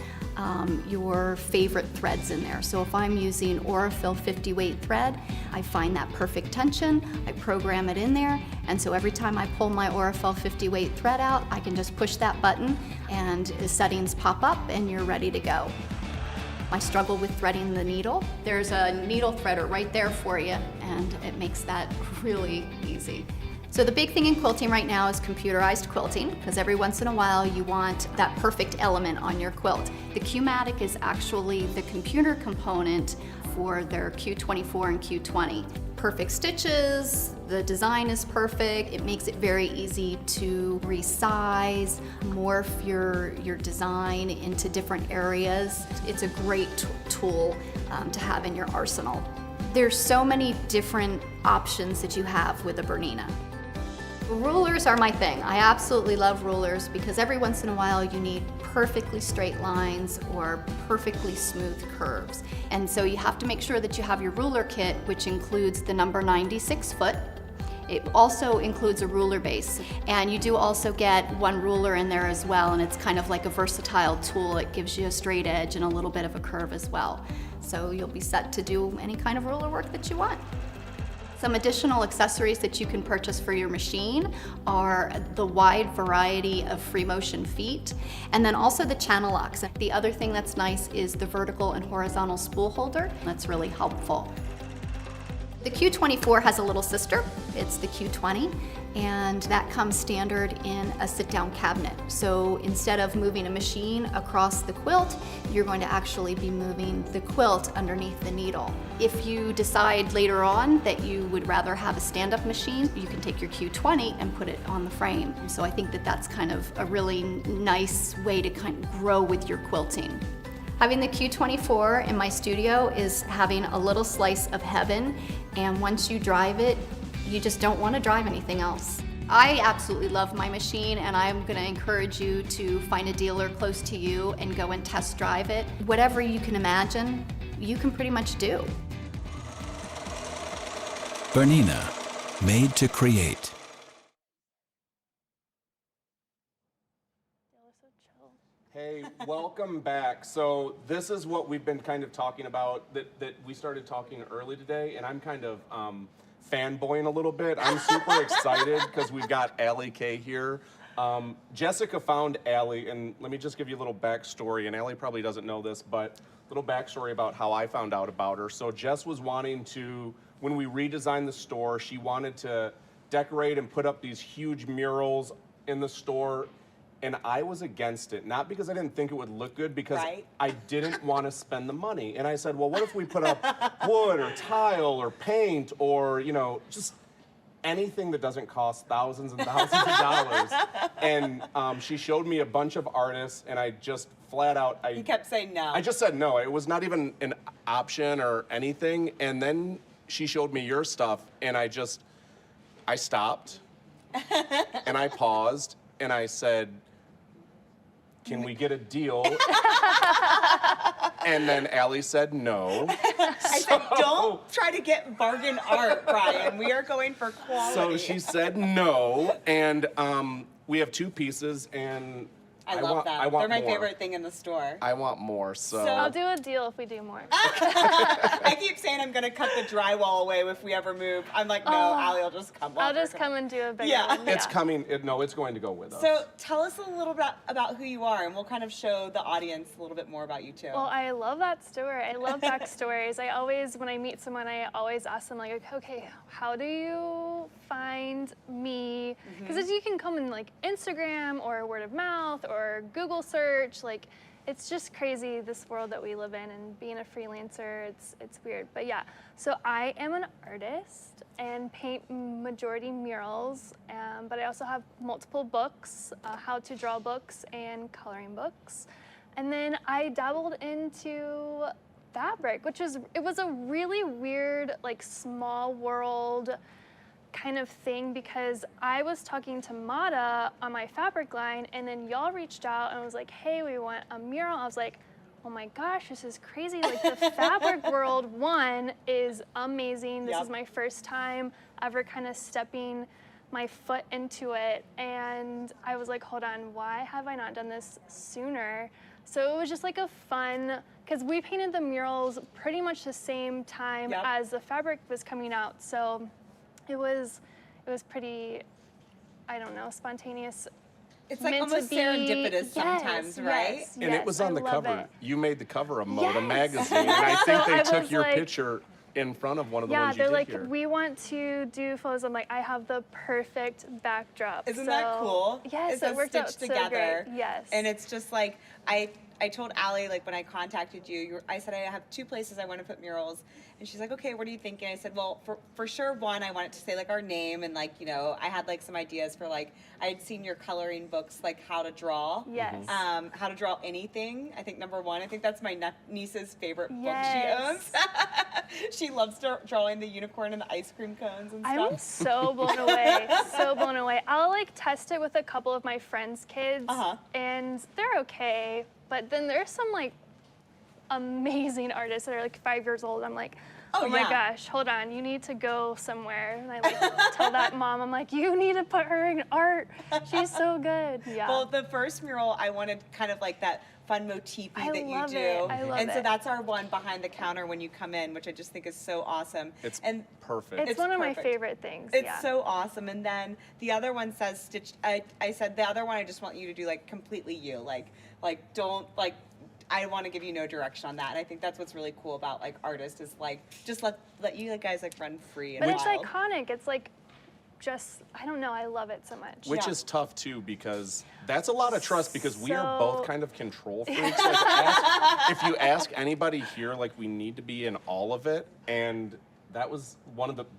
your favorite threads in there. So if I'm using Aurifil 50 weight thread, I find that perfect tension, I program it in there, and so every time I pull my Aurifil 50 weight thread out, I can just push that button and the settings pop up and you're ready to go. I struggle with threading the needle. There's a needle threader right there for you, and it makes that really easy. So the big thing in quilting right now is computerized quilting, because every once in a while you want that perfect element on your quilt. The Qmatic is actually the computer component for their Q24 and Q20. Perfect stitches, the design is perfect, it makes it very easy to resize, morph your design into different areas. It's a great tool to have in your arsenal. There's so many different options that you have with a BERNINA. Rulers are my thing. I absolutely love rulers because every once in a while you need perfectly straight lines or perfectly smooth curves. And so you have to make sure that you have your ruler kit, which includes the number 96 foot. It also includes a ruler base. And you do also get 1 ruler in there as well, and it's kind of like a versatile tool. It gives you a straight edge and a little bit of a curve as well. So you'll be set to do any kind of ruler work that you want. Some additional accessories that you can purchase for your machine are the wide variety of free motion feet, and then also the channel locks. The other thing that's nice is the vertical and horizontal spool holder. That's really helpful. The Q24 has a little sister. It's the Q20, and that comes standard in a sit-down cabinet. So instead of moving a machine across the quilt, you're going to actually be moving the quilt underneath the needle. If you decide later on that you would rather have a stand-up machine, you can take your Q20 and put it on the frame. So I think that that's kind of a really nice way to kind of grow with your quilting. Having the Q24 in my studio is having a little slice of heaven, and once you drive it, you just don't want to drive anything else. I absolutely love my machine, and I'm going to encourage you to find a dealer close to you and go and test drive it. Whatever you can imagine, you can pretty much do. BERNINA, made to create. Hey, welcome back. So this is what we've been kind of talking about, that we started talking early today, and I'm kind of fanboying a little bit. I'm super excited because we've got Allie K here. Jessica found Allie, and let me just give you a little backstory, and Allie probably doesn't know this, but a little backstory about how I found out about her. So Jess was wanting to, when we redesigned the store, she wanted to decorate and put up these huge murals in the store. And I was against it, not because I didn't think it would look good, because I didn't want to spend the money. And I said, well, what if we put up wood or tile or paint or, you know, just anything that doesn't cost thousands and thousands of dollars. And she showed me a bunch of artists, and I just flat out, You kept saying no. I just said no. It was not even an option or anything. And then she showed me your stuff, and I stopped, and I paused, and I said, can we get a deal? And then Allie said no. I said, don't try to get bargain art, Brian. We are going for quality. So she said no, and we have 2 pieces, and I love them. I want They're my more. favorite thing in the store. I want more, so. I'll do a deal if we do more. I keep saying I'm going to cut the drywall away if we ever move. I'm like, no, Allie will just come. I'll just come and do a bigger one. It's coming, no, it's going to go with us. So tell us a little bit about who you are, and we'll kind of show the audience a little bit more about you too. Well, I love that store. I love backstories. I always, when I meet someone, I always ask them like, okay, how do you find me? Because you can come in like Instagram or word of mouth or Google search. Like, it's just crazy, this world that we live in, and being a freelancer, it's weird. But yeah, so I am an artist and paint majority murals, but I also have multiple books, how to draw books and coloring books. And then I dabbled into fabric, it was a really weird, like, small world kind of thing, because I was talking to Mata on my fabric line, and then y'all reached out and was like, hey, we want a mural. I was like, oh my gosh, this is crazy. Like, the fabric world, one, is amazing. This is my first time ever kind of stepping my foot into it, and I was like, hold on, why have I not done this sooner? So it was just like a fun, because we painted the murals pretty much the same time as the fabric was coming out. So it was pretty, I don't know, spontaneous. It's like almost serendipitous sometimes, right? Yes, and it was on the cover. It. You made the cover of Moda magazine, and I think they took your picture in front of one of the ones you did they're like, here. we want to do photos. I'm like, I have the perfect backdrop. Isn't that cool? Yes, it worked out stitched together. So great. Yes. And it's just like, I told Allie, like, when I contacted you, I said, I have 2 places I want to put murals. And she's like, okay, what are you thinking? I said, well, for sure, one, I want it to say, like, our name. And, like, you know, I had, like, some ideas for, like, I had seen your coloring books, like, how to draw. Yes. How to draw anything. I think, number 1. I think that's my niece's favorite book she owns. She loves drawing the unicorn and the ice cream cones and stuff. I'm so blown away. So blown away. I'll, like, test it with a couple of my friends' kids. And they're okay. But then there's some, like, amazing artists that are like 5 years old. I'm like, oh my gosh, hold on, you need to go somewhere. And I like tell that mom, I'm like, you need to put her in art. She's so good. Yeah. Well, the first mural, I wanted kind of like that fun motif that you do. I love and it. so that's our one behind the counter when you come in, which I just think is so awesome. It's and perfect. It's one of my favorite things. It's so awesome. And then the other one says stitched. I said the other one, I just want you to do like completely you. Like don't like. I want to give you no direction on that. And I think that's what's really cool about like artists is like just let you like guys like run free and But it's wild. iconic. It's like just, I don't know, I love it so much. Which is tough too, because that's a lot of trust, because we are both kind of control freaks. Like, if you ask anybody here, like, we need to be in all of it, and that was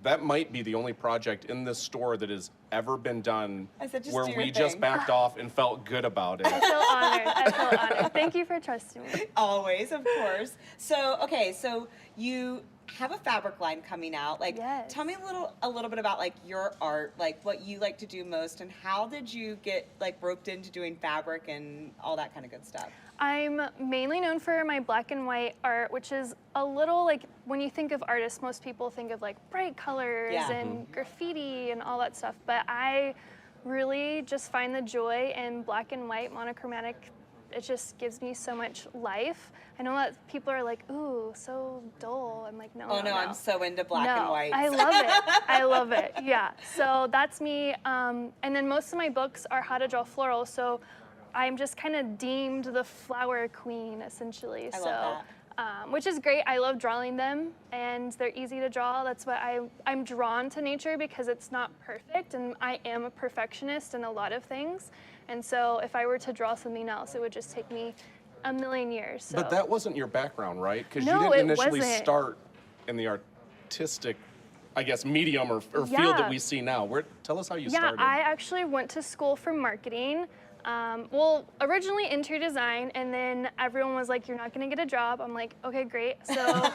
that might be the only project in this store that has ever been done where we just backed off and felt good about it. I feel honored. I feel honored. Thank you for trusting me. Always, of course. So, okay, so you have a fabric line coming out. Like, tell me a little bit about like your art, like what you like to do most, and how did you get like roped into doing fabric and all that kind of good stuff? I'm mainly known for my black and white art, which is a little like, when you think of artists, most people think of like bright colors and graffiti and all that stuff, but I really just find the joy in black and white monochromatic. It just gives me so much life. I know that people are like, ooh, so dull. I'm like, no, Oh no, I'm so into black and white. I love it. I love it. Yeah. So that's me. And then most of my books are how to draw floral. So I'm just kind of deemed the flower queen, essentially. I love that. Which is great. I love drawing them, and they're easy to draw. That's why I'm drawn to nature, because it's not perfect, and I am a perfectionist in a lot of things. And so if I were to draw something else, it would just take me a million years. So. But that wasn't your background, right? Because No, you didn't it initially wasn't. start in the artistic, I guess, medium or field that we see now. Tell us how you started. Yeah, I actually went to school for marketing. Well, originally interior design, and then everyone was like, you're not gonna get a job. I'm like, okay, great. So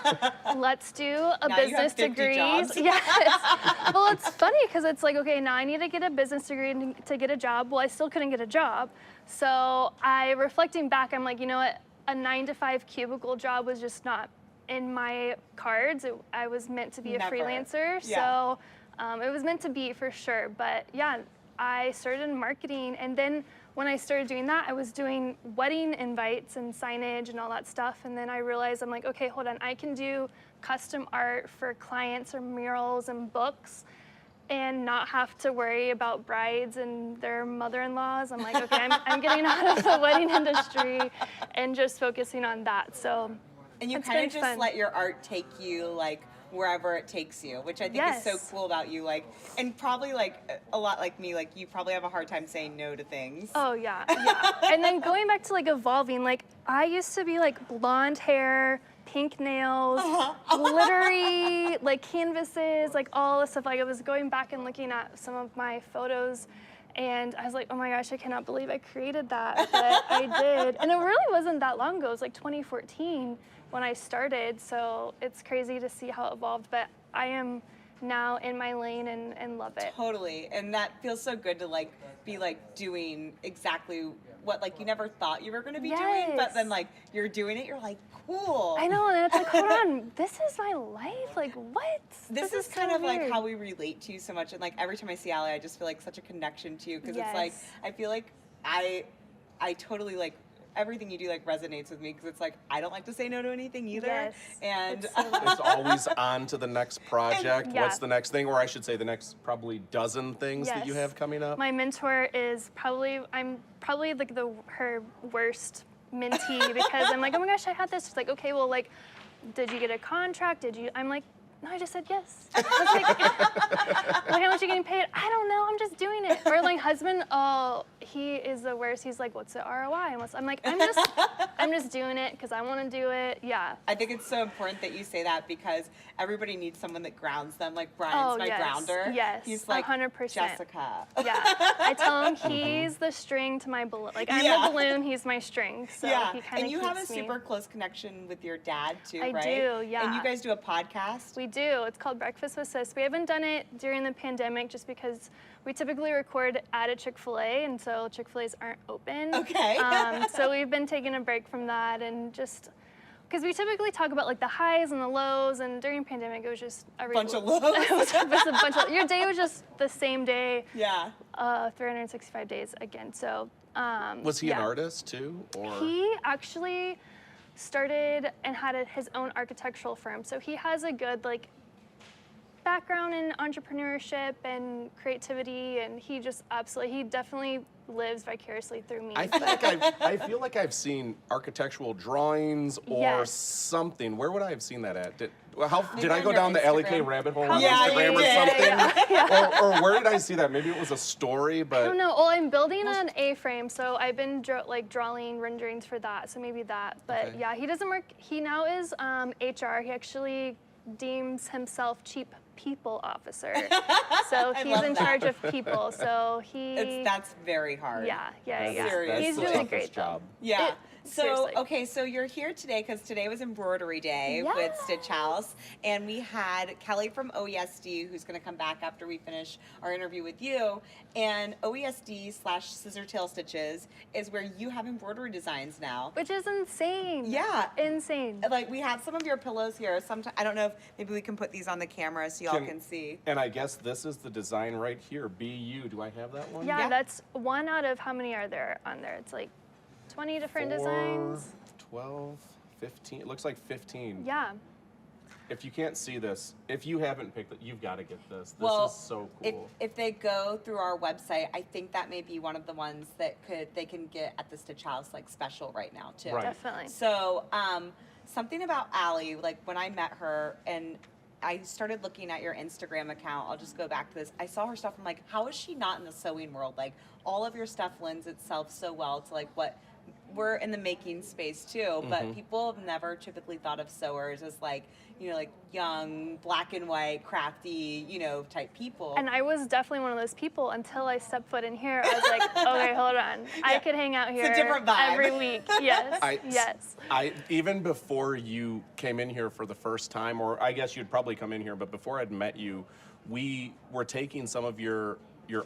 let's do a Now business you have 50 degree. jobs. Yes. Well, it's funny because it's like, okay, now I need to get a business degree to get a job. Well, I still couldn't get a job. So reflecting back, I'm like, you know what? A 9-to-5 cubicle job was just not in my cards. I was meant to be a freelancer. Yeah. So it was meant to be for sure. But yeah, I started in marketing, and then when I started doing that, I was doing wedding invites and signage and all that stuff. And then I realized, I'm like, okay, hold on, I can do custom art for clients or murals and books and not have to worry about brides and their mother-in-laws. I'm like, okay, I'm getting out of the wedding industry and just focusing on that. So And you it's kind been of just fun. let your art take you like wherever it takes you, which I think is so cool about you. Like, and probably like a lot like me, like you probably have a hard time saying no to things. Oh yeah, yeah. And then going back to like evolving, like I used to be like blonde hair, pink nails, glittery like canvases, like all this stuff. Like I was going back and looking at some of my photos, and I was like, oh my gosh, I cannot believe I created that, but I did. And it really wasn't that long ago. It was like 2014 when I started, so it's crazy to see how it evolved, but I am now in my lane and love it. Totally, and that feels so good to like be like doing exactly what like you never thought you were going to be doing, but then like you're doing it, you're like, cool. I know, and it's like, hold on, this is my life, like what? This is so kind of like weird. how we relate to you so much, and like every time I see Allie, I just feel like such a connection to you, because it's like, I feel like I totally like, everything you do like resonates with me, because it's like I don't like to say no to anything either, and It's always on to the next project. Yeah. What's the next thing, or I should say the next probably dozen things that you Yes. have coming up? My mentor is I'm probably like her worst mentee, because I'm like, oh my gosh, I had this. She's like, okay, well, like, did you get a contract? I'm like, no, I just said yes. I was like, how much are you getting paid? I don't know, I'm just doing it. Or my husband, oh, he is the worst. He's like, what's the ROI? I'm like, I'm just doing it because I want to do it. Yeah. I think it's so important that you say that, because everybody needs someone that grounds them. Like Brian's my grounder. Yes, He's like 100%. Jessica. Yeah, I tell him he's the string to my balloon. Like I'm the balloon, he's my string. So yeah, he kind of and you have a keeps me. super close connection with your dad too, I right? do, yeah. And you guys do a podcast. We do. It's called Breakfast with Sis. We haven't done it during the pandemic just because we typically record at a Chick-fil-A, and so Chick-fil-A's aren't open. Okay. So we've been taking a break from that, and just because we typically talk about like the highs and the lows, and during pandemic it was just a bunch of lows. it was a bunch of, your day was just the same day. Yeah. 365 days again. So. Was he an artist too, or? He actually started and had his own architectural firm, so he has a good like background in entrepreneurship and creativity, and he definitely lives vicariously through me. I feel like I've seen architectural drawings or Yes. something. Where would I have seen that at? Did I go on down the your LK Instagram. rabbit hole on Yeah, Instagram you or did. something? Yeah. Or where did I see that? Maybe it was a story, I but don't know. Well, I'm building an A-frame, so I've been drawing renderings for that. So maybe that. But Okay. yeah, he doesn't work. He now is HR. He actually deems himself chief people officer. So I he's love in that. charge of people. So That's very hard. Yeah. Seriously. He's the really toughest great though. job. Yeah. So, Seriously. okay, so you're here today because today was Embroidery Day Yes. with Stitch House, and we had Kelly from OESD, who's going to come back after we finish our interview with you. And OESD/Scissor Tail Stitches is where you have embroidery designs now. Which is insane. Yeah. Insane. Like, we have some of your pillows here. Sometimes, I don't know if maybe we can put these on the camera so y'all can see. And I guess this is the design right here, BU. Do I have that one? Yeah, that's one out of how many are there on there? It's like 20 different 4, designs. 12, 15. It looks like 15. Yeah. If you can't see this, if you haven't picked it, you've got to get this. This is so cool. If they go through our website, I think that may be one of the ones that they can get at the Stitch House like special right now too. Right. Definitely. So something about Allie, like when I met her and I started looking at your Instagram account, I'll just go back to this. I saw her stuff. I'm like, how is she not in the sewing world? Like all of your stuff lends itself so well to like what we're in the making space too, but Mhm. people have never typically thought of sewers as like, you know, like young, black and white, crafty, you know, type people. And I was definitely one of those people until I stepped foot in here. I was like, okay, hold on. I could hang out here It's a different vibe. every week. Yes, yes. I even before you came in here for the first time, or I guess you'd probably come in here, but before I'd met you, we were taking some of your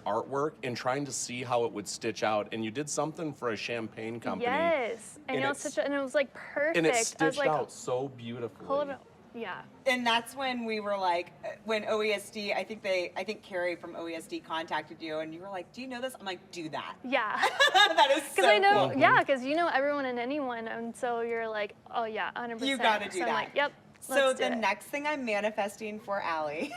artwork and trying to see how it would stitch out, and you did something for a champagne company. Yes, and, and it was like perfect. And it I was stitched like, out so beautifully. hold on. Yeah. And that's when we were like, when OESD, I think Carrie from OESD contacted you, and you were like, do you know this? I'm like, do that. Yeah. That is so Because I know, cool. yeah, because you know everyone and anyone, and so you're like, oh yeah, 100%. You got to do so that. I'm like, yep. So let's do the it. next thing I'm manifesting for Allie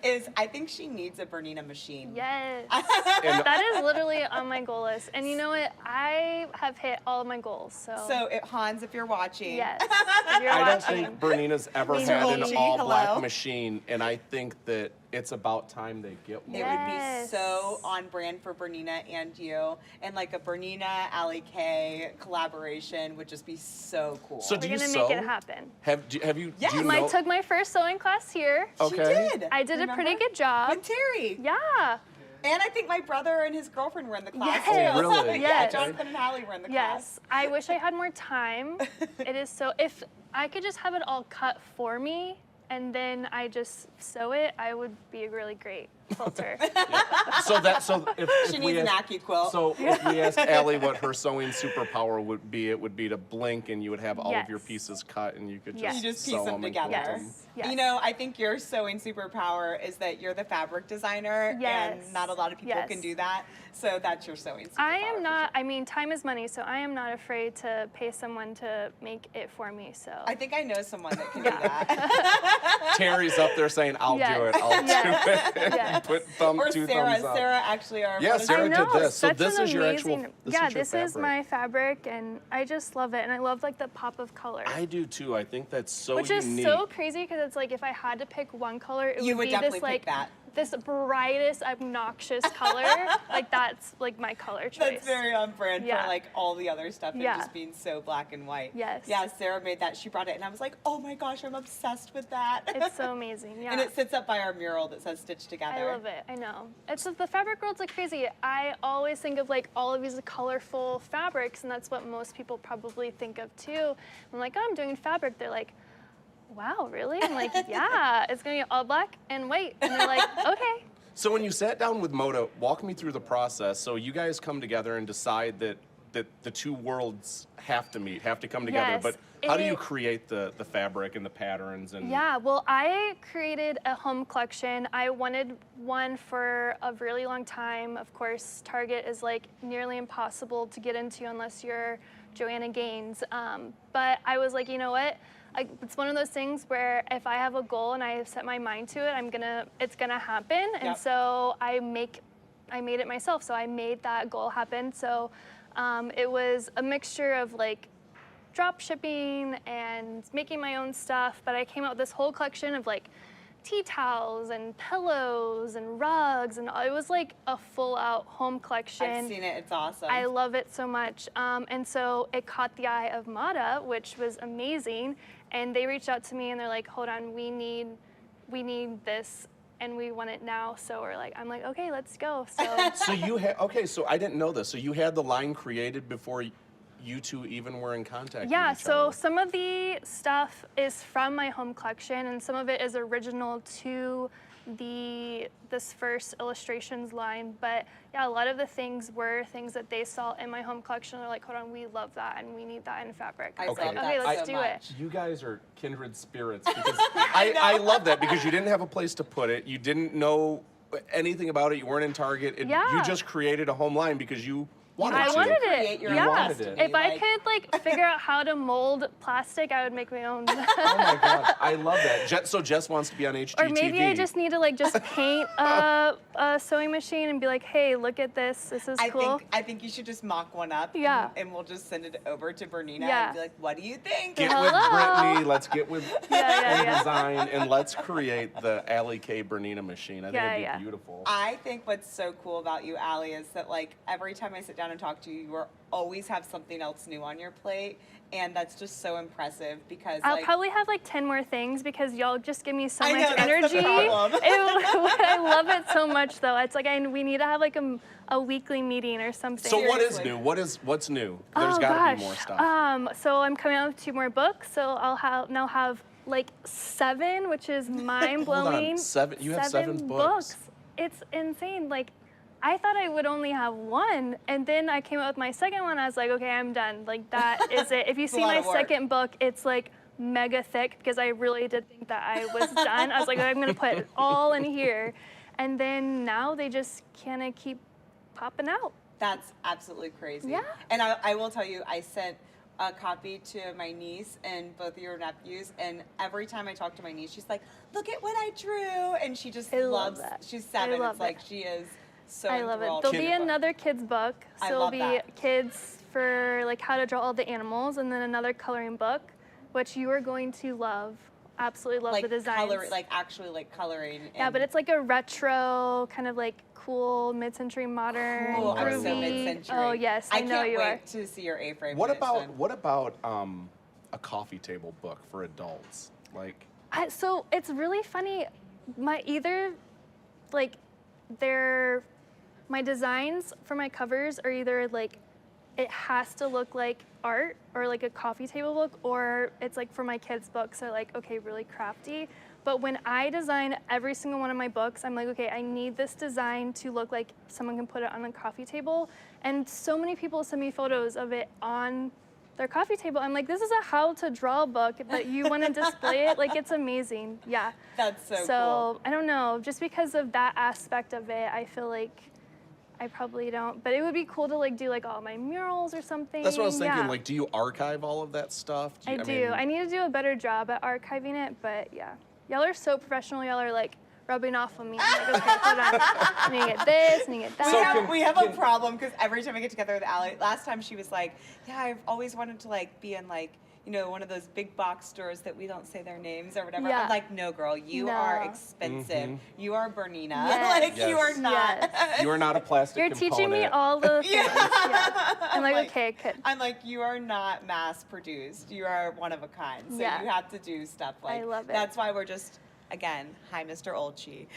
is I think she needs a BERNINA machine. Yes. That is literally on my goal list. And you know what? I have hit all of my goals. So Hans, if you're watching. Yes. If you're I don't watching. think Bernina's ever We had know an you. all-black Hello. machine, and I think that it's about time they get one. It would be so on brand for BERNINA and you. And like a BERNINA, Allie K collaboration would just be so cool. So do We're you gonna sew? make it happen. Have you? Yes. Do you I know? took my first sewing class here. Okay. She did. I did a pretty good job. With Terry. Yeah. And I think my brother and his girlfriend were in the class Yes. too. Oh, really? Yeah, Yes. Jonathan and Allie were in the class. Yes. I wish I had more time. It is so, if I could just have it all cut for me and then I just sew it, I would be a really great quilter. So if She we needs an ask- AccuQuilt. So if we asked Allie what her sewing superpower would be, it would be to blink and you would have all of your Yes. pieces cut and you could just, You just piece sew them and together. quilt them. Yes. You know, I think your sewing superpower is that you're the fabric designer, Yes. and not a lot of people Yes. can do that. So that's your sewing superpower. I am not, I mean, time is money, so I am not afraid to pay someone to make it for me, so. I think I know someone that can do that. Terry's up there saying, I'll do it, I'll do it. Yes. Put Or two Sarah. thumbs up. Sarah actually are. Yeah, Sarah I know, did this. So such this an is your actual, amazing, this yeah, is your this is fabric. my fabric, and I just love it, and I love like the pop of color. I do too. I think that's so Which unique. is so crazy because it's like if I had to pick one color, it You would be definitely this pick like that. this brightest, obnoxious color. Like that's like my color choice. That's very on brand Yeah. for like all the other stuff and Yeah. just being so black and white. Yes. Yeah, Sarah made that. She brought it, and I was like, oh my gosh, I'm obsessed with that. It's so amazing. Yeah. And it sits up by our mural that says "Stitched Together." I love it. I know. It's the fabric world's like crazy. I always think of like all of these colorful fabrics, and that's what most people probably think of too. I'm like, oh, I'm doing fabric. They're like, wow, really? I'm like, yeah, it's gonna be all black and white. And they're like, okay. So when you sat down with Moda, walk me through the process. So you guys come together and decide that the two worlds have to meet, have to come together. Yes, But how do you it- create the fabric and the patterns? And Yeah, well, I created a home collection. I wanted one for a really long time. Of course, Target is like nearly impossible to get into unless you're Joanna Gaines. But I was like, you know what? It's one of those things where if I have a goal and I have set my mind to it, it's gonna happen. And Yep. so I made it myself. So I made that goal happen. So it was a mixture of like drop shipping and making my own stuff, but I came out with this whole collection of like tea towels and pillows and rugs, and it was like a full out home collection. I've seen it. It's awesome. I love it so much. And so it caught the eye of Mata, which was amazing. And they reached out to me and they're like, hold on, we need this and we want it now. So I'm like, okay, let's go. So so you had, okay, so I didn't know this. So you had the line created before you two even were in contact Yeah, with each so other? some of the stuff is from my home collection, and some of it is original to this first illustrations line. But yeah, a lot of the things were things that they saw in my home collection. They're like, hold on, we love that, and we need that in fabric. I was like, okay, let's do it. You guys are kindred spirits because I love that because you didn't have a place to put it. You didn't know anything about it. You weren't in Target. Yeah. You just created a home line because you wanted I to. wanted it. Create your own destiny, If I could like figure out how to mold plastic, I would make my own. Oh my God, I love that. So Jess wants to be on HGTV. Or maybe I just need to like just paint a sewing machine and be like, hey, look at this. This is cool. I think you should just mock one up. Yeah. And we'll just send it over to BERNINA Yeah. and be like, what do you think? Get with Brittany. Let's get with Yeah. design and let's create the Allie K BERNINA machine. I think it'd be beautiful. I think what's so cool about you, Allie, is that like every time I sit down and talk to you, you always have something else new on your plate, and that's just so impressive because I'll like, probably have like 10 more things because y'all just give me so I much know, that's energy. the problem. I love it so much though. It's like we need to have like a weekly meeting or something. So what is new? What's new? There's got to be more stuff. So I'm coming out with 2 more books. So I'll now have like 7, which is mind blowing. Hold on, 7? You have 7 books. It's insane. Like I thought I would only have 1, and then I came out with my second one. I was like, okay, I'm done. Like that is it. If you see my second book, it's like mega thick because I really did think that I was done. I was like, I'm gonna put it all in here, and then now they just kind of keep popping out. That's absolutely crazy. Yeah. And I will tell you, I sent a copy to my niece and both of your nephews, and every time I talk to my niece, she's like, look at what I drew, and she just loves that. She's 7. love It's like it. she is so I love it. enthralled. There'll be another kids book. So I it'll love be that. kids for like how to draw all the animals, and then another coloring book, which you are going to love. Absolutely love like the designs. Actually like coloring. Yeah, but it's like a retro, kind of like cool, mid-century modern, Cool. I'm so groovy. mid-century. Oh yes, I know can't you wait are. to see your A-frame. What when it's about done. a coffee table book for adults? Like So it's really funny. My designs for my covers are either like it has to look like art or like a coffee table book, or it's like for my kids' books are like, okay, really crafty. But when I design every single one of my books, I'm like, okay, I need this design to look like someone can put it on a coffee table. And so many people send me photos of it on their coffee table. I'm like, this is a how to draw book, but you want to display it? Like, it's amazing. Yeah. That's so cool. So I don't know, just because of that aspect of it, I feel like I probably don't, but it would be cool to like do like all my murals or something. that's what I was thinking. Yeah. Like, do you archive all of that stuff? I do. I need to do a better job at archiving it, but yeah. Y'all are so professional. Y'all are like rubbing off on me. I'm like, okay, hold on. I need to get this, I need to get that. We have a problem because every time I get together with Allie, last time she was like, yeah, I've always wanted to like be in like, you know, one of those big box stores that we don't say their names or whatever. Yeah. I'm like, no, girl, you are expensive. Mhm. You are BERNINA. Yes. Like, you are not. You are not a plastic You're component. teaching me all the things. Yeah. I'm like, okay, good. I'm like, you are not mass produced. You are one of a kind. So Yeah. you have to do stuff like I love it. That's why we're just, again, hi, Mr. Olchi.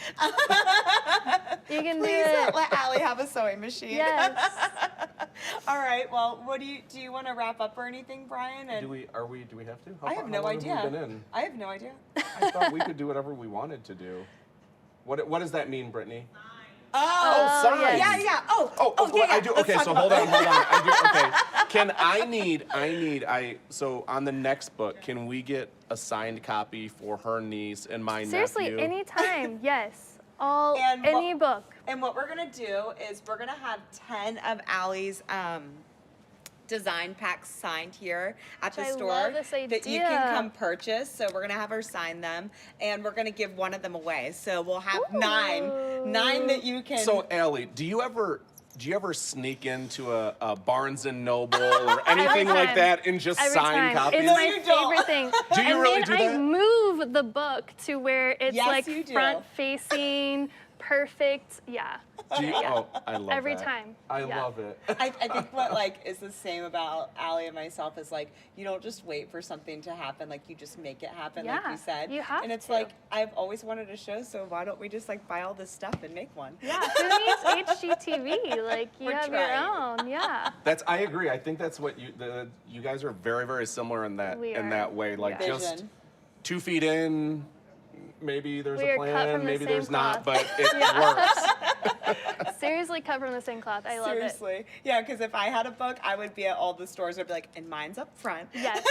You can Please do it. let Allie have a sewing machine. Yes. All right. Well, what do you want to wrap up or anything, Brian? And Do we have to? I have no how long idea. Have we been in? I have no idea. I thought we could do whatever we wanted to do. What does that mean, Brittany? Oh, signs. Yeah. Oh, yeah, yeah. I do. Let's Okay, talk so about hold on. that. Okay. So on the next book, can we get a signed copy for her niece and my Seriously, nephew? anytime. Yes. Any book. And what we're gonna do is we're gonna have 10 of Allie's design packs signed here at the Which I store love this that you idea. can come purchase. So we're gonna have her sign them, and we're gonna give one of them away. So we'll have 9 that you can. So Allie, do you ever sneak into a Barnes and Noble or anything like that and just Every sign time. copies? It's my favorite thing. Do you and really then do I that? move the book to where it's Yes, like you do. front facing, perfect. Yeah. Oh, I love Every that. time. I Yeah. love it. I think what like is the same about Allie and myself is like you don't just wait for something to happen, like you just make it happen, like Yeah, you said. you have and it's to. like I've always wanted a show, so why don't we just like buy all this stuff and make one? Yeah, who needs HGTV? Like you We're have your trying. own. Yeah. I agree. I think that's what you guys are very, very similar in that We in are. that way. Like Yeah. just Vision. 2 feet in, maybe there's We a are cut plan, from the maybe same there's not, cloth. but it works. Seriously, cut from the same cloth. I love it. Seriously. Yeah, because if I had a book, I would be at all the stores. I'd be like, and mine's up front. Yes.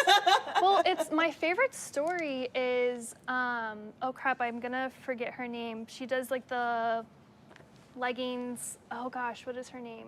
Well, it's my favorite story is oh crap, I'm gonna forget her name. She does like the leggings. Oh gosh, what is her name?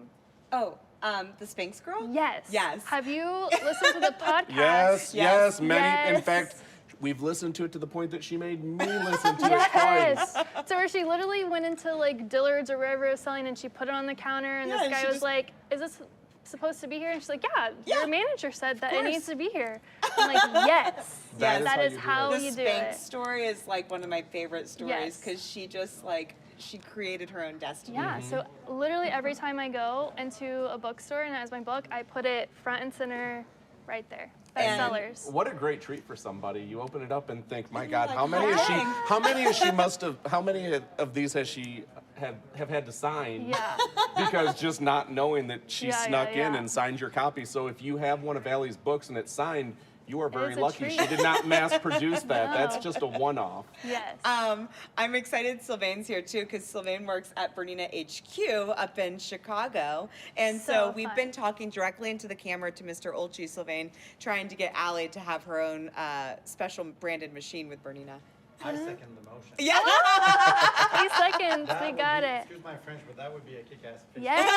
Oh, the Spanx girl? Yes. Yes. Have you listened to the podcast? Yes, many. In Yes. fact, we've listened to it to the point that she made me listen to it Yes. twice. So where she literally went into like Dillard's or wherever it was selling, and she put it on the counter, and Yeah, this and guy she was just- like, "Is this supposed to be here?" And she's like, "Yeah, your manager said that it course. needs to be here." I'm like, "Yes, That that is is how how the you do Spanx it." story is like one of my favorite stories Yes. because she just like she created her own destiny. Yeah, so literally every time I go into a bookstore and it has my book, I put it front and center right there. Bestsellers. What a great treat for somebody. You open it up and think, my God, like, how many is she? "Hey." How many is she must have? How many of these has she have had to sign? Yeah. Because just not knowing that she Yeah, snuck yeah, in yeah. and signed your copy. So if you have one of Allie's books and it's signed, you are very It's a lucky. treat. She did not mass produce that. That's No. just a one-off. Yes. I'm excited Sylvain's here too because Sylvain works at BERNINA HQ up in Chicago. And so we've been talking directly into the camera to Mr. Olchi, Sylvain, trying to get Allie to have her own special branded machine with BERNINA. I second the motion. Yeah. 3 seconds, That we would got be- it. Excuse my French, but that would be a kick-ass picture. Yes.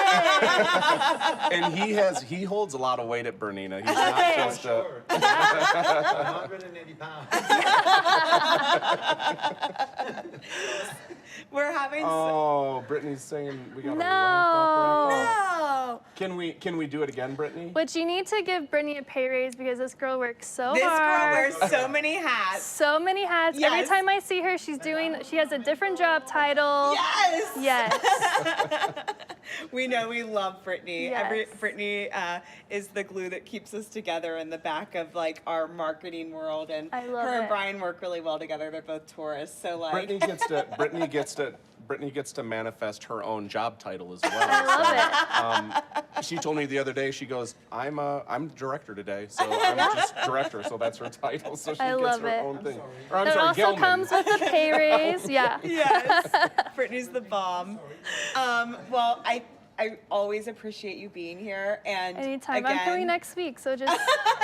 And he holds a lot of weight at BERNINA. He's Okay. not just a. 180 pounds. We're having Oh, Brittany's saying we got to No. wrap up. Can we do it again, Brittany? But you need to give Brittany a pay raise because this girl works so This girl hard. wears so many hats. So many hats. Every Yes. time I see her, she has a different job title. Yes. Yes. We know we love Brittany. Yes. Brittany is the glue that keeps us together in the back of like our marketing world, and I love her and it. Brian work really well together. They're both Taurus, so like Brittany gets to manifest her own job title as well. I love it. She told me the other day. She goes, "I'm director today, so I'm just director, so that's her title. So she I gets love her it. own thing." Or, I'm That sorry, also Gelman. comes with a pay raise. Yeah. Yes, Brittany's the bomb. Well, I always appreciate you being here, and Anytime. again, I'm coming next week, so just.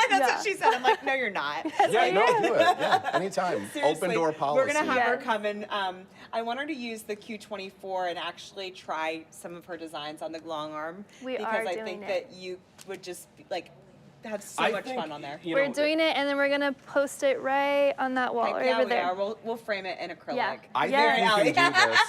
That's what she said. I'm like, no, you're not. Yeah, no, do it. Yeah, anytime. Open Seriously, door policy. We're gonna have her come and I want her to use the Q24 and actually try some of her designs on the long arm We because are I doing think it. that you would just like have so I much think, fun on there. We're doing it, and then we're gonna post it right on that wall, Heck right yeah, over we there. are. We'll frame it in acrylic. Yeah. I Yes. think we can do this.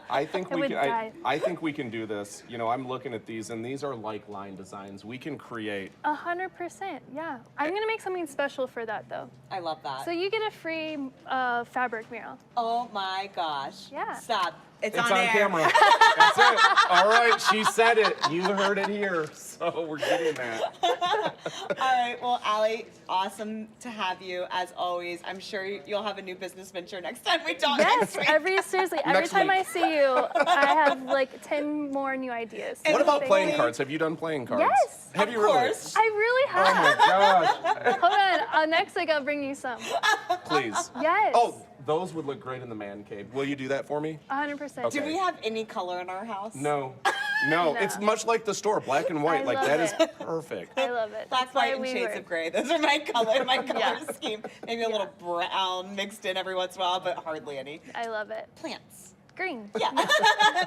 I think I we would can. die. I think we can do this. You know, I'm looking at these, and these are like line designs. We can create. 100%. Yeah. I'm gonna make something special for that though. I love that. So you get a free fabric mural. Oh my gosh. Yeah. Stop. It's on air. camera. That's it. All right, she said it. You heard it here. So we're getting that. All right. Well, Allie, awesome to have you as always. I'm sure you'll have a new business venture next time we talk. Yes, next week. seriously, every Next time week. I see you, I have like 10 more new ideas. What about Thank playing you. cards? Have you done playing cards? Yes. Have you Of really? course. I really have. Oh my gosh. Hold on, next week I'll bring you some. Please. Yes. Oh, those would look great in the man cave. Will you do that for me? 100%. Okay. Do we have any color in our house? No. No, it's much like the store, black and white. I Like love that is it. perfect. I love it. Black, That's why white, and we shades work. of gray. Those are my color Yeah. scheme. Maybe a little brown mixed in every once in a while, but hardly any. I love it. Plants. Green. Yeah,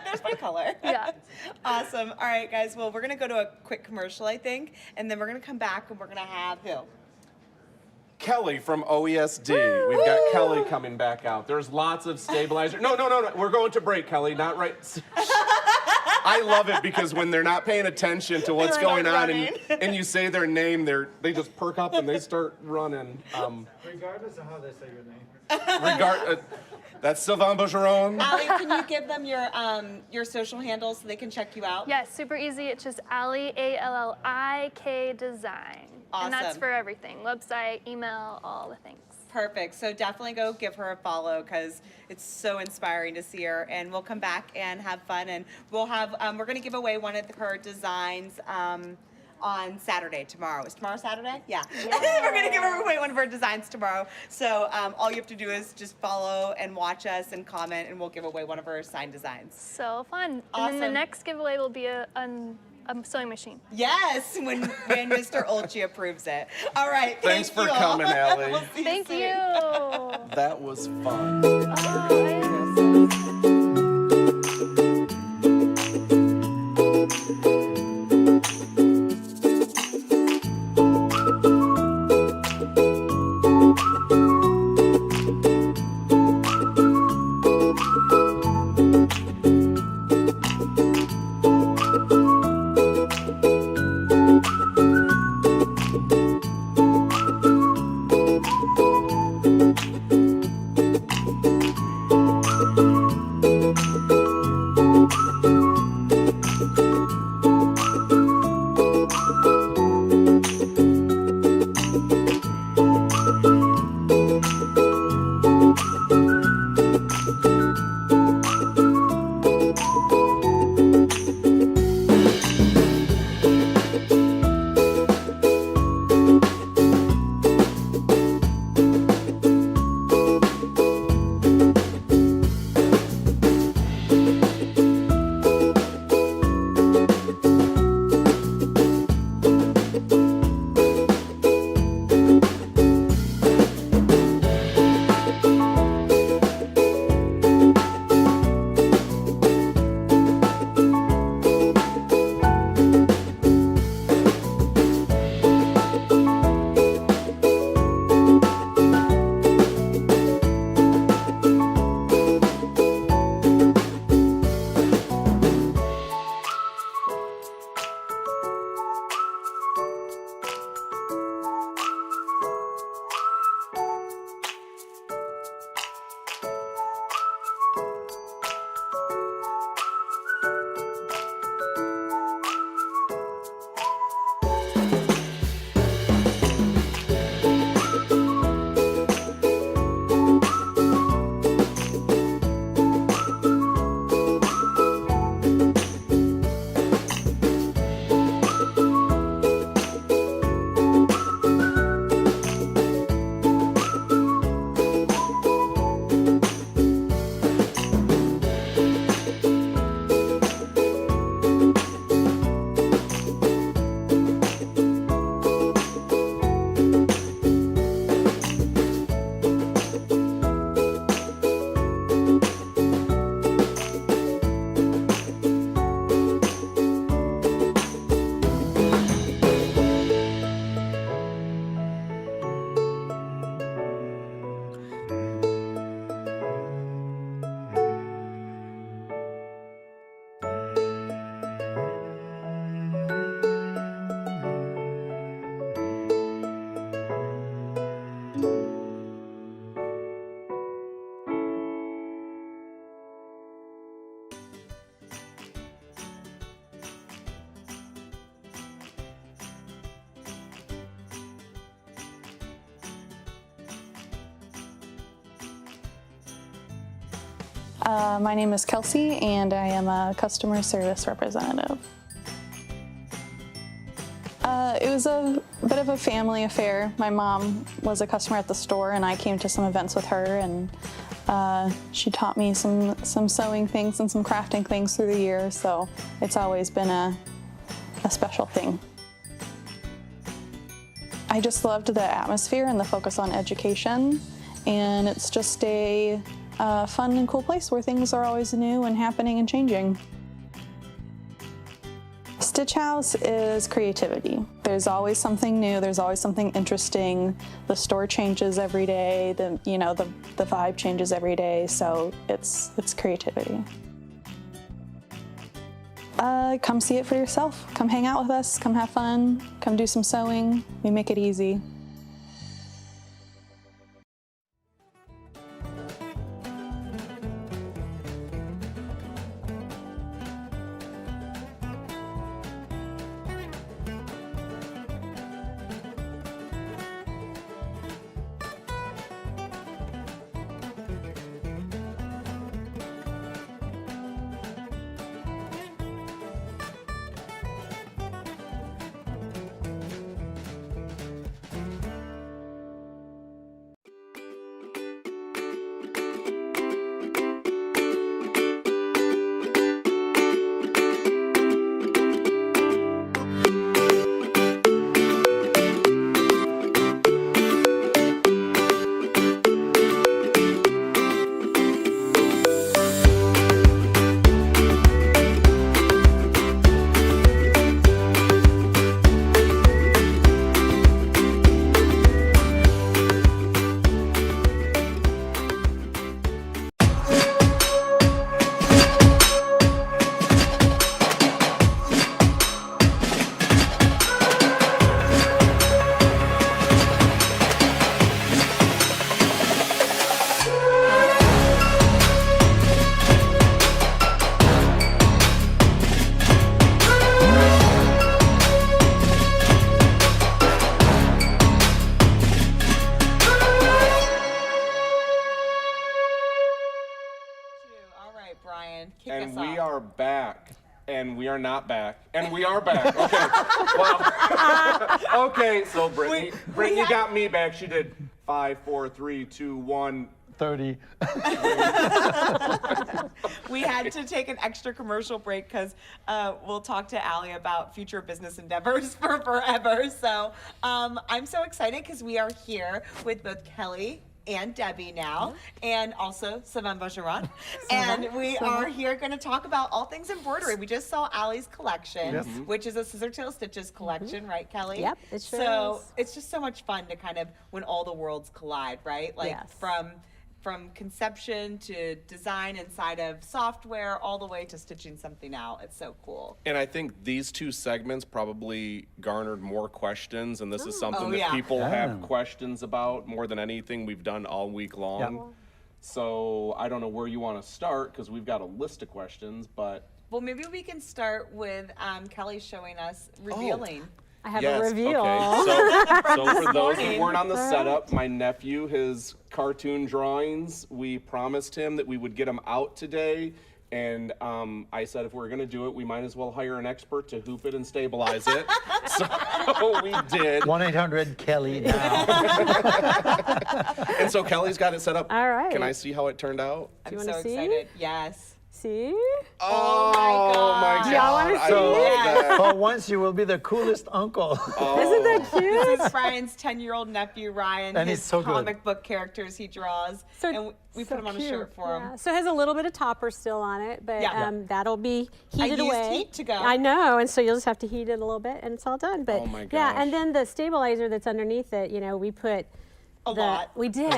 there's my color. Yeah. Awesome. All right, guys. Well, we're gonna go to a quick commercial, I think, and then we're gonna come back and we're gonna have who? Kelly from OESD. We've got Kelly coming back out. There's lots of stabilizer. No. We're going to break, Kelly. Not right. I love it because when they're not paying attention to what's They're going not on and you say their name, they just perk up and they start running. Regardless of how they say your name. That's Sylvain Bergeron. Allie, can you give them your social handles so they can check you out? Yes, super easy. It's just Allie, A-L-L-I-K Design. Awesome. And that's for everything. Website, email, all the things. Perfect. So definitely go give her a follow because it's so inspiring to see her. And we'll come back and have fun. And we'll have, we're going to give away one of her designs on Saturday, tomorrow. Is tomorrow Saturday? Yeah. We're going to give away one of her designs tomorrow. So all you have to do is just follow and watch us and comment, and we'll give away one of her signed designs. So fun. Awesome. And then the next giveaway will be a sewing machine. Yes, when Mr. Olchi approves it. All right. Thanks for coming, Allie. We'll see Thank you. That was fun. My name is Kelsey, and I am a customer service representative. It was a bit of a family affair. My mom was a customer at the store, and I came to some events with her, and she taught me some sewing things and some crafting things through the years, so it's always been a special thing. I just loved the atmosphere and the focus on education, and it's just a fun and cool place where things are always new and happening and changing. Stitch House is creativity. There's always something new, there's always something interesting. The store changes every day, the vibe changes every day, so it's creativity. Come see it for yourself. Come hang out with us, come have fun, come do some sewing. We make it easy. right, Brian, kick And us we off. are back. And we are not back. And we are back. Okay. Well, okay, so Brittany got me back. She did 5, 4, 3, 2, 1. 30. We had to take an extra commercial break because we'll talk to Allie about future business endeavors for forever. So I'm so excited because we are here with both Kellie and Debbie now, and also Savan Bajaran. And we are here going to talk about all things embroidery. We just saw Allie's collection, which is a Scissor Tail Stitches collection, right, Kellie? Yep, it sure So is. it's just so much fun to kind of when all the worlds collide, right? Like from conception to design inside of software all the way to stitching something out. It's so cool. And I think these two segments probably garnered more questions, and this is something Oh, that yeah. people have questions about more than anything we've done all week long. Yeah. So I don't know where you want to start because we've got a list of questions, but Well, maybe we can start with Kellie showing us revealing. I have yes, a reveal. Okay. So for those who weren't on the setup, my nephew, his cartoon drawings, we promised him that we would get them out today. And I said if we were going to do it, we might as well hire an expert to hoop it and stabilize it. So we did. 1-800-KELLIE now. And so Kellie's got it set up. All right. Can I see how it turned out? I'm you so wanna see? excited. Yes. See? Oh my God. Do y'all wanna I see? love that. For once, you will be the coolest uncle. Isn't that cute? This is Brian's 10-year-old nephew, Ryan. And his he's so good. comic book characters he draws. And we put him on a shirt for him. Yeah. So it has a little bit of topper still on it, but that'll be heated I used away. heat to go. I know, and so you'll just have to heat it a little bit, and it's all done. But Oh my yeah, gosh. and then the stabilizer that's underneath it, we put a lot. We did.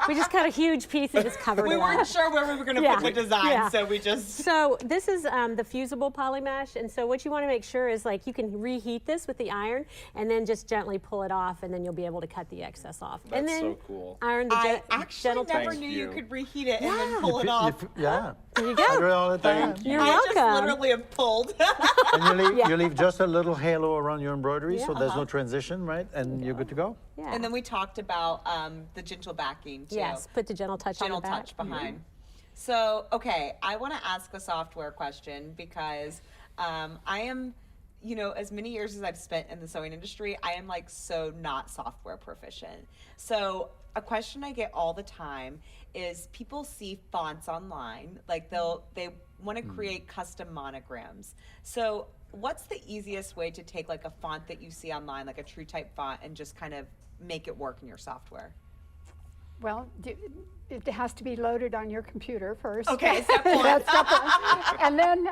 We just cut a huge piece and just covered it We up. weren't sure where we were going to put the design, so we just... So this is the fusible poly mesh, and so what you want to make sure is you can reheat this with the iron, and then just gently pull it off, and then you'll be able to cut the excess off. That's and then so cool. Iron the I actually gentle never touch. knew Thank you you. could reheat it and then pull it off. Yeah. There you I do go. it all the time. You're I just welcome. literally have pulled. And you leave just a little halo around your embroidery, so there's no transition, right? And you're good to go. Yeah. And then we talked about the gentle backing too. Yes, put the gentle touch Gentle on the back. touch behind. So, okay, I want to ask a software question because I am, as many years as I've spent in the sewing industry, I am so not software proficient. So a question I get all the time is people see fonts online, they want to create custom monograms. So what's the easiest way to take a font that you see online, like a true type font, and just kind of make it work in your software? Well, it has to be loaded on your computer first. Okay, step one. That's step one. And then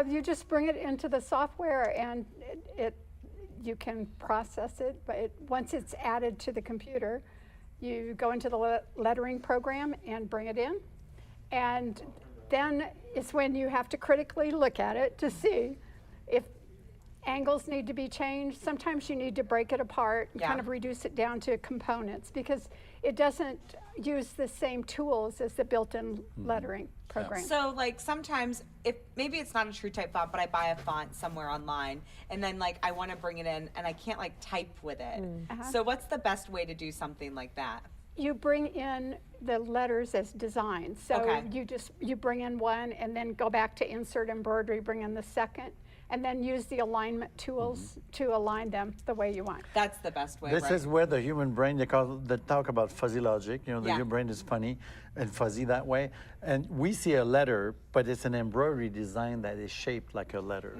you just bring it into the software, and you can process it. But once it's added to the computer, you go into the lettering program and bring it in. And then it's when you have to critically look at it to see if angles need to be changed. Sometimes you need to break it apart and kind of reduce it down to components because it doesn't use the same tools as the built-in lettering program. So sometimes if maybe it's not a true type font, but I buy a font somewhere online and then I want to bring it in and I can't type with it. So what's the best way to do something like that? You bring in the letters as designs. So you bring in one and then go back to insert embroidery, bring in the second, and then use the alignment tools to align them the way you want. That's the best way, This is where the human brain, they talk about fuzzy logic. The human brain is funny and fuzzy that way. And we see a letter, but it's an embroidery design that is shaped like a letter.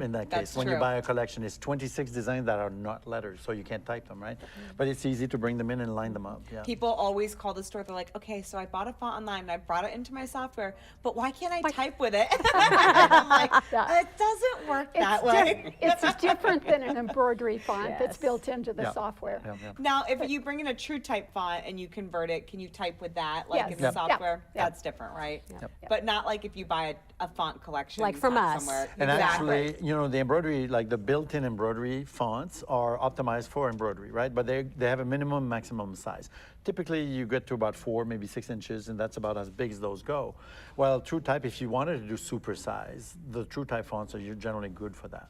In that case, when you buy a collection, it's 26 designs that are not letters, so you can't type them, right? But it's easy to bring them in and line them up. Yeah. People always call the store, they're like, okay, so I bought a font online and I brought it into my software, but why can't I type with it? I'm like, it doesn't work that way. It's different than an embroidery font that's built into the software. Now, if you bring in a true type font and you convert it, can you type with that, in the Yes. software? That's different, right? But not if you buy a font collection from us. somewhere. And actually, the embroidery, the built-in embroidery fonts are optimized for embroidery, right? But they have a minimum, maximum size. Typically, you get to about 4, maybe 6 inches, and that's about as big as those go. Well, true type, if you wanted to do super size, the true type fonts are generally good for that.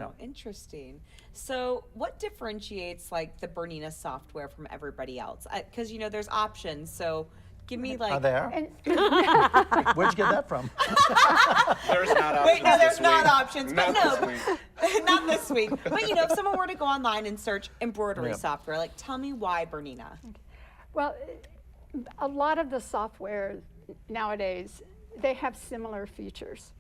Oh, interesting. So what differentiates the BERNINA software from everybody else? Because, there's options. So Give me like. Are there? Where'd you get that from? There's not options. Wait, no, there's this not week. options. But Not no, this week. not this week. But if someone were to go online and search embroidery software, like tell me why BERNINA. Well, a lot of the software nowadays, they have similar features.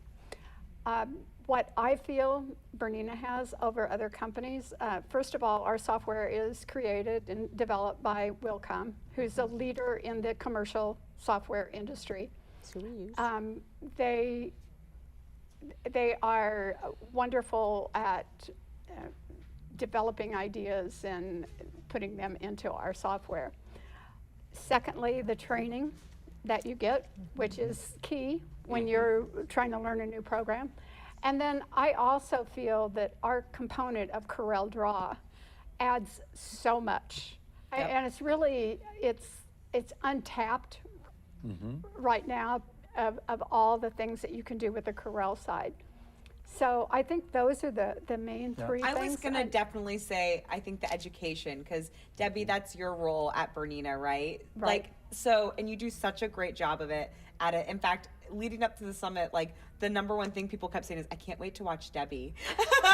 What I feel BERNINA has over other companies, first of all, our software is created and developed by Wilcom, who's a leader in the commercial software industry. That's who we use. They are wonderful at developing ideas and putting them into our software. Secondly, the training that you get, which is key when you're trying to learn a new program. And then I also feel that our component of Corel Draw adds so much. And it's really, it's untapped right now of all the things that you can do with the Corel side. So I think those are the main three things. I was going to definitely say, I think the education, because Debbie, that's your role at BERNINA, right? Right. And you do such a great job of it at it. In fact, leading up to the summit, the number one thing people kept saying is, I can't wait to watch Debbie.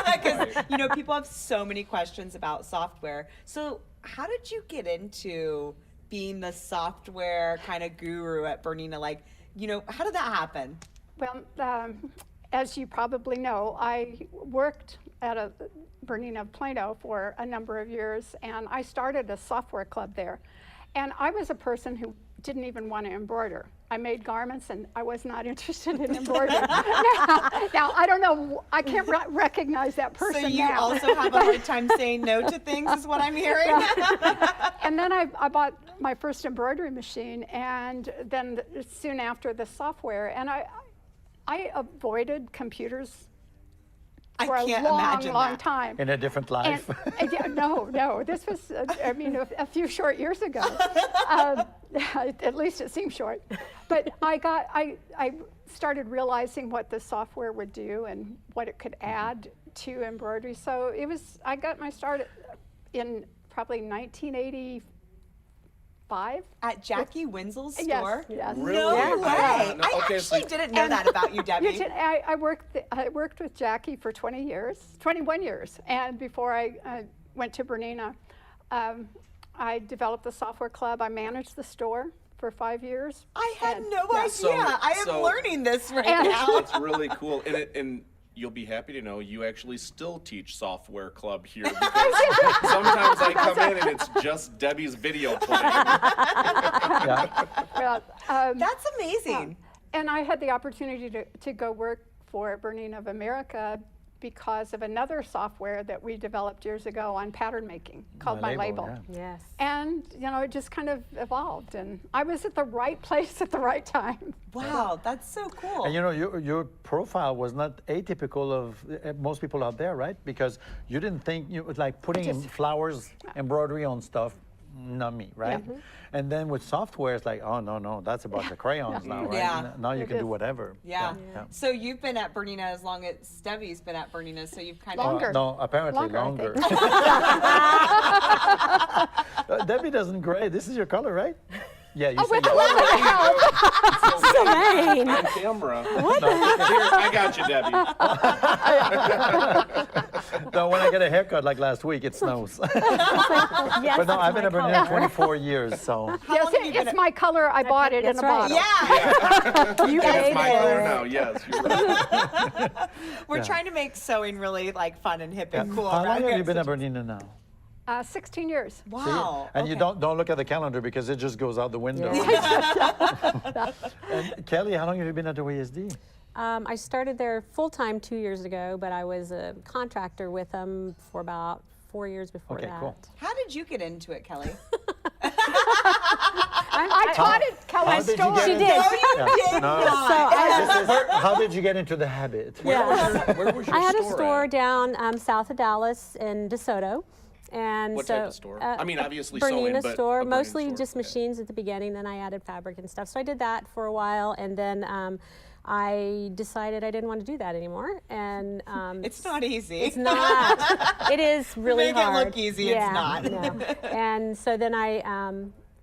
Because, people have so many questions about software. So how did you get into being the software kind of guru at BERNINA? How did that happen? Well, as you probably know, I worked at a BERNINA of Plano for a number of years, and I started a software club there. And I was a person who didn't even want to embroider. I made garments, and I was not interested in embroidering. Now, I don't know, I can't recognize that person now. So you also have a hard time saying no to things, is what I'm hearing? And then I bought my first embroidery machine, and then soon after the software, and I avoided computers for a long time. In a different life. And, no, this was, a few short years ago. At least it seemed short. But I started realizing what the software would do and what it could add to embroidery. So I got my start in probably 1985. At Jackie Winsel's store? Yes. Really? No way. I actually didn't know that about you, Debbie. I worked with Jackie for 21 years. And before I went to BERNINA, I developed the software club. I managed the store for 5 years. I had no idea. I am learning this right now. It's really cool. And you'll be happy to know you actually still teach software club here, because sometimes I come in and it's just Debbie's video playing. Well, that's amazing. And I had the opportunity to go work for BERNINA of America because of another software that we developed years ago on pattern making called My Label. Yes. And, it just kind of evolved, and I was at the right place at the right time. Wow, that's so cool. And your profile was not atypical of most people out there, right? Because you didn't think, like putting in flowers, embroidery on stuff, not me, right? Yeah. And then with software, it's like, oh, no, that's about the crayons now, right? Yeah. Now you can do whatever. Yeah. So you've been at BERNINA as long as Debbie's been at BERNINA, so you've kind of... Longer. No, apparently longer. Debbie doesn't gray. This is your color, right? Yeah, you with a little help. Silene. On camera. What the heck? Here, I got you, Debbie. No, when I get a haircut like last week, it snows. Yes, But no, I've been a color. BERNINA 24 years, so. Yes, it's my color. I bought it in a bottle. Yeah. You That's paid my for color it. now, yes, you're right. We're trying to make sewing really fun and hip and cool. How long right? have you been at BERNINA now? 16 years. Wow. And you don't look at the calendar because it just goes out the window. And Kelly, how long have you been at OESD? I started there full-time 2 years ago, but I was a contractor with them for about 4 years before that. Cool. How did you get into it, Kelly? I taught at Kelly's store. She did. How did you get into the habit? Yeah. Where was your I had a store store at? down south of Dallas in DeSoto. And What type of store? I mean, obviously BERNINA sewing, but store, a BERNINA mostly store. just machines at the beginning. Then I added fabric and stuff. So I did that for a while, and then I decided I didn't want to do that anymore. And it's not easy. It's not. It is really Make hard. it look easy. It's not. No. And so then I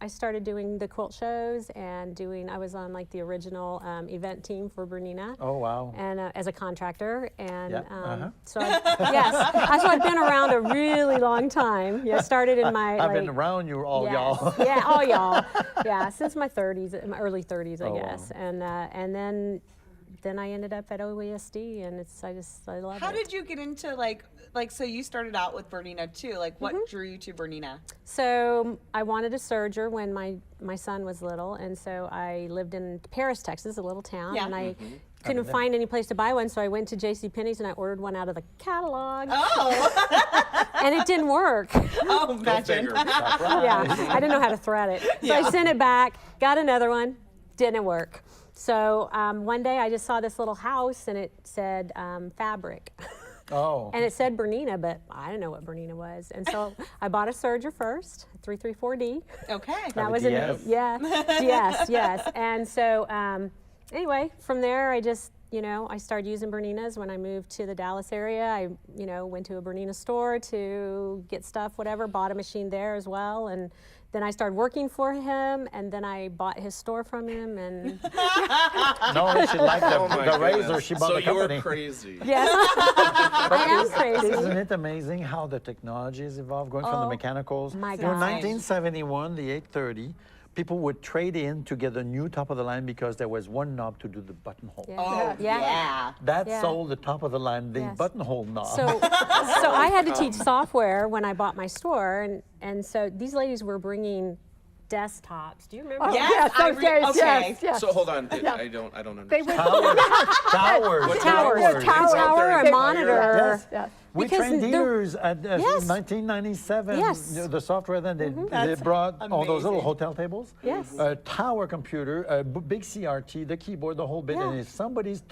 I started doing the quilt shows and I was on like the original event team for BERNINA. Oh, wow. And as a contractor, and Yeah. so I've been around a really long time. Yeah, I started in my I've been around you all, y'all. Yeah, all y'all. Yeah, since my 30s, my early 30s, I guess. Wow. And then I ended up at OESD, and I love it. How did you get into like so you started out with BERNINA too? Like what drew you to BERNINA? So I wanted a serger when my son was little, and so I lived in Paris, Texas, a little town, and I couldn't find any place to buy one, so I went to JCPenney's and I ordered one out of the catalog. Oh! And it didn't work. Oh, imagine. Yeah, I didn't know how to thread it. So I sent it back, got another one, didn't work. So one day I just saw this little house and it said fabric. Oh. And it said BERNINA, but I didn't know what BERNINA was. And so I bought a serger first, 334D. Okay. That was yes. And so anyway, from there I just, I started using BERNINAs when I moved to the Dallas area. I, went to a BERNINA store to get stuff, whatever, bought a machine there as well. And then I started working for him, and then I bought his store from him, and No, she liked the razor. She bought the company. So you were crazy. Yes, I am crazy. Isn't it amazing how the technology has evolved, going from the mechanicals? My In God. 1971, the 830, people would trade in to get a new top of the line because there was one knob to do the buttonhole. Oh, yeah. That sold the top of the line, the buttonhole knob. So I had to teach software when I bought my store, and so these ladies were bringing desktops. Do you remember? Oh, Yes, those days, okay. yes. So hold on, I don't understand. They went Towers. Tower, a monitor. Yes. We Because trained the- dealers at 1997. Yes. The software then, they That's brought all those little amazing. hotel tables. Yes. A tower computer, a big CRT, the keyboard, the whole bit. Yeah. And if somebody's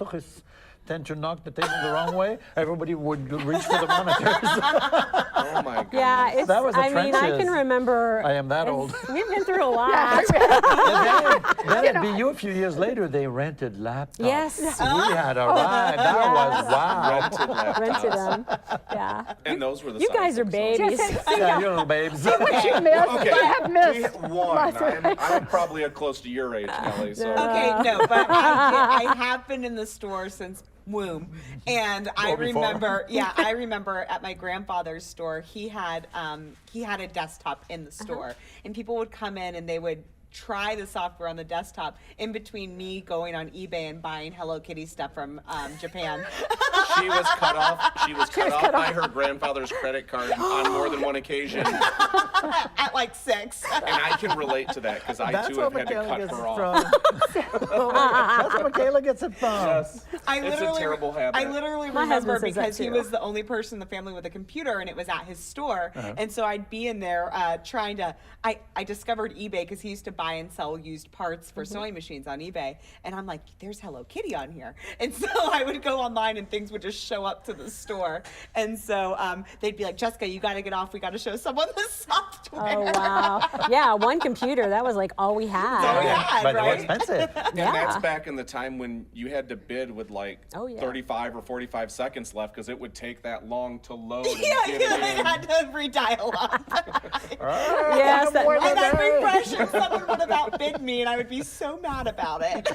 tend to knock the table the wrong way, everybody would reach for the monitors. Oh my God. Yeah, it's, That was the I mean, I can trenches. remember. I am that old. We've been through a lot. Then it'd be you a few years later, they rented laptops. Yes. We had a ride. That was wow. Rented laptops. Rented them. Yeah. And those were the You guys are babies. Yeah, you little babes. What you missed, Okay. I have missed. One. I'm probably close to your age, Kelly. So Okay, no, but I have been in the store since womb, and I remember at my grandfather's store, he had a desktop in the store, and people would come in and they would try the software on the desktop in between me going on eBay and buying Hello Kitty stuff from Japan. she was cut off. She was cut off by her grandfather's credit card on more than one occasion. At like 6. And I can relate to that because I too have had to cut her off. That's where Michaela gets it from. Yes. It's a terrible habit. I literally My remember husband says that because he too. was the only person in the family with a computer, and it was at his store. And so I'd be in there trying to. I discovered eBay because he used to buy and sell used parts for sewing machines on eBay, and I'm like, "There's Hello Kitty on here," and so I would go online, and things would just show up to the store, and so they'd be like, "Jessica, you got to get off. We got to show someone the software." Oh wow. Yeah, one computer. That was like all we had. That's all we had, But they were right? expensive. And that's back in the time when you had to bid with like Oh, yeah. 35 or 45 seconds left because it would take that long to load and Yeah, get it in. I had to redial up. Yes. And I'd refresh and someone would have outbid me and I would be so mad about it.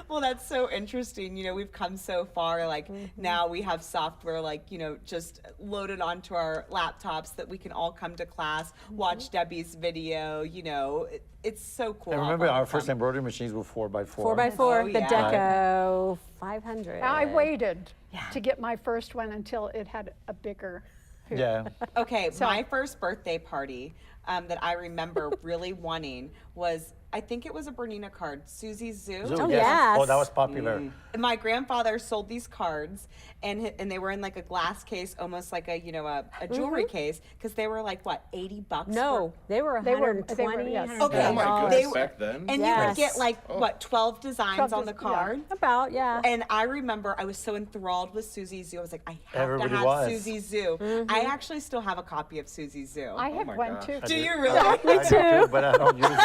Well, that's so interesting. You know, we've come so far. Like now we have software like, you know, just loaded onto our laptops that we can all come to class, watch Debbie's video, you know. It's so cool. I remember our first embroidery machines were 4x4. 4x4, Oh, the yeah. Deco 500. I waited to get my first one until it had a bigger hoop. Yeah. Okay, my first birthday party that I remember really wanting was, I think it was a BERNINA card, Susie Zoo. Oh, yes. Oh, that was popular. My grandfather sold these cards, and they were in like a glass case, almost like a, you know, a jewelry case, because they were like, what, $80? No, they were They were- 120, yes. Okay. Oh my $130. goodness, back then? And you would get like, what, 12 designs on the card? About, yeah. And I remember I was so enthralled with Susie Zoo. I was like, I have Everybody to have was. Susie Zoo. I actually still have a copy of Susie Zoo. I had my one gosh. too. Do you really? I do too, but I don't use it.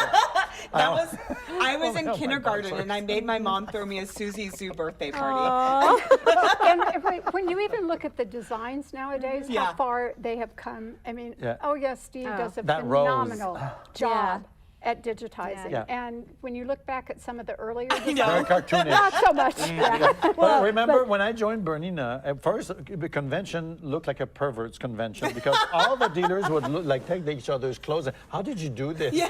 I was in my kindergarten God, and I made my mom throw me a Susie Zoo birthday party. And when you even look at the designs nowadays, Yeah. how far they have come. I mean, Yeah. oh yes, Steve does a That rose. phenomenal job. at digitizing. Yeah. And when you look back at some of the earlier Very designs, cartoonish. not so much. But remember, when I joined Bernina, at first the convention looked like a pervert's convention because all the dealers would take each other's clothes. And, how did you do this? Yeah.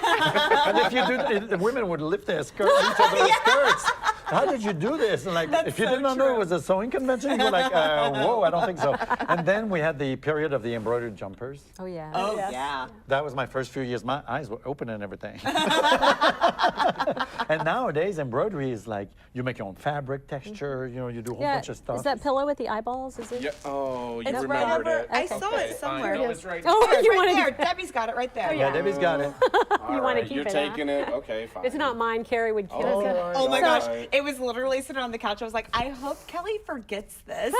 And if you do, the women would lift their skirts, each other's skirts. How did you do this? And if you did not know it was a sewing convention, you were like, whoa, I don't think so. And then we had the period of the embroidered jumpers. Oh yeah. Oh yeah. That was my first few years. My eyes were open and everything. And nowadays, embroidery is like you make your own fabric, texture. You do a whole bunch of stuff. Is that pillow with the eyeballs? Is it? Yeah. Oh, you It's right remembered over. it. I saw it somewhere. No, it's right. Oh, It's you right wanted there. to- Debbie's got it right there. Yeah, Debbie's got it. All wanna right, keep you're it, huh? taking it. Okay, fine. It's not mine. Carrie would kill it. Oh my all gosh. right. It was literally sitting on the couch. I was like, I hope Kelly forgets this.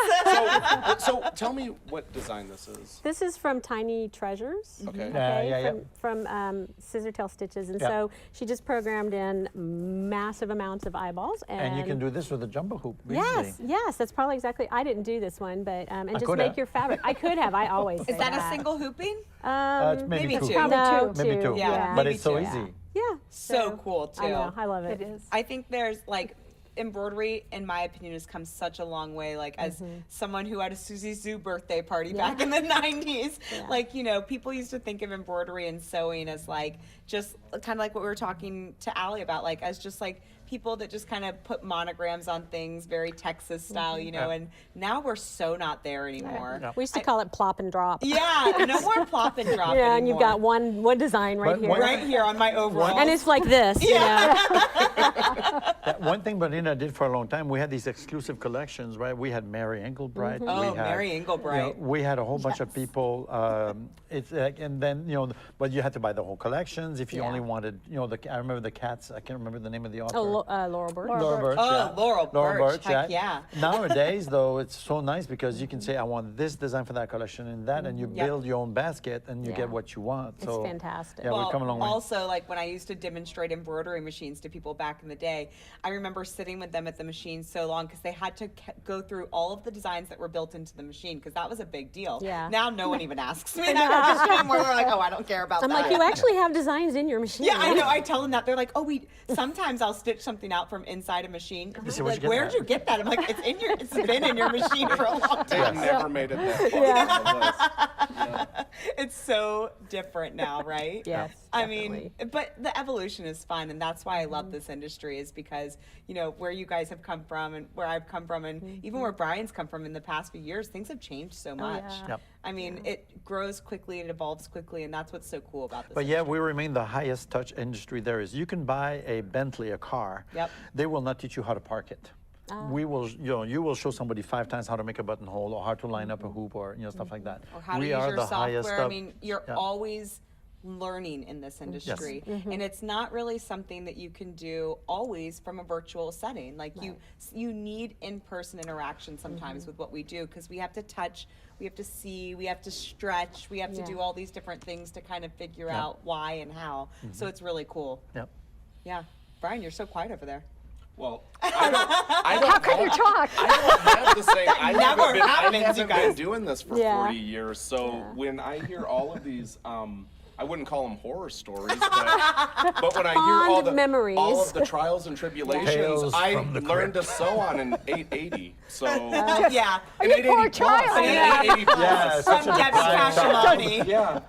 So tell me what design this is. This is from Tiny Treasures. Okay. From Scissortail Stitches, and Yeah. so she just programmed in massive amounts of eyeballs. And you can do this with a jumbo hoop. Yes, yes, that's probably exactly. I didn't do this one, but and just could make have. your fabric. I could have. I always. Is say that a single hooping? Maybe two. two. Probably No, two. Maybe two. Yeah, But maybe it's so two. easy. Yeah. So cool too. I know. I love it. It is. I think there's embroidery, in my opinion, has come such a long way. As someone who had a Susie Zoo birthday party back in the 90s, people used to think of embroidery and sewing as just kind of like what we were talking to Allie about, as just people that just kind of put monograms on things, very Texas style, and now we're so not there anymore. We used to call it plop and drop. Yeah, no more plop and drop Yeah, anymore. and you've got one design right here. Right here on my overall. And it's like this. Yeah. One thing Bernina did for a long time, we had these exclusive collections, right? We had Mary Englebright. Oh, we had, Mary Englebright. We had a whole bunch of people. And then, but you had to buy the whole collections if you only wanted, I remember the cats. I can't remember the name of the author. Laurel Birch. Laurel Birch. Oh, yeah. Laurel Birch, heck yeah. Nowadays, though, it's so nice because you can say, I want this design for that collection and that, and you build your own basket and you get what you want. It's So fantastic. Yeah, we've come a long way. Also, when I used to demonstrate embroidery machines to people back in the day, I remember sitting with them at the machine so long because they had to go through all of the designs that were built into the machine because that was a big deal. Yeah. Now no one even asks me that anymore. They're like, oh, I don't care about I'm that. like, you actually have designs in your machine. Yeah, I know. I tell them that. They're like, oh, sometimes I'll stitch something out from inside a machine. say, Like, where'd you get that? I'm like, it's been in your machine for a long They time. never made it that far. It's so different now, right? Yes, I mean, but the evolution is fun, and that's why I love this industry is because, where you guys have come from and where I've come from and even where Brian's come from in the past few years, things have changed so much. yeah. Yep. I mean, it grows quickly, it evolves quickly, and that's what's so cool about this. But yeah, we remain the highest touch industry there is. You can buy a Bentley, a car. Yep. They will not teach you how to park it. We will, you will show somebody 5 times how to make a buttonhole or how to line up a hoop or stuff like that. Or how we to use are your the highest software. I up- mean, you're always learning in this industry, and it's not really something that you can do always from a virtual setting. You need in-person interaction sometimes with what we do because we have to touch, we have to see, we have to stretch, we have to do all these different things to kind of figure out why and how. So it's really cool. Yep. Yeah, Brian, you're so quiet over there. Well, How can you talk? I don't have the same. I Never happens, haven't you been guys. doing this for 40 years. So when I hear all of these, I wouldn't call them horror stories, but when I hear all memories. all of the trials and tribulations, Tales I from the learned to sew on an 880. So Yeah. an You 880 poor plus, child. an 880 plus. Yeah, such From a Debbie deprived child. Cashimani. Yeah,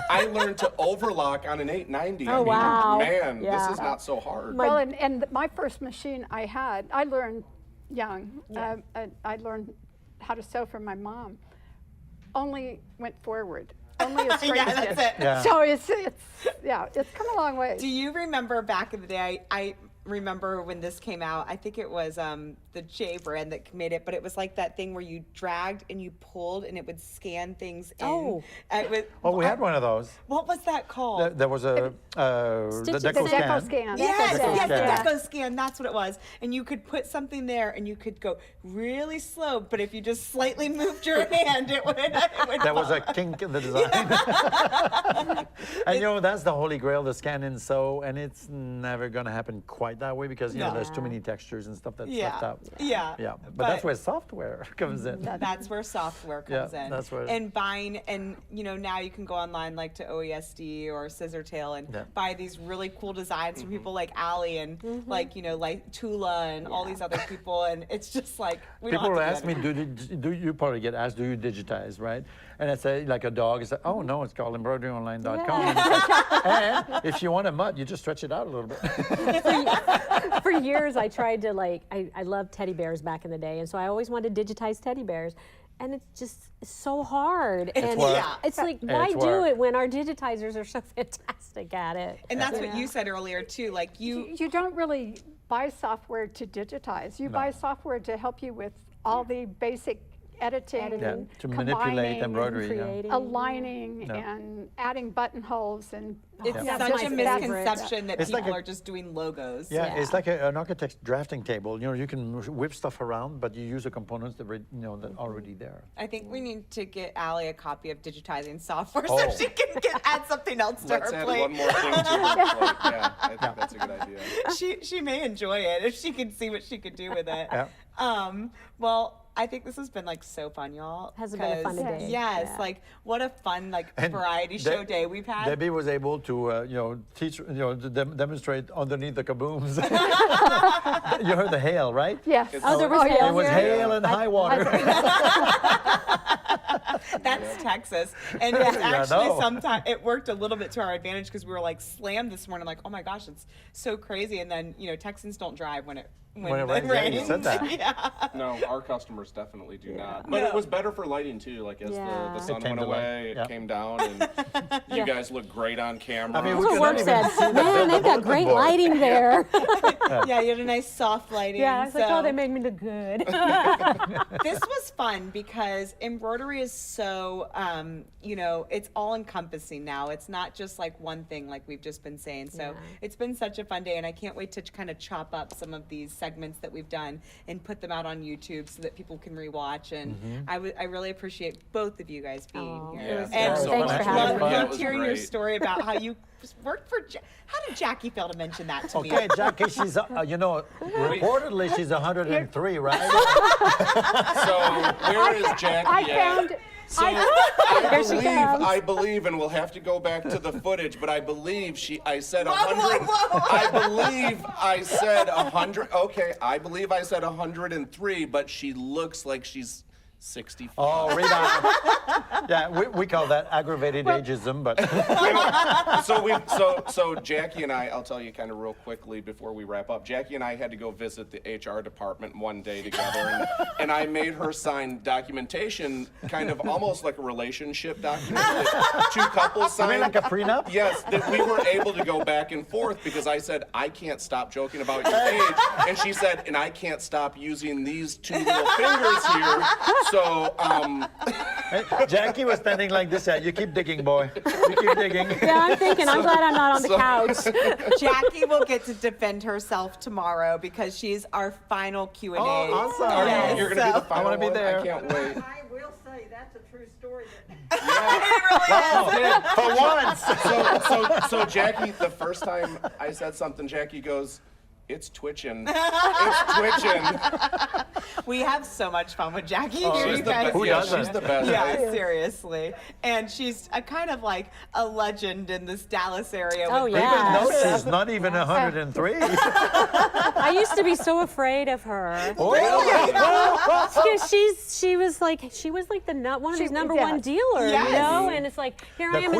I learned to overlock on an 890. Oh, wow. Man, Yeah. this is not so hard. Well, and my first machine I learned young. I learned how to sew from my mom. Only went forward. Only a straight Yeah, that's stitch. it. Yeah. So it's come a long way. Do you remember back in the day? I remember when this came out. I think it was the J brand that made it, but it was like that thing where you dragged and you pulled and it would scan things in. Oh. We had one of those. What was that called? There was a the Stitches. Deco The scan. Deco scan. Yes, Deco yes, scan. the Deco scan. That's what it was. And you could put something there, and you could go really slow. But if you just slightly moved your hand, it would. There was a kink in the design. And that's the holy grail, the scan and sew, and it's never going to happen quite it that way because you know there's too many textures and stuff that's left out. Yeah. But that's where software comes in. That's where software comes in. That's where. And buying, and you know, now you can go online like to OESD or Scissortail and buy these really cool designs from people like Allie and like, you know, like Tula and all these other people, and it's just like we People don't will have ask to me, do that do you probably get asked, do you digitize, right? And I say, like a dog, is oh no, it's called embroideryonline.com. And if you want a mutt, you just stretch it out a little bit. For years, I tried to I loved teddy bears back in the day, and so I always wanted to digitize teddy bears. And it's just so hard. It's like, why do it when our digitizers are so fantastic at it? And that's what you said earlier too, like You don't really buy software to digitize. You buy software to help you with all the basic editing, to manipulate embroidery, aligning, and adding buttonholes, and it's such a misconception that people are just doing logos. Yeah, it's like an architect's drafting table. You know, you can whip stuff around, but you use the components that are, that are already there. I think we need to get Allie a copy of digitizing software so she can add something else to her plate. One more thing to her plate. Yeah, I think that's a good idea. She may enjoy it if she can see what she could do with it. Well, I think this has been like so fun, y'all. Has been a fun day. Yes, like what a fun variety show day we've had. Debbie was able to teach, to demonstrate underneath the kabooms. You heard the hail, right? Yes. There was hail. It was hail and high water. That's Texas, and it's actually sometimes it worked a little bit to our advantage because we were like slammed this morning, like, oh my gosh, it's so crazy. And then Texans don't drive when it rains. Yeah, you said that. No, our customers definitely do not. But it was better for lighting too. Like as the sun went away, it came down, and you guys look great on camera. I mean, That's what Work said. Man, they've got great lighting there. Yeah, you had a nice soft lighting. Yeah, I was like, oh, they made me look good. This was fun because embroidery is so, it's all encompassing now. It's not just like one thing like we've just been saying. So it's been such a fun day, and I can't wait to kind of chop up some of these segments that we've done and put them out on YouTube so that people can rewatch. And I really appreciate both of you guys being here. Thanks for having me. Loved hearing your story about how you worked for. How did Jackie feel to mention that to me? Okay, Jackie, she's reportedly she's 103, right? So where is Jackie at? So I believe, and we'll have to go back to the footage, but I believe I said 100. I believe I said 100. Okay, I believe I said 103, but she looks like she's 65. Oh, read on. Yeah, we call that aggravated ageism, but. So Jackie and I'll tell you kind of real quickly before we wrap up. Jackie and I had to go visit the HR department one day together, and I made her sign documentation, kind of almost like a relationship document that two couples signed. You mean like a prenup? Yes, that we were able to go back and forth because I said, I can't stop joking about your age, and she said, and I can't stop using these two little fingers here. So, Jackie was standing like this. You keep digging, boy. You keep digging. Yeah, I'm thinking, I'm glad I'm not on the couch. Jackie will get to defend herself tomorrow because she's our final Q&A. Oh, awesome. Yes, You're going to be the final I want to be there. I can't wait. I will say that's a true story. For once. So Jackie, the first time I said something, Jackie goes, it's twitching. It's twitching. We have so much fun with Jackie. She's the best. Yeah, seriously. And she's a kind of like a legend in this Dallas area. Oh, Even though she's not even 103. I used to be so afraid of her. She was like one of these number one dealers, and it's like here I am in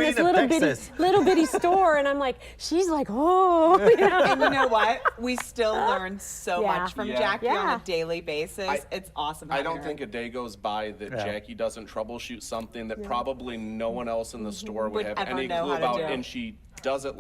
this little bitty store, and I'm like, she's like, oh. And you know what? We still learn so much from Jackie on a daily basis. It's awesome. I don't think a day goes by that Jackie doesn't troubleshoot something that probably no one else in the store would have any clue about, and she does it